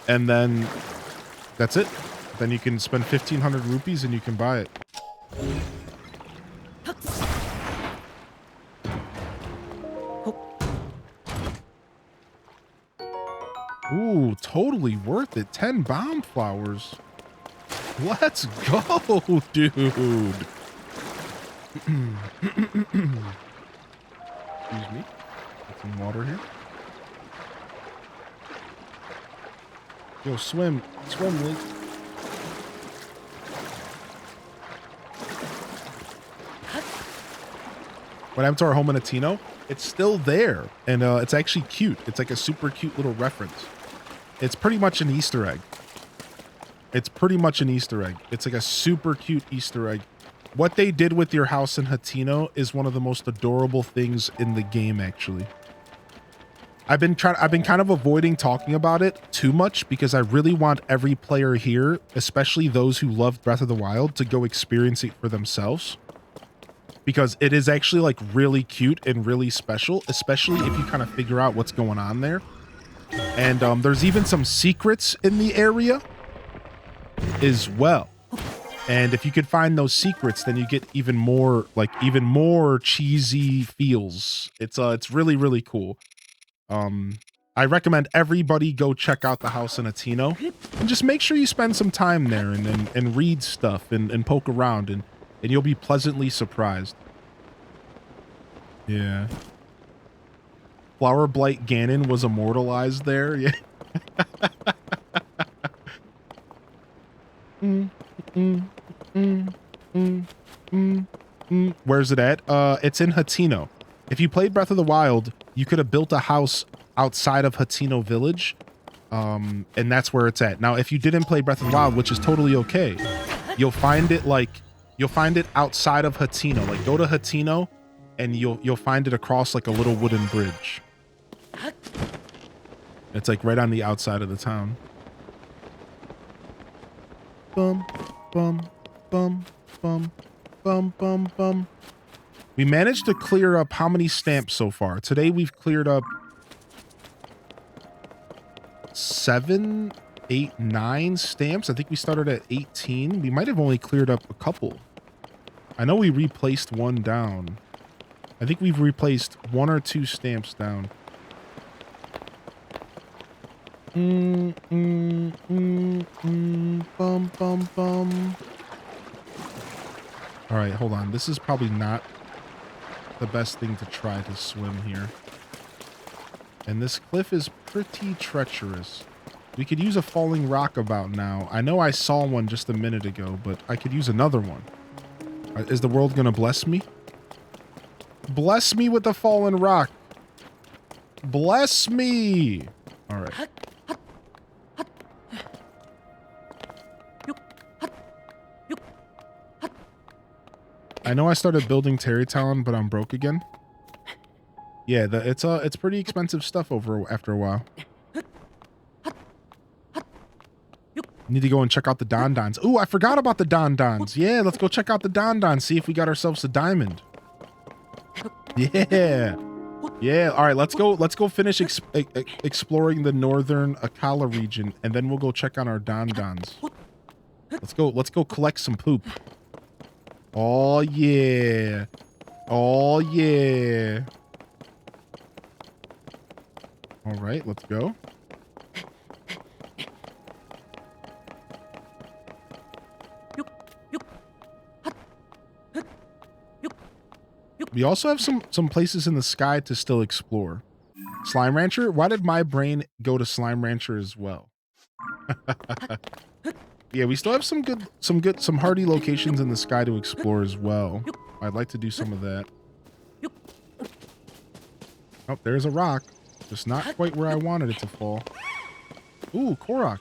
And then that's it. Then you can spend 1,500 rupees and you can buy it. Ooh, totally worth it. 10 bomb flowers. Let's go, dude. Excuse me. Get some water here. Yo, swim. Swim, Link. What happened to our home in Atino? It's still there. And it's actually cute. It's like a super cute little reference. It's pretty much an Easter egg. It's pretty much an Easter egg. It's like a super cute Easter egg. What they did with your house in Hatino is one of the most adorable things in the game, actually. I've been kind of avoiding talking about it too much because I really want every player here, especially those who love Breath of the Wild, to go experience it for themselves. Because it is actually like really cute and really special, especially if you kind of figure out what's going on there. And there's even some secrets in the area as well. And if you could find those secrets, then you get even more cheesy feels. It's really, really cool. I recommend everybody go check out the house in Atino and just make sure you spend some time there and read stuff and poke around and you'll be pleasantly surprised. Yeah. Flower Blight Ganon was immortalized there. Yeah. Where's it at? It's in Hatino. If you played Breath of the Wild, you could have built a house outside of Hatino Village. And that's where it's at. Now, if you didn't play Breath of the Wild, which is totally okay, you'll find it outside of Hatino. Like, go to Hatino and you'll find it across like a little wooden bridge. It's like right on the outside of the town. Bum, bum, bum, bum, bum, bum, bum. We managed to clear up how many stamps so far? Today we've cleared up 7, 8, 9 stamps. I think we started at 18. We might have only cleared up a couple. I know we replaced one down. I think we've replaced 1 or 2 stamps down. Bum, bum, bum. All right, hold on. This is probably not the best thing to try to swim here. And this cliff is pretty treacherous. We could use a falling rock about now. I know I saw one just a minute ago, but I could use another one. Is the world gonna bless me? Bless me with a fallen rock. Bless me. All right. I know I started building Terrytown, but I'm broke again. Yeah, it's pretty expensive stuff after a while. Need to go and check out the Don Dons. Ooh, I forgot about the Don Dons. Yeah, let's go check out the Don Dons. See if we got ourselves a diamond. Yeah. Yeah. All right, let's go finish exploring the northern Akala region, and then we'll go check on our Don Dons. Let's go collect some poop. Oh yeah. Oh yeah. All right, let's go. We also have some places in the sky to still explore. Slime Rancher? Why did my brain go to Slime Rancher as well? Yeah, we still have some hardy locations in the sky to explore as well. I'd like to do some of that. Oh, there's a rock. Just not quite where I wanted it to fall. Ooh, Korok.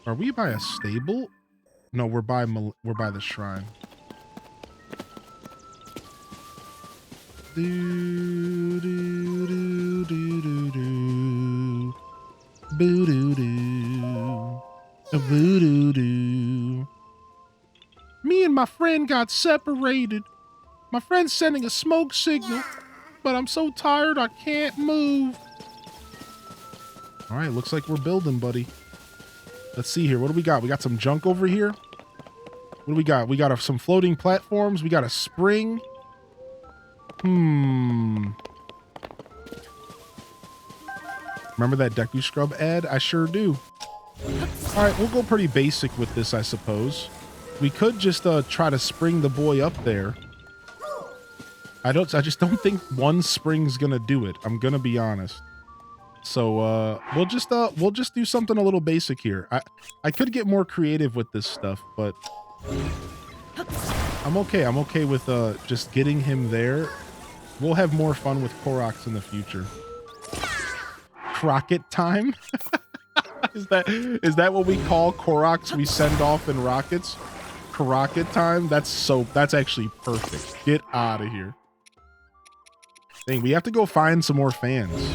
Are we by a stable? No, we're by the shrine. Do do do do do do. Boo doo doo. Boo doo doo. Me and my friend got separated. My friend's sending a smoke signal, but I'm so tired I can't move. All right, looks like we're building, buddy. Let's see here. What do we got? We got some junk over here. What do we got? We got some floating platforms. We got a spring. Remember that Deku Scrub ad? I sure do. All right, we'll go pretty basic with this, I suppose. We could just try to spring the boy up there. I just don't think one spring's gonna do it. I'm gonna be honest. So we'll just do something a little basic here. I could get more creative with this stuff, but I'm okay. I'm okay with just getting him there. We'll have more fun with Koroks in the future. Rocket time? Is that what we call Koroks we send off in rockets? Rocket time? That's actually perfect. Get out of here. Dang, we have to go find some more fans.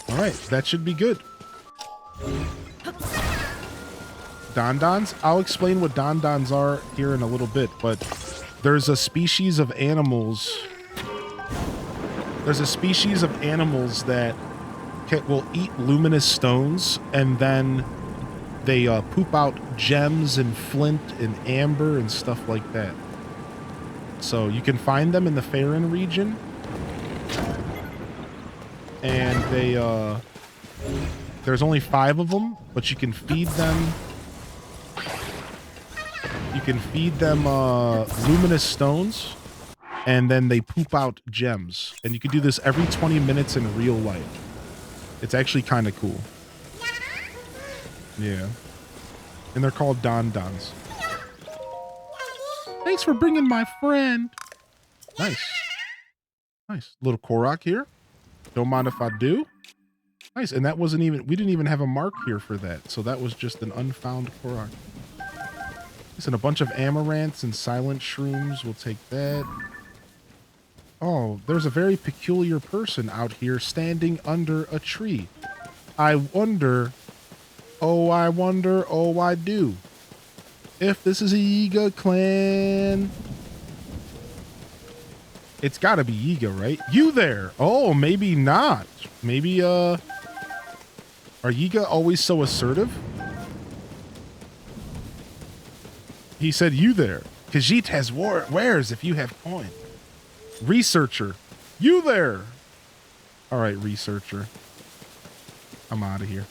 All right, that should be good. Don Dons? I'll explain what Don Dons are here in a little bit, but there's a species of animals. There's a species of animals that will eat luminous stones, and then they poop out gems and flint and amber and stuff like that. So you can find them in the Farron region, and there's only 5 of them, but you can feed them. You can feed them luminous stones, and then they poop out gems. And you can do this every 20 minutes in real life. It's actually kind of cool. Yeah. And they're called Don Dons. Thanks for bringing my friend. Nice. Nice. Little Korok here. Don't mind if I do. Nice. And that wasn't even, we didn't even have a mark here for that. So that was just an unfound Korok. Listen, a bunch of amaranths and silent shrooms. We'll take that. Oh, there's a very peculiar person out here standing under a tree. I wonder, oh, I wonder, oh, I do, if this is a Yiga clan. It's gotta be Yiga, right? You there? Oh, maybe not. Maybe, are Yiga always so assertive? He said, you there. Khajiit has wares if you have coin. Researcher. You there. All right, researcher. I'm out of here.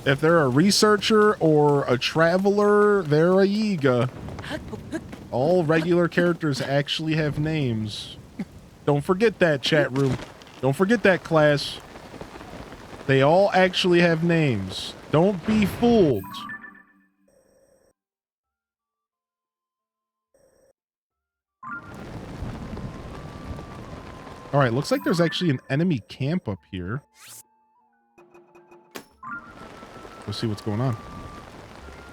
If they're a researcher or a traveler, they're a Yiga. All regular characters actually have names. Don't forget that, chat room. Don't forget that, class. They all actually have names. Don't be fooled. All right, looks like there's actually an enemy camp up here. Let's see what's going on.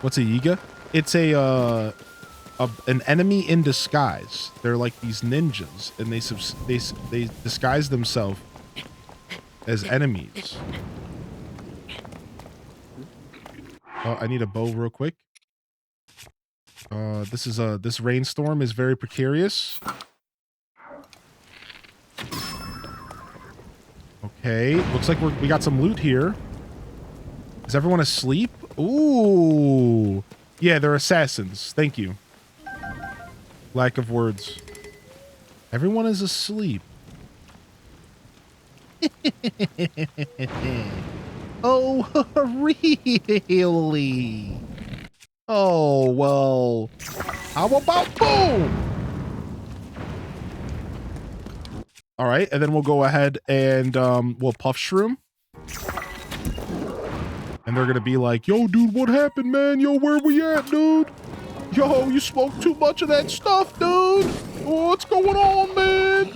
What's a Yiga? It's an enemy in disguise. They're like these ninjas, and they disguise themselves as enemies. I need a bow real quick. This rainstorm is very precarious. Okay, looks like we got some loot here. Is everyone asleep? Ooh. Yeah, they're assassins. Thank you. Lack of words. Everyone is asleep. Oh, really? Oh, well. How about boom? All right, and then we'll go ahead and we'll puff shroom. And they're gonna be like, yo, dude, what happened, man? Yo, where we at, dude? Yo, you smoked too much of that stuff, dude. What's going on, man?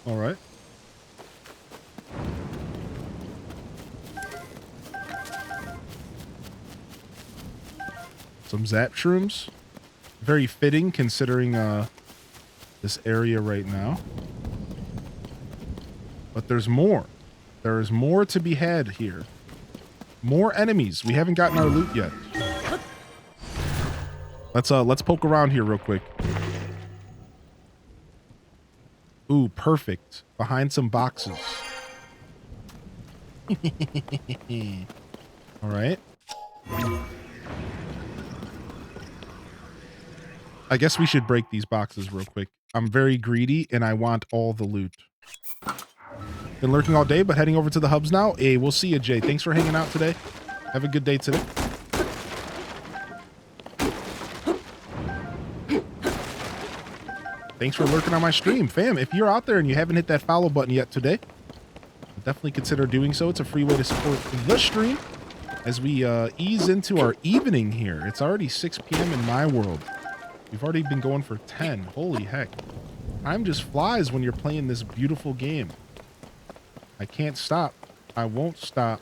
All right. Some zap shrooms. Very fitting considering this area right now. But there's more. There is more to be had here. More enemies. We haven't gotten our loot yet. Let's poke around here real quick. Ooh, perfect. Behind some boxes. All right. I guess we should break these boxes real quick. I'm very greedy and I want all the loot. Been lurking all day, but heading over to the hubs now. Hey, we'll see you, Jay. Thanks for hanging out today. Have a good day today. Thanks for lurking on my stream, fam. If you're out there and you haven't hit that follow button yet today, definitely consider doing so. It's a free way to support the stream as we ease into our evening here. It's already 6 p.m. in my world. We've already been going for 10. Holy heck. Time just flies when you're playing this beautiful game. I can't stop. I won't stop.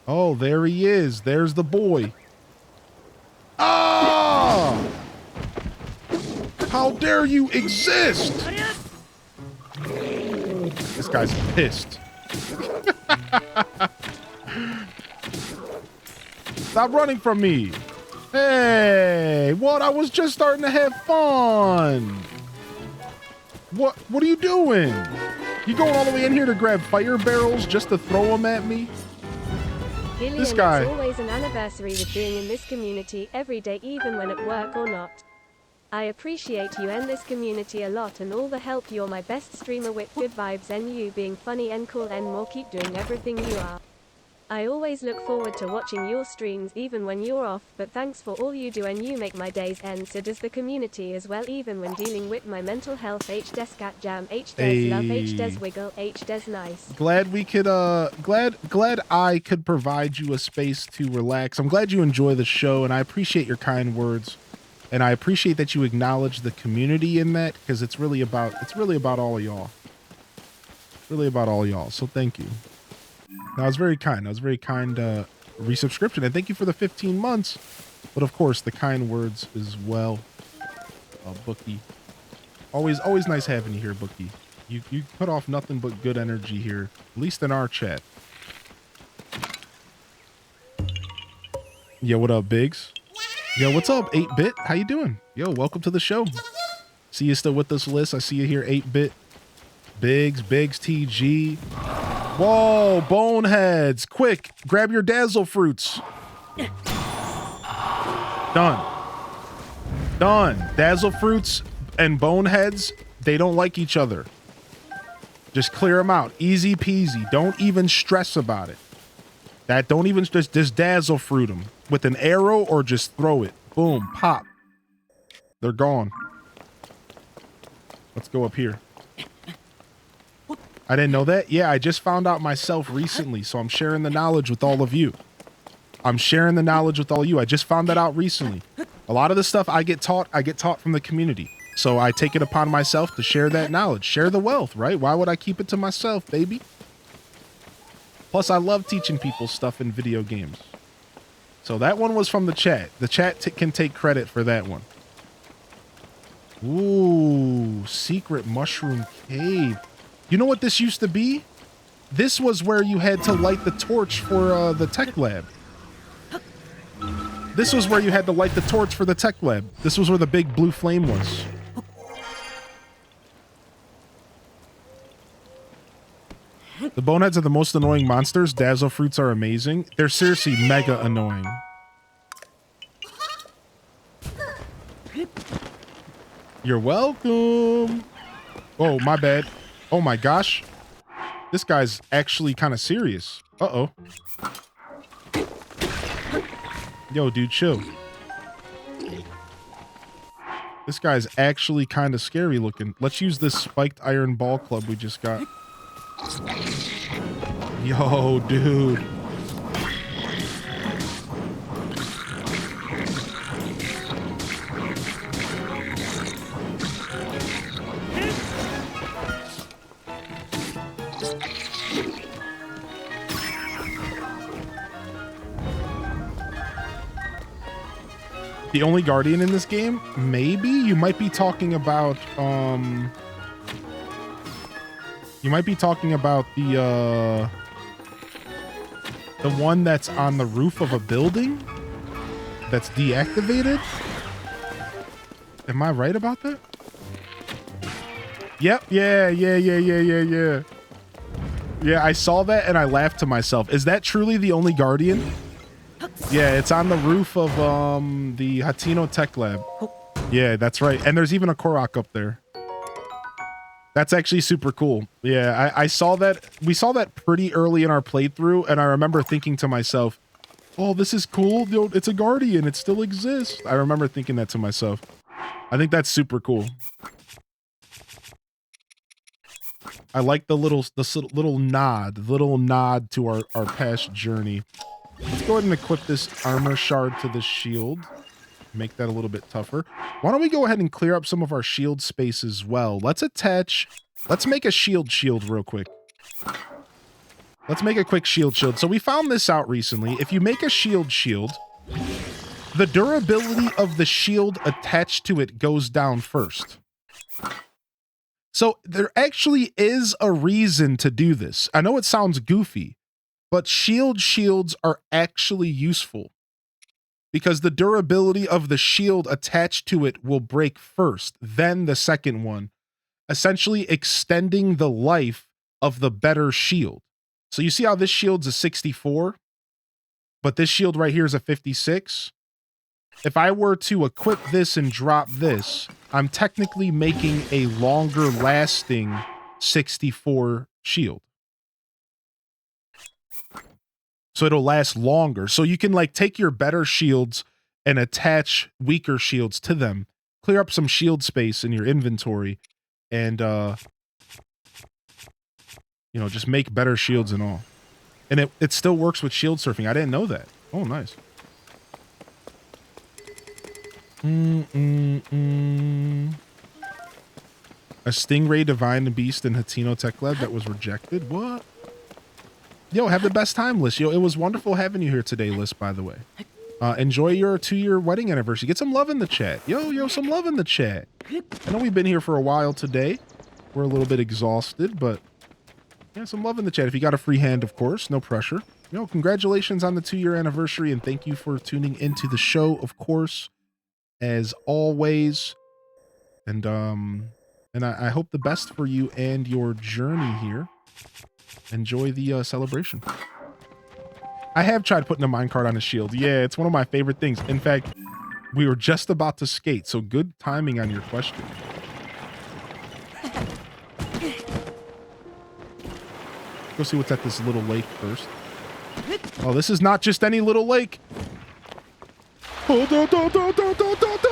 Oh, there he is. There's the boy. Ah! How dare you exist? This guy's pissed. Stop running from me. Hey, what? I was just starting to have fun. What are you doing? You going all the way in here to grab fire barrels just to throw them at me? Gillian, This guy. It's always an anniversary with being in this community every day, even when at work or not. I appreciate you and this community a lot and all the help. You're my best streamer with good vibes and you being funny and cool and more. Keep doing everything you are. I always look forward to watching your streams even when you're off, but thanks for all you do and you make my days end. So does the community as well, even when dealing with my mental health. H des cat jam, H des love, H des wiggle, H des nice. Glad we could glad I could provide you a space to relax. I'm glad you enjoy the show, and I appreciate your kind words. And I appreciate that you acknowledge the community in that, because it's really about all of y'all. Really about all y'all. So thank you. That was very kind. That was very kind resubscription, and thank you for the 15 months. But of course, the kind words as well. Bookie, always nice having you here, Bookie. You put off nothing but good energy here, at least in our chat. Yo, what up, Biggs? Yo, what's up, 8-Bit? How you doing? Yo, welcome to the show. See you still with us, Liz. I see you here, 8-Bit. Biggs TG. Whoa, boneheads. Quick, grab your dazzle fruits. Done. Dazzle fruits and boneheads, they don't like each other. Just clear them out. Easy peasy. Don't even stress about it. Don't even just dazzle fruit them with an arrow or just throw it. Boom, pop. They're gone. Let's go up here. I didn't know that. Yeah, I just found out myself recently, so I'm sharing the knowledge with all of you. I just found that out recently. A lot of the stuff I get taught from the community. So I take it upon myself to share that knowledge. Share the wealth, right? Why would I keep it to myself, baby? Plus, I love teaching people stuff in video games. So that one was from the chat. The chat can take credit for that one. Ooh, secret mushroom cave. You know what this used to be? This was where you had to light the torch for the tech lab. This was where you had to light the torch for the tech lab. This was where the big blue flame was. The boneheads are the most annoying monsters. Dazzle fruits are amazing. They're seriously mega annoying. You're welcome. Oh, my bad. Oh my gosh. This guy's actually kind of serious. Uh-oh. Yo, dude, chill. This guy's actually kind of scary looking. Let's use this spiked iron ball club we just got. Yo, dude. The only guardian in this game? Maybe? You might be talking about, the one that's on the roof of a building? That's deactivated? Am I right about that? Yep, yeah. Yeah, I saw that and I laughed to myself. Is that truly the only guardian? Yeah, it's on the roof of the Hatino Tech Lab. Yeah, that's right. And there's even a Korok up there. That's actually super cool. Yeah, I saw that. We saw that pretty early in our playthrough, and I remember thinking to myself, oh, this is cool. It's a guardian. It still exists. I remember thinking that to myself. I think that's super cool. I like the little nod to our past journey. Let's go ahead and equip this armor shard to the shield. Make that a little bit tougher. Why don't we go ahead and clear up some of our shield space as well? Let's make a shield real quick. Let's make a quick shield. So we found this out recently. If you make a shield, the durability of the shield attached to it goes down first. So there actually is a reason to do this. I know it sounds goofy, but shields are actually useful because the durability of the shield attached to it will break first, then the second one, essentially extending the life of the better shield. So you see how this shield's a 64, but this shield right here is a 56. If I were to equip this and drop this, I'm technically making a longer lasting 64 shield. so it'll last longer. So you can like take your better shields and attach weaker shields to them, clear up some shield space in your inventory, and you know, just make better shields and all. And it still works with shield surfing. I didn't know that. Oh, nice. A Stingray Divine Beast in Hatino Tech Lab that was rejected? What? Yo, have the best time, Liz. Yo, it was wonderful having you here today, Liz, by the way. Enjoy your 2-year wedding anniversary. Get some love in the chat. Yo, some love in the chat. I know we've been here for a while today. We're a little bit exhausted, but yeah, some love in the chat. If you got a free hand, of course, no pressure. Yo, congratulations on the 2-year anniversary, and thank you for tuning into the show, of course, as always. And I hope the best for you and your journey here. Enjoy the celebration. I have tried putting a minecart on a shield. Yeah, it's one of my favorite things. In fact, we were just about to skate, so good timing on your question. Go see what's at this little lake first. Oh, this is not just any little lake. Oh, da, da, da, da, da, da, da.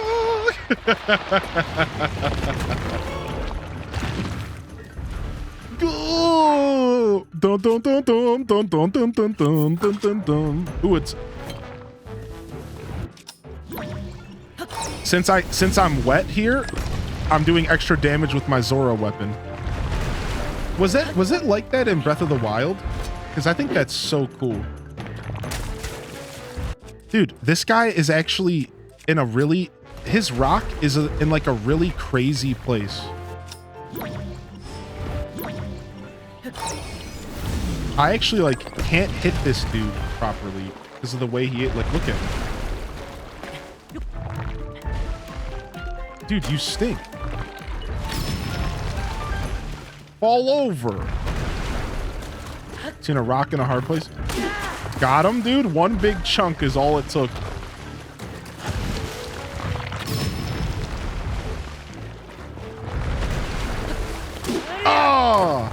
Go! Dun, dun, dun, dun, dun, dun, dun, dun, dun, dun, dun, dun. Ooh, it's... Since I'm wet here, I'm doing extra damage with my Zora weapon. Was it like that in Breath of the Wild? Because I think that's so cool. Dude, this guy is actually in a really... His rock is in like a really crazy place. I actually like can't hit this dude properly because of the way he like look at him. Dude, you stink. Fall over. Seen a rock in a hard place. Got him, dude. One big chunk is all it took. Oh!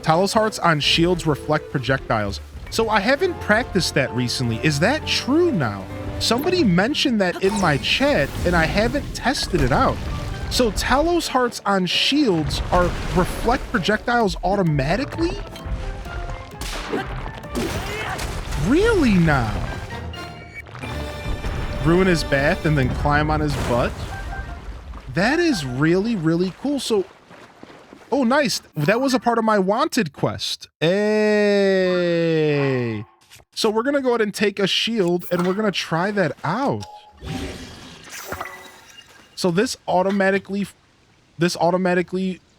Talos hearts on shields reflect projectiles. So I haven't practiced that recently. Is that true now? Somebody mentioned that in my chat and I haven't tested it out. So Talos hearts on shields reflect projectiles automatically? Really now? Ruin his bath and then climb on his butt? That is really, really cool. So oh, nice. That was a part of my wanted quest. Hey. So we're going to go ahead and take a shield and we're going to try that out. So this automatically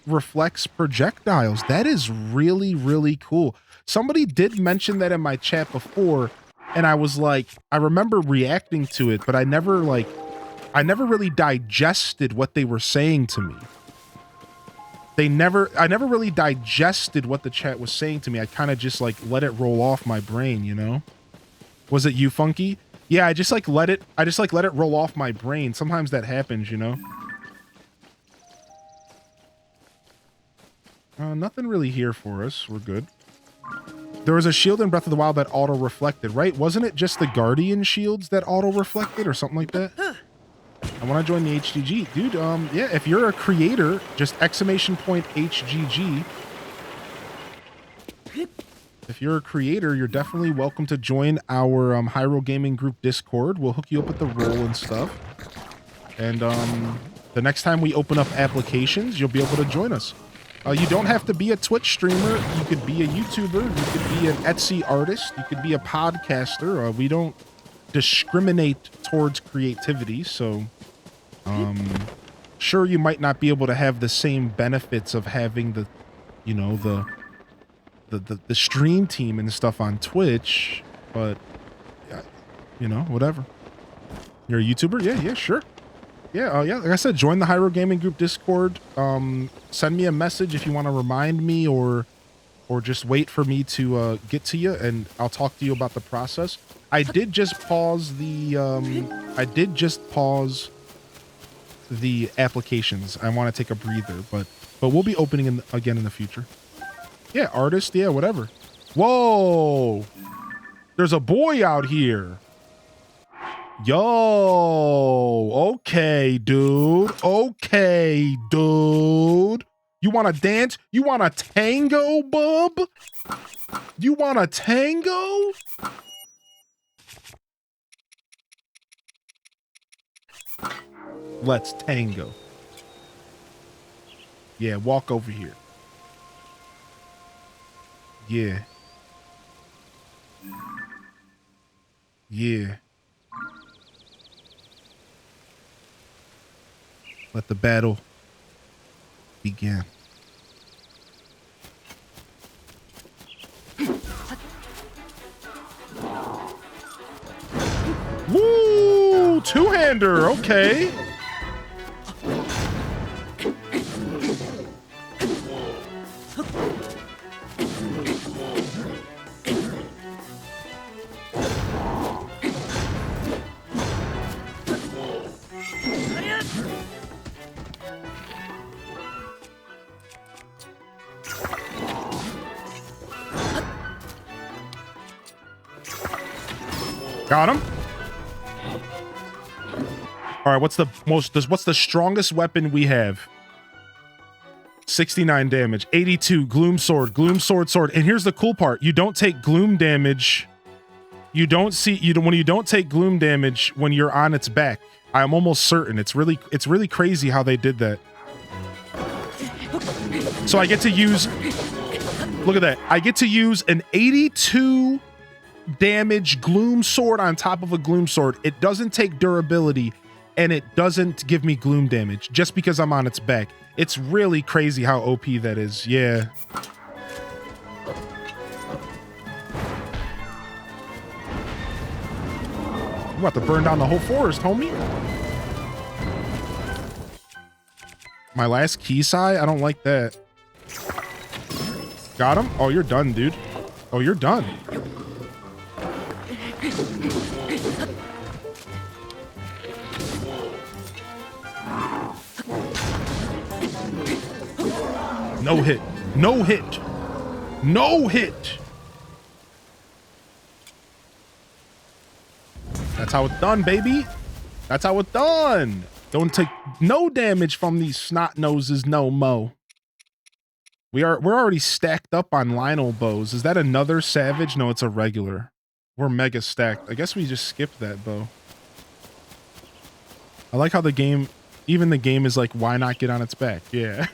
reflects projectiles. That is really, really cool. Somebody did mention that in my chat before, and I was like, I remember reacting to it, but I never really digested what they were saying to me. I never really digested what the chat was saying to me. I kind of just like let it roll off my brain, you know? Was it you, Funky? Yeah, I just let it roll off my brain. Sometimes that happens, you know? Nothing really here for us. We're good. There was a shield in Breath of the Wild that auto-reflected, right? Wasn't it just the Guardian shields that auto-reflected or something like that? I want to join the HGG. Dude, yeah, if you're a creator, just !HGG. If you're a creator, you're definitely welcome to join our Hyrule Gaming Group Discord. We'll hook you up with the role and stuff. And the next time we open up applications, you'll be able to join us. You don't have to be a Twitch streamer. You could be a YouTuber. You could be an Etsy artist. You could be a podcaster. We don't discriminate towards creativity, so sure, you might not be able to have the same benefits of having the, you know, the stream team and stuff on Twitch, but you know, whatever. You're a YouTuber? Yeah, sure. Yeah, yeah. Like I said, join the Hyrule Gaming Group Discord. Send me a message if you want to remind me, or just wait for me to get to you, and I'll talk to you about the process. I did just pause the applications. I want to take a breather, but we'll be opening again in the future. Yeah, artist, yeah, whatever. Whoa! There's a boy out here. Yo, okay, dude. Okay, dude. You want to dance? You want a tango, bub? You want a tango? Let's tango. Yeah, walk over here. Yeah. Yeah. Let the battle begin. Woo! Two-hander, okay. Got him. All right, what's the strongest weapon we have? 69 damage, 82 gloom sword, sword. And here's the cool part. You don't take gloom damage. When you don't take gloom damage when you're on its back. I'm almost certain. It's really crazy how they did that. So I get to use, look at that. I get to use an 82 damage gloom sword on top of a gloom sword. It doesn't take durability and it doesn't give me gloom damage just because I'm on its back. It's really crazy how OP that is. Yeah. I'm about to burn down the whole forest, homie. My last Kisai? I don't like that. Got him? Oh, you're done, dude. Oh, you're done. No hit. No hit. No hit. That's how it's done, baby. That's how it's done. Don't take no damage from these snot noses no mo. We're already stacked up on Lionel bows. Is that another savage? No, it's a regular. We're mega stacked. I guess we just skipped that bow. I like how the game, even the game is like, why not get on its back? Yeah.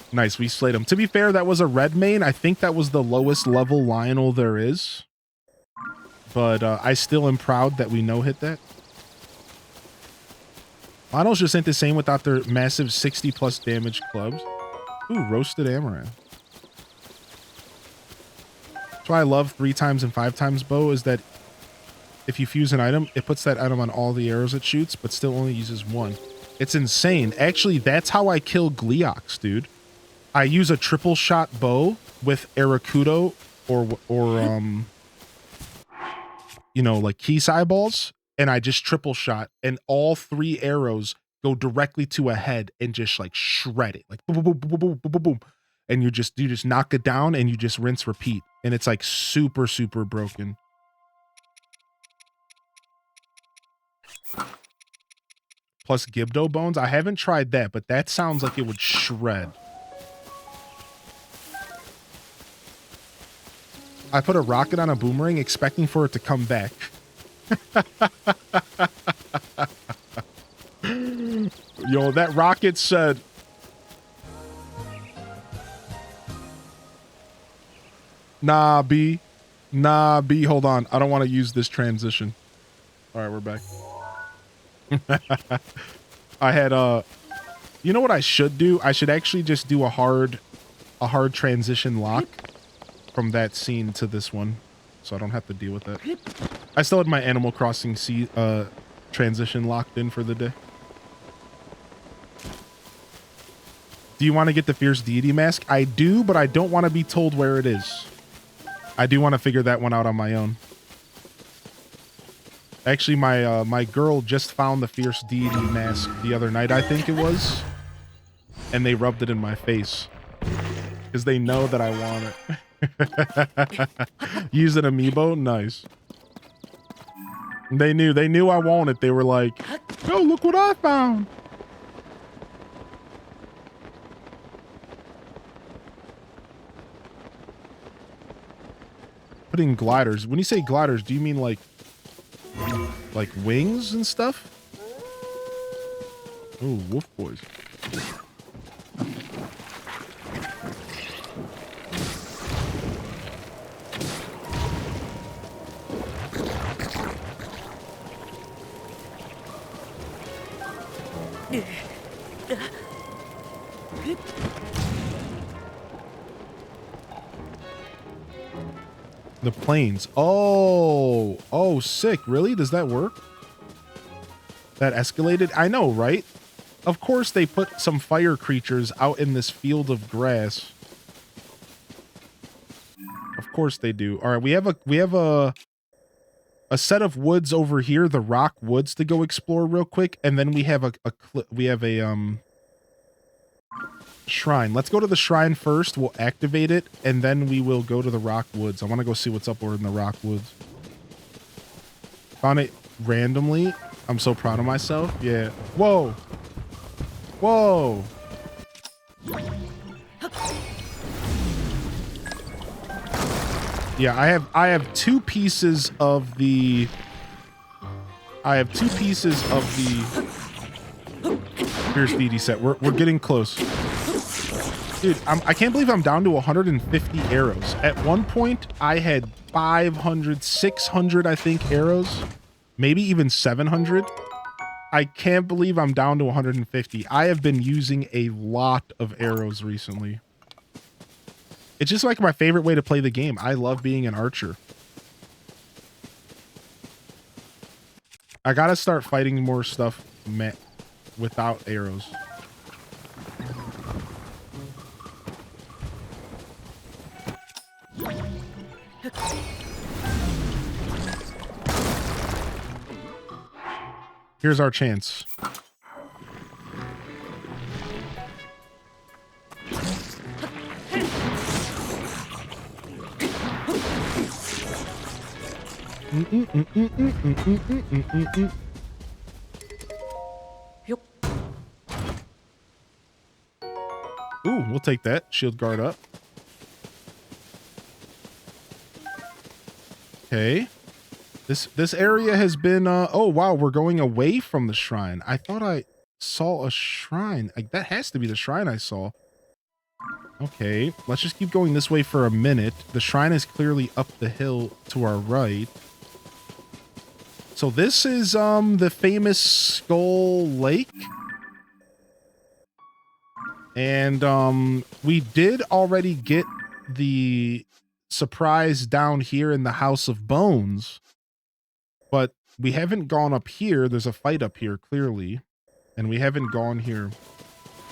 Nice, we slayed him. To be fair, that was a red main. I think that was the lowest level Lionel there is. But I still am proud that we no-hit that. Lionels just ain't the same without their massive 60+ damage clubs. Ooh, roasted amaranth. That's why I love 3x and 5x bow, is that if you fuse an item, it puts that item on all the arrows it shoots, but still only uses one. It's insane. Actually, that's how I kill Gleox, dude. I use a triple shot bow with Arakudo or you know, like Kisai balls, and I just triple shot, and all 3 arrows go directly to a head and just like shred it, like boom, boom, boom, boom, boom, boom, boom, boom. And you just knock it down and you just rinse, repeat, and it's like super, super broken. Plus Gibdo bones. I haven't tried that, but that sounds like it would shred. I put a rocket on a boomerang expecting for it to come back. Yo, that rocket said... Nah, B. Nah, B. Hold on. I don't want to use this transition. All right, we're back. I had you know what I should do? I should actually just do a hard transition lock from that scene to this one, so I don't have to deal with that. I still had my Animal Crossing transition locked in for the day. Do you want to get the Fierce Deity mask? I do, but I don't want to be told where it is. I do want to figure that one out on my own. Actually, my girl just found the Fierce Deity mask the other night, I think it was. And they rubbed it in my face. Because they know that I want it. Use an amiibo? Nice. They knew I want it. They were like, oh, look what I found. Putting gliders. When you say gliders, do you mean like wings and stuff? Ooh, wolf boys. The planes. Oh, sick. Really? Does that work? That escalated? I know, right? Of course they put some fire creatures out in this field of grass. Of course they do. All right, we have a set of woods over here, the rock woods, to go explore real quick, and then we have a shrine. Let's go to the shrine first. We'll activate it, and then we will go to the rock woods. I want to go see what's up over in the rock woods. Found it randomly. I'm so proud of myself. Yeah. Whoa. Whoa. Yeah, I have two pieces of the Fierce Deity set. We're getting close. Dude, I can't believe I'm down to 150 arrows. At one point, I had 500, 600, I think, arrows. Maybe even 700. I can't believe I'm down to 150. I have been using a lot of arrows recently. It's just like my favorite way to play the game. I love being an archer. I gotta start fighting more stuff without arrows. Here's our chance. Ooh, we'll take that. Shield guard up. Okay. This area has been oh wow, we're going away from the shrine. I thought I saw a shrine. Like, that has to be the shrine I saw. Okay, let's just keep going this way for a minute. The shrine is clearly up the hill to our right. So this is the famous Skull Lake. And we did already get the surprise down here in the House of Bones. But we haven't gone up here. There's a fight up here, clearly. And we haven't gone here.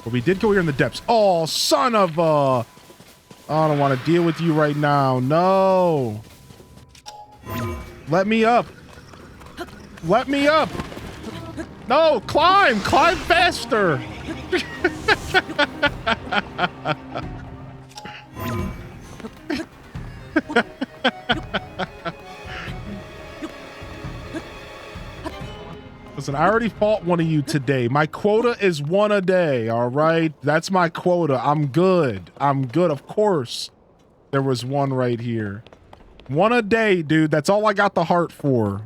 But we did go here in the depths. Oh, son of a... I don't want to deal with you right now. No. Let me up. Let me up. No, climb. Climb faster. Listen, I already fought one of you today. My quota is one a day, all right? That's my quota. I'm good. I'm good, of course. There was one right here. One a day, dude. That's all I got the heart for.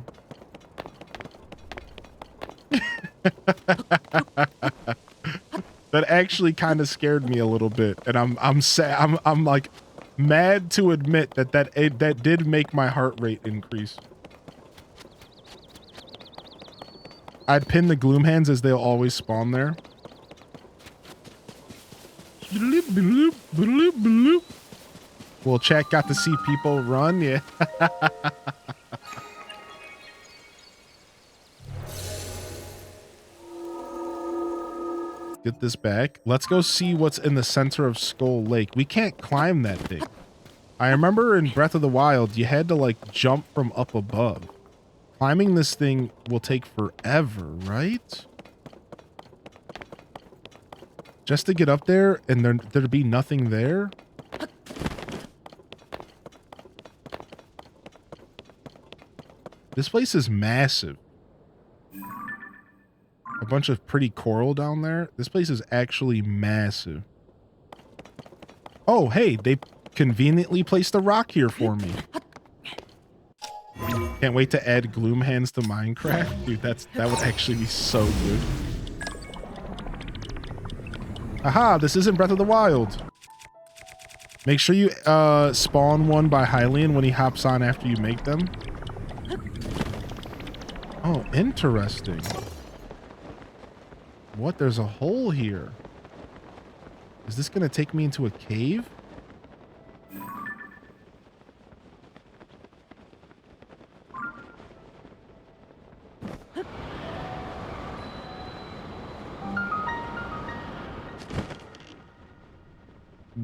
That actually kind of scared me a little bit, and I'm sad. I'm like mad to admit that did make my heart rate increase. I'd pin the gloom hands as they'll always spawn there. Well, chat got to see people run, yeah. Get this back. Let's go see what's in the center of Skull Lake. We can't climb that thing. I remember in Breath of the Wild, you had to like jump from up above. Climbing this thing will take forever, right? Just to get up there and there'd be nothing there? This place is massive. A bunch of pretty coral down there. This place is actually massive. Oh, hey, they conveniently placed a rock here for me. Can't wait to add gloom hands to Minecraft. Dude, that would actually be so good. Aha, this isn't Breath of the Wild. Make sure you spawn one by Hylian when he hops on after you make them. Oh, interesting. What? There's a hole here. Is this going to take me into a cave?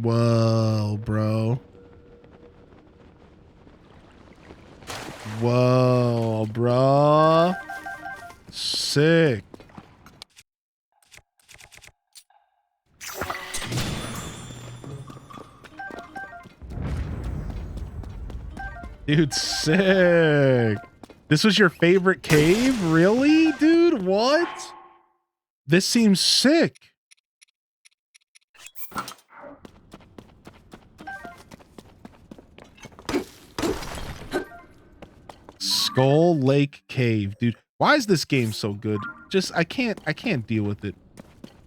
Whoa, bro. Whoa, bro. Sick. Dude, sick. This was your favorite cave? Really, dude? What? This seems sick. Skull Lake Cave, dude. Why is this game so good? Just I can't deal with it.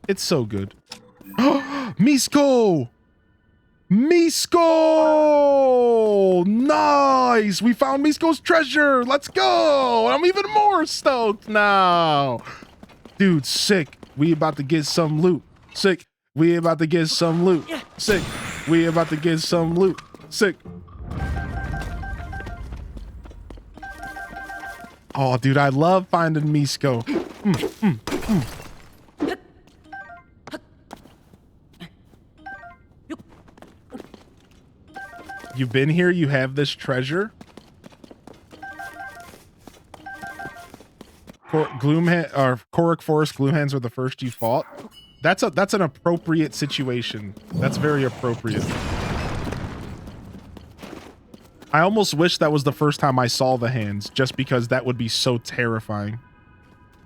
It's so good. Misko! Misko! Nice! We found Misko's treasure! Let's go! I'm even more stoked now! Dude, sick. We about to get some loot. Sick. We about to get some loot. Sick. We about to get some loot. Sick. Oh, dude, I love finding Misko. You've been here, you have this treasure. Korok Forest Gloomhands were the first you fought. That's an appropriate situation. That's very appropriate. I almost wish that was the first time I saw the hands, just because that would be so terrifying.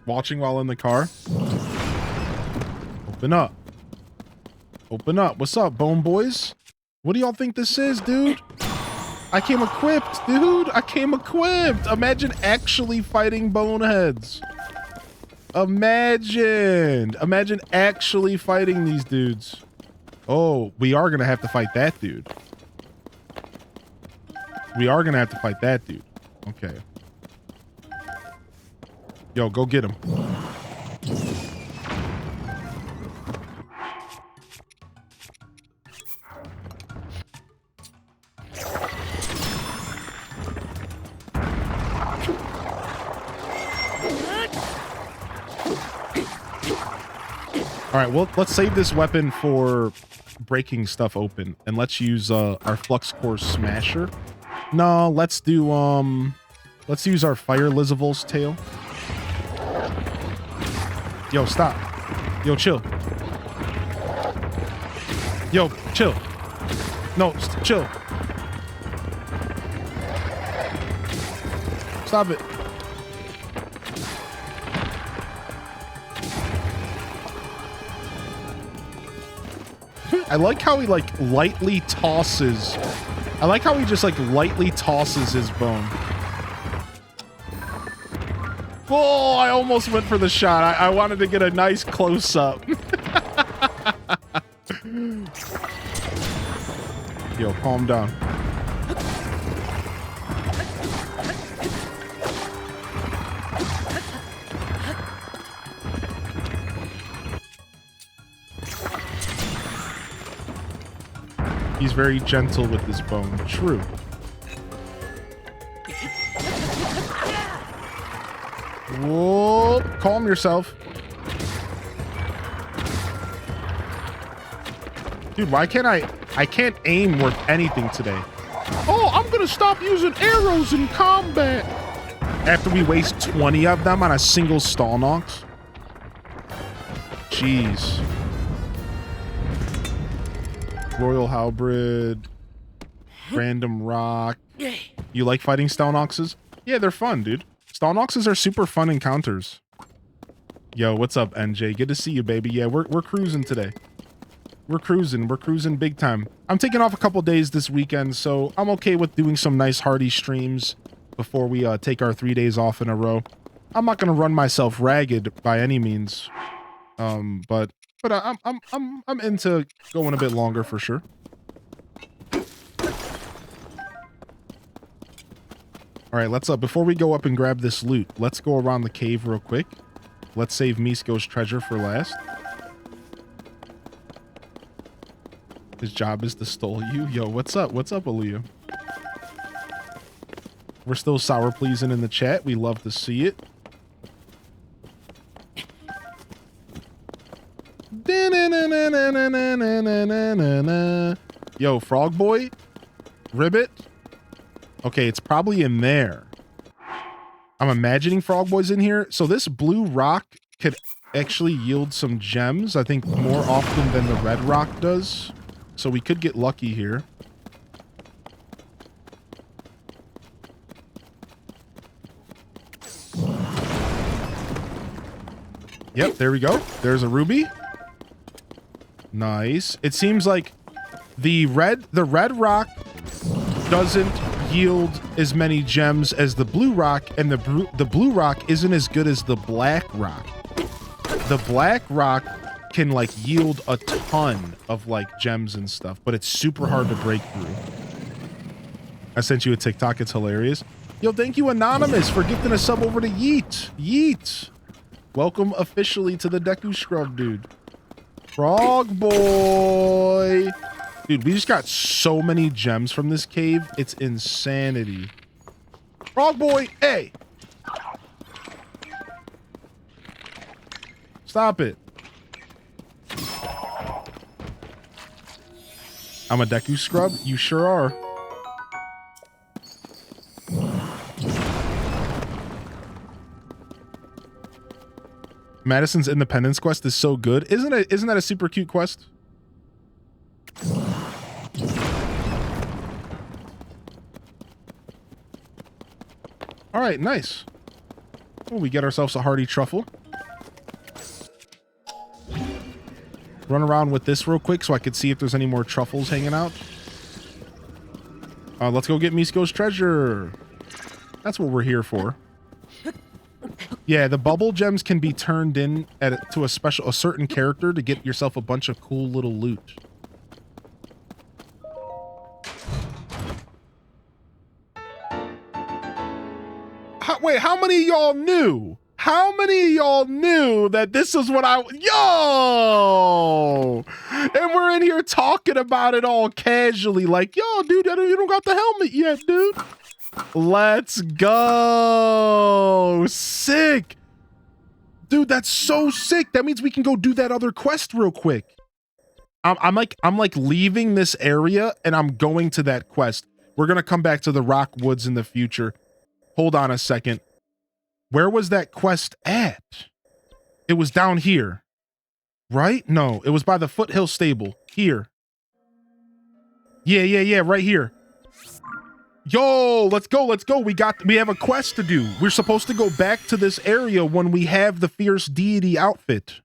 Watching while in the car. Open up. Open up. What's up, Bone Boys? What do y'all think this is, dude? I came equipped, dude. I came equipped. Imagine actually fighting boneheads. Imagine actually fighting these dudes. Oh, we are gonna have to fight that dude. We are gonna have to fight that dude. Okay. Yo, go get him. All right, well, let's save this weapon for breaking stuff open, and let's use our Flux Core Smasher. No, let's do let's use our Fire Lizavul's tail. Yo, stop. Yo, chill. Yo, chill. No, chill. Stop it. I like how he like lightly tosses. I like how he just like lightly tosses his bone. Oh, I almost went for the shot. I wanted to get a nice close up. Yo, calm down. He's very gentle with his bone. True. Whoa, calm yourself. Dude, why can't I can't aim worth anything today. Oh, I'm gonna stop using arrows in combat. After we waste 20 of them on a single stall Nox. Jeez. Royal Halberd. Random Rock. You like fighting Stalnoxes? Yeah, they're fun, dude. Stalnoxes are super fun encounters. Yo, what's up, NJ? Good to see you, baby. Yeah, we're cruising today. We're cruising big time. I'm taking off a couple days this weekend, so I'm okay with doing some nice hearty streams before we take our 3 days off in a row. I'm not gonna run myself ragged by any means, but I'm into going a bit longer for sure. All right, let's before we go up and grab this loot, let's go around the cave real quick. Let's save Misko's treasure for last. His job is to stole you. Yo, what's up? What's up, Aaliyah? We're still sour pleasing in the chat. We love to see it. Yo, Frog Boy? Ribbit? Okay, it's probably in there. I'm imagining Frog Boy's in here. So this blue rock could actually yield some gems, I think more often than the red rock does. So we could get lucky here. Yep, there we go. There's a ruby. Nice. It seems like the red rock doesn't yield as many gems as the blue rock, and the blue rock isn't as good as the black rock. The black rock can like yield a ton of like gems and stuff, but it's super hard to break through. I sent you a TikTok. It's hilarious. Yo, thank you, Anonymous, for gifting a sub over to Yeet. Yeet. Welcome officially to the Deku Scrub, dude. Frog Boy. Dude, we just got so many gems from this cave. It's insanity. Frog Boy, hey. Stop it. I'm a Deku Scrub? You sure are. Madison's Independence quest is so good. Isn't that a super cute quest? All right, nice. Oh, we get ourselves a hearty truffle. Run around with this real quick so I could see if there's any more truffles hanging out. Let's go get Misko's treasure. That's what we're here for. Yeah, the bubble gems can be turned in to a certain character to get yourself a bunch of cool little loot. Wait, how many of y'all knew? How many of y'all knew that this is what yo! And we're in here talking about it all casually, like, yo, dude, you don't got the helmet yet, dude. Let's go. Sick. Dude, that's so sick. That means we can go do that other quest real quick. I'm like leaving this area and I'm going to that quest. We're going to come back to the Rock Woods in the future. Hold on a second. Where was that quest at? It was down here, right? No, it was by the Foothill Stable. Here. Yeah, right here. Yo, let's go. We have a quest to do. We're supposed to go back to this area when we have the Fierce Deity outfit.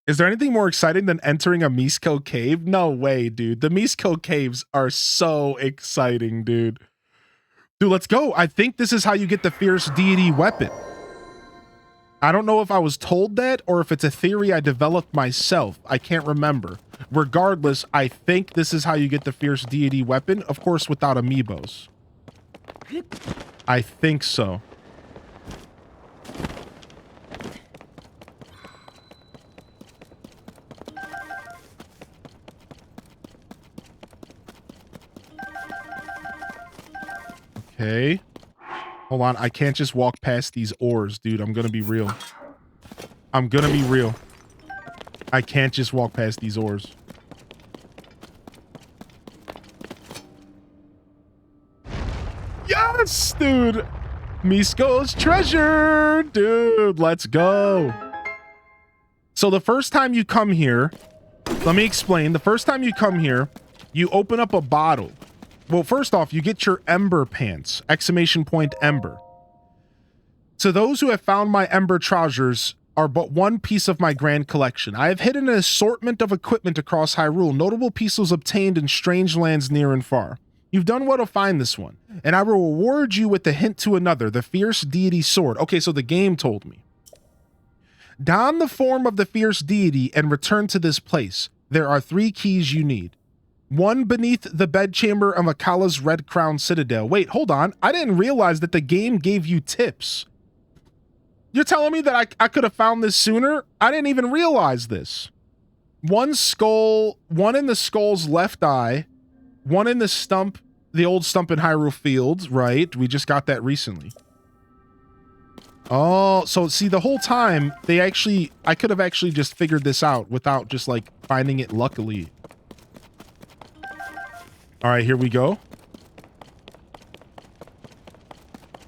Is there anything more exciting than entering a Misko cave? No way, dude. The Misko caves are so exciting, dude. Dude, let's go. I think this is how you get the Fierce Deity weapon. I don't know if I was told that or if it's a theory I developed myself. I can't remember. Regardless, I think this is how you get the Fierce Deity weapon. Of course, without amiibos. I think so. Okay. Hold on. I can't just walk past these ores, dude. I'm gonna be real. I can't just walk past these ores. Yes, dude. Misko's treasure, dude. Let's go. So the first time you come here, let me explain. The first time you come here, you open up a bottle. Well, first off, you get your Ember pants, exclamation point Ember. To those who have found my Ember trousers are but one piece of my grand collection. I have hidden an assortment of equipment across Hyrule, notable pieces obtained in strange lands near and far. You've done well to find this one, and I will reward you with the hint to another, the fierce deity sword. Okay, so the game told me. Don the form of the fierce deity and return to this place. There are 3 keys you need. One beneath the bedchamber of Akala's Red Crown Citadel. Wait, hold on. I didn't realize that the game gave you tips. You're telling me that I could have found this sooner? I didn't even realize this. One skull, one in the skull's left eye, one in the stump, the old stump in Hyrule Fields, right? We just got that recently. Oh, so see, the whole time, I could have actually just figured this out without just, like, finding it luckily. All right, here we go.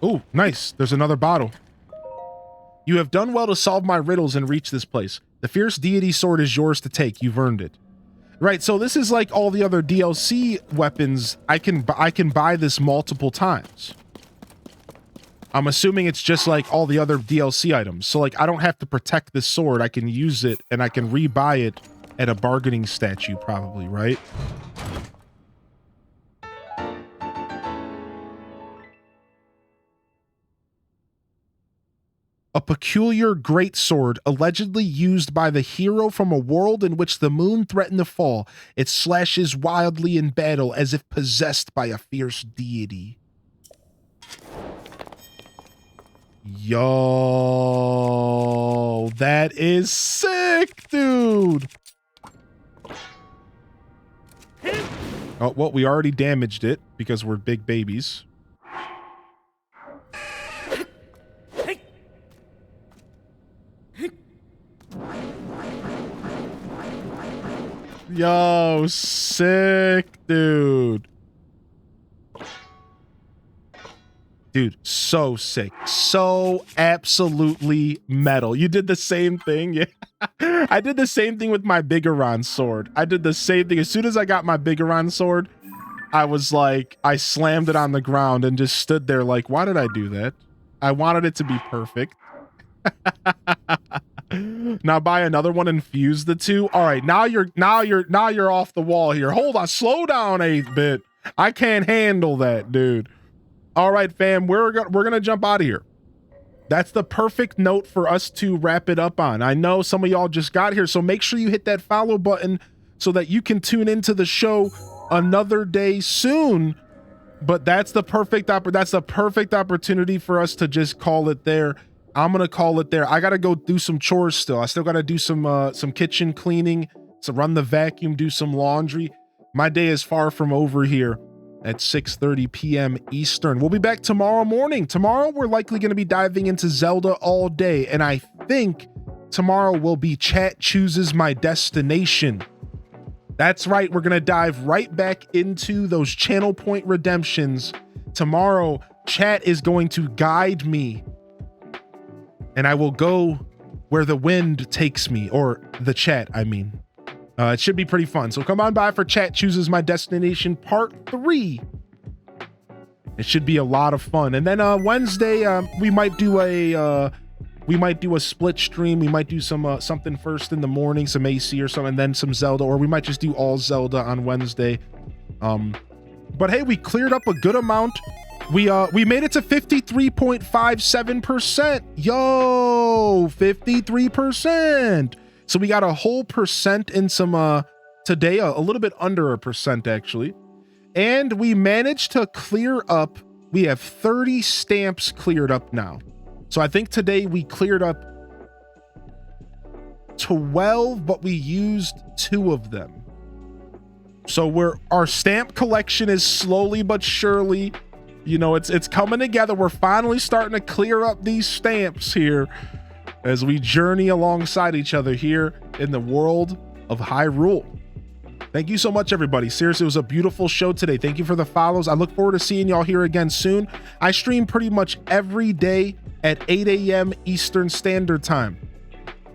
Oh, nice. There's another bottle. You have done well to solve my riddles and reach this place. The fierce deity sword is yours to take. You've earned it. Right, so this is like all the other DLC weapons. I can buy this multiple times. I'm assuming it's just like all the other DLC items. So like I don't have to protect this sword. I can use it and I can rebuy it at a bargaining statue probably, right? A peculiar greatsword allegedly used by the hero from a world in which the moon threatened to fall. It slashes wildly in battle as if possessed by a fierce deity. Yo, that is sick, dude. Oh, well, we already damaged it because we're big babies. Yo, sick, dude. Dude, so sick. So absolutely metal. You did the same thing. Yeah. I did the same thing with my Bigoron sword. I did the same thing. As soon as I got my Bigoron sword, I was like, I slammed it on the ground and just stood there like, why did I do that? I wanted it to be perfect. Now buy another one and fuse the two. All right, now you're off the wall here. Hold on, slow down 8-bit. I can't handle that, dude. All right, fam, we're gonna jump out of here. That's the perfect note for us to wrap it up on. I know some of y'all just got here, so make sure you hit that follow button so that you can tune into the show another day soon. But that's the perfect opportunity for us to just call it there. I'm gonna call it there. I gotta go do some chores still. I still gotta do some kitchen cleaning, so run the vacuum, do some laundry. My day is far from over here at 6:30 p.m. Eastern. We'll be back tomorrow morning. Tomorrow we're likely gonna be diving into Zelda all day, and I think tomorrow will be Chat Chooses My Destination. That's right, we're gonna dive right back into those channel point redemptions. Tomorrow, chat is going to guide me, and I will go where the wind takes me, or the chat, I mean. It should be pretty fun. So come on by for Chat Chooses My Destination Part 3. It should be a lot of fun. And then Wednesday, we might do a split stream. We might do some something first in the morning, some AC or something, and then some Zelda, or we might just do all Zelda on Wednesday. But hey, we cleared up a good amount. We made it to 53.57%. Yo, 53%. So we got a whole percent in some today, a little bit under 1% actually. And we managed to clear up, we have 30 stamps cleared up now. So I think today we cleared up 12, but we used 2 of them. So our stamp collection is slowly but surely, you know, it's coming together. We're finally starting to clear up these stamps here as we journey alongside each other here in the world of Hyrule. Thank you so much, everybody. Seriously, it was a beautiful show today. Thank you for the follows. I look forward to seeing y'all here again soon. I stream pretty much every day at 8 a.m. Eastern Standard Time.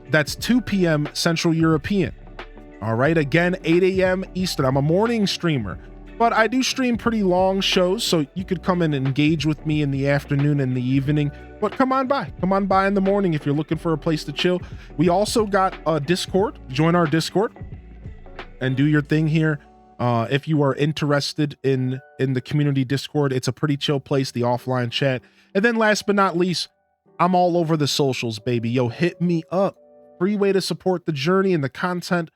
That's 2 p.m. Central European. All right, again, 8 a.m. Eastern. I'm a morning streamer, but I do stream pretty long shows, so you could come and engage with me in the afternoon and the evening. But come on by in the morning if you're looking for a place to chill. We also got a Discord. Join our Discord and do your thing here. If you are interested in the community Discord, it's a pretty chill place, the offline chat. And then last but not least, I'm all over the socials, baby. Yo, hit me up. Free way to support the journey and the content.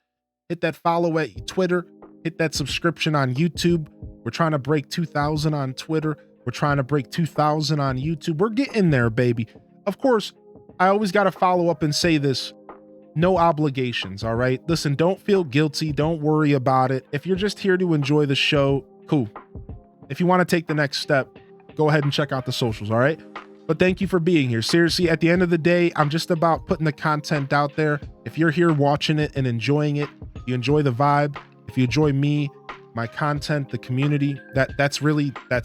Hit that follow at Twitter. Hit that subscription on YouTube. We're trying to break 2,000 on Twitter. We're trying to break 2,000 on YouTube. We're getting there, baby. Of course, I always got to follow up and say this. No obligations, all right? Listen, don't feel guilty. Don't worry about it. If you're just here to enjoy the show, cool. If you want to take the next step, go ahead and check out the socials, all right? But thank you for being here. Seriously, at the end of the day, I'm just about putting the content out there. If you're here watching it and enjoying it, you enjoy the vibe, if you enjoy me, my content, the community, that's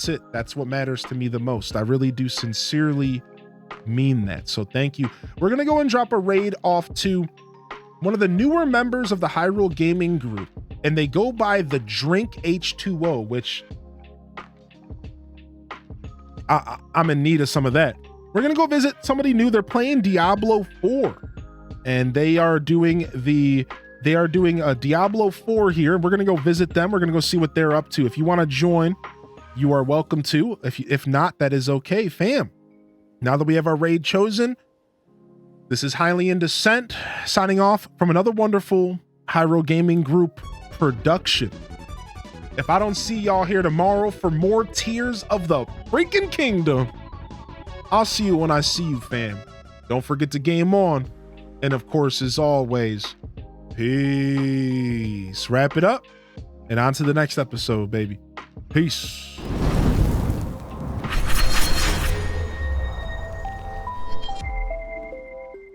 it. That's what matters to me the most. I really do sincerely mean that. So thank you. We're going to go and drop a raid off to one of the newer members of the Hyrule Gaming group, and they go by the Drink H2O, which I'm in need of some of that. We're going to go visit somebody new. They're playing Diablo 4, and they are doing a Diablo 4 here. We're going to go visit them. We're going to go see what they're up to. If you want to join, you are welcome to. If not, that is okay, fam. Now that we have our raid chosen, this is Highly in Descent, signing off from another wonderful Hyrule Gaming Group production. If I don't see y'all here tomorrow for more Tears of the freaking Kingdom, I'll see you when I see you, fam. Don't forget to game on. And of course, as always, peace. Wrap it up and on to the next episode, baby. Peace.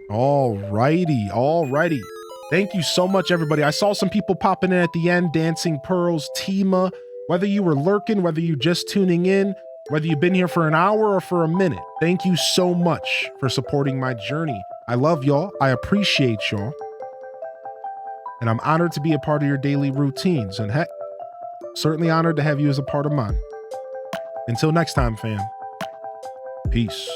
Alrighty. Thank you so much, everybody. I saw some people popping in at the end, Dancing Pearls, Tima. Whether you were lurking, whether you just tuning in, whether you've been here for an hour or for a minute, thank you so much for supporting my journey. I love y'all. I appreciate y'all. And I'm honored to be a part of your daily routines. And heck, certainly honored to have you as a part of mine. Until next time, fam. Peace.